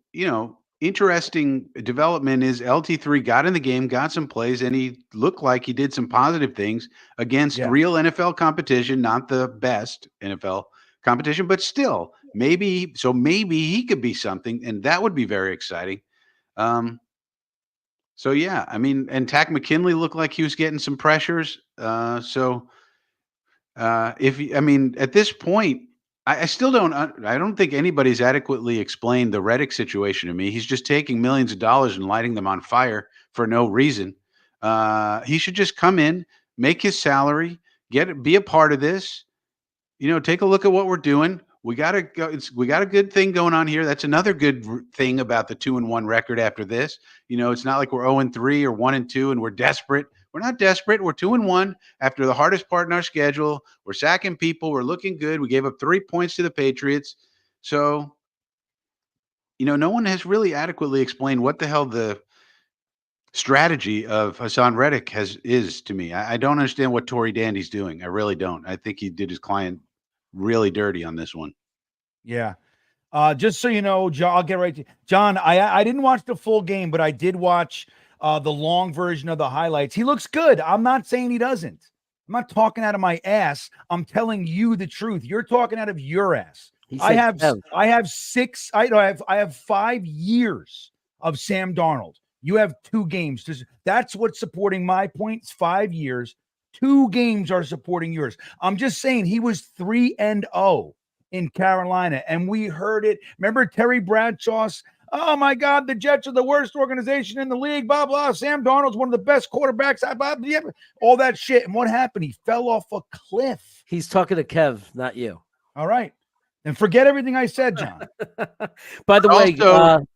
interesting development is LT3 got in the game, got some plays, and he looked like he did some positive things against real NFL competition, not the best NFL competition, but still maybe he could be something, and that would be very exciting. So yeah, I mean, and Tack McKinley looked like he was getting some pressures. At this point, I still don't think anybody's adequately explained the Reddick situation to me. He's just taking millions of dollars and lighting them on fire for no reason. He should just come in, make his salary, be a part of this. Take a look at what we're doing. We got a good thing going on here. That's another good thing about the 2-1 record after this. It's not like we're 0-3 or 1-2 and we're desperate. We're not desperate. We're 2-1 after the hardest part in our schedule. We're sacking people. We're looking good. We gave up 3 points to the Patriots. So, no one has really adequately explained what the hell the strategy of Hassan Reddick is to me. I don't understand what Tory Dandy's doing. I really don't. I think he did his client really dirty on this one. Yeah. Just so you know, John, I'll get right to John. I didn't watch the full game, but I did watch the long version of the highlights. He looks good. I'm not saying he doesn't. I'm not talking out of my ass. I'm telling you the truth. You're talking out of your ass. I have 5 years of Sam Darnold. You have 2 games. That's what's supporting my points. 5 years. 2 games are supporting yours. I'm just saying he was 3-0 in Carolina, and we heard it. Remember Terry Bradshaw's, oh my God, the Jets are the worst organization in the league, blah, blah. Sam Darnold's one of the best quarterbacks, blah, blah, all that shit. And what happened? He fell off a cliff. He's talking to Kev, not you. All right. And forget everything I said, John. By the way, John,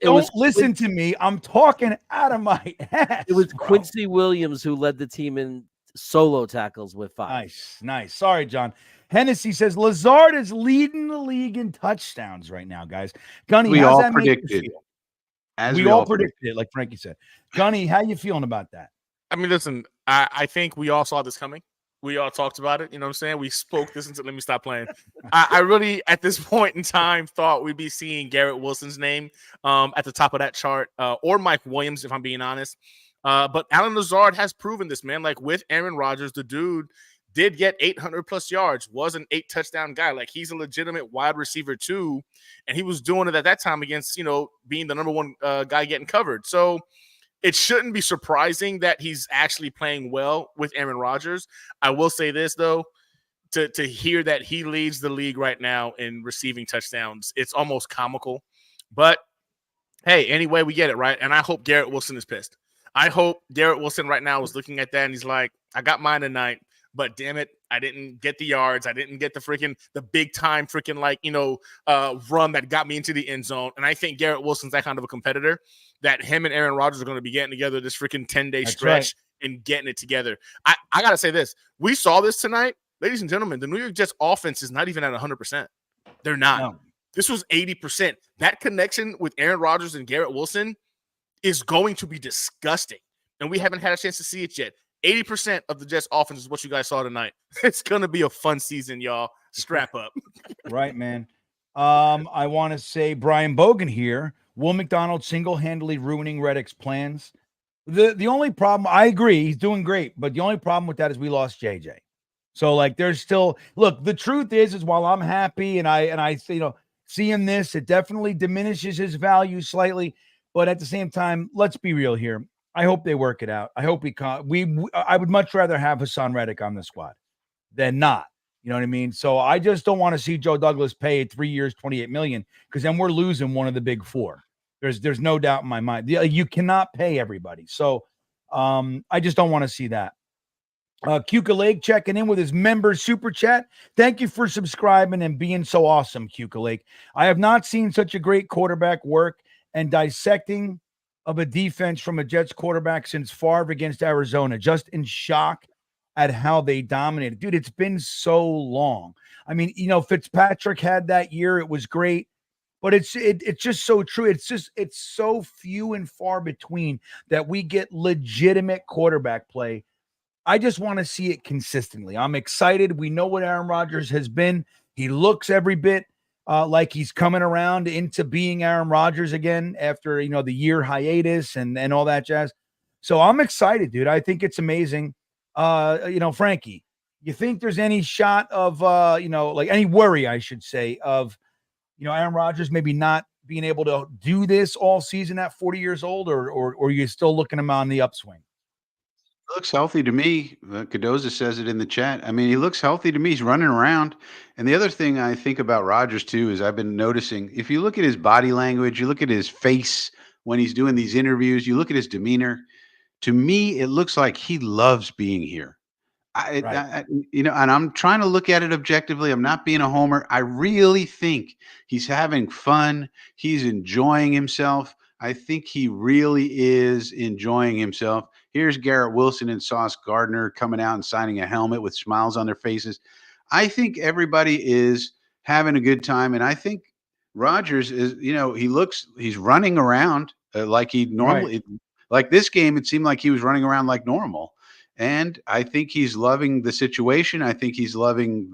it was listen to me. I'm talking out of my ass. It was bro. Quincy Williams who led the team in solo tackles with 5. Nice. Sorry, John. Hennessy says Lazard is leading the league in touchdowns right now, guys. Gunny, We how's all that make you predicted. feel? As We all predicted it, like Frankie said. Gunny, how you feeling about that? I mean, listen, I think we all saw this coming. We all talked about it. You know what I'm saying? We spoke this into, let me stop playing. I really, at this point in time, thought we'd be seeing Garrett Wilson's name at the top of that chart, or Mike Williams, if I'm being honest. But Alan Lazard has proven this, man. Like with Aaron Rodgers, the dude did get 800 plus yards, was an 8 touchdown guy. Like he's a legitimate wide receiver too. And he was doing it at that time against, being the number 1 guy getting covered. So it shouldn't be surprising that he's actually playing well with Aaron Rodgers. I will say this, though, to hear that he leads the league right now in receiving touchdowns, it's almost comical. But, hey, anyway, we get it, right? And I hope Garrett Wilson is pissed. I hope Garrett Wilson right now is looking at that and he's like, I got mine tonight, but damn it, I didn't get the yards. I didn't get the big time run that got me into the end zone. And I think Garrett Wilson's that kind of a competitor that him and Aaron Rodgers are going to be getting together this freaking 10-day stretch and getting it together. I got to say this. We saw this tonight. Ladies and gentlemen, the New York Jets offense is not even at 100%. They're not. No. This was 80%. That connection with Aaron Rodgers and Garrett Wilson is going to be disgusting. And we haven't had a chance to see it yet. 80% of the Jets offense is what you guys saw tonight. It's going to be a fun season, y'all. Strap up. Right, man. I want to say Brian Bogan here. Will McDonald single-handedly ruining Reddick's plans? The only problem, I agree, he's doing great, but the only problem with that is we lost JJ. So, there's still – look, the truth is while I'm happy and I seeing this, it definitely diminishes his value slightly. But at the same time, let's be real here. I hope they work it out. I hope I would much rather have Hassan Reddick on the squad than not. You know what I mean? So I just don't want to see Joe Douglas paid 3 years, $28 million, because then we're losing one of the big 4. There's no doubt in my mind. You cannot pay everybody. So I just don't want to see that. Cuca Lake checking in with his member super chat. Thank you for subscribing and being so awesome, Cuca Lake. I have not seen such a great quarterback work and dissecting of a defense from a Jets quarterback since Favre against Arizona. Just in shock at how they dominated. Dude, it's been so long. I mean, Fitzpatrick had that year. It was great. But it's just so true. It's so few and far between that we get legitimate quarterback play. I just want to see it consistently. I'm excited. We know what Aaron Rodgers has been. He looks every bit like he's coming around into being Aaron Rodgers again after, the year hiatus and all that jazz. So I'm excited, dude. I think it's amazing. Frankie, you think there's any shot of, any worry, I should say, of, Aaron Rodgers maybe not being able to do this all season at 40 years old, or are you still looking him on the upswing? Looks healthy to me. Cadoza says it in the chat. I mean, he looks healthy to me. He's running around. And the other thing I think about Rodgers too is I've been noticing, if you look at his body language, you look at his face when he's doing these interviews, you look at his demeanor, to me, it looks like he loves being here. And I'm trying to look at it objectively. I'm not being a homer. I really think he's having fun. He's enjoying himself. I think he really is enjoying himself. Here's Garrett Wilson and Sauce Gardner coming out and signing a helmet with smiles on their faces. I think everybody is having a good time. And I think Rodgers is, he's running around like he normally, like this game, it seemed like he was running around like normal. And I think he's loving the situation. I think he's loving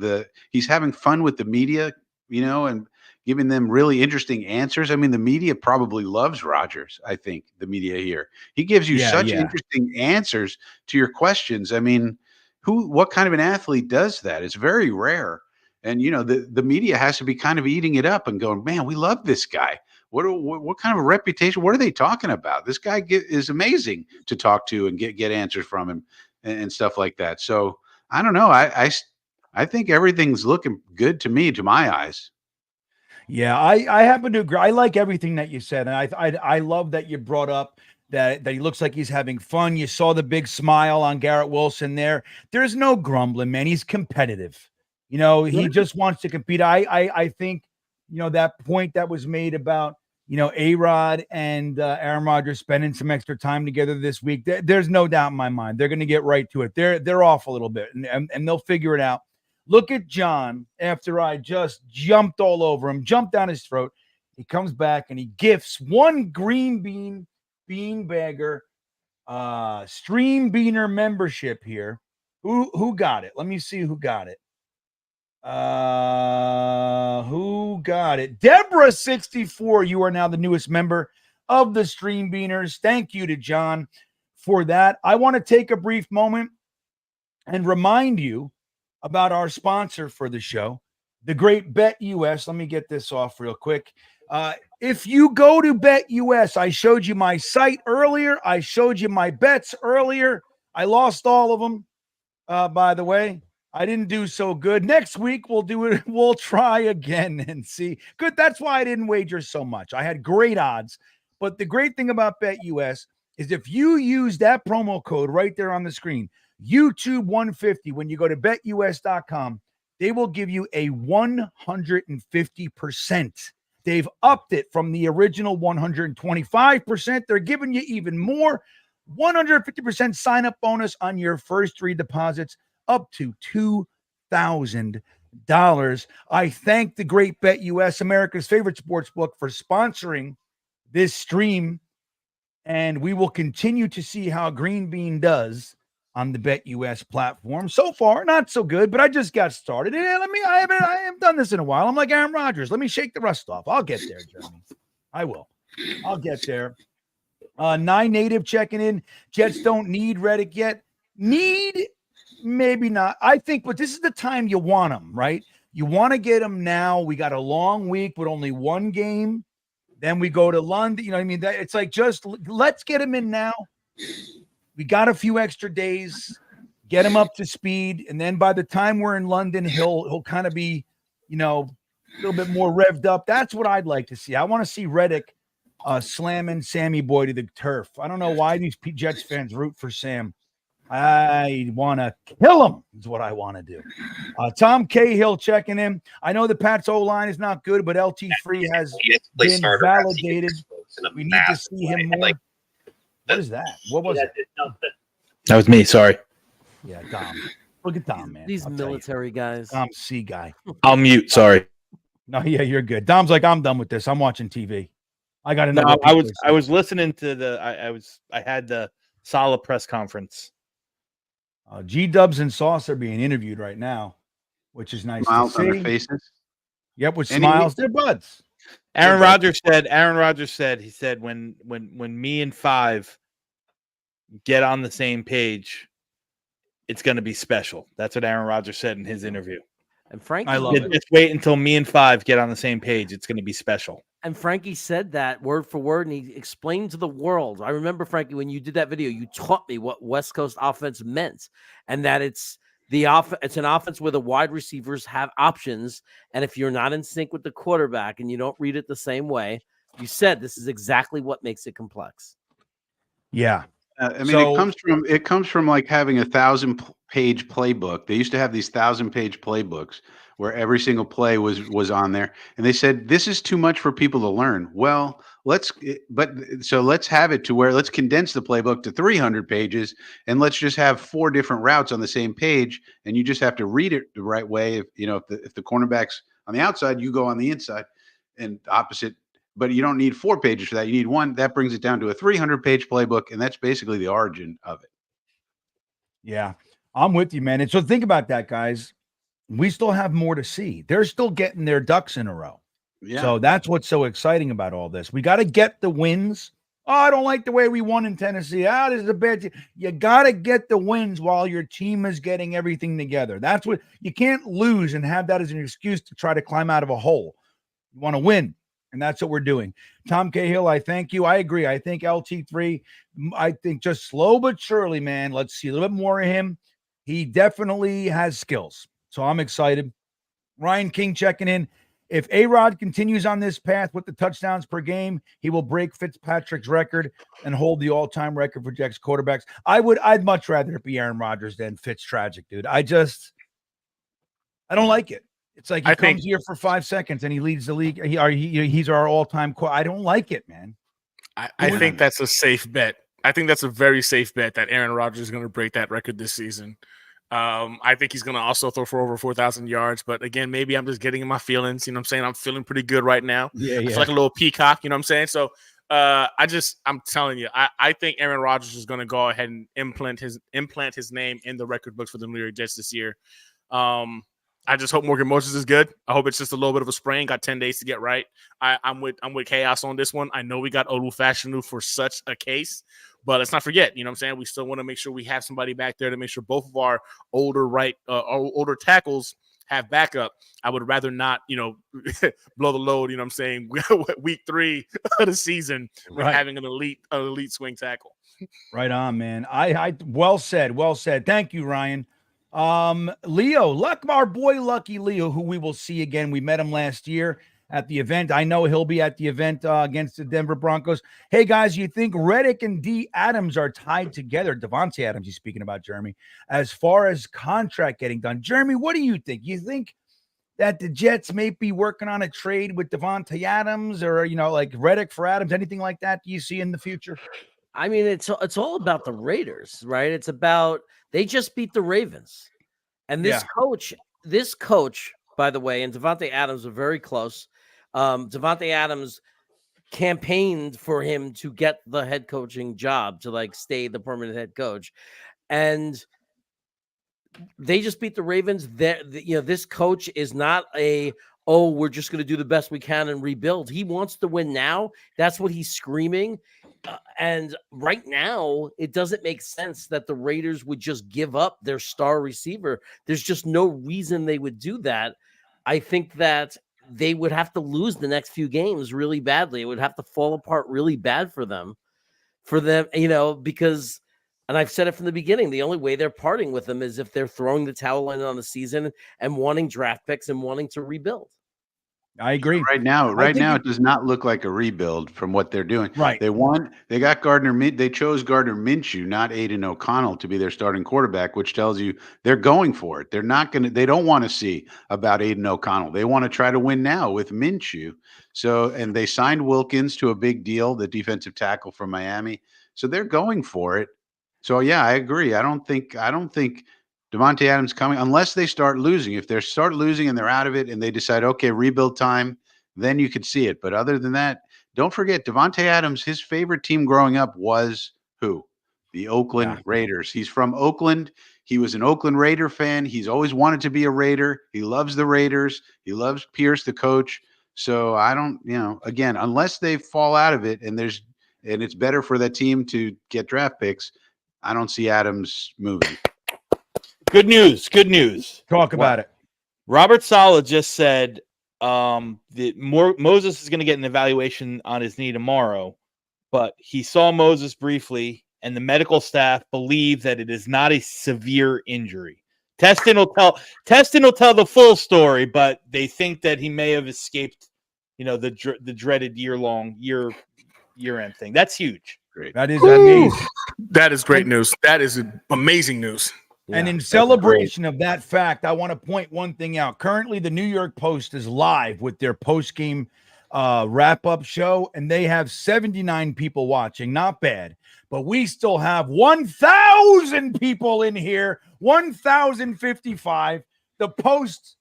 he's having fun with the media, and giving them really interesting answers. I mean, the media probably loves Rodgers. I think the media here, he gives you such interesting answers to your questions. I mean, what kind of an athlete does that? It's very rare. And, the media has to be kind of eating it up and going, man, we love this guy. What kind of a reputation? What are they talking about? This guy is amazing to talk to and get answers from him and stuff like that. So I don't know. I think everything's looking good to me, to my eyes. Yeah, I happen to agree. I like everything that you said, and I love that you brought up that he looks like he's having fun. You saw the big smile on Garrett Wilson there. There's no grumbling, man. He's competitive. You know, he just wants to compete. I think, you know, that point that was made about, you know, A-Rod and Aaron Rodgers spending some extra time together this week. There's no doubt in my mind they're going to get right to it. They're off a little bit, and they'll figure it out. Look at John after I just jumped all over him, jumped down his throat. He comes back and he gifts one GreenBean beanbagger stream beaner membership here. Who got it? Let me see who got it. Who got it? Deborah64. You are now the newest member of the Stream Beaners. Thank you to John for that. I want to take a brief moment and remind you about our sponsor for the show, the great BetUS. Let me get this off real quick. If you go to BetUS, I showed you my site earlier. I showed you my bets earlier. I lost all of them, by the way. I didn't do so good. Next week, we'll do it. We'll try again and see. Good. That's why I didn't wager so much. I had great odds. But the great thing about BetUS is if you use that promo code right there on the screen, YouTube150, when you go to betus.com, they will give you a 150%. They've upped it from the original 125%. They're giving you even more, 150% sign-up bonus on your first 3 deposits up to $2,000. I thank the great BetUS, America's favorite sports book, for sponsoring this stream, and we will continue to see how GreenBean does on the BetUS platform. So far, not so good, but I just got started. I haven't done this in a while. I'm like Aaron Rodgers. Let me shake the rust off. I'll get there, Jeremy. I will. I'll get there. 9 Native checking in. Jets don't need Reddick yet. Need, maybe not. I think, but this is the time you want them, right? You want to get them now. We got a long week with only one game. Then we go to London. You know what I mean? It's like, just let's get him in now. We got a few extra days, get him up to speed, and then by the time we're in London, he'll kind of be, you know, a little bit more revved up. That's what I'd like to see. I want to see Reddick slamming Sammy Boy to the turf. I don't know why these Jets fans root for Sam. I want to kill him is what I want to do. Tom Cahill checking in. I know the Pats O-line is not good, but LT3 has been validated. We need to see him more. What is that? What was it? That was me. Sorry. Yeah, Dom. Look at Dom, man. These military guys. Dom C guy. I'll mute. Sorry. No, yeah, you're good. Dom's like, I'm done with this. I'm watching TV. I got to know. No, I was listening to I had the Salah press conference. G-Dubs and Sauce are being interviewed right now, which is nice Smiles to see. on their faces. Yep, with smiles. They're buds. Aaron Rodgers said, he said, when me and Five get on the same page, it's going to be special. That's what Aaron Rodgers said in his interview. And Frankie, I love it. Just wait until me and Five get on the same page. It's going to be special. And Frankie said that word for word, and he explained to the world. I remember, Frankie, when you did that video, you taught me what West Coast offense meant, and that it's an offense where the wide receivers have options, and if you're not in sync with the quarterback and you don't read it the same way, you said this is exactly what makes it complex. Yeah. I mean, it comes from like having a 1,000-page playbook. They used to have these 1,000-page playbooks where every single play was on there, and they said this is too much for people to learn. Well, let's have it to where let's condense the playbook to 300 pages, and let's just have 4 different routes on the same page, and you just have to read it the right way. If the cornerback's on the outside, you go on the inside, and opposite. But you don't need 4 pages for that. You need 1. That brings it down to a 300-page playbook, and that's basically the origin of it. Yeah, I'm with you, man. And so think about that, guys. We still have more to see. They're still getting their ducks in a row. Yeah. So that's what's so exciting about all this. We got to get the wins. Oh, I don't like the way we won in Tennessee. This is a bad team. You got to get the wins while your team is getting everything together. That's what you can't lose and have that as an excuse to try to climb out of a hole. You want to win. And that's what we're doing. Tom Cahill, I thank you. I agree. I think LT3, I think just slow but surely, man. Let's see a little bit more of him. He definitely has skills. So I'm excited. Ryan King checking in. If A-Rod continues on this path with the touchdowns per game, he will break Fitzpatrick's record and hold the all-time record for Jets quarterbacks. I'd much rather it be Aaron Rodgers than Fitztragic, dude. I don't like it. It's like he comes here for 5 seconds and he leads the league. He's our all-time I don't like it, man. I think that's a safe bet. I think that's a very safe bet that Aaron Rodgers is going to break that record this season. I think he's going to also throw for over 4,000 yards. But again, maybe I'm just getting in my feelings. You know what I'm saying? I'm feeling pretty good right now. Yeah. I feel like a little peacock. You know what I'm saying? So I'm telling you, I think Aaron Rodgers is going to go ahead and implant his name in the record books for the New York Jets this year. I just hope Morgan Moses is good. I hope it's just a little bit of a sprain. Got 10 days to get right. I'm with Chaos on this one. I know we got Olu Fashanu for such a case, but let's not forget, you know what I'm saying? We still want to make sure we have somebody back there to make sure both of our older tackles have backup. I would rather not, blow the load, you know what I'm saying, week 3 of the season with having an elite swing tackle. Right on, man. I well said. Thank you, Ryan. Leo, our boy Lucky Leo, who we will see again. We met him last year at the event. I know he'll be at the event against the Denver Broncos. Hey guys, you think Reddick and D Adams are tied together? Devontae Adams, he's speaking about, Jeremy, as far as contract getting done. Jeremy, what do you think? You think that the Jets may be working on a trade with Devontae Adams or, like Reddick for Adams, anything like that? Do you see in the future? I mean, it's all about the Raiders, right? It's about they just beat the Ravens, and this coach, by the way, and Devontae Adams are very close. Devontae Adams campaigned for him to get the head coaching job, to stay the permanent head coach, and they just beat the Ravens. This coach is not we're just going to do the best we can and rebuild. He wants to win now. That's what he's screaming. And right now, it doesn't make sense that the Raiders would just give up their star receiver. There's just no reason they would do that. I think that they would have to lose the next few games really badly. It would have to fall apart really bad for them, because, and I've said it from the beginning, the only way they're parting with them is if they're throwing the towel in on the season and wanting draft picks and wanting to rebuild. I agree. Right now, it does not look like a rebuild from what they're doing. Right. They got they chose Gardner Minshew, not Aiden O'Connell, to be their starting quarterback, which tells you they're going for it. They don't want to see about Aiden O'Connell. They want to try to win now with Minshew. So, and they signed Wilkins to a big deal, the defensive tackle from Miami. So they're going for it. So yeah, I agree. I don't think Devontae Adams coming unless they start losing. If they start losing and they're out of it and they decide, okay, rebuild time, then you could see it. But other than that, don't forget Devontae Adams, his favorite team growing up was who? The Oakland Raiders. He's from Oakland. He was an Oakland Raider fan. He's always wanted to be a Raider. He loves the Raiders. He loves Pierce, the coach. So I don't, again, unless they fall out of it and it's better for that team to get draft picks, I don't see Adams moving. Good news. Talk about it. Robert Saleh just said that Moses is going to get an evaluation on his knee tomorrow, but he saw Moses briefly, and the medical staff believe that it is not a severe injury. Testing will tell the full story, but they think that he may have escaped, the dreaded year-end thing. That's huge. Great. That is amazing. That is great news. That is amazing news. And in celebration of that fact, I want to point one thing out. Currently, the New York Post is live with their post-game wrap-up show, and they have 79 people watching. Not bad. But we still have 1,000 people in here, 1,055. The Post,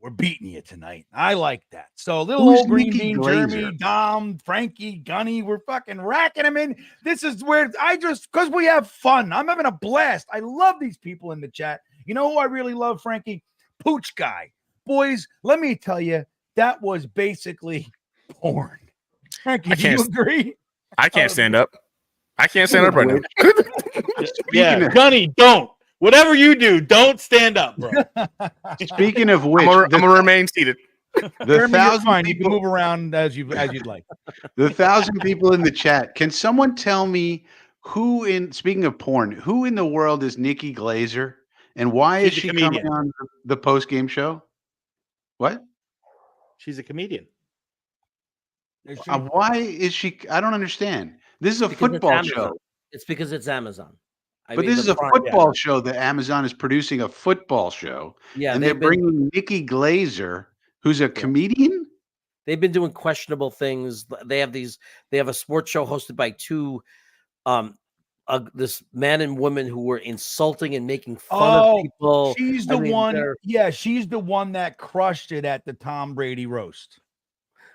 we're beating you tonight. I like that. So little old GreenBean, Jeremy, Dom, Frankie, Gunny, we're fucking racking them in. This is where because we have fun. I'm having a blast. I love these people in the chat. You know who I really love, Frankie? Pooch Guy. Boys, let me tell you, that was basically porn. Frankie, do you agree? I can't stand up. I can't stand up right now. Gunny, don't. Whatever you do, don't stand up, bro. Speaking of which, I'm gonna remain seated. Jeremy, you're 1,000 fine. You can people, move around as you'd like. the 1,000 people in the chat. Can someone tell me speaking of porn, who in the world is Nikki Glazer, and why is She's a she coming comedian. on the post game show? What? She's a comedian. Is she? Why is she? I don't understand. This is a Because it's football Amazon. show. It's because it's Amazon. But this is a football show that Amazon is producing a football show. Yeah, and they're bringing Nikki Glazer, who's a comedian. They've been doing questionable things. They have a sports show hosted by two this man and woman who were insulting and making fun of people. She's the one. Yeah, she's the one that crushed it at the Tom Brady roast.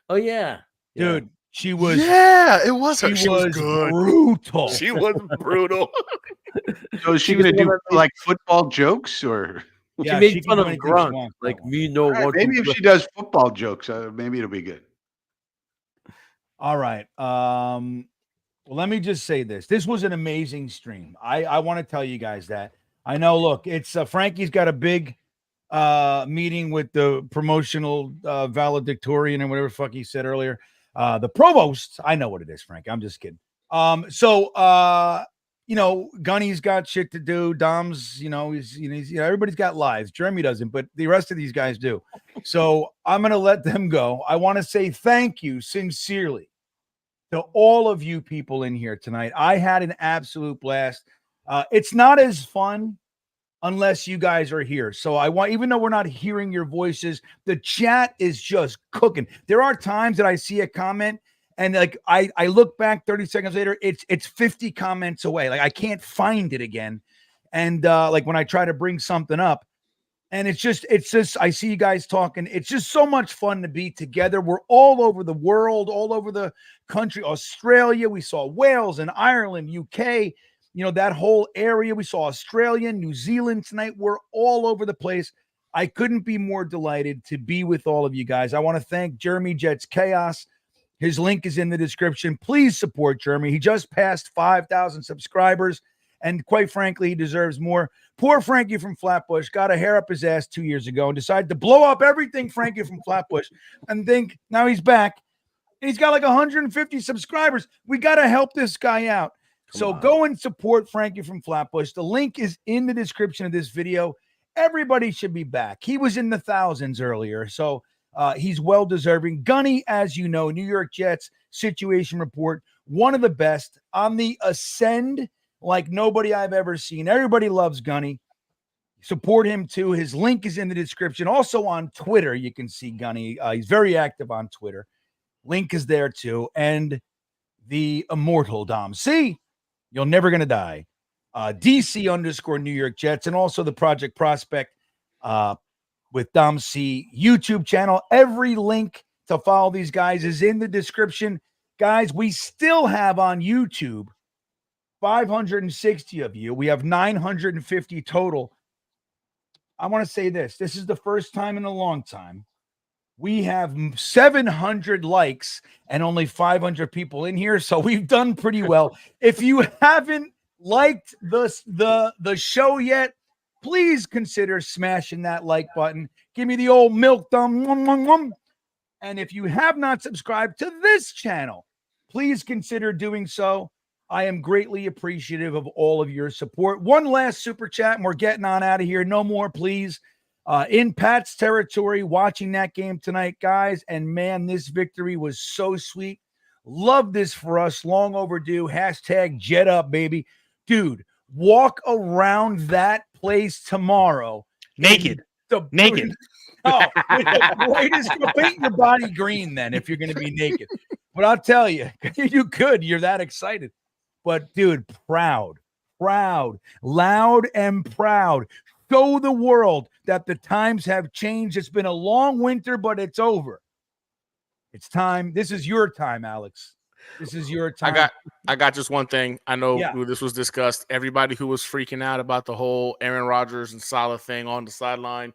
Oh yeah. Dude, she was. Yeah, it was her. She was good. brutal. She was brutal. So is she going to do like football jokes or? Yeah, she made fun of anything she Gronk, wants, like that one. me no. All right, maybe if she does football jokes, maybe it'll be good. All right. Well, let me just say this. This was an amazing stream. I want to tell you guys that. I know, look, it's Frankie's got a big meeting with the promotional valedictorian and whatever the fuck he said earlier. The provost. I know what it is, Frank. I'm just kidding. You know, Gunny's got shit to do. Dom's, he's everybody's got lives. Jeremy doesn't, but the rest of these guys do. So I'm going to let them go. I want to say thank you sincerely to all of you people in here tonight. I had an absolute blast. It's not as fun unless you guys are here. So even though we're not hearing your voices, the chat is just cooking. There are times that I see a comment and like I look back 30 seconds later, it's 50 comments away. Like I can't find it again. And like when I try to bring something up, and it's just I see you guys talking. It's just so much fun to be together. We're all over the world, all over the country. Australia, we saw Wales and Ireland, UK, that whole area. We saw Australia, New Zealand tonight. We're all over the place. I couldn't be more delighted to be with all of you guys. I want to thank Jeremy Jets Chaos. His link is in the description. Please support Jeremy. He just passed 5,000 subscribers, and quite frankly, he deserves more. Poor Frankie from Flatbush got a hair up his ass 2 years ago and decided to blow up everything Frankie from Flatbush and think now he's back. And he's got like 150 subscribers. We got to help this guy out. Go and support Frankie from Flatbush. The link is in the description of this video. Everybody should be back. He was in the thousands earlier, so he's well-deserving. Gunny, as you know, New York Jets situation report, one of the best on the ascend like nobody I've ever seen. Everybody loves Gunny. Support him too. His link is in the description. Also on Twitter, you can see Gunny. He's very active on Twitter. Link is there too. And the immortal Dom C. You're never going to die. DC_ New York Jets. And also the Project Prospect with Dom C YouTube channel. Every link to follow these guys is in the description. Guys, we still have on YouTube 560 of you. We have 950 total. I want to say this. This is the first time in a long time. We have 700 likes and only 500 people in here. So we've done pretty well. If you haven't liked the show yet, please consider smashing that like button. Give me the old milk thumb. And if you have not subscribed to this channel, please consider doing so. I am greatly appreciative of all of your support. One last super chat, and we're getting on out of here. No more, please. In Pat's territory, watching that game tonight, guys. And man, this victory was so sweet. Love this for us. Long overdue. Hashtag Jet Up, baby. Dude, walk around that place tomorrow. Naked. Naked. Oh, with the greatest. Paint your body green then if you're going to be naked. But I'll tell you, you could. You're that excited. But, dude, proud, loud and proud. Show the world that the times have changed. It's been a long winter, but it's over. It's time. This is your time, Alex. This is your time. I got just one thing. I know this was discussed. Everybody who was freaking out about the whole Aaron Rodgers and Saleh thing on the sideline.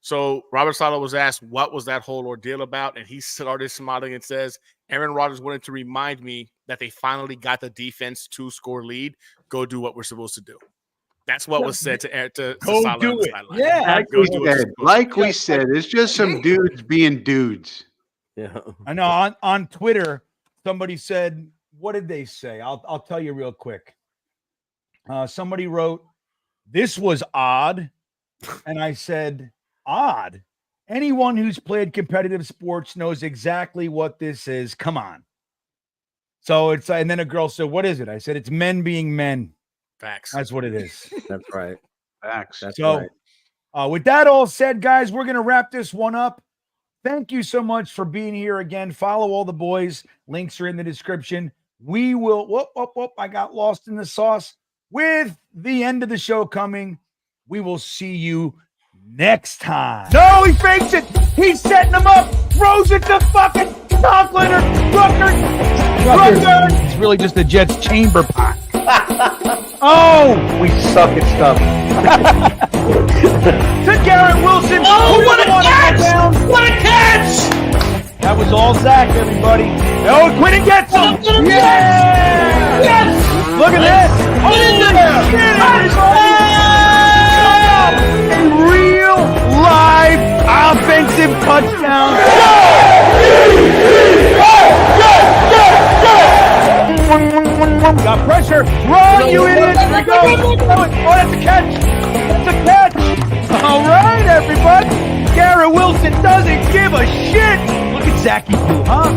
So Robert Saleh was asked, what was that whole ordeal about? And he started smiling and says, Aaron Rodgers wanted to remind me that they finally got the defense to score lead. Go do what we're supposed to do. That's what was said to Go Salah do on the it. sideline. Yeah. Like we said, it's just some dudes being dudes. Yeah. I know on Twitter, somebody said, what did they say? I'll tell you real quick. Somebody wrote, "This was odd." And I said, "Odd? Anyone who's played competitive sports knows exactly what this is. Come on." So it's, and then a girl said, "What is it?" I said, "It's men being men." Facts. That's what it is. That's right. Facts. That's So, right. with that all said, guys, we're going to wrap this one up. Thank you so much for being here again. Follow all the boys. Links are in the description. We will, whoop, I got lost in the sauce. With the end of the show coming, we will see you next time. No, he fakes it. He's setting them up. Throws it to fucking Conkliner. Rucker. It's really just a Jets chamber pot. Oh, We suck at stuff. to Garrett Wilson. Oh, what a catch! Down. What a catch! That was all Zach, everybody. Oh, Quinn gets him. Yeah! Yes! Look at this. What is it? Shit, everybody. A real live offensive touchdown. Got pressure. Run, you idiot. Here we go. Oh, that's a catch. That's a catch. All right, everybody. Garrett Wilson doesn't give a shit. Look at Zachy Poo, huh?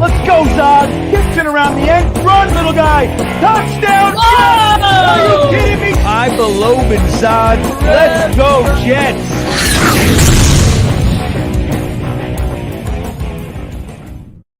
Let's go, Zod. Gets it around the end. Run, little guy. Touchdown. Oh! Are you kidding me? I believe in Zod. Let's go, Jets.